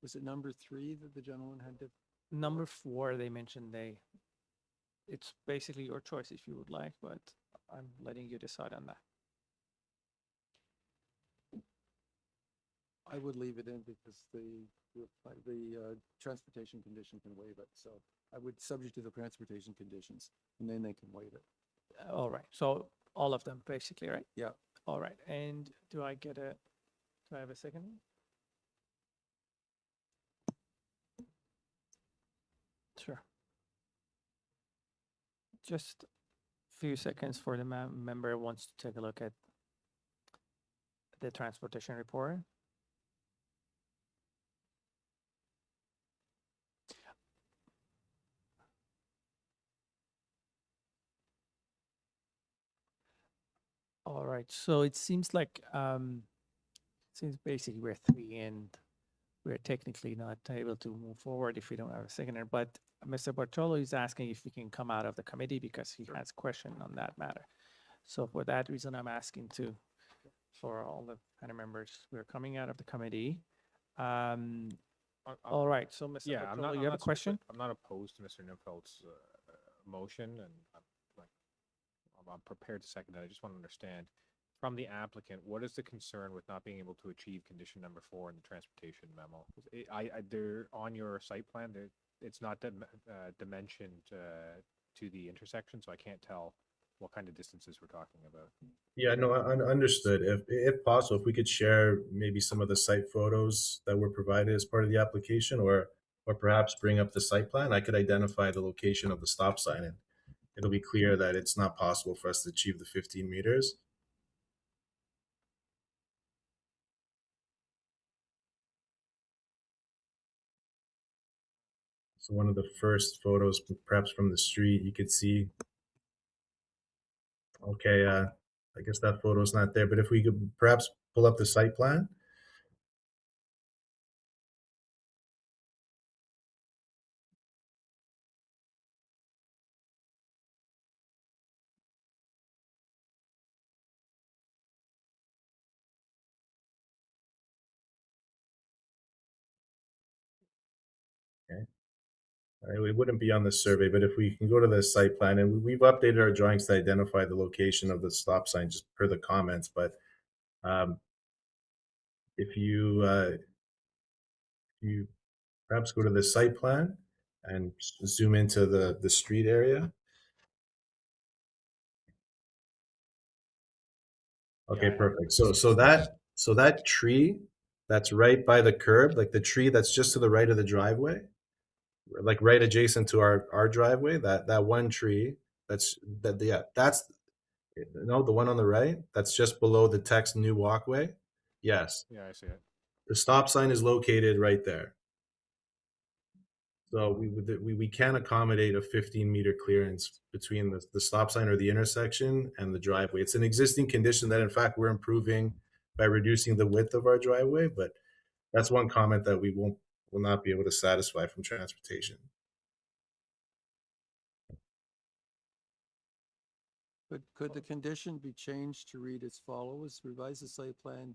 was it number 3 that the gentleman had to? Number 4, they mentioned it's basically your choice if you would like, but I'm letting you decide on that. I would leave it in because the transportation condition can waive it. So I would subject to the transportation conditions and then they can waive it. All right, so all of them basically, right? Yeah. All right, and do I have a second? Sure. Just a few seconds for the member wants to take a look at the transportation report. All right, so it seems like, since basically we're three and we're technically not able to move forward if we don't have a seconder, but Mr. Bartolo is asking if we can come out of the committee because he has question on that matter. So for that reason, I'm asking for all the panel members, we're coming out of the committee. All right, so Mr. Yeah, Bartolo, you have a question? I'm not opposed to Mr. Nimfeld's motion, and I'm prepared to second that. I just want to understand from the applicant, what is the concern with not being able to achieve condition number 4 in the transportation memo? They're on your site plan. It's not dimensioned to the intersection, so I can't tell what kind of distances we're talking about. Yeah, no, understood. If possible, if we could share maybe some of the site photos that were provided as part of the application, or perhaps bring up the site plan, I could identify the location of the stop sign, and it'll be clear that it's not possible for us to achieve the 15 meters. So one of the first photos, perhaps from the street, you could see. Okay, I guess that photo's not there, but if we could perhaps pull up the site plan. Okay. It wouldn't be on the survey, but if we can go to the site plan, and we've updated our drawings to identify the location of the stop sign just per the comments, but if you perhaps go to the site plan and zoom into the street area. Okay, perfect. So that tree that's right by the curb, like the tree that's just to the right of the driveway, like right adjacent to our driveway, that one tree, that's no, the one on the right, that's just below the text new walkway. Yes. Yeah, I see it. The stop sign is located right there. So we can accommodate a 15-meter clearance between the stop sign or the intersection and the driveway. It's an existing condition that, in fact, we're improving by reducing the width of our driveway, but that's one comment that we will not be able to satisfy from transportation. Could the condition be changed to read as follows? Revise the site plan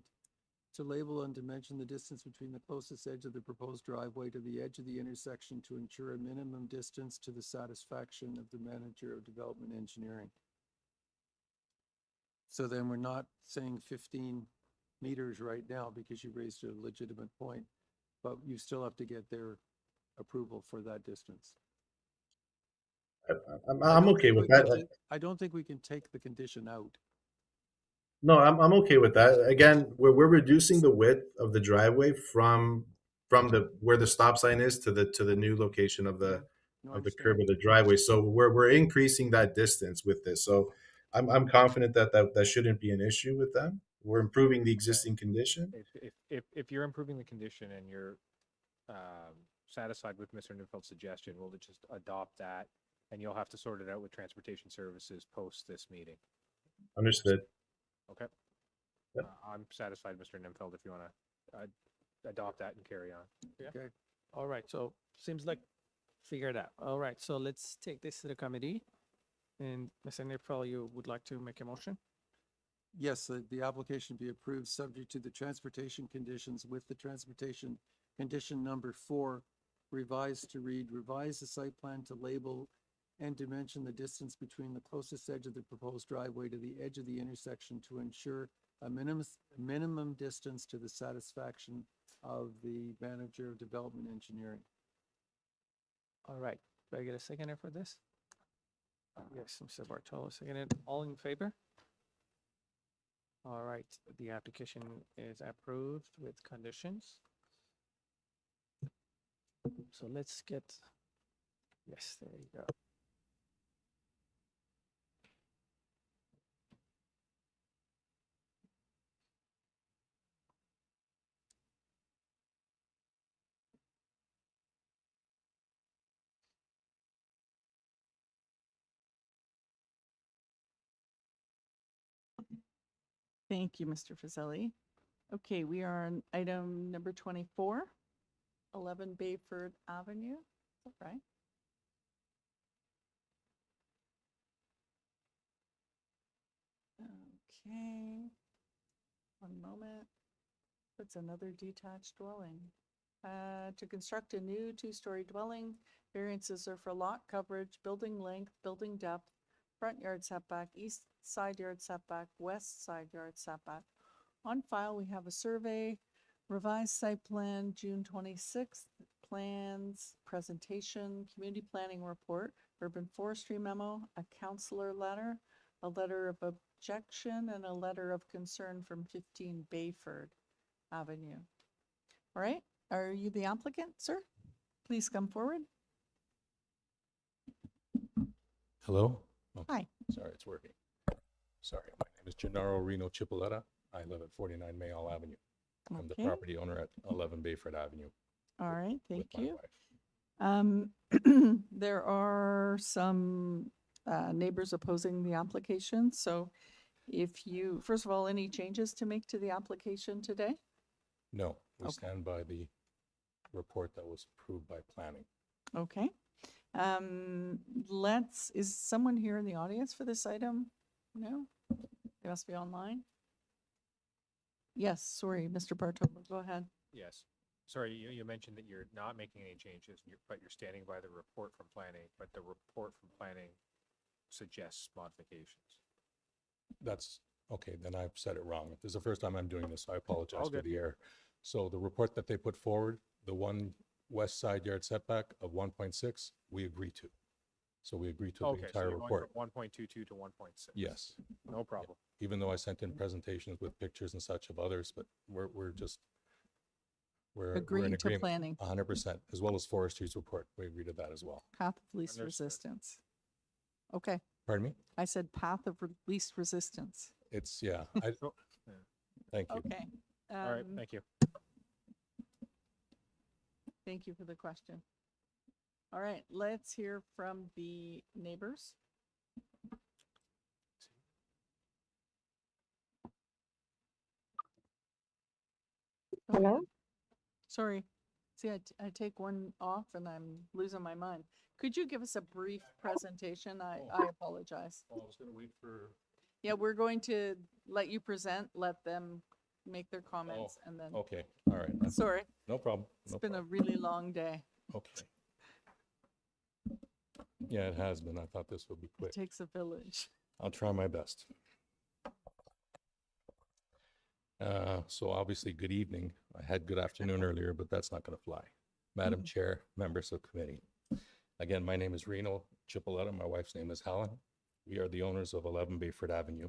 to label and dimension the distance between the closest edge of the proposed driveway to the edge of the intersection to ensure a minimum distance to the satisfaction of the manager of development engineering. So then we're not saying 15 meters right now because you raised a legitimate point, but you still have to get their approval for that distance. I'm okay with that. I don't think we can take the condition out. No, I'm okay with that. Again, we're reducing the width of the driveway from the where the stop sign is to the new location of the curb of the driveway. So we're increasing that distance with this. So I'm confident that shouldn't be an issue with them. We're improving the existing condition. If you're improving the condition and you're satisfied with Mr. Nimfeld's suggestion, we'll just adopt that, and you'll have to sort it out with transportation services post this meeting. Understood. Okay. Yep. I'm satisfied, Mr. Nimfeld, if you want to adopt that and carry on. Yeah. Okay. All right. So seems like figured out. All right. So let's take this to the committee. And Mr. Nimfeld, you would like to make a motion? Yes, the application be approved subject to the transportation conditions with the transportation condition number 4 revised to read, revise the site plan to label and dimension the distance between the closest edge of the proposed driveway to the edge of the intersection to ensure a minimum distance to the satisfaction of the manager of development engineering. All right. Do I get a seconder for this? Yes, Mr. Bartolo seconded. All in favor? All right. The application is approved with conditions. So let's get, yes, there you go. Thank you, Mr. Fazeli. Okay, we are on item number 24, 11 Bayford Avenue. Is that right? Okay, one moment. It's another detached dwelling. To construct a new two-story dwelling, variances are for lot coverage, building length, building depth, front yard setback, east side yard setback, west side yard setback. On file, we have a survey, revised site plan, June 26th, plans, presentation, community planning report, urban forestry memo, a counselor letter, a letter of objection, and a letter of concern from 15 Bayford Avenue. All right, are you the applicant, sir? Please come forward. Hello? Oh, Hi. sorry, it's working. Sorry, my name is Gennaro Reno Chipoletta. I live at 49 Mayall Avenue. I'm the Okay. property owner at 11 Bayford Avenue. All right, thank with my you. wife. There are some neighbors opposing the application. So if you, first of all, any changes to make to the application today? No, we Okay. stand by the report that was approved by planning. Okay. Is someone here in the audience for this item? No? They must be online. Yes, sorry, Mr. Bartolo, go ahead. Yes. Sorry, you mentioned that you're not making any changes, but you're standing by the report from planning, but the report from planning suggests modifications. That's, okay, then I've said it wrong. This is the first time I'm doing this, so I apologize All for good. the error. So the report that they put forward, the one west side yard setback of 1.6, we agree to. So we agree to the Okay, so entire you're going report. from 1.22 to 1.6. Yes. No problem. Even though I sent in presentations with pictures and such of others, but we're in Agreeing to agreement. planning. 100%, as well as forestry's report. We agree to that as well. Path of least Understood. resistance. Okay, Pardon me? I said path of least resistance. It's, yeah. Oh, yeah. Thank you. Okay. All right, thank you. Thank you for the question. All right, let's hear from the neighbors. Hello? Sorry. See, I take one off and I'm losing my mind. Could you give us a brief presentation? I apologize. I was going to wait for. Yeah, we're going to let you present, let them make their comments and then. Okay, all right. Sorry. No problem. It's been a really long day. Okay. Yeah, it has been. I thought this would be quick. It takes a village. I'll try my best. So obviously, good evening. I had good afternoon earlier, but that's not going to fly. Madam Chair, members of committee. Again, my name is Reno Chipoletta. My wife's name is Helen. We are the owners of 11 Bayford Avenue.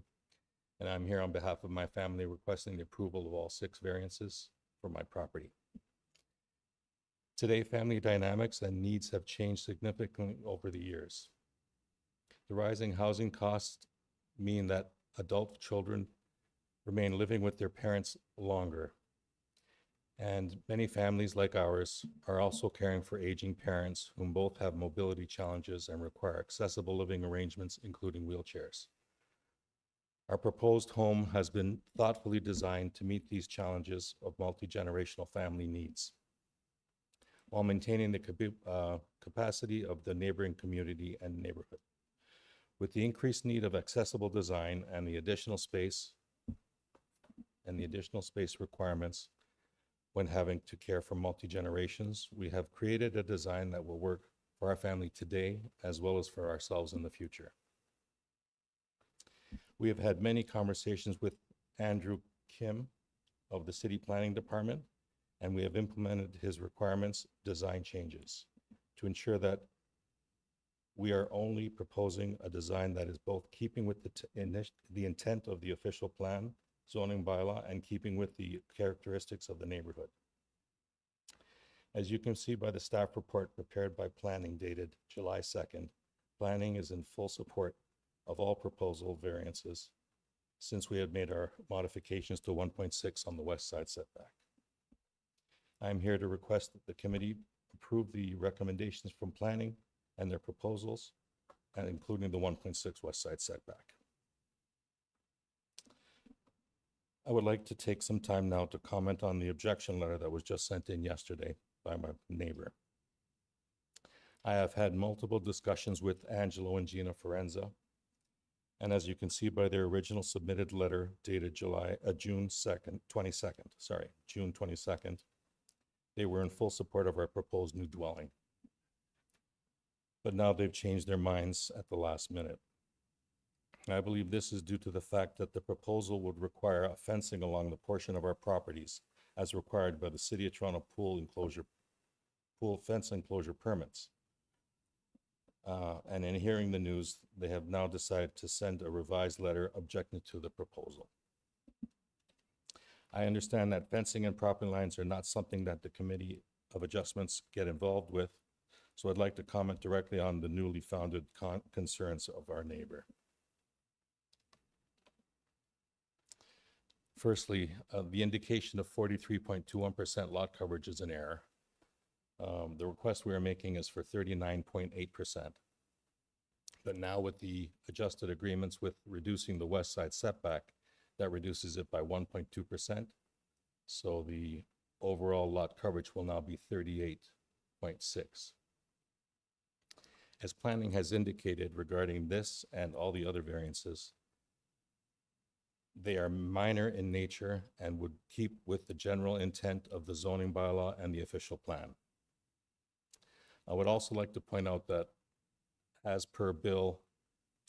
And I'm here on behalf of my family requesting the approval of all 6 variances for my property. Today, family dynamics and needs have changed significantly over the years. The rising housing costs mean that adult children remain living with their parents longer. And many families like ours are also caring for aging parents whom both have mobility challenges and require accessible living arrangements, including wheelchairs. Our proposed home has been thoughtfully designed to meet these challenges of multi-generational family needs, while maintaining the capacity of the neighboring community and neighborhood. With the increased need of accessible design and the additional space requirements when having to care for multi-generations, we have created a design that will work for our family today as well as for ourselves in the future. We have had many conversations with Andrew Kim of the City Planning Department, and we have implemented his requirements design changes to ensure that we are only proposing a design that is both keeping with the intent of the official plan, zoning bylaw, and keeping with the characteristics of the neighborhood. As you can see by the staff report prepared by planning dated July 2nd, planning is in full support of all proposal variances since we had made our modifications to 1.6 on the west side setback. I am here to request that the committee approve the recommendations from planning and their proposals, and including the 1.6 west side setback. I would like to take some time now to comment on the objection letter that was just sent in yesterday by my neighbor. I have had multiple discussions with Angelo and Gina Forenza, and as you can see by their original submitted letter dated June 22nd, they were in full support of our proposed new dwelling. But now they've changed their minds at the last minute. I believe this is due to the fact that the proposal would require a fencing along the portion of our properties as required by the City of Toronto pool fence enclosure permits. And in hearing the news, they have now decided to send a revised letter objecting to the proposal. I understand that fencing and property lines are not something that the Committee of Adjustments get involved with, so I'd like to comment directly on the newly founded concerns of our neighbor. Firstly, the indication of 43.21% lot coverage is an error. The request we are making is for 39.8%. But now with the adjusted agreements with reducing the west side setback, that reduces it by 1.2%. So the overall lot coverage will now be 38.6. As planning has indicated regarding this and all the other variances, they are minor in nature and would keep with the general intent of the zoning bylaw and the official plan. I would also like to point out that as per Bill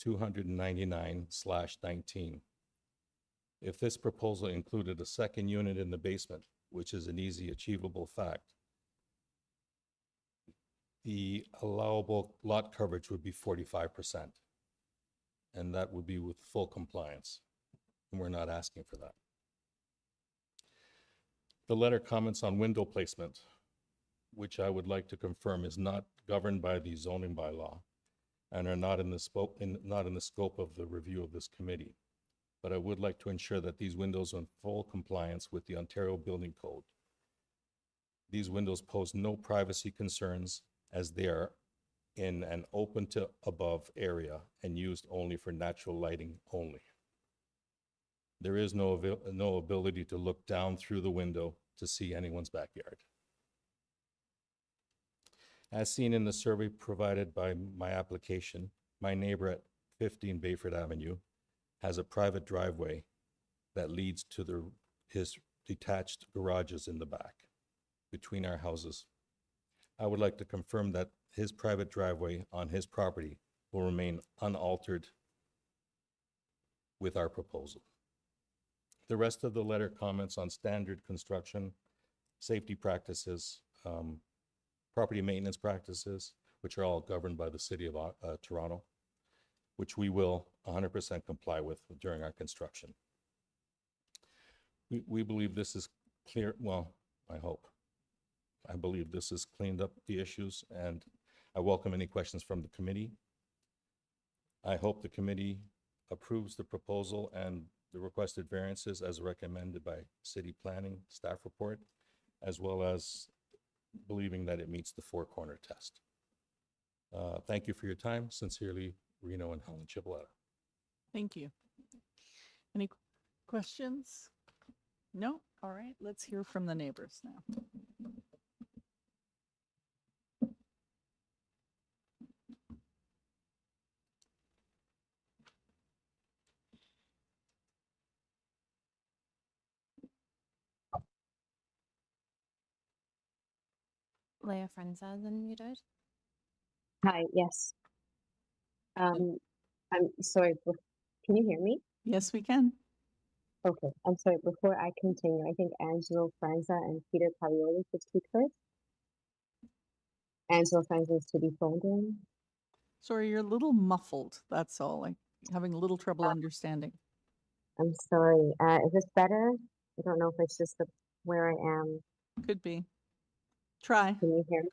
299/19, if this proposal included a second unit in the basement, which is an easy achievable fact, the allowable lot coverage would be 45%, and that would be with full compliance, and we're not asking for that. The letter comments on window placement, which I would like to confirm is not governed by the zoning bylaw and are not in the scope of the review of this committee. But I would like to ensure that these windows are in full compliance with the Ontario Building Code. These windows pose no privacy concerns as they are in an open to above area and used only for natural lighting only. There is no ability to look down through the window to see anyone's backyard. As seen in the survey provided by my application, my neighbor at 15 Bayford Avenue has a private driveway that leads to his detached garages in the back between our houses. I would like to confirm that his private driveway on his property will remain unaltered with our proposal. The rest of the letter comments on standard construction, safety practices, property maintenance practices, which are all governed by the City of Toronto, which we will 100% comply with during our construction. We believe this is clear, well, I hope. I believe this has cleaned up the issues, and I welcome any questions from the committee. I hope the committee approves the proposal and the requested variances as recommended by City Planning staff report, as well as believing that it meets the four-corner test. Thank you for your time. Sincerely, Reno and Helen Chipolata. Thank you. Any questions? No? All right, let's hear from the neighbors now. Leah Frenza is unmuted. Hi, yes. I'm sorry, can you hear me? Yes, we can. Okay, I'm sorry, before I continue, I think Angelo Franza and Peter Paglioli should speak first. Angelo Franza is to be phoned in. Sorry, you're a little muffled, that's all. I'm having a little trouble understanding. I'm sorry, is this better? I don't know if it's just where I am. Could be. Try. Can you hear me?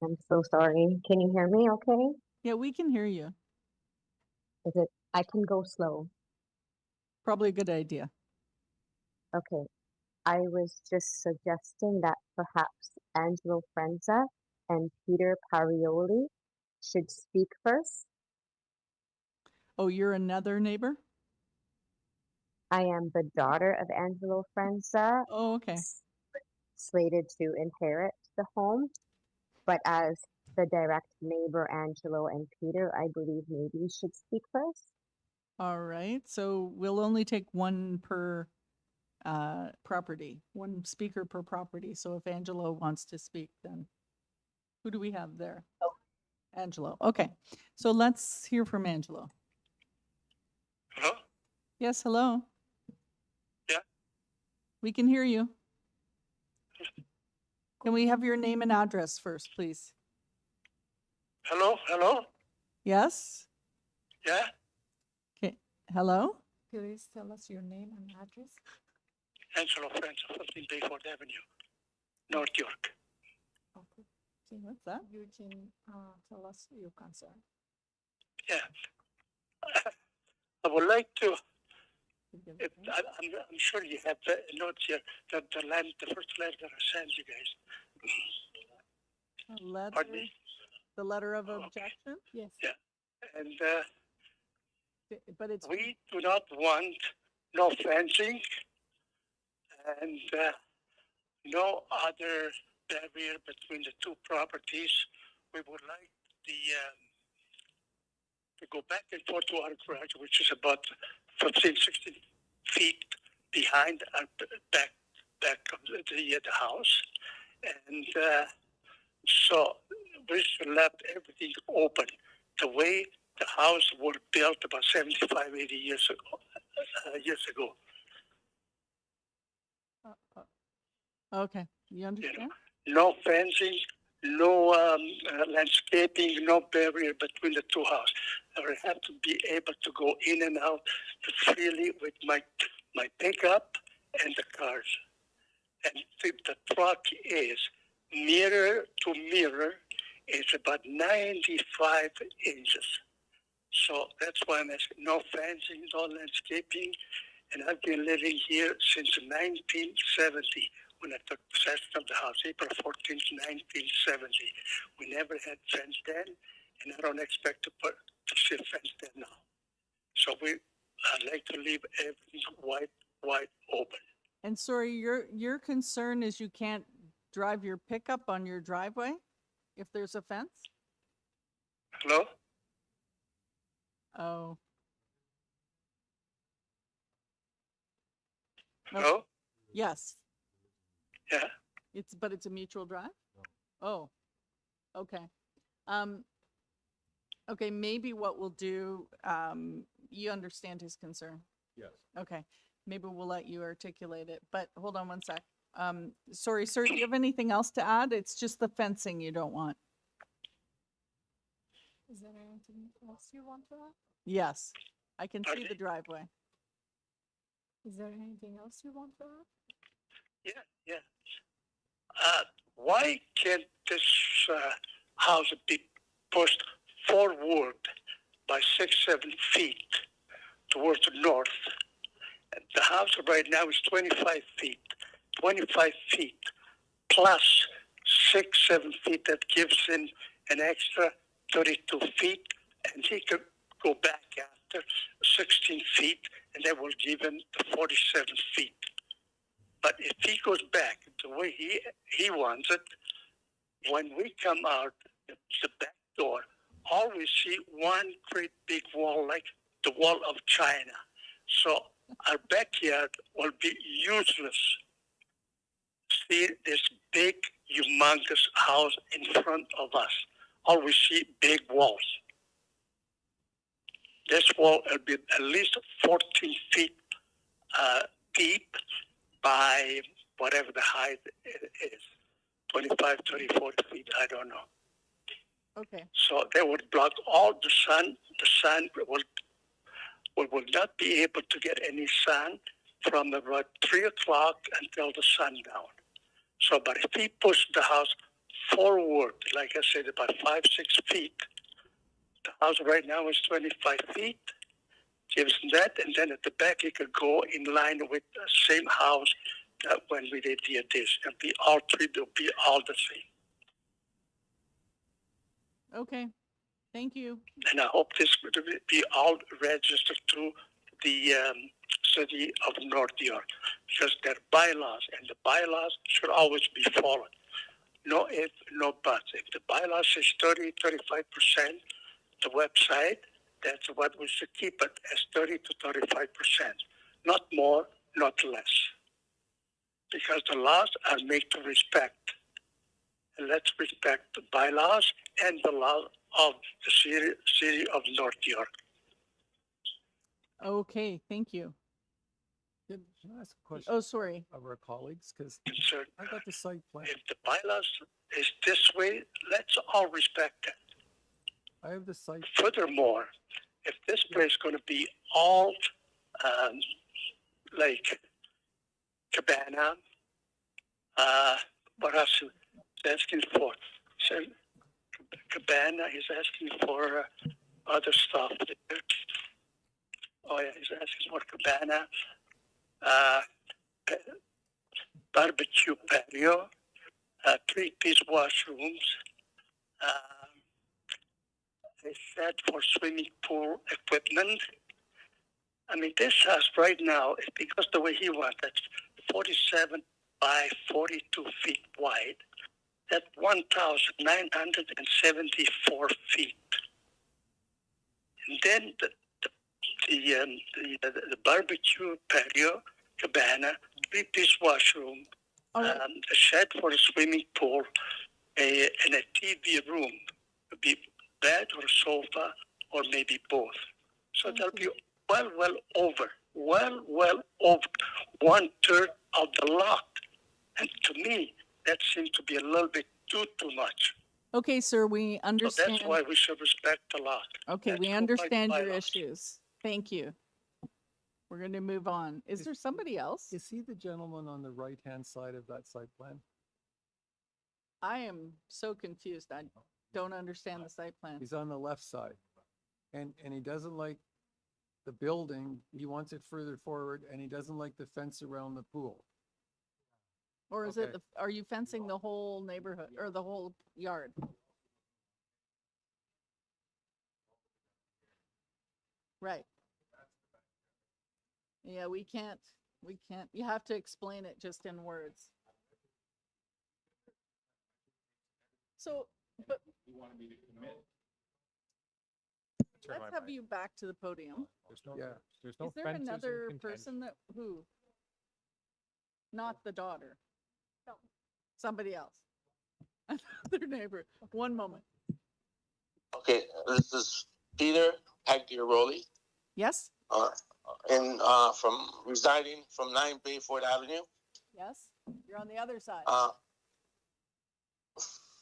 I'm so sorry. Can you hear me okay? Yeah, we can hear you. I can go slow. Probably a good idea. Okay. I was just suggesting that perhaps Angelo Frenza and Peter Parioli should speak first. Oh, you're another neighbor? I am the daughter of Angelo Frenza, Oh, okay. slated to inherit the home. But as the direct neighbor, Angelo and Peter, I believe maybe you should speak first. All right, so we'll only take one per property, one speaker per property. So if Angelo wants to speak, then who do we have there? Oh, Angelo. Okay, so let's hear from Angelo. Hello? Yes, hello. Yeah. We can hear you. Can we have your name and address first, please? Hello? Hello? Yes? Yeah? Okay, hello? Please tell us your name and address. Angelo Friends of 15 Bayford Avenue, North York. Okay. What's that? You can tell us your concern. Yeah. I would like to, I'm sure you have the notes here, that the first letter that I sent you guys. A letter? Pardon me? The letter of objection? Yes. Yeah. And but it's we do not want no fencing and no other barrier between the two properties. We would like to go back and forth to our garage, which is about 15, 16 feet behind our back of the house. And so we left everything open. The way the house was built about 75, 80 years ago. okay. You understand? No fencing, no landscaping, no barrier between the two houses. I will have to be able to go in and out freely with my pickup and the cars. And the truck is mirror to mirror. It's about 95 inches. So that's why I'm asking no fencing, no landscaping. And I've been living here since 1970 when I took possession of the house, April 14th, 1970. We never had fence then, and I don't expect to see a fence there now. So I'd like to leave everything wide open. And sorry, your concern is you can't drive your pickup on your driveway if there's a fence? Hello? Oh. Hello? Yes. Yeah. But it's a mutual drive? Oh, okay. Okay, maybe what we'll do, you understand his concern? Yes. Okay, maybe we'll let you articulate it, but hold on one sec. Sorry, sir, do you have anything else to add? It's just the fencing you don't want. Is there anything else you want to add? Yes, I can see the driveway. Is there anything else you want to add? Yeah. Why can't this house be pushed forward by 6-7 feet towards the north? The house right now is 25 feet. 25 feet plus 6-7 feet. That gives him an extra 32 feet, and he could go back after 16 feet, and that will give him the 47 feet. But if he goes back the way he wants it, when we come out the back door, all we see one great big wall like the wall of China. So our backyard will be useless. See this big, humongous house in front of us. All we see big walls. This wall will be at least 14 feet deep by whatever the height is, 25, 30, 40 feet, I don't know. Okay. So they would block all the sun. The sun will not be able to get any sun from about 3 o'clock until the sundown. So, but if he pushed the house forward, like I said, about 5-6 feet, the house right now is 25 feet, gives him that, and then at the back he could go in line with the same house that when we did the addition. It'll be all three, they'll be all the same. Okay, thank you. And I hope this will be all registered through the city of North York, because they're bylaws, and the bylaws should always be followed. No if, no buts. If the bylaw says 30, 35%, the website, that's what we should keep it as 30 to 35%. Not more, not less. Because the laws are made to respect. And let's respect the bylaws and the law of the city of North York. Okay, thank you. Can I ask a question? Oh, sorry. Of our colleagues, because Concerned. I got the site plan. If the bylaws is this way, let's all respect it. I have the site. Furthermore, if this place is going to be all like cabana, what else is asking for? So, cabana, he's asking for other stuff. Oh yeah, he's asking for cabana, barbecue patio, 3-piece washrooms, a shed for swimming pool equipment. I mean, this house right now, because the way he wants it, 47 by 42 feet wide. That's 1,974 feet. And then the barbecue patio, cabana, 3-piece washroom, a shed for a swimming pool, and a TV room. Could be bed or sofa or maybe both. So that'll be well over 1/3 of the lot. And to me, that seems to be a little bit too much. Okay, sir, we So understand. that's why we should respect the lot. Okay, That's we what understand my your bylaws. issues. Thank you. We're going to move on. Is there somebody else? Is he the gentleman on the right-hand side of that site plan? I am so confused. I don't understand the site plan. He's on the left side. And he doesn't like the building. He wants it further forward, and he doesn't like the fence around the pool. Or is Okay. it, are you fencing the whole neighborhood or the whole yard? Right. Yeah, we can't, you have to explain it just in words. So, but You wanted me to commit. let's have you back to the podium. There's no, Yeah. there's no Is there fences in another contention. person that, who? Not the daughter? No. Somebody else? Another neighbor. One moment. Okay, this is Peter Aguirre, Yes? from residing from 9 Bayford Avenue. Yes? You're on the other side.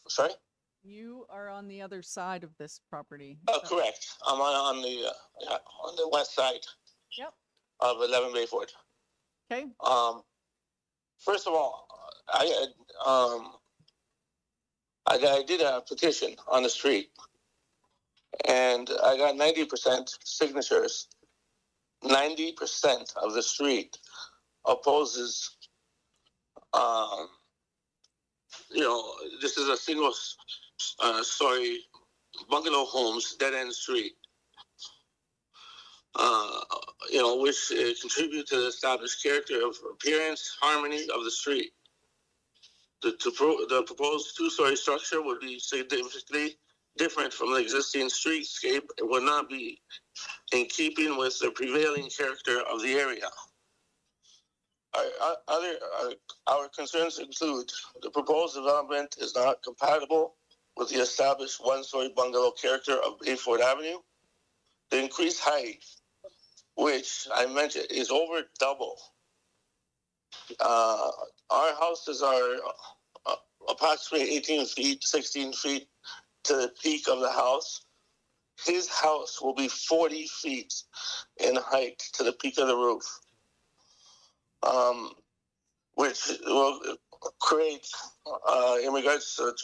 Sorry? You are on the other side of this property. Correct. I'm on the west side. Yep. Of 11 Bayford. Okay. First of all, I did a petition on the street, and I got 90% signatures. 90% of the street opposes. This is a single story bungalow homes, dead end street. Which contribute to the established character of appearance, harmony of the street. The proposed two-story structure would be significantly different from the existing streetscape. It would not be in keeping with the prevailing character of the area. Our concerns include the proposed development is not compatible with the established one-story bungalow character of Bayford Avenue. The increased height, which I mentioned, is over double. Our houses are approximately 18 feet, 16 feet to the peak of the house. His house will be 40 feet in height to the peak of the roof, which will create, in regards to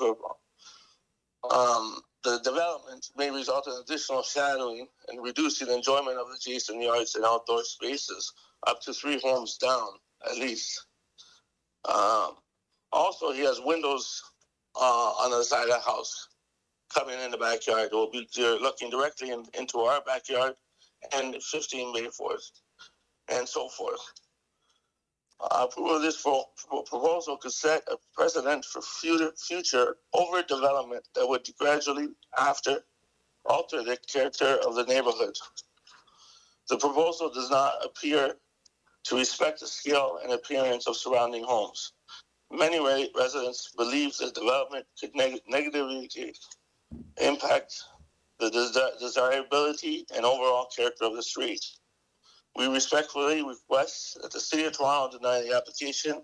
the development, may result in additional shadowing and reducing enjoyment of adjacent yards and outdoor spaces up to 3 homes down, at least. Also, he has windows on the side of the house coming in the backyard. You're looking directly into our backyard and 15 Bayford. and so forth. Approval of this proposal could set a precedent for future overdevelopment that would gradually alter the character of the neighborhood. The proposal does not appear to respect the scale and appearance of surrounding homes. Many residents believe the development could negatively impact the desirability and overall character of the street. We respectfully request that the City of Toronto deny the application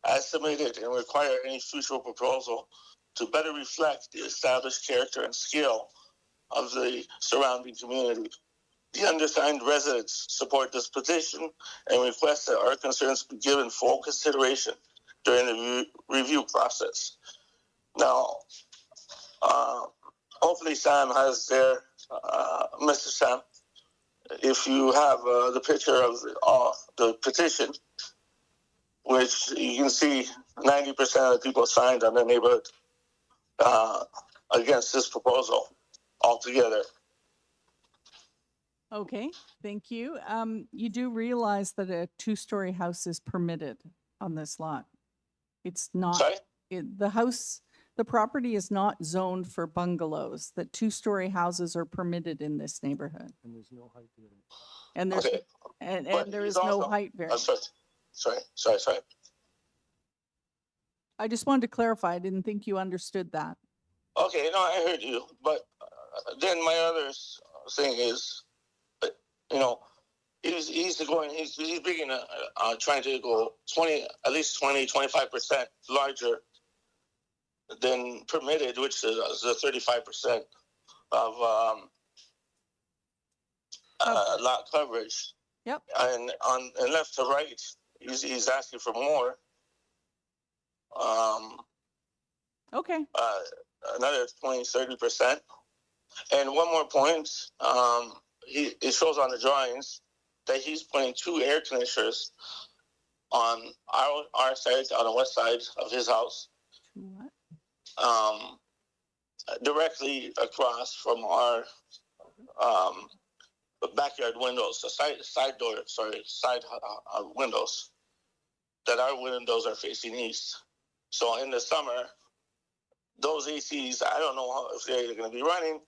as submitted and require any future proposal to better reflect the established character and scale of the surrounding community. The undersigned residents support this petition and request that our concerns be given full consideration during the review process. Now, hopefully Sam has there, Mr. Sam, if you have the picture of the petition, which you can see 90% of the people signed on the neighborhood against this proposal altogether. Okay, thank you. You do realize that a two-story house is permitted on this lot. It's not, Sorry? The property is not zoned for bungalows, that two-story houses are permitted in this neighborhood. And there's no height variance. And there's, Okay. and But there he's is no also- height variance. Sorry. I just wanted to clarify, I didn't think you understood that. Okay, no, I heard you. But then my other thing is, he's beginning trying to go at least 25% larger than permitted, which is the 35% of lot coverage. Yep. And left to right, he's asking for more. Okay. Another 20-30%. And one more point, it shows on the drawings that he's putting two air conditioners on our side, on the west side of his house. What? Directly across from our backyard windows, the side windows, that our windows are facing east. So in the summer, those ACs, I don't know if they're going to be running,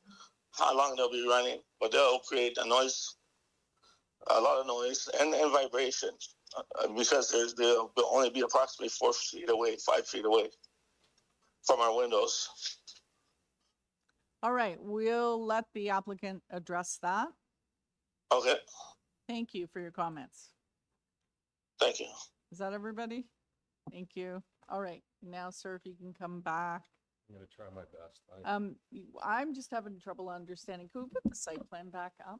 how long they'll be running, but they'll create a lot of noise and vibration because they'll only be approximately 4 feet away, 5 feet away from our windows. All right, we'll let the applicant address that. Okay, Thank you for your comments. thank you. Is that everybody? Thank you. All right, now, sir, if you can come back. I'm going to try my best. I'm just having trouble understanding. Could we put the site plan back up?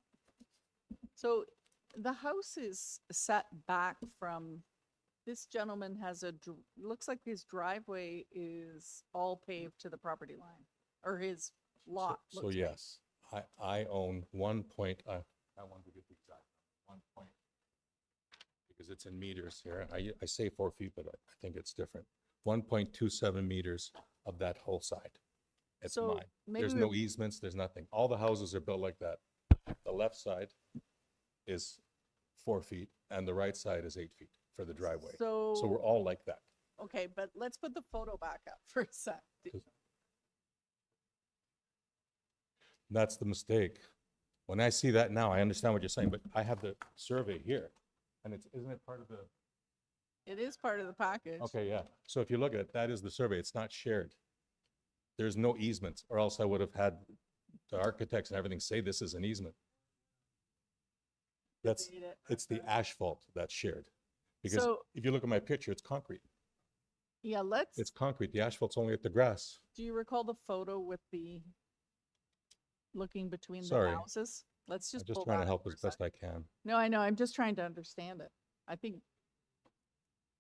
So the house is set back from, this gentleman has looks like his driveway is all paved to the property line, or his lot. So looks yes, I own 1 point, I want to get the exact 1 point, because it's in meters here. I say 4 feet, but I think it's different. 1.27 meters of that whole side. It's So mine. maybe There's no easements, there's nothing. All the houses are built like that. The left side is 4 feet and the right side is 8 feet for the driveway. So we're all like that. Okay, but let's put the photo back up for a sec. That's the mistake. When I see that now, I understand what you're saying, but I have the survey here. And isn't it part of the? It is part of the package. Okay, yeah. So if you look at it, that is the survey. It's not shared. There's no easements, or else I would have had the architects and everything say this is an easement. It's the asphalt that's shared. Because So- if you look at my picture, it's concrete. Yeah, It's concrete. The asphalt's only at the grass. do you recall the photo with the looking between Sorry. the houses? Let's I'm just just pull trying that to up help for as a sec. best I can. No, I know. I'm just trying to understand it. I think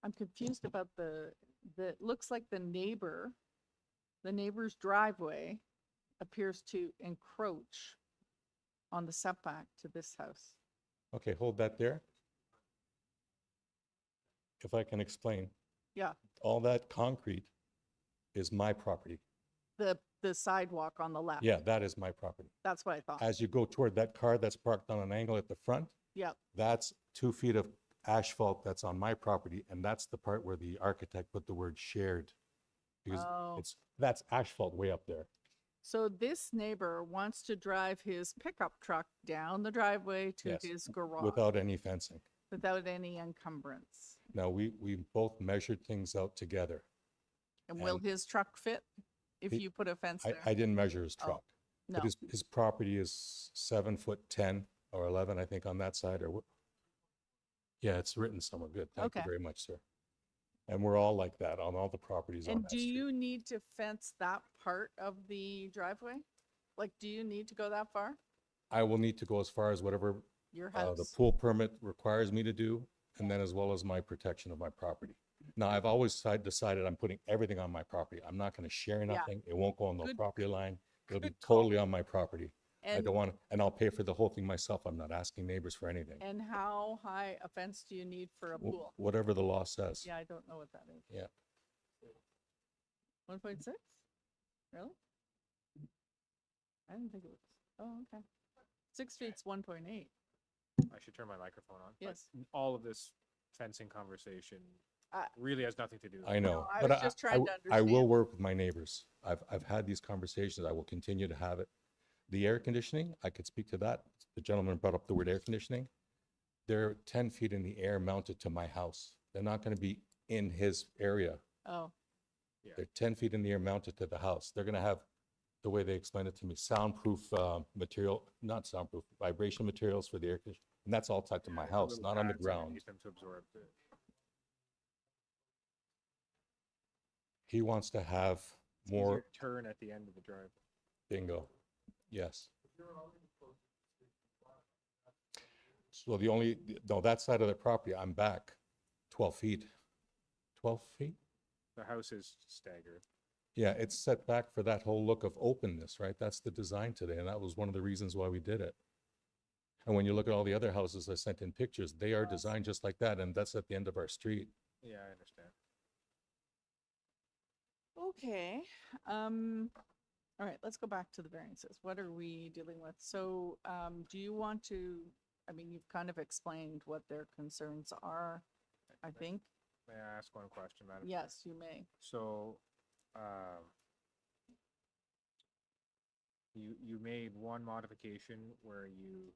I'm confused about the looks like the neighbor's driveway appears to encroach on the setback to this house. Okay, hold that there. If I can explain. Yeah, All that concrete is my property. the sidewalk on the left. Yeah, that is my property. That's what I thought. As you go toward that car that's parked on an angle at the front, Yep. That's 2 feet of asphalt that's on my property, and that's the part where the architect put the word shared. Because Oh. that's asphalt way up there. So this neighbor wants to drive his pickup truck down the driveway to Yes, his garage without any fencing. without any encumbrance. Now, we both measured things out together. And will And his truck fit if he- you put a fence there? I didn't measure his Oh, truck. no. But his property is 7'10" or 11, I think, on that side, or what? Yeah, it's written somewhere. Good. Thank you Okay. very much, sir. And we're all like that on all the properties on And that do street. you need to fence that part of the driveway? Like, do you need to go that far? I will need to go as far as whatever Your the house? pool permit requires me to do, and then as well as my protection of my property. Now, I've always decided I'm putting everything on my property. I'm not going to share Yeah. nothing. It won't go on the Good- property line. It'll be good call. totally on my property. I And- don't want, and I'll pay for the whole thing myself. I'm not asking neighbors for anything. And how high a fence do you need for a pool? Whatever the law says. Yeah, I don't know what that is. Yeah. 1.6? Really? I didn't think it was. Oh, okay. 6 feet's 1.8. I should turn my microphone on. but Yes. All of this fencing conversation I- really has nothing to do with I it. know, I but was just trying to I will understand. work with my neighbors. I've had these conversations. I will continue to have it. The air conditioning, I could speak to that. The gentleman brought up the word air conditioning. They're 10 feet in the air mounted to my house. They're not going to be in his area. Oh, They're 10 feet in the air mounted to the house. They're going to have, the way they explained it to me, soundproof material, not soundproof, vibration materials for the air conditioning. And that's all tied to my house, Little not on the pads ground. underneath them to absorb the- He wants to have it's easier more to turn at the end of the drive. bingo. Yes. So the only, no, that side of the property, I'm back 12 feet. 12 feet? The house is staggered. Yeah, it's set back for that whole look of openness, right? That's the design today, and that was one of the reasons why we did it. And when you look at all the other houses I sent in pictures, they are designed just like that, and that's at the end of our street. Yeah, I understand. okay. All right, let's go back to the variances. What are we dealing with? So, do you want to, I mean, you've kind of explained what their concerns are, I think. May I ask one question, Madam Chair? Yes, you may. So, you made one modification where you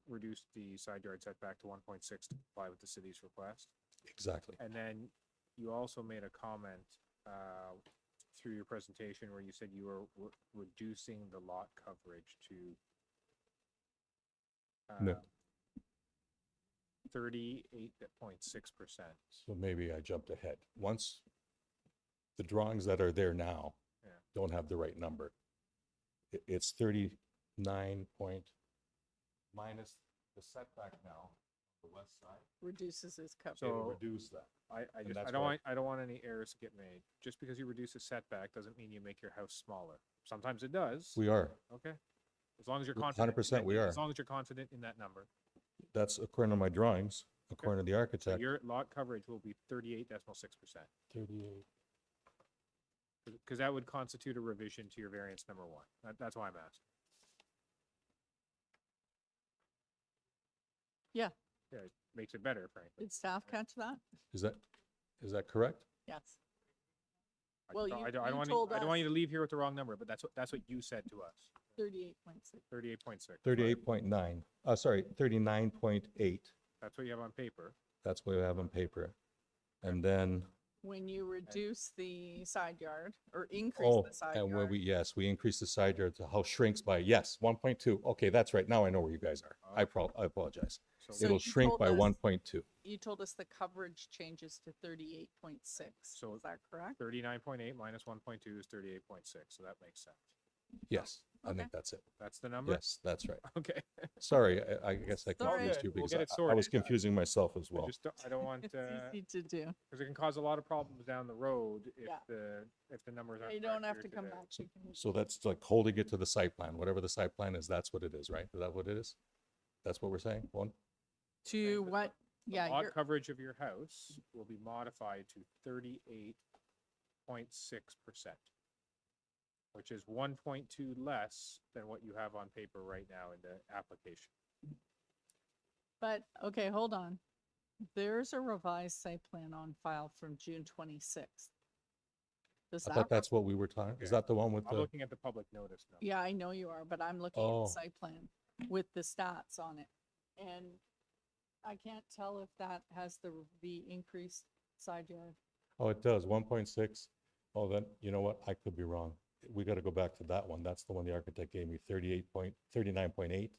reduced the side yard setback to 1.6 to comply with the city's request. Exactly. And then you also made a comment through your presentation where you said you were reducing the lot coverage to No. 38.6%. So maybe I jumped ahead. Once the drawings that are there now Yeah. don't have the right number. It's 39 point minus the setback now, the west side. Reduces his coverage. It'll So- reduce that. I And just, that's I don't why- want, I don't want any errors to get made. Just because you reduce a setback doesn't mean you make your house smaller. Sometimes it does. We are. Okay. As long as you're We- confident. 100% we are. As long as you're confident in that number. That's according to my drawings, according to the So architect. your lot coverage will be 38.6%. 38. Because that would constitute a revision to your variance number one. That's why I'm asking. Yeah. Yeah, it makes it better, frankly. Did staff catch that? Is that correct? Yes. I Well, don't- you- I don't you want told I don't want us- you to leave here with the wrong number, but that's what you said to us. 38.6. 38.6. 38.9. Sorry, 39.8. That's what you have on paper. That's what we have on paper. And then, When you reduce the side yard or increase oh, the side and when yard. we increase the side yard to how shrinks by, yes, 1.2. Okay, that's right. Now I know where you guys are. I apologize. So It'll you shrink told by us- 1.2. You told us the coverage changes to 38.6. So Is that correct? 39.8 minus 1.2 is 38.6, so that makes sense. Yes, I Okay. think that's it. That's the number? Yes, that's right. Okay. Sorry, I guess I It's all confused right. you We'll because get it I sorted. was confusing myself as well. I don't want, It's easy to do. because it can cause a lot of problems down the road if Yeah. the numbers aren't. You don't correct have here to come today. back. You can- So that's like holding it to the site plan, whatever the site plan is, that's what it is, right? Is that what it is? That's what we're saying? One? To what? The Yeah, lot you're, coverage of your house will be modified to 38.6%, which is 1.2 less than what you have on paper right now in the application. But, okay, hold on. There's a revised site plan on file from June 26th. Does I that? thought that's what we were talking, is that the one with I'm the, looking at the public notice now. Yeah, I know you are, but I'm looking at Oh. the site plan with the stats on it. And I can't tell if that has the increased side yard. oh, it does, 1.6. Oh, then, you know what, I could be wrong. We gotta go back to that one. That's the one the architect gave me, 39.8.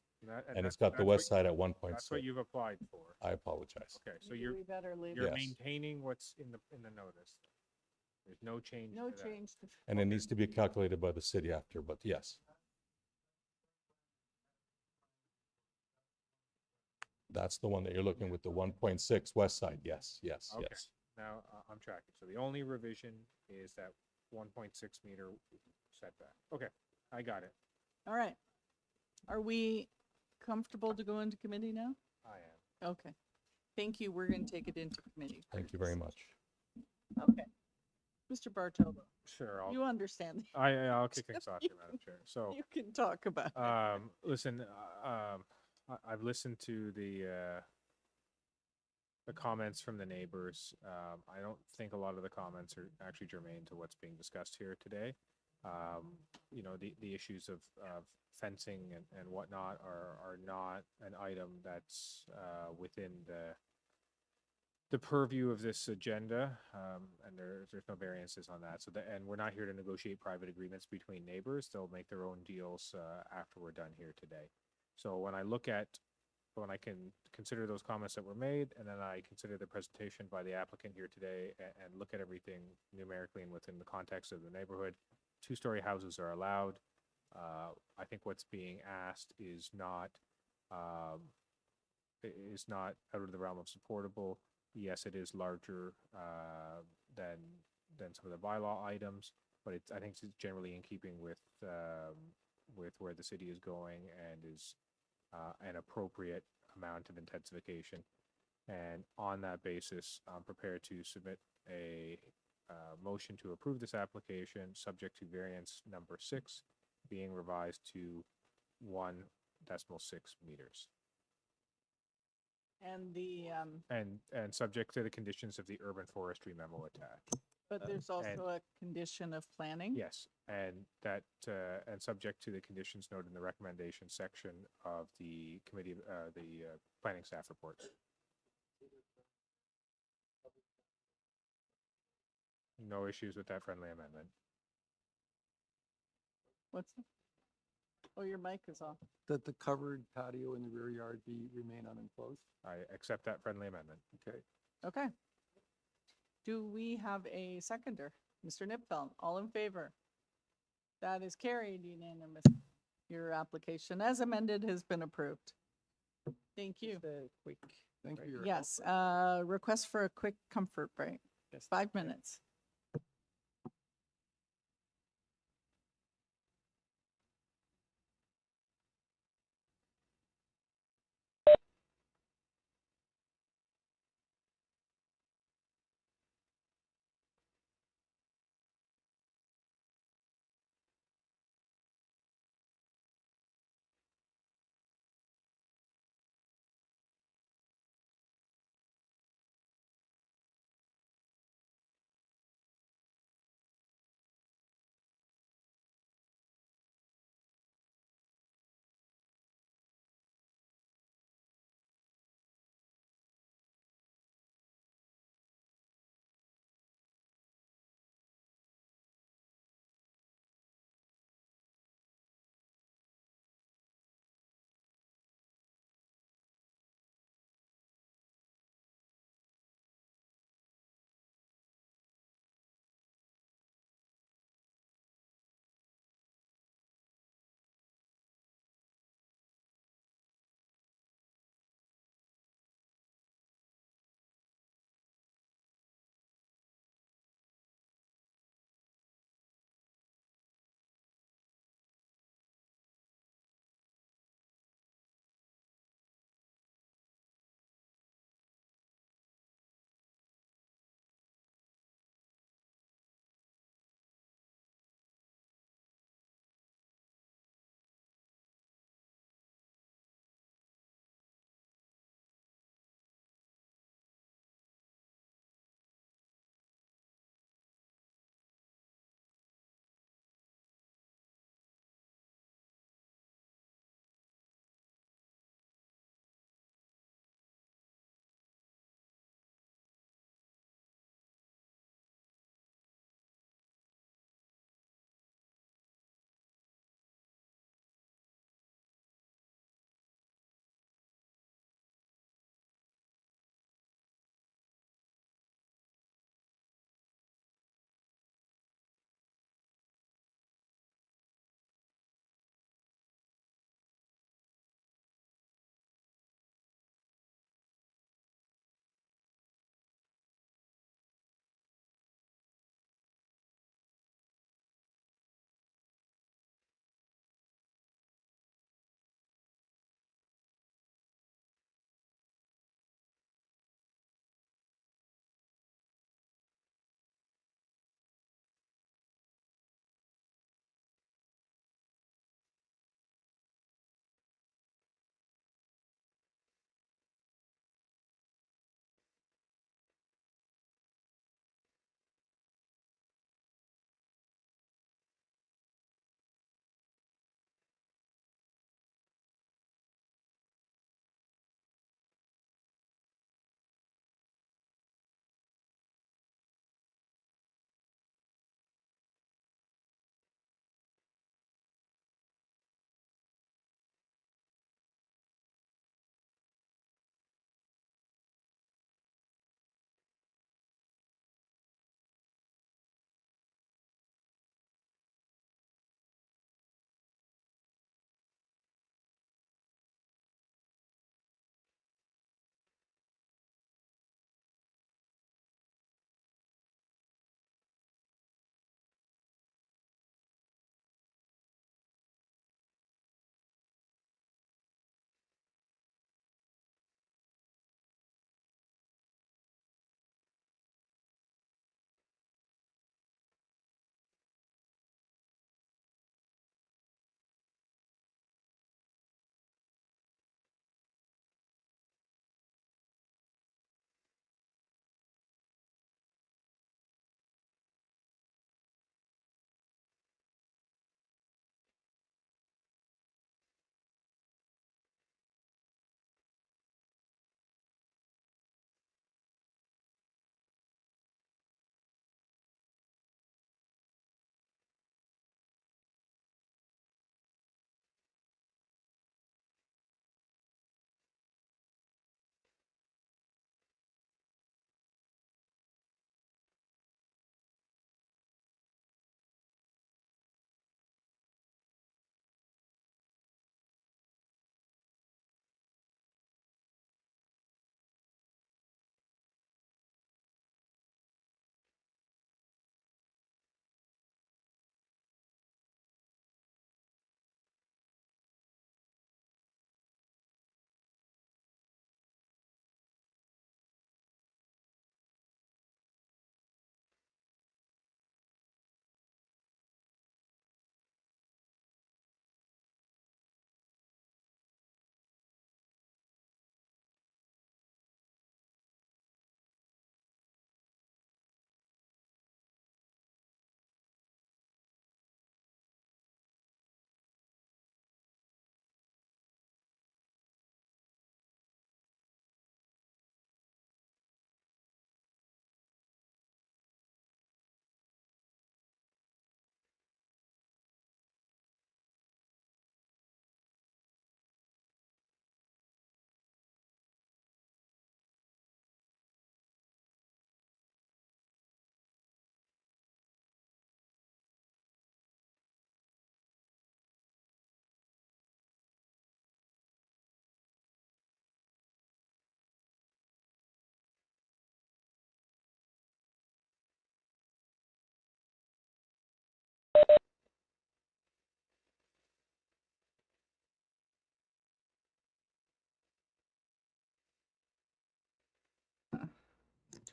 And it's got the west side at 1.6. That's what you've applied for. I apologize. Okay, so Maybe we better leave you're it. Yes. maintaining what's in the notice. There's no change. No to that. change. And it needs to be calculated by the city after, but yes. That's the one that you're looking with the 1.6 west side. Yes, yes, Okay. yes. Now I'm tracking. So the only revision is that 1.6 meter setback. Okay, I got it. All right. Are we comfortable to go into committee now? I am. Okay. Thank you. We're going to take it into committee. Thank you very much. Okay. Mr. Bartolo, Sure. you understand. I'll kick things off here, Madam Chair. So You can talk about it. listen, I've listened to the comments from the neighbors. I don't think a lot of the comments are actually germane to what's being discussed here today. You know, the issues of fencing and whatnot are not an item that's within the purview of this agenda, and there's no variances on that. So and we're not here to negotiate private agreements between neighbors. They'll make their own deals after we're done here today. So when I can consider those comments that were made, and then I consider the presentation by the applicant here today, and look at everything numerically and within the context of the neighborhood, two-story houses are allowed. I think what's being asked is not out of the realm of supportable. Yes, it is larger than some of the bylaw items, but I think it's generally in keeping with where the city is going, and is an appropriate amount of intensification. And on that basis, I'm prepared to submit a motion to approve this application, subject to variance number 6 being revised to 1.6 meters. And the, And subject to the conditions of the urban forestry memo attached. but there's also a condition of planning. Yes, and that, and subject to the conditions noted in the recommendation section of the committee, the planning staff report. No issues with that friendly amendment. What's that? Oh, your mic is off. That the covered patio in the rear yard remain unenclosed. I accept that friendly amendment. Okay. Okay. Do we have a seconder? Mr. Nipfeld, all in favor? That is carried unanimously. Your application as amended has been approved. Thank you. Quick. Thank you. Yes, request for a quick comfort break. Yes. 5 minutes.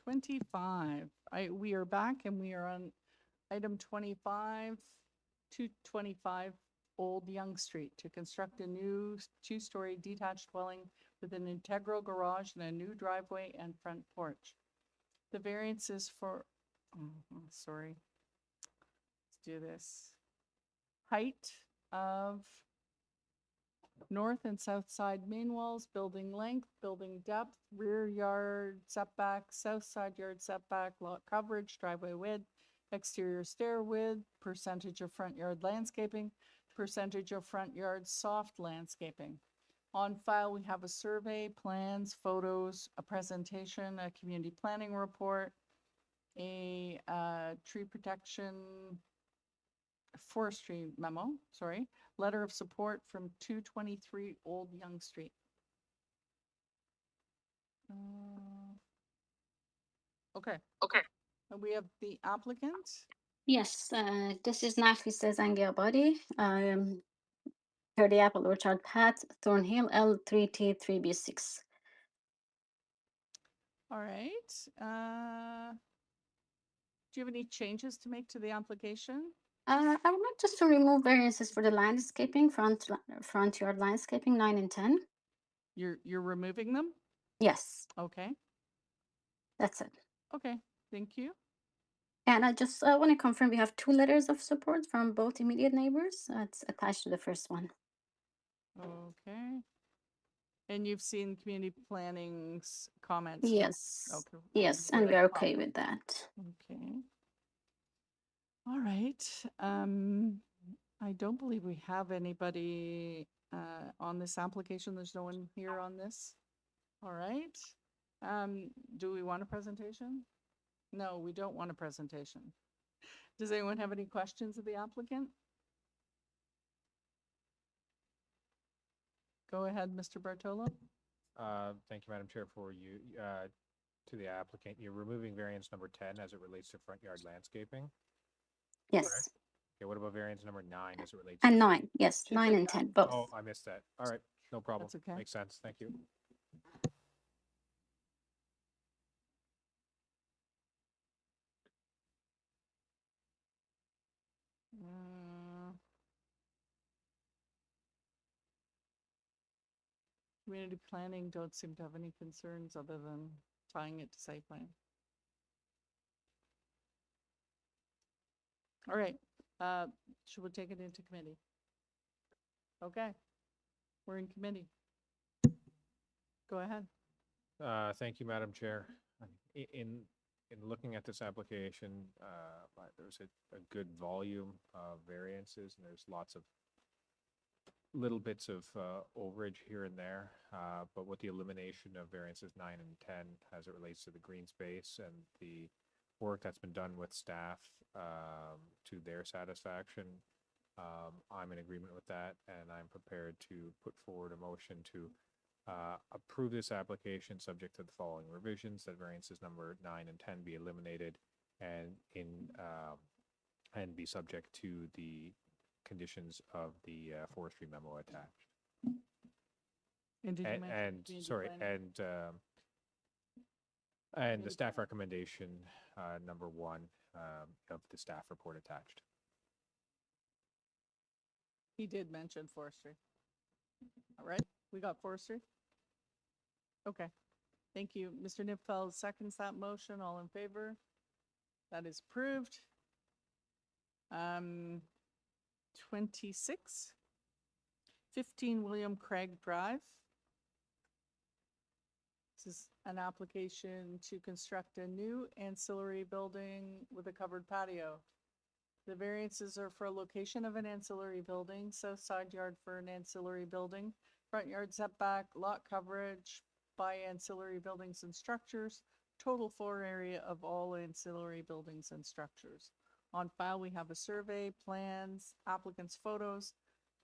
25. We are back and we are on item 25, 225 Old Young Street to construct a new two-story detached dwelling with an integral garage and a new driveway and front porch. The variance is for, sorry, let's do this. Height of north and south side main walls, building length, building depth, rear yard setback, south side yard setback, lot coverage, driveway width, exterior stair width, percentage of front yard landscaping, percentage of front yard soft landscaping. On file, we have a survey, plans, photos, a presentation, a community planning report, a tree protection forestry memo, sorry, letter of support from 223 Old Young Street. Okay. And we have the applicant. Yes, this is Nafisa Zangiabadi, 30 Apple Orchard Path, Thornhill, L3T3B6. All right. Do you have any changes to make to the application? I would like just to remove variances for the landscaping, front yard landscaping, 9 and 10. You're removing them? Yes, Okay. that's it. Okay. Thank you. And I just want to confirm we have 2 letters of support from both immediate neighbors. It's attached to the first one. Okay. And you've seen community planning's comments? Yes. Okay. Yes, and we're okay with that. Okay. All right. I don't believe we have anybody on this application. There's no one here on this. All right. Do we want a presentation? No, we don't want a presentation. Does anyone have any questions of the applicant? Go ahead, Mr. Bartolo. Thank you, Madam Chair, for you, to the applicant. You're removing variance number 10 as it relates to front yard landscaping. Yes. Okay, what about variance number 9 as it relates? And 9, yes, 9 and 10, both. Oh, I missed that. All right, no problem. That's okay. Makes sense. Thank you. Community planning don't seem to have any concerns other than tying it to site plan. All right, should we take it into committee? Okay, we're in committee. Go ahead. Thank you, Madam Chair. In looking at this application, there's a good volume of variances, and there's lots of little bits of overage here and there, but with the elimination of variances 9 and 10 as it relates to the green space and the work that's been done with staff to their satisfaction, I'm in agreement with that, and I'm prepared to put forward a motion to approve this application subject to the following revisions: that variances number 9 and 10 be eliminated, and be subject to the conditions of the forestry memo attached. And did you mention community planning? And the staff recommendation number 1 of the staff report attached. He did mention forestry. All right, we got forestry. Okay, thank you. Mr. Nipfeld seconds that motion. All in favor? That is approved. 26, 15 William Craig Drive. This is an application to construct a new ancillary building with a covered patio. The variances are for a location of an ancillary building, south side yard for an ancillary building, front yard setback, lot coverage by ancillary buildings and structures, total floor area of all ancillary buildings and structures. On file, we have a survey, plans, applicant's photos,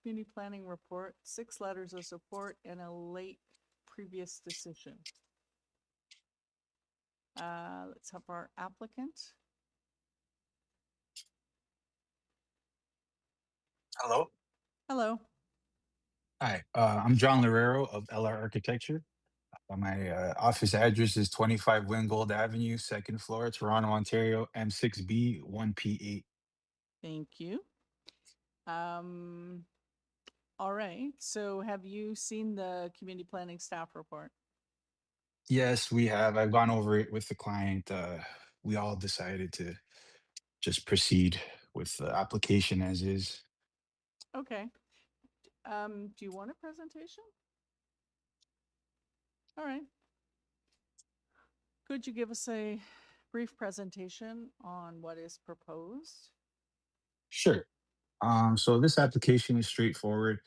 community planning report, 6 letters of support, and a late previous decision. Let's have our applicant. Hello. Hello. Hi, I'm John Lorero of LR Architecture. My office address is 25 Wingold Avenue, second floor, Toronto, Ontario, M6B 1P8. Thank you. All right, so have you seen the community planning staff report? Yes, we have. I've gone over it with the client. We all decided to just proceed with the application as is. Okay. Do you want a presentation? All right. Could you give us a brief presentation on what is proposed? Sure. So this application is straightforward.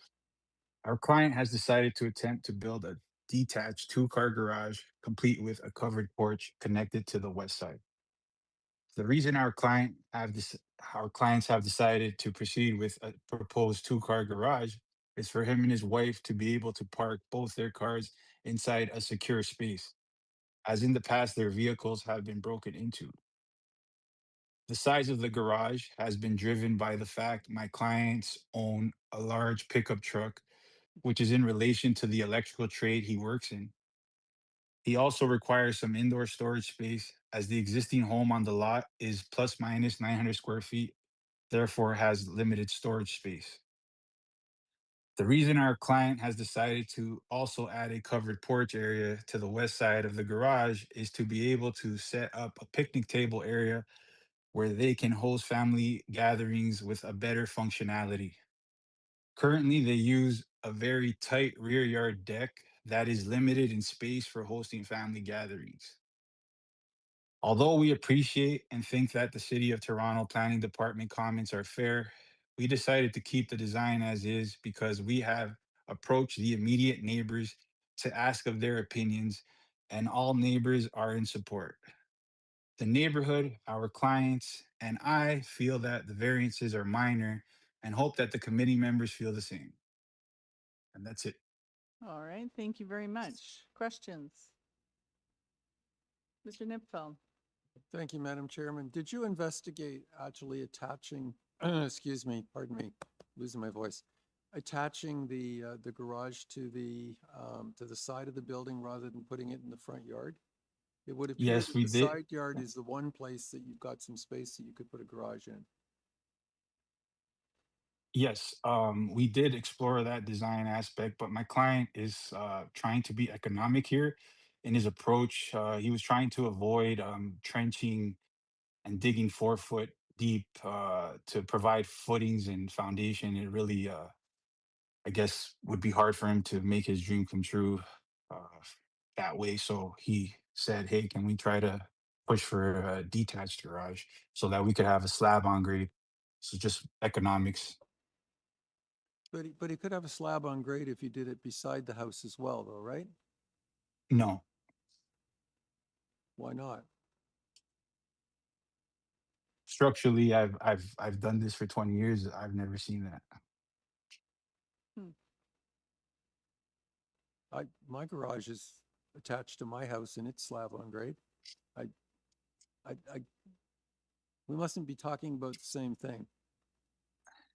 Our client has decided to attempt to build a detached two-car garage complete with a covered porch connected to the west side. The reason our clients have decided to proceed with a proposed two-car garage is for him and his wife to be able to park both their cars inside a secure space, as in the past their vehicles have been broken into. The size of the garage has been driven by the fact my clients own a large pickup truck, which is in relation to the electrical trade he works in. He also requires some indoor storage space as the existing home on the lot is plus minus 900 square feet, therefore has limited storage space. The reason our client has decided to also add a covered porch area to the west side of the garage is to be able to set up a picnic table area where they can host family gatherings with a better functionality. Currently, they use a very tight rear yard deck that is limited in space for hosting family gatherings. Although we appreciate and think that the City of Toronto Planning Department comments are fair, we decided to keep the design as is because we have approached the immediate neighbors to ask of their opinions, and all neighbors are in support. The neighborhood, our clients, and I feel that the variances are minor and hope that the committee members feel the same. And that's it. All right, thank you very much. Questions? Mr. Nipfeld? Thank you, Madam Chairman. Did you investigate actually attaching, excuse me, pardon me, losing my voice, attaching the garage to the side of the building rather than putting it in the front yard? It would appear Yes, that we the did. side yard is the one place that you've got some space that you could put a garage in. Yes, we did explore that design aspect, but my client is trying to be economic here in his approach. He was trying to avoid trenching and digging 4 foot deep to provide footings and foundation. It really, I guess, would be hard for him to make his dream come true that way. So he said, "Hey, can we try to push for a detached garage so that we could have a slab on grade?" So just economics. But he could have a slab on grade if you did it beside the house as well, though, right? No. Why not? Structurally, I've done this for 20 years. I've never seen that. My garage is attached to my house and it's slab on grade. We mustn't be talking about the same thing.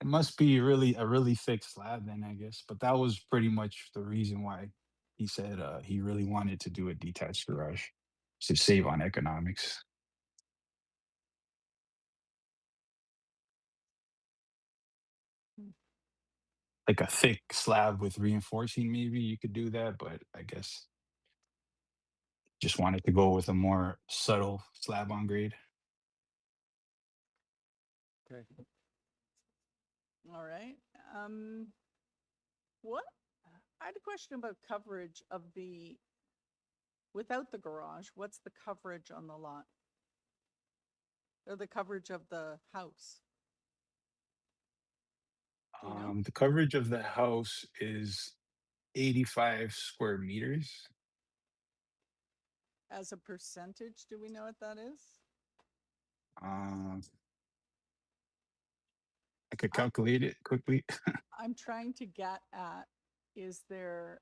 It must be a really thick slab then, I guess. But that was pretty much the reason why he said he really wanted to do a detached garage to save on economics. Like a thick slab with reinforcing, maybe you could do that, but I guess just wanted to go with a more subtle slab on grade. Okay. All right. What? I had a question about coverage of without the garage, what's the coverage on the lot? Or the coverage of the house? Do you know? The coverage of the house is 85 square meters. As a percentage, do we know what that is? I could calculate it quickly. I'm trying to get at, is there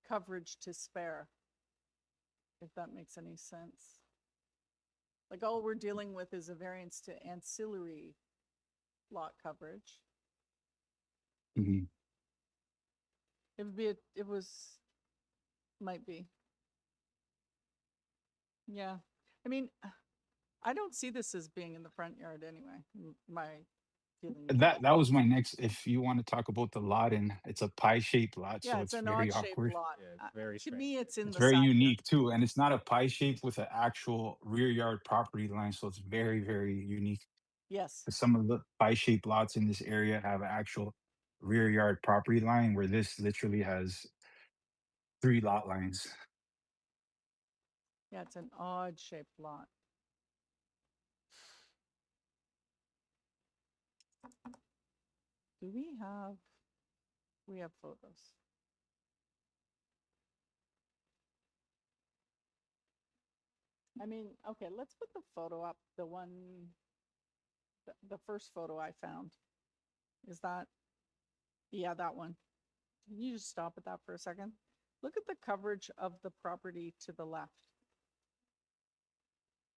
coverage to spare? If that makes any sense. Like all we're dealing with is a variance to ancillary lot coverage. Mhm. It was might be. Yeah, I mean, I don't see this as being in the front yard anyway, my feeling. is That was my next. If you want to talk about the lot, and it's a pie-shaped lot, Yeah, so it's it's an very odd-shaped awkward. lot. Yeah, it's very To strange. me, it's in It's the very side yard. unique too, and it's not a pie shape with an actual rear yard property line, so it's very, very unique. Yes, 'Cause some of the pie shaped lots in this area have an actual rear yard property line, where this literally has 3 lot lines. yeah, it's an odd-shaped lot. Do we have photos? I mean, okay, let's put the photo up, the one, the first photo I found. Is that, yeah, that one. Can you just stop at that for a second? Look at the coverage of the property to the left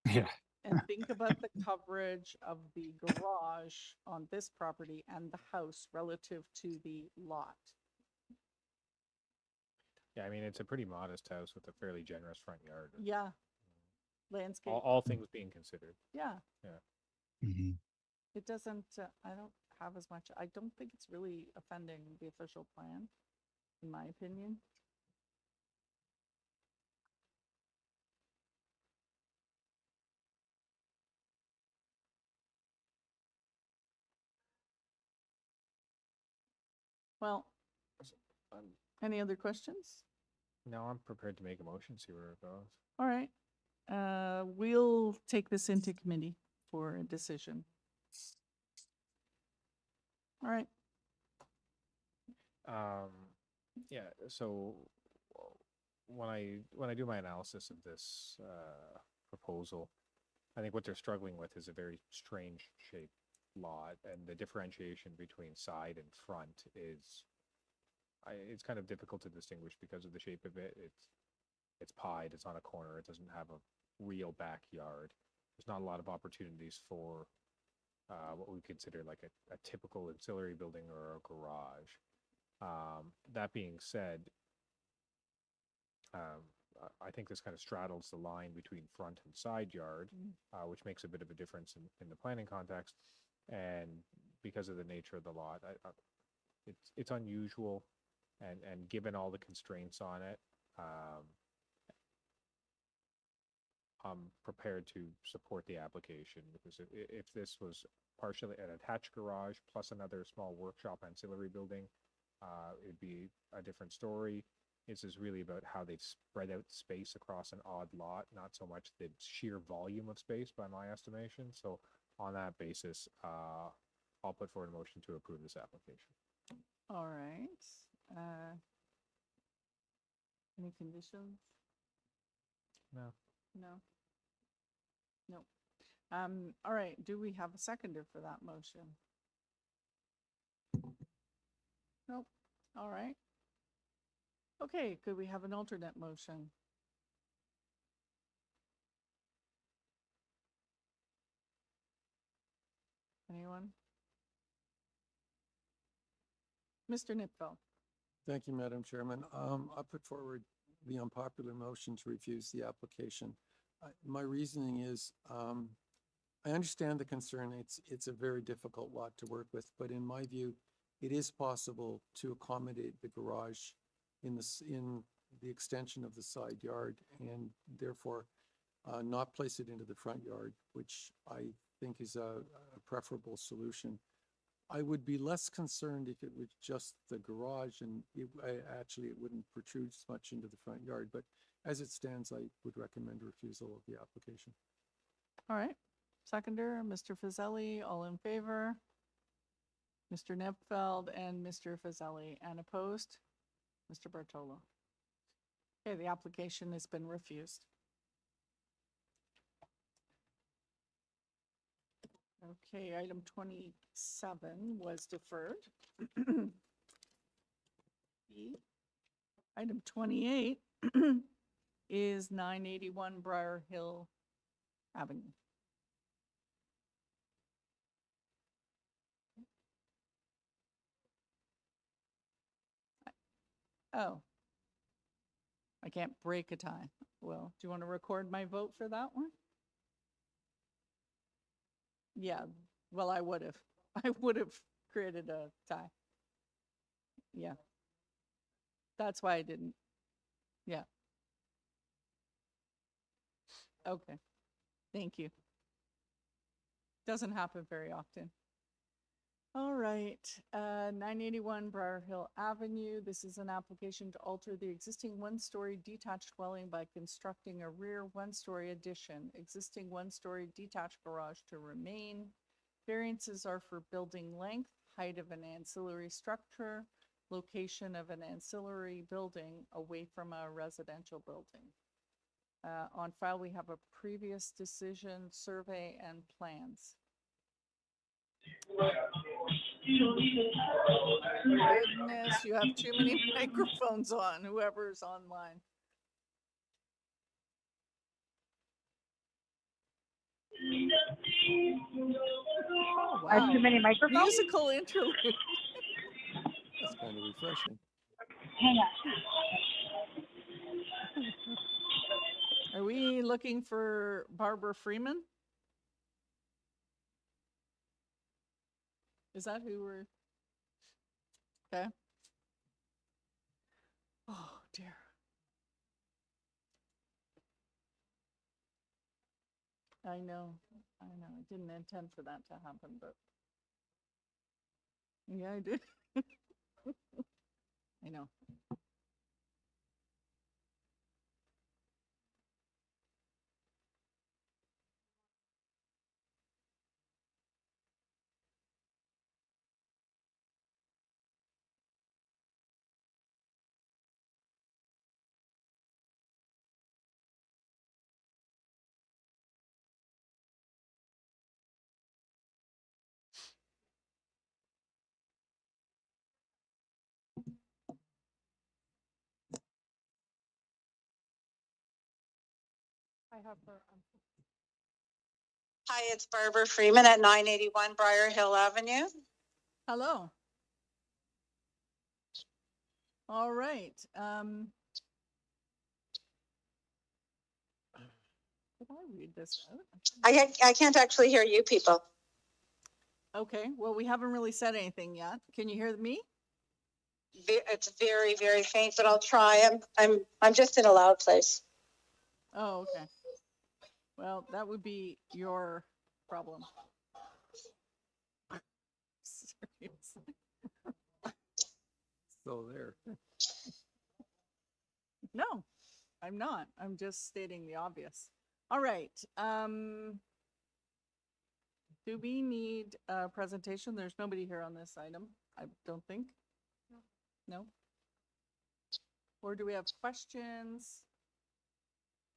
Yeah. and think about the coverage of the garage on this property and the house relative to the lot. Yeah, I mean, it's a pretty modest house with a fairly generous front yard. Yeah. Landscape. All things being considered. Yeah. Yeah. Mhm. It doesn't, I don't have as much, I don't think it's really offending the official plan, in my opinion. Well, any other questions? No, I'm prepared to make a motion, see where it goes. All right. We'll take this into committee for a decision. All right. Yeah, so when I do my analysis of this proposal, I think what they're struggling with is a very strange shaped lot, and the differentiation between side and front is it's kind of difficult to distinguish because of the shape of it. It's pied, it's on a corner, it doesn't have a real backyard. There's not a lot of opportunities for what we consider like a typical ancillary building or a garage. That being said, I think this kind of straddles the line between front and side yard, which makes a bit of a difference in the planning context. And because of the nature of the lot, it's unusual, and given all the constraints on it, I'm prepared to support the application, because if this was partially an attached garage plus another small workshop ancillary building, it'd be a different story. This is really about how they've spread out space across an odd lot, not so much the sheer volume of space by my estimation. So on that basis, I'll put forward a motion to approve this application. All right. Any conditions? No. No. No. All right. Do we have a seconder for that motion? Nope. All right. Okay, could we have an alternate motion? Anyone? Mr. Nipfeld. Thank you, Madam Chairman. I put forward the unpopular motion to refuse the application. My reasoning is, I understand the concern. It's a very difficult lot to work with, but in my view, it is possible to accommodate the garage in the extension of the side yard, and therefore not place it into the front yard, which I think is a preferable solution. I would be less concerned if it was just the garage and it wouldn't protrude as much into the front yard, but as it stands, I would recommend refusal of the application. All right. Seconder, Mr. Fazeli, all in favor? Mr. Nipfeld and Mr. Fazeli, and opposed? Mr. Bartolo. Okay, the application has been refused. Okay, item 27 was deferred. Item 28 is 981 Briar Hill Avenue. Oh. I can't break a tie. Well, do you want to record my vote for that one? Yeah, well, I would have. I would have created a tie. Yeah. That's why I didn't. Yeah. Okay. Thank you. Doesn't happen very often. All right, 981 Briar Hill Avenue. This is an application to alter the existing one-story detached dwelling by constructing a rear one-story addition. Existing one-story detached garage to remain. Variances are for building length, height of an ancillary structure, location of an ancillary building away from a residential building. On file, we have a previous decision, survey, and plans. Goodness, you have too many microphones on, whoever's online. Oh, I have wow. too many microphones? Musical interlude. That's kind of refreshing. Hang on. Are we looking for Barbara Freeman? Is that who we're? Okay. Oh, dear. I know. I didn't intend for that to happen, but. Yeah, I did. I know. I have her. Hi, it's Barbara Freeman at 981 Briar Hill Avenue. Hello. All right. Did I read this out? I can't actually hear you people. Okay, well, we haven't really said anything yet. Can you hear me? It's very, very faint, but I'll try. I'm just in a loud place. Oh, okay. Well, that would be your problem. Seriously. So there. No, I'm not. I'm just stating the obvious. All right. Do we need a presentation? There's nobody here on this item, I don't think. No? Or do we have questions?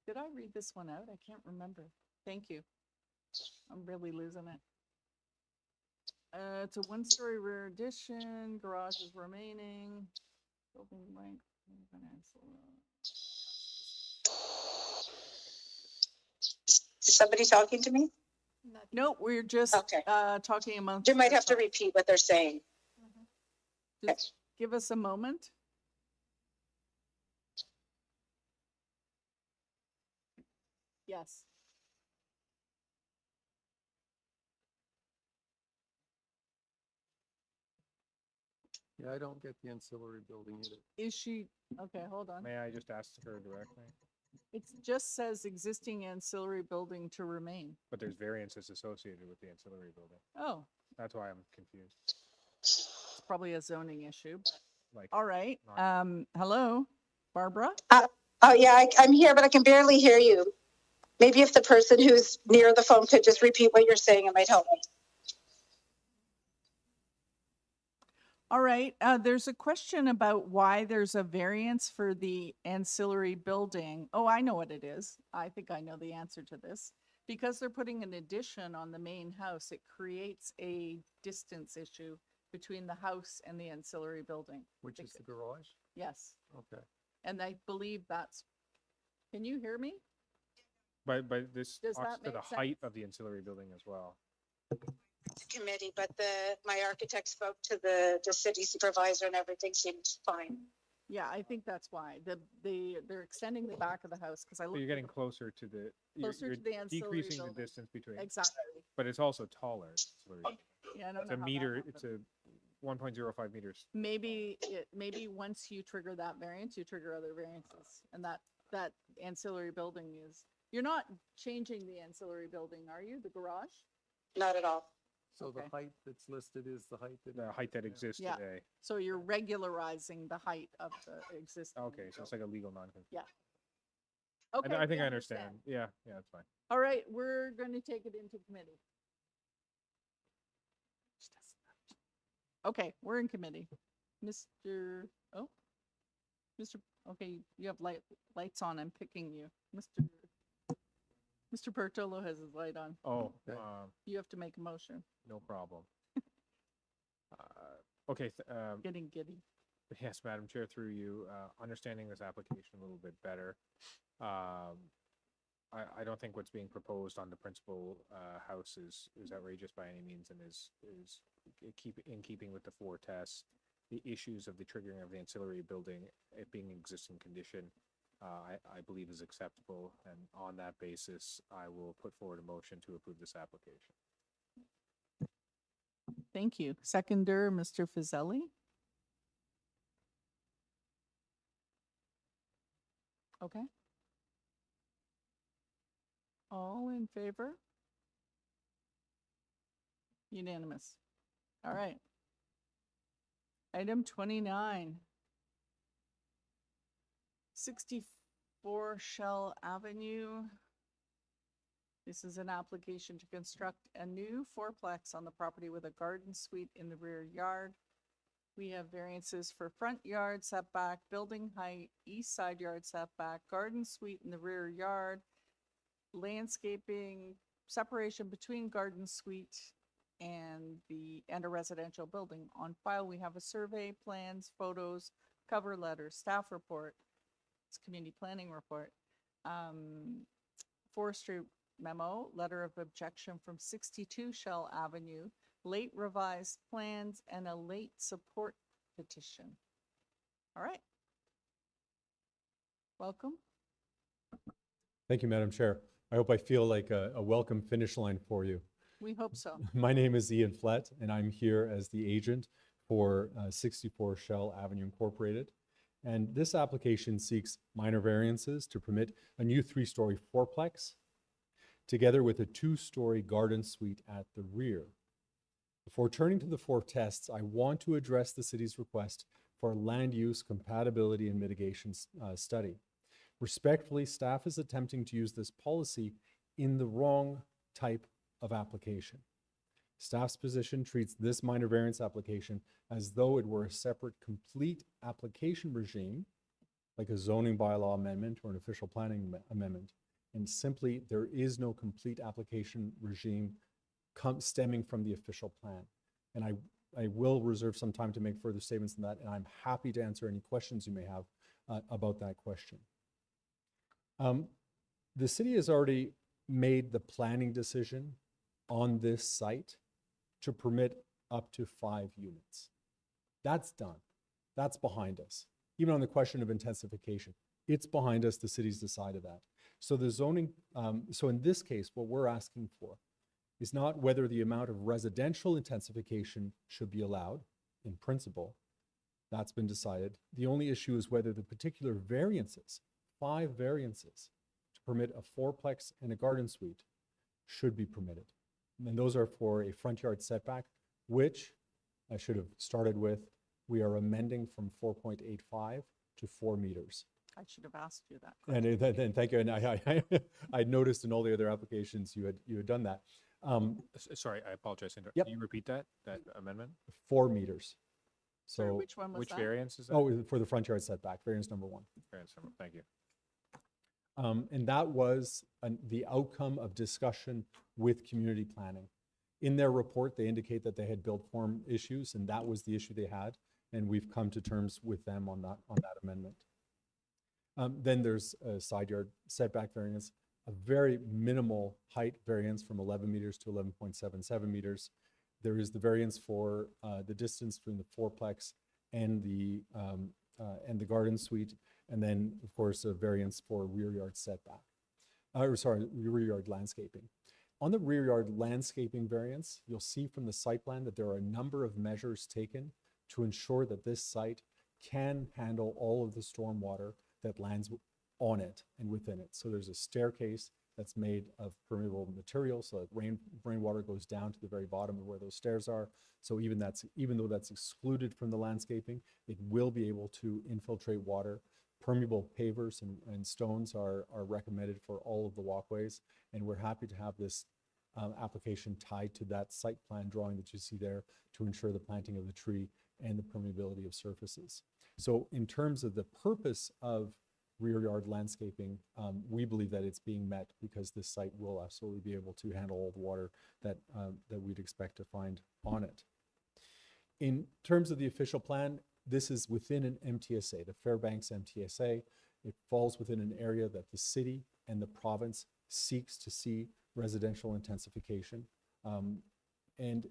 Did I read this one out? I can't remember. Thank you. I'm really losing it. It's a one-story rear addition, garage is remaining. Building length. Is somebody talking to me? No, we're just Okay. talking amongst. You might have to repeat what they're saying. Just give us a moment. Yes. Yeah, I don't get the ancillary building either. Is she, okay, hold on. May I just ask her directly? It just says existing ancillary building to remain. But there's variances associated with the ancillary building. Oh, That's why I'm confused. it's probably a zoning issue. Like, All right. Hello, Barbara? Oh, yeah, I'm here, but I can barely hear you. Maybe if the person who's near the phone could just repeat what you're saying, it might help me. All right. There's a question about why there's a variance for the ancillary building. Oh, I know what it is. I think I know the answer to this. Because they're putting an addition on the main house, it creates a distance issue between the house and the ancillary building. Which is the garage? Yes. Okay. And I believe that's, can you hear me? But this Does talks that to the make height sense? of the ancillary building as well. Committee, but my architect spoke to the city supervisor and everything seemed fine. Yeah, I think that's why. They're extending the back of the house because I So looked you're at getting the- closer to the, you're, Closer you're to the ancillary decreasing the building. distance between. Exactly. But it's also taller. Yeah, I don't It's know a how that meter, happened. it's a 1.05 meters. Maybe once you trigger that variance, you trigger other variances, and that ancillary building is, you're not changing the ancillary building, are you, the garage? Not at all. So the Okay. height that's listed is the height that. The height that exists Yeah. today. So you're regularizing the height of the existing. Okay, so it's like a legal non-conformity. Yeah. Okay. I think we I understand. Yeah, that's fine. All right, we're going to take it into committee. Okay, we're in committee. Mr. Okay, you have lights on. I'm picking you. Mr. Bertolo has his light on. Oh, You have to make a motion. no problem. Okay, Getting giddy. yes, Madam Chair, through you, understanding this application a little bit better. I don't think what's being proposed on the principal house is outrageous by any means, and is in keeping with the 4 tests. The issues of the triggering of the ancillary building, it being in existing condition, I believe is acceptable, and on that basis, I will put forward a motion to approve this application. Thank you. Seconder, Mr. Fizzelli. Okay. All in favor? Unanimous. All right. Item 29. 64 Shell Avenue. This is an application to construct a new 4-plex on the property with a garden suite in the rear yard. We have variances for front yard setback, building height, east side yard setback, garden suite in the rear yard, landscaping, separation between garden suite and a residential building. On file, we have a survey, plans, photos, cover letter, staff report, it's community planning report, forestry memo, letter of objection from 62 Shell Avenue, late revised plans, and a late support petition. All right. Welcome. Thank you, Madam Chair. I hope I feel like a welcome finish line for you. We hope so. My name is Ian Flett, and I'm here as the agent for 64 Shell Avenue Incorporated. And this application seeks minor variances to permit a new 3-story 4-plex, together with a 2-story garden suite at the rear. Before turning to the 4 tests, I want to address the city's request for a land use compatibility and mitigation study. Respectfully, staff is attempting to use this policy in the wrong type of application. Staff's position treats this minor variance application as though it were a separate complete application regime, like a zoning bylaw amendment or an official planning amendment. And simply, there is no complete application regime stemming from the official plan. And I will reserve some time to make further statements on that, and I'm happy to answer any questions you may have about that question. The city has already made the planning decision on this site to permit up to 5 units. That's done. That's behind us. Even on the question of intensification, it's behind us. The city's decided that. So the zoning, so in this case, what we're asking for is not whether the amount of residential intensification should be allowed in principle. That's been decided. The only issue is whether the particular variances, 5 variances to permit a 4-plex and a garden suite, should be permitted. And those are for a front yard setback, which I should have started with. We are amending from 4.85 to 4 meters. I should have asked you that. And thank you. And I noticed in all the other applications you had done that. Sorry, I apologize. Yep. Can you repeat that amendment? 4 meters. So Sorry, which one was Which that? variance is that? Oh, for the front yard setback, variance number 1. Variance number, thank you. And that was the outcome of discussion with community planning. In their report, they indicate that they had built form issues, and that was the issue they had. And we've come to terms with them on that amendment. Then there's a side yard setback variance, a very minimal height variance from 11 meters to 11.77 meters. There is the variance for the distance between the 4-plex and the and the garden suite, and then of course a variance for rear yard setback, rear yard landscaping. On the rear yard landscaping variance, you'll see from the site plan that there are a number of measures taken to ensure that this site can handle all of the stormwater that lands on it and within it. So there's a staircase that's made of permeable material so that rainwater goes down to the very bottom of where those stairs are. So even though that's excluded from the landscaping, it will be able to infiltrate water. Permeable pavers and stones are recommended for all of the walkways, and we're happy to have this application tied to that site plan drawing that you see there to ensure the planting of the tree and the permeability of surfaces. So in terms of the purpose of rear yard landscaping, we believe that it's being met because this site will absolutely be able to handle all the water that we'd expect to find on it. In terms of the official plan, this is within an MTSA, the Fairbanks MTSA. It falls within an area that the city and the province seeks to see residential intensification, and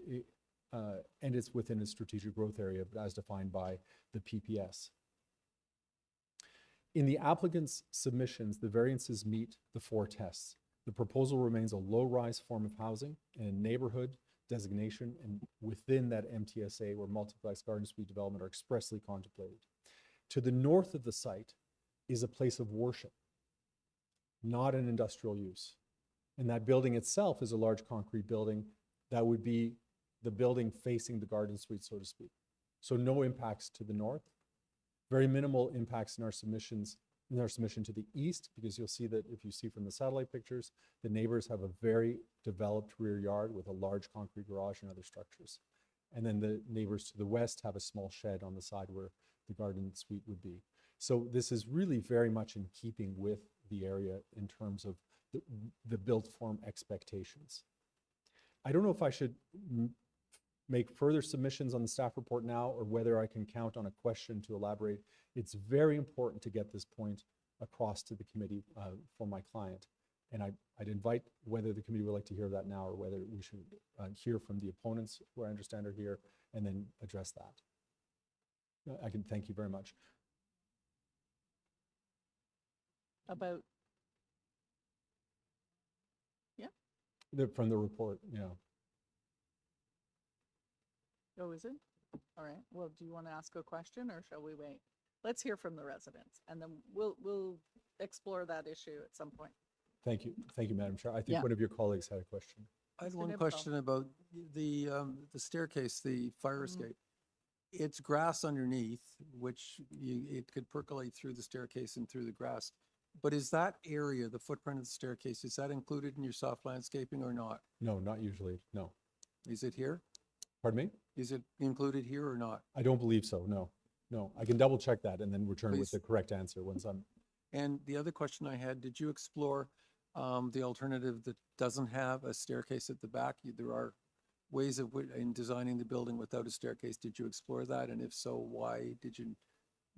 it's within a strategic growth area, but as defined by the PPS. In the applicant's submissions, the variances meet the 4 tests. The proposal remains a low-rise form of housing in a neighborhood designation and within that MTSA where multiplex garden suite development are expressly contemplated. To the north of the site is a place of worship, not an industrial use. And that building itself is a large concrete building that would be the building facing the garden suite, so to speak. So no impacts to the north. Very minimal impacts in our submission to the east, because you'll see that if you see from the satellite pictures, the neighbors have a very developed rear yard with a large concrete garage and other structures. And then the neighbors to the west have a small shed on the side where the garden suite would be. So this is really very much in keeping with the area in terms of the built form expectations. I don't know if I should make further submissions on the staff report now or whether I can count on a question to elaborate. It's very important to get this point across to the committee for my client. And I'd invite whether the committee would like to hear that now or whether we should hear from the opponents who I understand are here and then address that. I can thank you very much. About, yeah. From the report, yeah. Oh, is it? All right. Well, do you want to ask a question or shall we wait? Let's hear from the residents and then we'll explore that issue at some point. Thank you. Thank you, Madam Chair. I think Yeah. one of your colleagues had a question. I had Mr. one Nipko. question about the staircase, the fire escape. It's grass underneath, which it could percolate through the staircase and through the grass. But is that area, the footprint of the staircase, is that included in your soft landscaping or not? No, not usually, no. Is it here? Pardon me? Is it included here or not? I don't believe so, no. No, I can double check that and then return with Please. the correct answer once I'm. And the other question I had, did you explore the alternative that doesn't have a staircase at the back? There are ways of in designing the building without a staircase. Did you explore that? And if so, why did you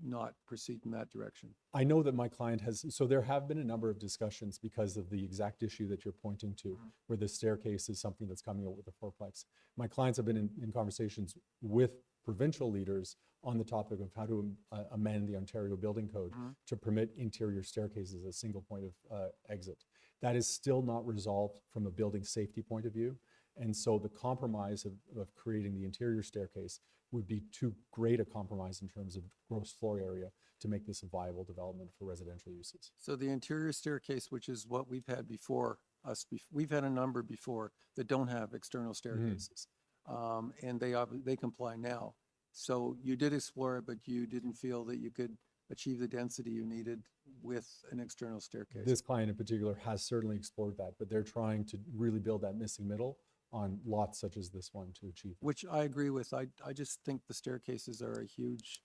not proceed in that direction? I know that my client has, so there have been a number of discussions because of the exact issue that you're pointing to, where the staircase is something that's coming out with the fourplex. My clients have been in conversations with provincial leaders on the topic of how to amend the Ontario Building Code to permit interior staircases as a single point of exit. That is still not resolved from a building safety point of view. And so the compromise of creating the interior staircase would be too great a compromise in terms of gross floor area to make this a viable development for residential uses. So the interior staircase, which is what we've had before us, we've had a number before that don't have external staircases. And they comply now. So you did explore it, but you didn't feel that you could achieve the density you needed with an external staircase. This client in particular has certainly explored that, but they're trying to really build that missing middle on lots such as this one to achieve. Which I agree with. I just think the staircases are a huge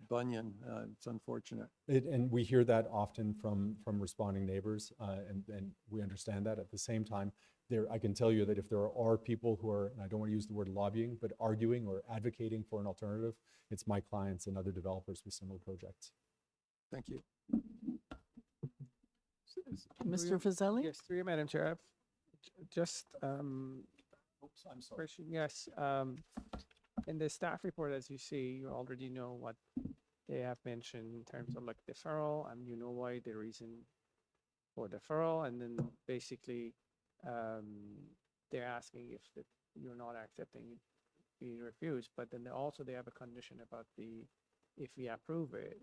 bunion. It's unfortunate. And we hear that often from responding neighbors, and we understand that. At the same time, I can tell you that if there are people who are, and I don't want to use the word lobbying, but arguing or advocating for an alternative, it's my clients and other developers with similar projects. Thank you. Mr. Fazeli? Yes, through you, Madam Chair. Just Oops, I'm sorry. question, yes. In the staff report, as you see, you already know what they have mentioned in terms of like deferral, and you know why the reason for deferral, and then basically they're asking if you're not accepting it, being refused, but then they have a condition about if we approve it,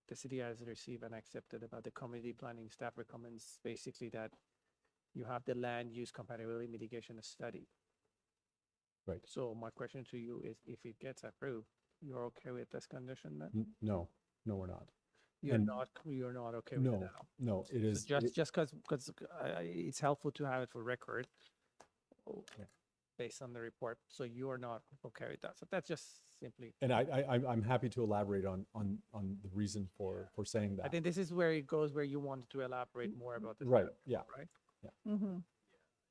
the city has received and accepted about the community planning staff recommends basically that you have the land use compatibility mitigation study. Right. So my question to you is, if it gets approved, you're okay with this condition then? No, we're not. You're And not okay with it at all? No, it is. So just because it's helpful to have it for record based on the report. So you are not okay with that. So that's just simply. And I'm happy to elaborate on the reason for saying that. I think this is where it goes, where you wanted to elaborate more about this. Right. Yeah. Right. Yeah. Mm-hmm.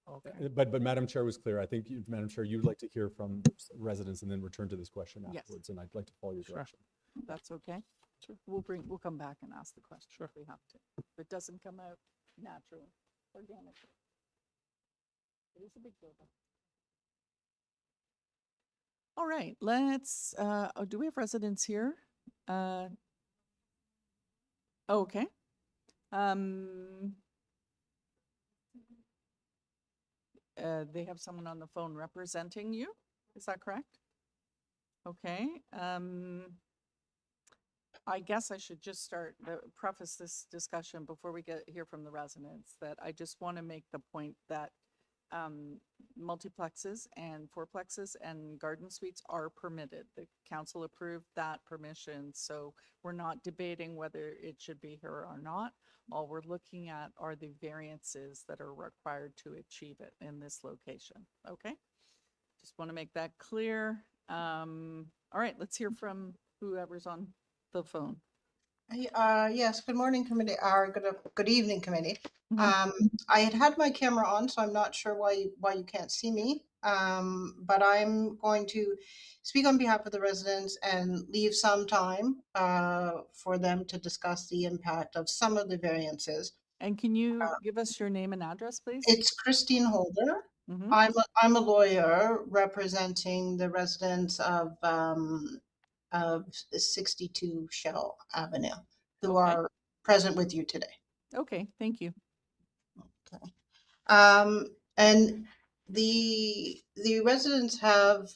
Okay. But Madam Chair was clear. I think Madam Chair, you'd like to hear from residents and then return to this question afterwards. And I'd like to follow your direction. That's okay. Sure. We'll come back and ask the question if we have to. If it doesn't come out naturally, organically. It is a big building. All right, let's, do we have residents here? Okay. They have someone on the phone representing you, is that correct? Okay, I guess I should just preface this discussion before we hear from the residents, that I just want to make the point that multiplexes and fourplexes and garden suites are permitted. The council approved that permission, so we're not debating whether it should be here or not. All we're looking at are the variances that are required to achieve it in this location. Okay, just want to make that clear. All right, let's hear from whoever's on the phone. Yes, good morning, committee, or good evening, committee. I had my camera on, so I'm not sure why you can't see me. But I'm going to speak on behalf of the residents and leave some time for them to discuss the impact of some of the variances. And can you give us your name and address, please? It's Christine Holder. I'm a lawyer representing the residents of 62 Shell Avenue, who are present with you today. Okay, thank you. Okay. And the residents have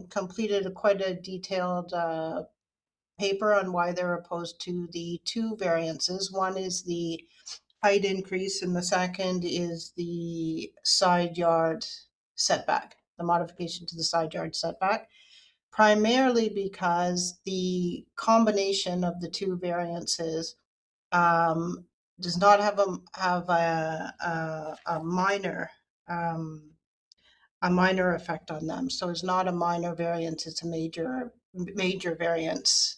completed quite a detailed paper on why they're opposed to the two variances. One is the height increase, and the second is the side yard setback, the modification to the side yard setback, primarily because the combination of the two variances does not have a minor effect on them. So it's not a minor variance; it's a major variance.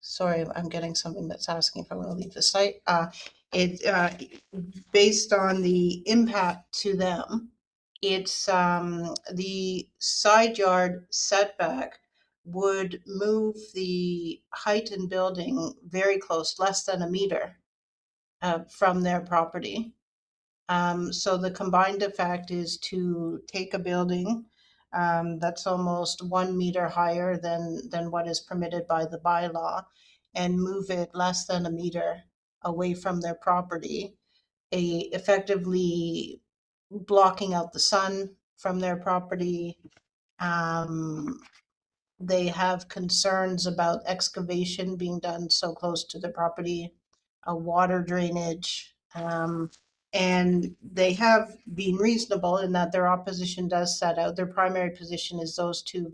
Sorry, I'm getting something that's asking if I want to leave the site. Based on the impact to them, it's the side yard setback would move the height in building very close, less than a meter from their property. So the combined effect is to take a building that's almost 1 meter higher than what is permitted by the bylaw and move it less than a meter away from their property, effectively blocking out the sun from their property. They have concerns about excavation being done so close to the property, water drainage, and they have been reasonable in that their opposition does set out, their primary position is those two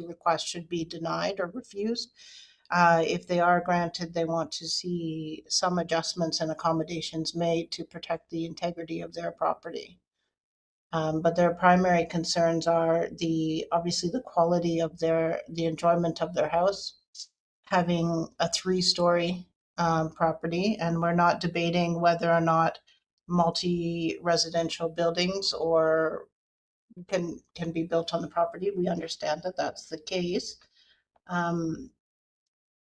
requests should be denied or refused. If they are granted, they want to see some adjustments and accommodations made to protect the integrity of their property. But their primary concerns are obviously the quality of the enjoyment of their house, having a 3-story property, and we're not debating whether or not multi-residential buildings or can be built on the property. We understand that that's the case,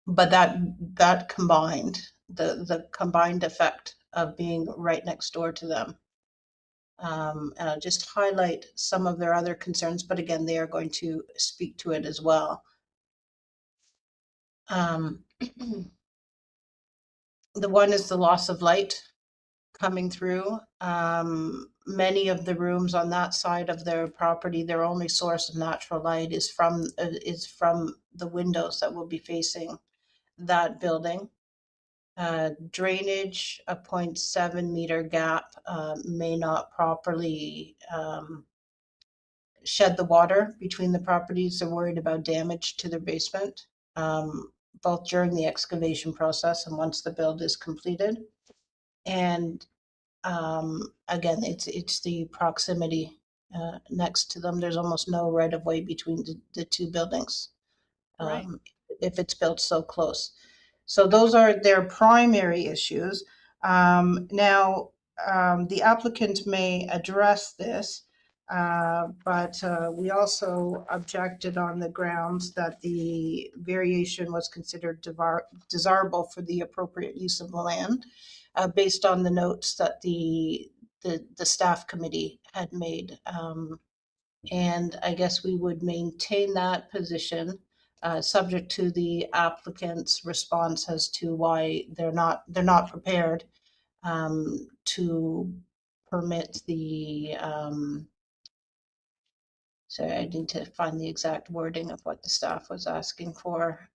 but that combined, the combined effect of being right next door to them And I'll just highlight some of their other concerns, but again, they are going to speak to it as well. The one is the loss of light coming through. Many of the rooms on that side of their property, their only source of natural light is from the windows that will be facing that building. Drainage, a 0.7 meter gap may not properly shed the water between the properties. They're worried about damage to their basement, both during the excavation process and once the build is completed. And again, it's the proximity next to them. There's almost no right of way between the two buildings if it's built so close. So those are their primary issues. Now, the applicant may address this, but we also objected on the grounds that the variation was considered desirable for the appropriate use of the land, based on the notes that the staff committee had made. And I guess we would maintain that position, subject to the applicant's response as to why they're not prepared to permit the. Sorry, I need to find the exact wording of what the staff was asking for.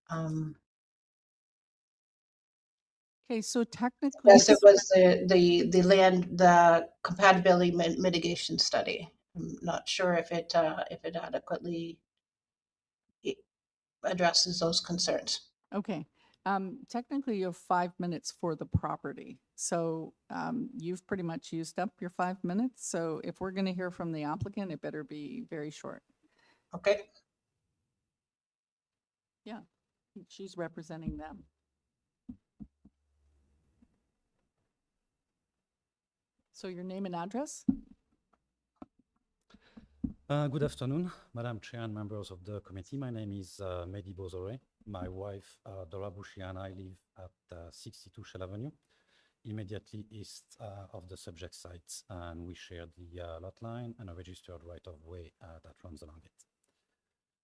Okay, so technically. Yes, it was the land, the compatibility mitigation study. I'm not sure if it adequately addresses those concerns. Okay. Technically, you have 5 minutes for the property. So you've pretty much used up your 5 minutes. So if we're going to hear from the applicant, it better be very short. Okay. Yeah, she's representing them. So your name and address? Good afternoon, Madam Chair and members of the committee. My name is Mehdi Bozore. My wife, Dora Bouchia, and I live at 62 Shell Avenue, immediately east of the subject site, and we share the lot line and a registered right-of-way that runs along it.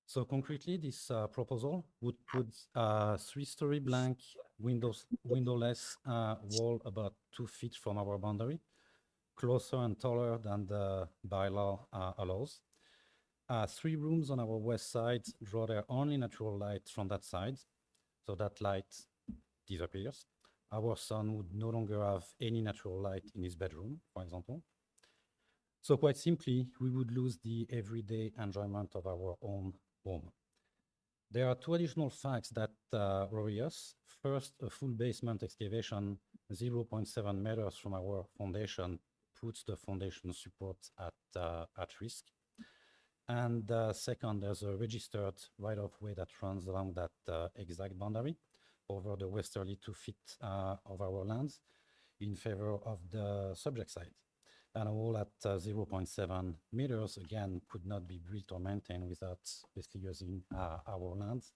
So concretely, this proposal would put a 3-story blank windowless wall about 2 feet from our boundary, closer and taller than the bylaw allows. 3 rooms on our west side draw their only natural light from that side, so that light disappears. Our son would no longer have any natural light in his bedroom, for example. So quite simply, we would lose the everyday enjoyment of our own home. There are 2 additional facts that worry us. First, a full basement excavation 0.7 meters from our foundation puts the foundation support at risk. And second, there's a registered right-of-way that runs along that exact boundary over the westerly 2 feet of our lands in favor of the subject site. And a wall at 0.7 meters, again, could not be built or maintained without basically using our lands.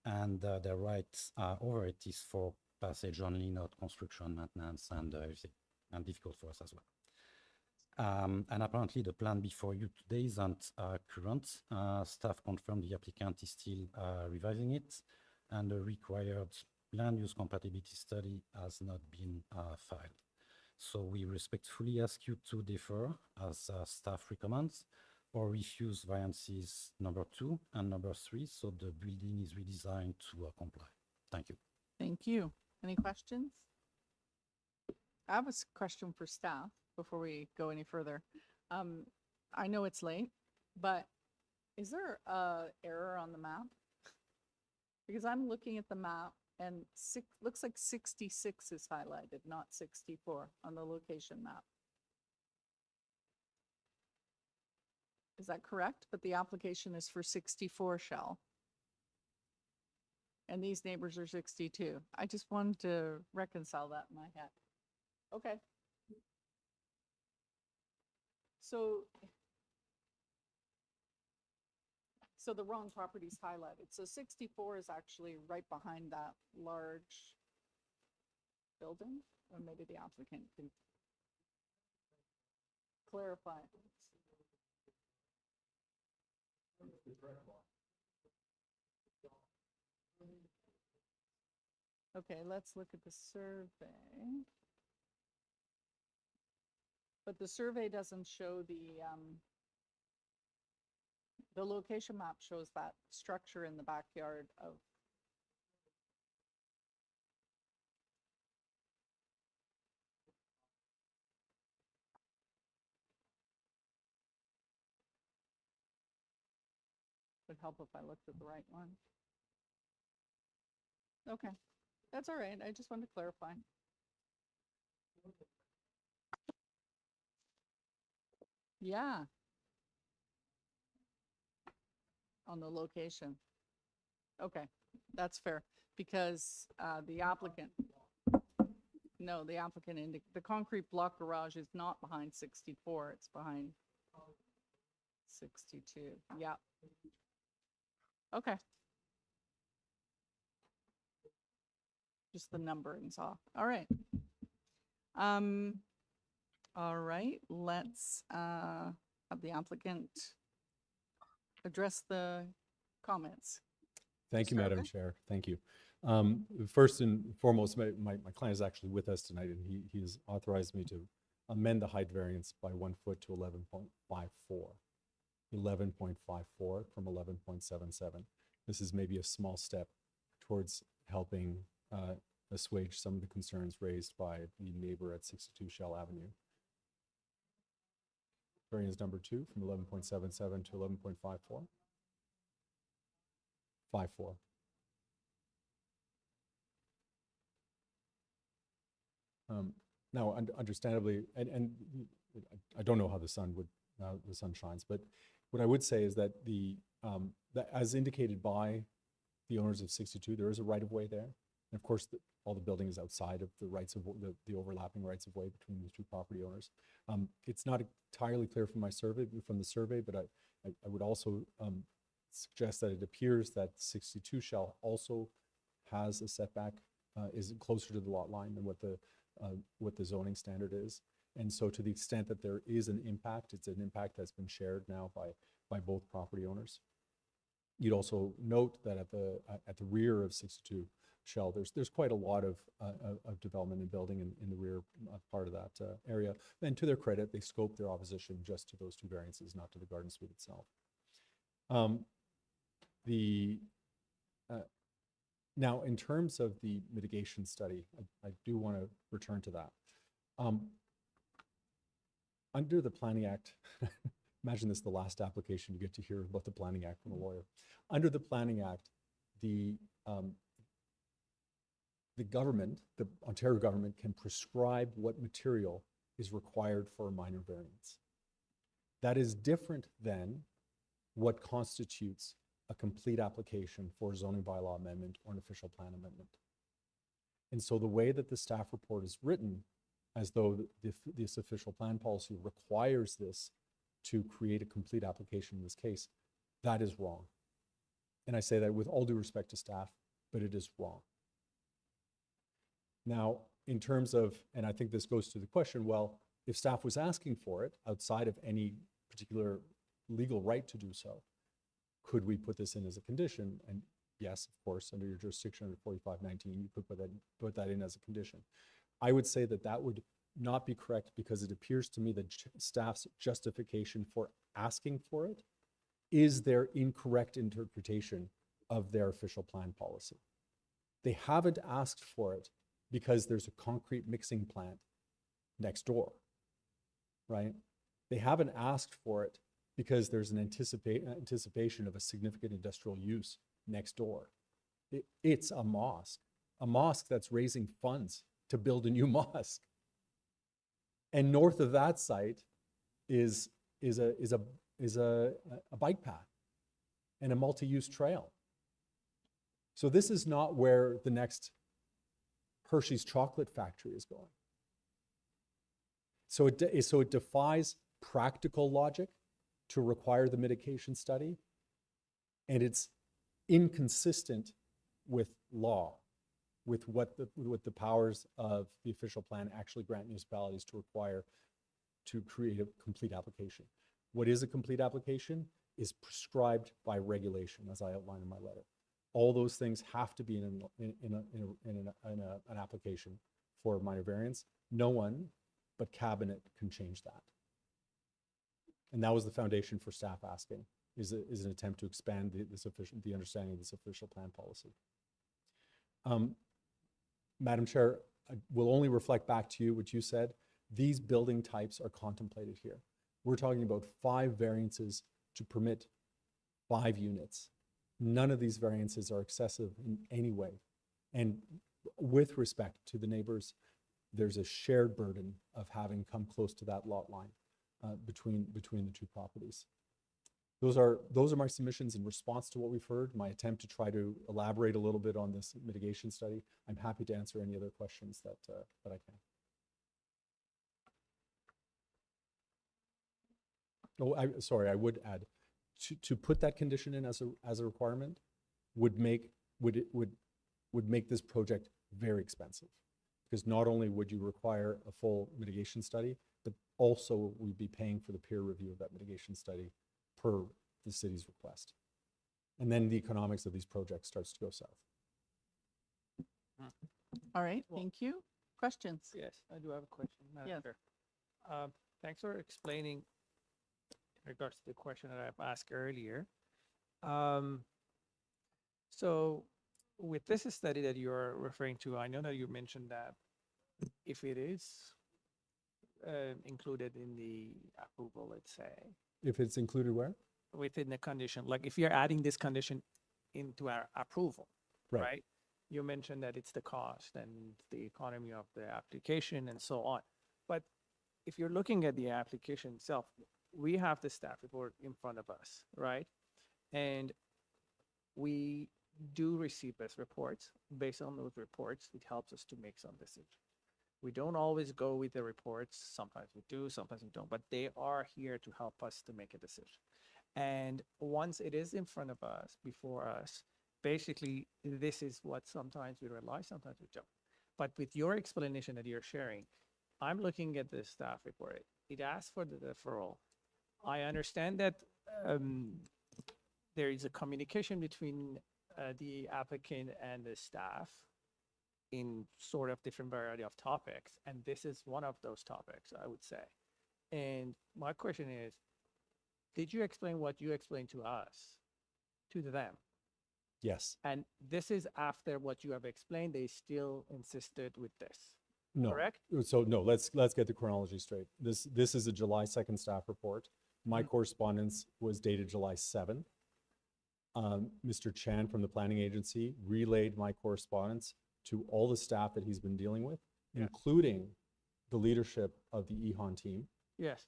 And the right over it is for passage only, not construction, maintenance, and everything, and difficult for us as well. And apparently the plan before you today isn't current. Staff confirmed the applicant is still revising it, and the required land use compatibility study has not been filed. So we respectfully ask you to defer as staff recommends, or refuse variances number 2 and number 3, so the building is redesigned to comply. Thank you. Thank you. Any questions? I have a question for staff before we go any further. I know it's late, but is there a error on the map? Because I'm looking at the map and looks like 66 is highlighted, not 64 on the location map. Is that correct? But the application is for 64 Shell. And these neighbors are 62. I just wanted to reconcile that in my head. Okay. So the wrong property is highlighted. So 64 is actually right behind that large building, or maybe the applicant can. clarify. Okay, let's look at the survey. But the survey doesn't show the location map shows that structure in the backyard of. Would help if I looked at the right one. Okay, that's all right. I just wanted to clarify. Yeah. On the location. Okay, that's fair, because the applicant, no, the applicant, the concrete block garage is not behind 64, it's behind 62, yeah. Okay. Just the numbering's off, all right. All right, let's have the applicant address the comments. Thank you, Mr. Madam Ogre? Chair. Thank you. First and foremost, my client is actually with us tonight, and he has authorized me to amend the height variance by 1 foot to 11.54. 11.54 from 11.77. This is maybe a small step towards helping assuage some of the concerns raised by the neighbor at 62 Shell Avenue. Variance number 2 from 11.77 to 11.54. 54. Now, understandably, and I don't know how the sun shines, but what I would say is that that as indicated by the owners of 62, there is a right of way there, and of course, all the building is outside of the rights of the overlapping rights of way between the two property owners. It's not entirely clear from the survey, but I would also suggest that it appears that 62 Shell also has a setback, is closer to the lot line than what the zoning standard is. And so to the extent that there is an impact, it's an impact that's been shared now by both property owners. You'd also note that at the rear of 62 Shell, there's quite a lot of development and building in the rear part of that area. And to their credit, they scoped their opposition just to those two variances, not to the garden suite itself. Now, in terms of the mitigation study, I do want to return to that. Under the Planning Act, imagine this, the last application you get to hear about the Planning Act from a lawyer. Under the Planning Act, the government, the Ontario government, can prescribe what material is required for a minor variance. That is different than what constitutes a complete application for a zoning bylaw amendment or an official plan amendment. And so the way that the staff report is written, as though this official plan policy requires this to create a complete application in this case, that is wrong. And I say that with all due respect to staff, but it is wrong. Now, in terms of, and I think this goes to the question, well, if staff was asking for it outside of any particular legal right to do so, could we put this in as a condition? And yes, of course, under your jurisdiction under 4519, you could put that in as a condition. I would say that that would not be correct, because it appears to me that staff's justification for asking for it is their incorrect interpretation of their official plan policy. They haven't asked for it because there's a concrete mixing plant next door, right? They haven't asked for it because there's an anticipation of a significant industrial use next door. It's a mosque that's raising funds to build a new mosque. And north of that site is a bike path and a multi-use trail. So this is not where the next Hershey's chocolate factory is going. So it defies practical logic to require the mitigation study, and it's inconsistent with law, with what the powers of the official plan actually grant municipalities to require to create a complete application. What is a complete application is prescribed by regulation, as I outlined in my letter. All those things have to be in an application for minor variance. No one but cabinet can change that. And that was the foundation for staff asking, is an attempt to expand the understanding of this official plan policy. Madam Chair, I will only reflect back to you what you said. These building types are contemplated here. We're talking about 5 variances to permit 5 units. None of these variances are excessive in any way. And with respect to the neighbors, there's a shared burden of having come close to that lot line between the 2 properties. Those are my submissions in response to what we've heard, my attempt to try to elaborate a little bit on this mitigation study. I'm happy to answer any other questions that I can. Oh, I would add, to put that condition in as a requirement would make this project very expensive, because not only would you require a full mitigation study, but also we'd be paying for the peer review of that mitigation study per the city's request. And then the economics of these projects starts to go south. All right, thank you. Questions? Yes, I do have a question, Madam Yes. Chair. Thanks for explaining in regards to the question that I've asked earlier. So with this study that you're referring to, I know that you mentioned that if it is included in the approval, let's say. If it's included where? Within the condition, like if you're adding this condition into our approval, right? You mentioned that it's the cost and the economy of the application and so on. But if you're looking at the application itself, we have the staff report in front of us, right? And we do receive best reports. Based on those reports, it helps us to make some decisions. We don't always go with the reports. Sometimes we do, sometimes we don't, but they are here to help us to make a decision. And once it is in front of us, before us, basically, this is what sometimes we rely, sometimes we don't. But with your explanation that you're sharing, I'm looking at the staff report. It asks for the deferral. I understand that there is a communication between the applicant and the staff in sort of different variety of topics. And this is one of those topics, I would say. And my question is, did you explain what you explained to us, to them? Yes. And this is after what you have explained, they still insisted with this. No. Correct? So no, let's get the chronology straight. This is a July 2nd staff report. My correspondence was dated July 7th. Mr. Chan from the planning agency relayed my correspondence to all the staff that he's been dealing with, including the leadership of the EHON team. Yes.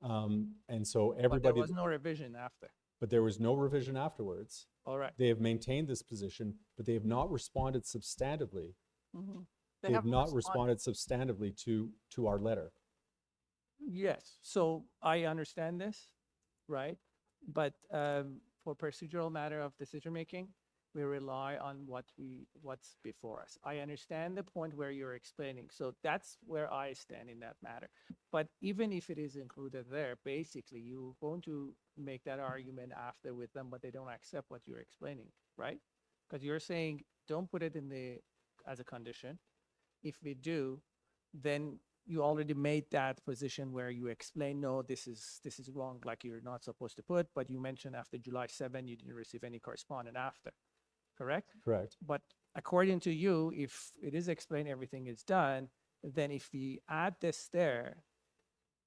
And so But everybody. there was no revision after. But there was no revision afterwards. All right. They have maintained this position, but they have not responded substantively. Mm-hmm. They have not responded substantively to our letter. Yes, so I understand this, right? But for procedural matter of decision making, we rely on what's before us. I understand the point where you're explaining, so that's where I stand in that matter. But even if it is included there, basically you're going to make that argument after with them, but they don't accept what you're explaining, right? Because you're saying don't put it in as a condition. If we do, then you already made that position where you explain, no, this is wrong, like you're not supposed to put, but you mentioned after July 7, you didn't receive any correspondence after, correct? Correct. But according to you, if it is explained, everything is done, then if we add this there,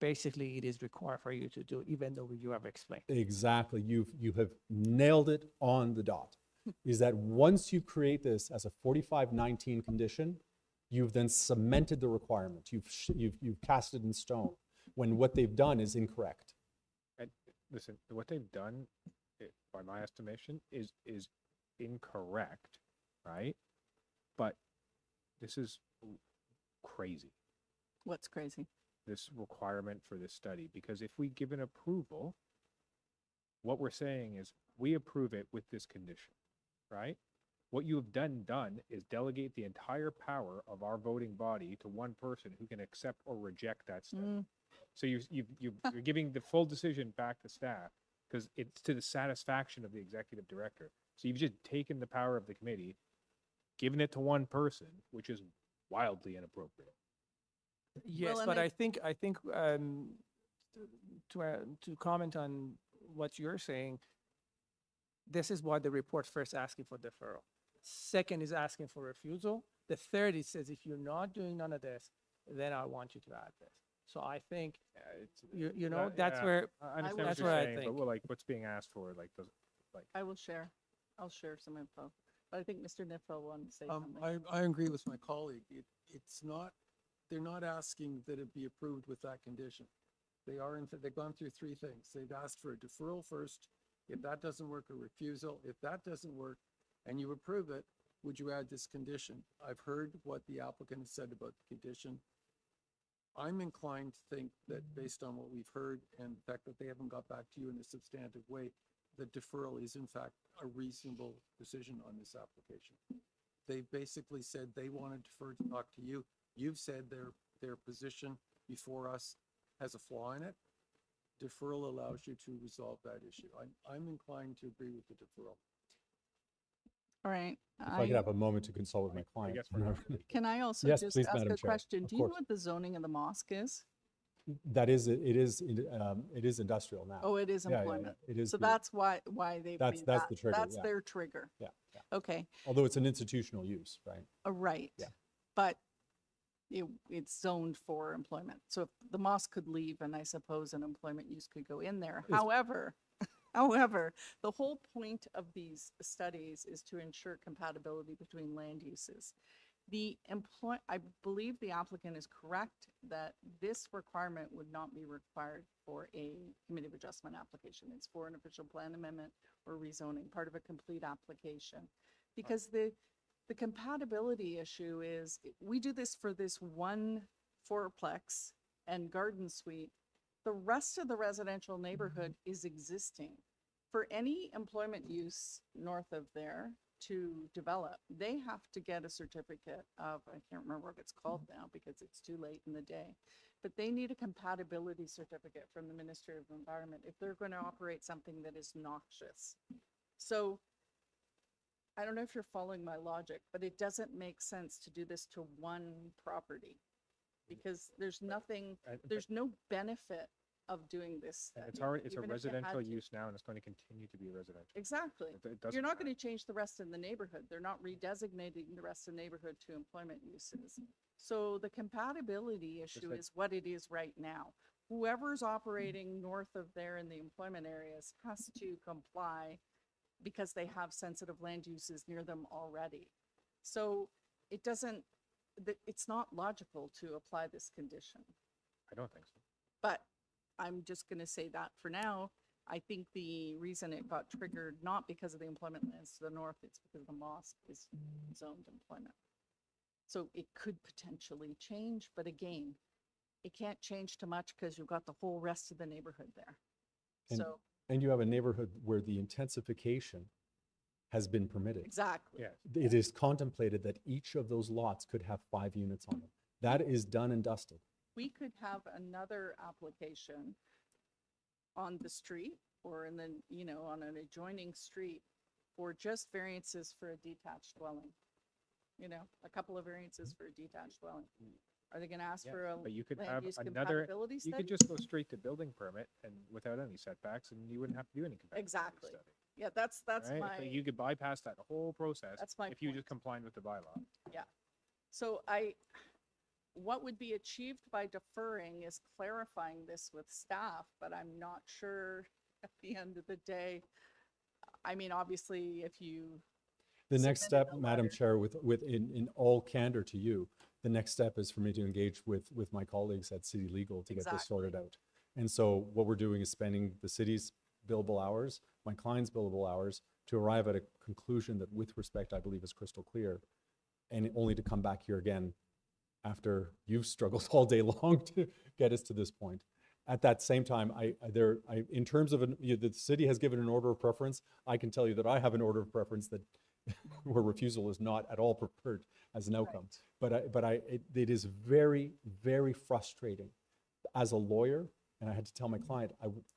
basically it is required for you to do, even though you have explained. Exactly. You have nailed it on the dot. Is that once you create this as a 4519 condition, you've then cemented the requirement. You've cast it in stone when what they've done is incorrect. And listen, what they've done, by my estimation, is incorrect, right? But this is crazy. What's crazy? This requirement for this study, because if we give an approval, what we're saying is we approve it with this condition, right? What you have done is delegate the entire power of our voting body to one person who can accept or reject that study. So you're giving the full decision back to staff because it's to the satisfaction of the executive director. So you've just taken the power of the committee, given it to one person, which is wildly inappropriate. Yes, Well, and but I- I think to comment on what you're saying, this is why the report first asking for deferral. Second is asking for refusal. The third is says if you're not doing none of this, then I want you to add this. So I think you know that's Yeah, where I understand that's what you're where I saying, think. but like what's being asked for, like does like I will share. I'll share some info. But I think Mr. Nifel wanted to say something. I agree with my colleague. It's not, they're not asking that it be approved with that condition. They are, they've gone through three things. They've asked for a deferral first. If that doesn't work, a refusal. If that doesn't work and you approve it, would you add this condition? I've heard what the applicant has said about the condition. I'm inclined to think that based on what we've heard and the fact that they haven't got back to you in a substantive way, the deferral is in fact a reasonable decision on this application. They basically said they want to defer to talk to you. You've said their position before us has a flaw in it. Deferral allows you to resolve that issue. I'm inclined to agree with the deferral. All right. If I could have a moment to consult with my client. guess we're not gonna- Can I also Yes, just please, ask Madam a Chair. question? Of Do you know course. what the zoning of the mosque is? That is, it is industrial now. Oh, it is Yeah, yeah, employment. yeah. It is. So the- that's why they've That's made the that. trigger, That's yeah. their trigger. Yeah, yeah. Okay. Although it's an institutional use, right? Right. Yeah. But it's zoned for employment. So if the mosque could leave, and I suppose an employment use could go in there. However, the whole point of these studies is to ensure compatibility between land uses. I believe the applicant is correct that this requirement would not be required for a committee of adjustment application. It's for an official plan amendment or rezoning, part of a complete application. Because the compatibility issue is, we do this for this one fourplex and garden suite. The rest of the residential neighborhood is existing. For any employment use north of there to develop, they have to get a certificate of, I can't remember what it's called now because it's too late in the day, but they need a compatibility certificate from the Ministry of Environment if they're going to operate something that is noxious. So I don't know if you're following my logic, but it doesn't make sense to do this to one property because there's nothing, there's no benefit of doing this. And it's study, already, it's a even if you had residential to. use now and it's going to continue to be residential. Exactly. It doesn't You're not matter. going to change the rest of the neighborhood. They're not redesignating the rest of the neighborhood to employment uses. So the compatibility issue like- is what it is right now. Whoever's operating north of there in the employment areas has to comply because they have sensitive land uses near them already. So it doesn't, it's not logical to apply this condition. I don't think so. But I'm just going to say that for now. I think the reason it got triggered, not because of the employment lands to the north, it's because the mosque is zoned employment. So it could potentially change, but again, it can't change too much because you've got the whole rest of the neighborhood there. And- So And you have a neighborhood where the intensification has been permitted. exactly. Yeah. It is contemplated that each of those lots could have 5 units on them. That is done and dusted. We could have another application on the street or in the, on an adjoining street for just variances for a detached dwelling. A couple of variances for a detached dwelling. Are they going to ask Yeah, for a but you could land have use another, compatibility you study? could just go straight to building permit and without any setbacks and you wouldn't have to do any compatibility Exactly. study, Yeah, that's right? my, So you could bypass that whole process That's my if you point. just complied with the bylaw. yeah. So what would be achieved by deferring is clarifying this with staff, but I'm not sure at the end of the day. I mean, obviously, if you The next submitted step, a Madam letter- Chair, in all candor to you, the next step is for me to engage with my colleagues at City Legal to get this sorted out. And so what we're doing is spending the city's billable hours, my client's billable hours, to arrive at a conclusion that with respect, I believe is crystal clear, and only to come back here again after you've struggled all day long to get us to this point. At that same time, in terms of the city has given an order of preference, I can tell you that I have an order of preference that where refusal is not at all preferred as an outcome. It is very, very frustrating as a lawyer. And I had to tell my client,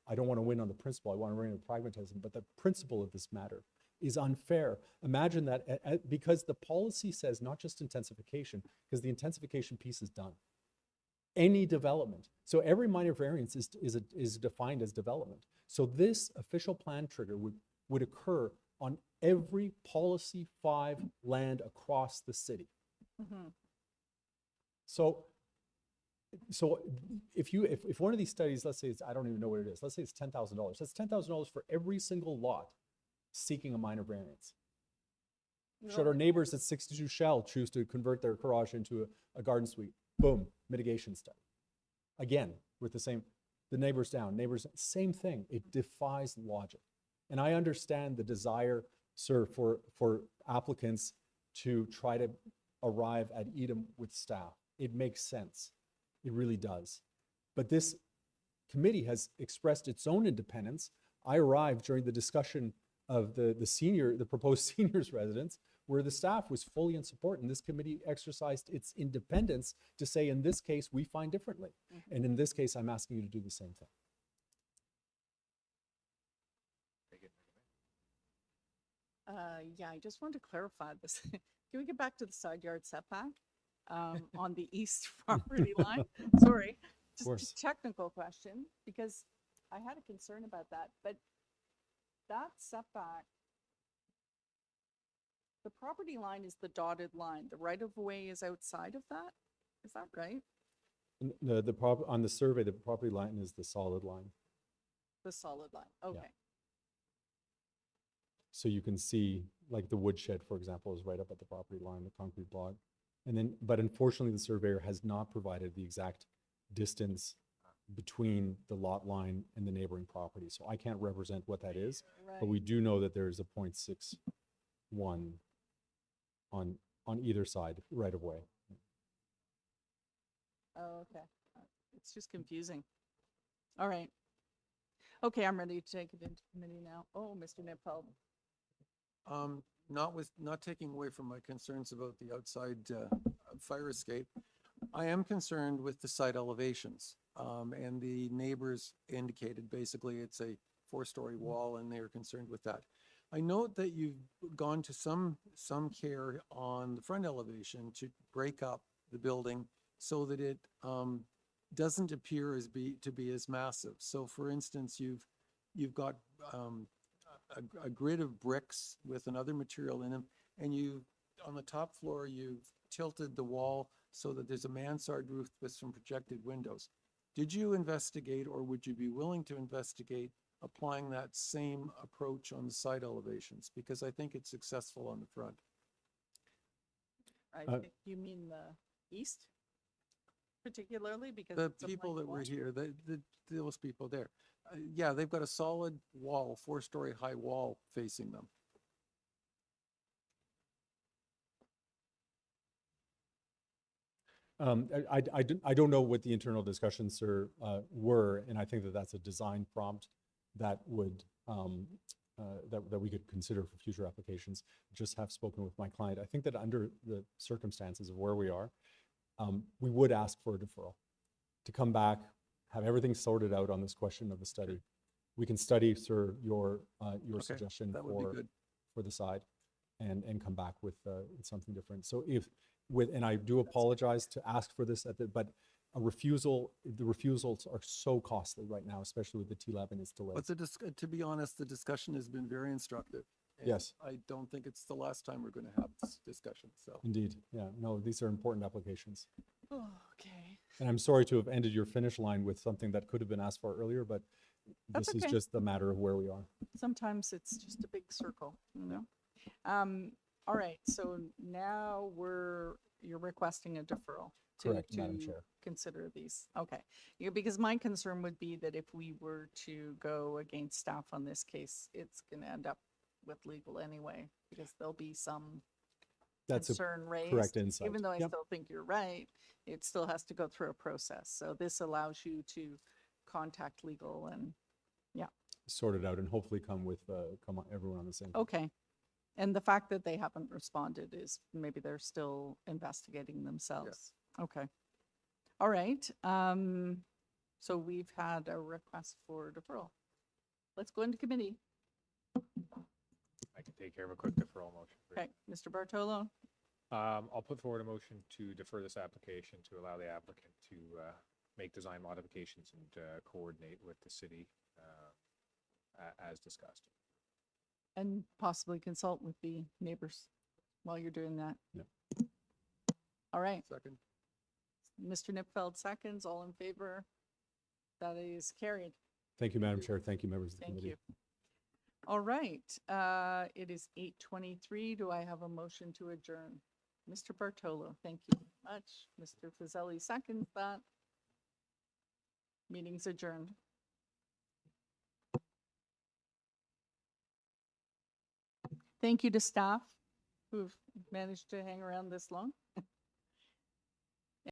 I don't want to win on the principle, I want to win on pragmatism, but the principle of this matter is unfair. Imagine that because the policy says not just intensification, because the intensification piece is done. Any development. So every minor variance is defined as development. So this official plan trigger would occur on every policy 5 land across the city. Mm-hmm. So if one of these studies, let's say it's, I don't even know what it is, let's say it's $10,000. That's $10,000 for every single lot seeking a minor variance. Should our neighbors at 62 Shell choose to convert their garage into a garden suite? Boom, mitigation study. Again, with the neighbors down, same thing. It defies logic. And I understand the desire, sir, for applicants to try to arrive at Edom with staff. It makes sense. It really does. But this committee has expressed its own independence. I arrived during the discussion of the proposed seniors residence, where the staff was fully in support, and this committee exercised its independence to say, in this case, we find differently. Mm-hmm. And in this case, I'm asking you to do the same thing. Yeah, I just wanted to clarify this. Can we get back to the side yard setback on the east property line? Sorry, just a technical question, because I had a concern about that, but that setback, the property line is the dotted line. The right of way is outside of that. Is that right? On the survey, the property line is the solid line. The solid line. Okay. Yeah. So you can see, like the woodshed, for example, is right up at the property line, the concrete block. And then, but unfortunately, the surveyor has not provided the exact distance between the lot line and the neighboring property. So I can't represent what that is, but we do know that there is a 0.61 on either side right of way. Oh, okay. It's just confusing. All right. Okay, I'm ready to take it into committee now. Oh, Mr. Nipfeld. Not taking away from my concerns about the outside fire escape, I am concerned with the site elevations. And the neighbors indicated basically it's a 4-story wall, and they are concerned with that. I note that you've gone to some care on the front elevation to break up the building so that it doesn't appear to be as massive. So, for instance, you've got a grid of bricks with another material in them, and on the top floor you've tilted the wall so that there's a mansard roof with some projected windows. Did you investigate, or would you be willing to investigate applying that same approach on the side elevations? Because I think it's successful on the front. I think you mean the east, particularly because the it's people that were wall. here, those people there, yeah, they've got a solid wall, 4-story high wall facing them. I don't know what the internal discussions were, and I think that that's a design prompt that would that we could consider for future applications. Just have spoken with my client. I think that under the circumstances of where we are, we would ask for a deferral to come back, have everything sorted out on this question of the study. We can study, sir, your suggestion for the side, and come back with something different. So and I do apologize to ask for this but the refusals are so costly right now, especially with the TLAB and its delays. But to be honest, the discussion has been very instructive. Yes. I don't think it's the last time we're going to have this discussion. So indeed, yeah, no, these are important applications. Oh, okay. And I'm sorry to have ended your finish line with something that could have been asked for earlier, but this is just the matter of where we are. Sometimes it's just a big circle, you know. All right, so now you're requesting a deferral to consider these. Okay, yeah, because my concern would be that if we were to go against staff on this case, it's going to end up with legal anyway, because there'll be some concern raised. Correct insight. Even though I still think you're right, it still has to go through a process. So this allows you to contact legal and sort it out, and hopefully come everyone on the same. Okay. And the fact that they haven't responded is maybe they're still investigating themselves. Okay. All right. So we've had a request for deferral. Let's go into committee. I can take care of a quick deferral motion. for you. Okay, Mr. Bartolo, I'll put forward a motion to defer this application to allow the applicant to make design modifications and coordinate with the city as discussed. and possibly consult with the neighbors while you're doing that. Yep. All right. Second. Mr. Nipfeld seconds, all in favor? That is carried. Thank you, Madam Chair. Thank you, members of the Thank committee. you. All right, it is 8:23. Do I have a motion to adjourn? Mr. Bartolo, thank you very much. Mr. Fazeli seconds that. Meeting's adjourned. Thank you to staff who've managed to hang around this long.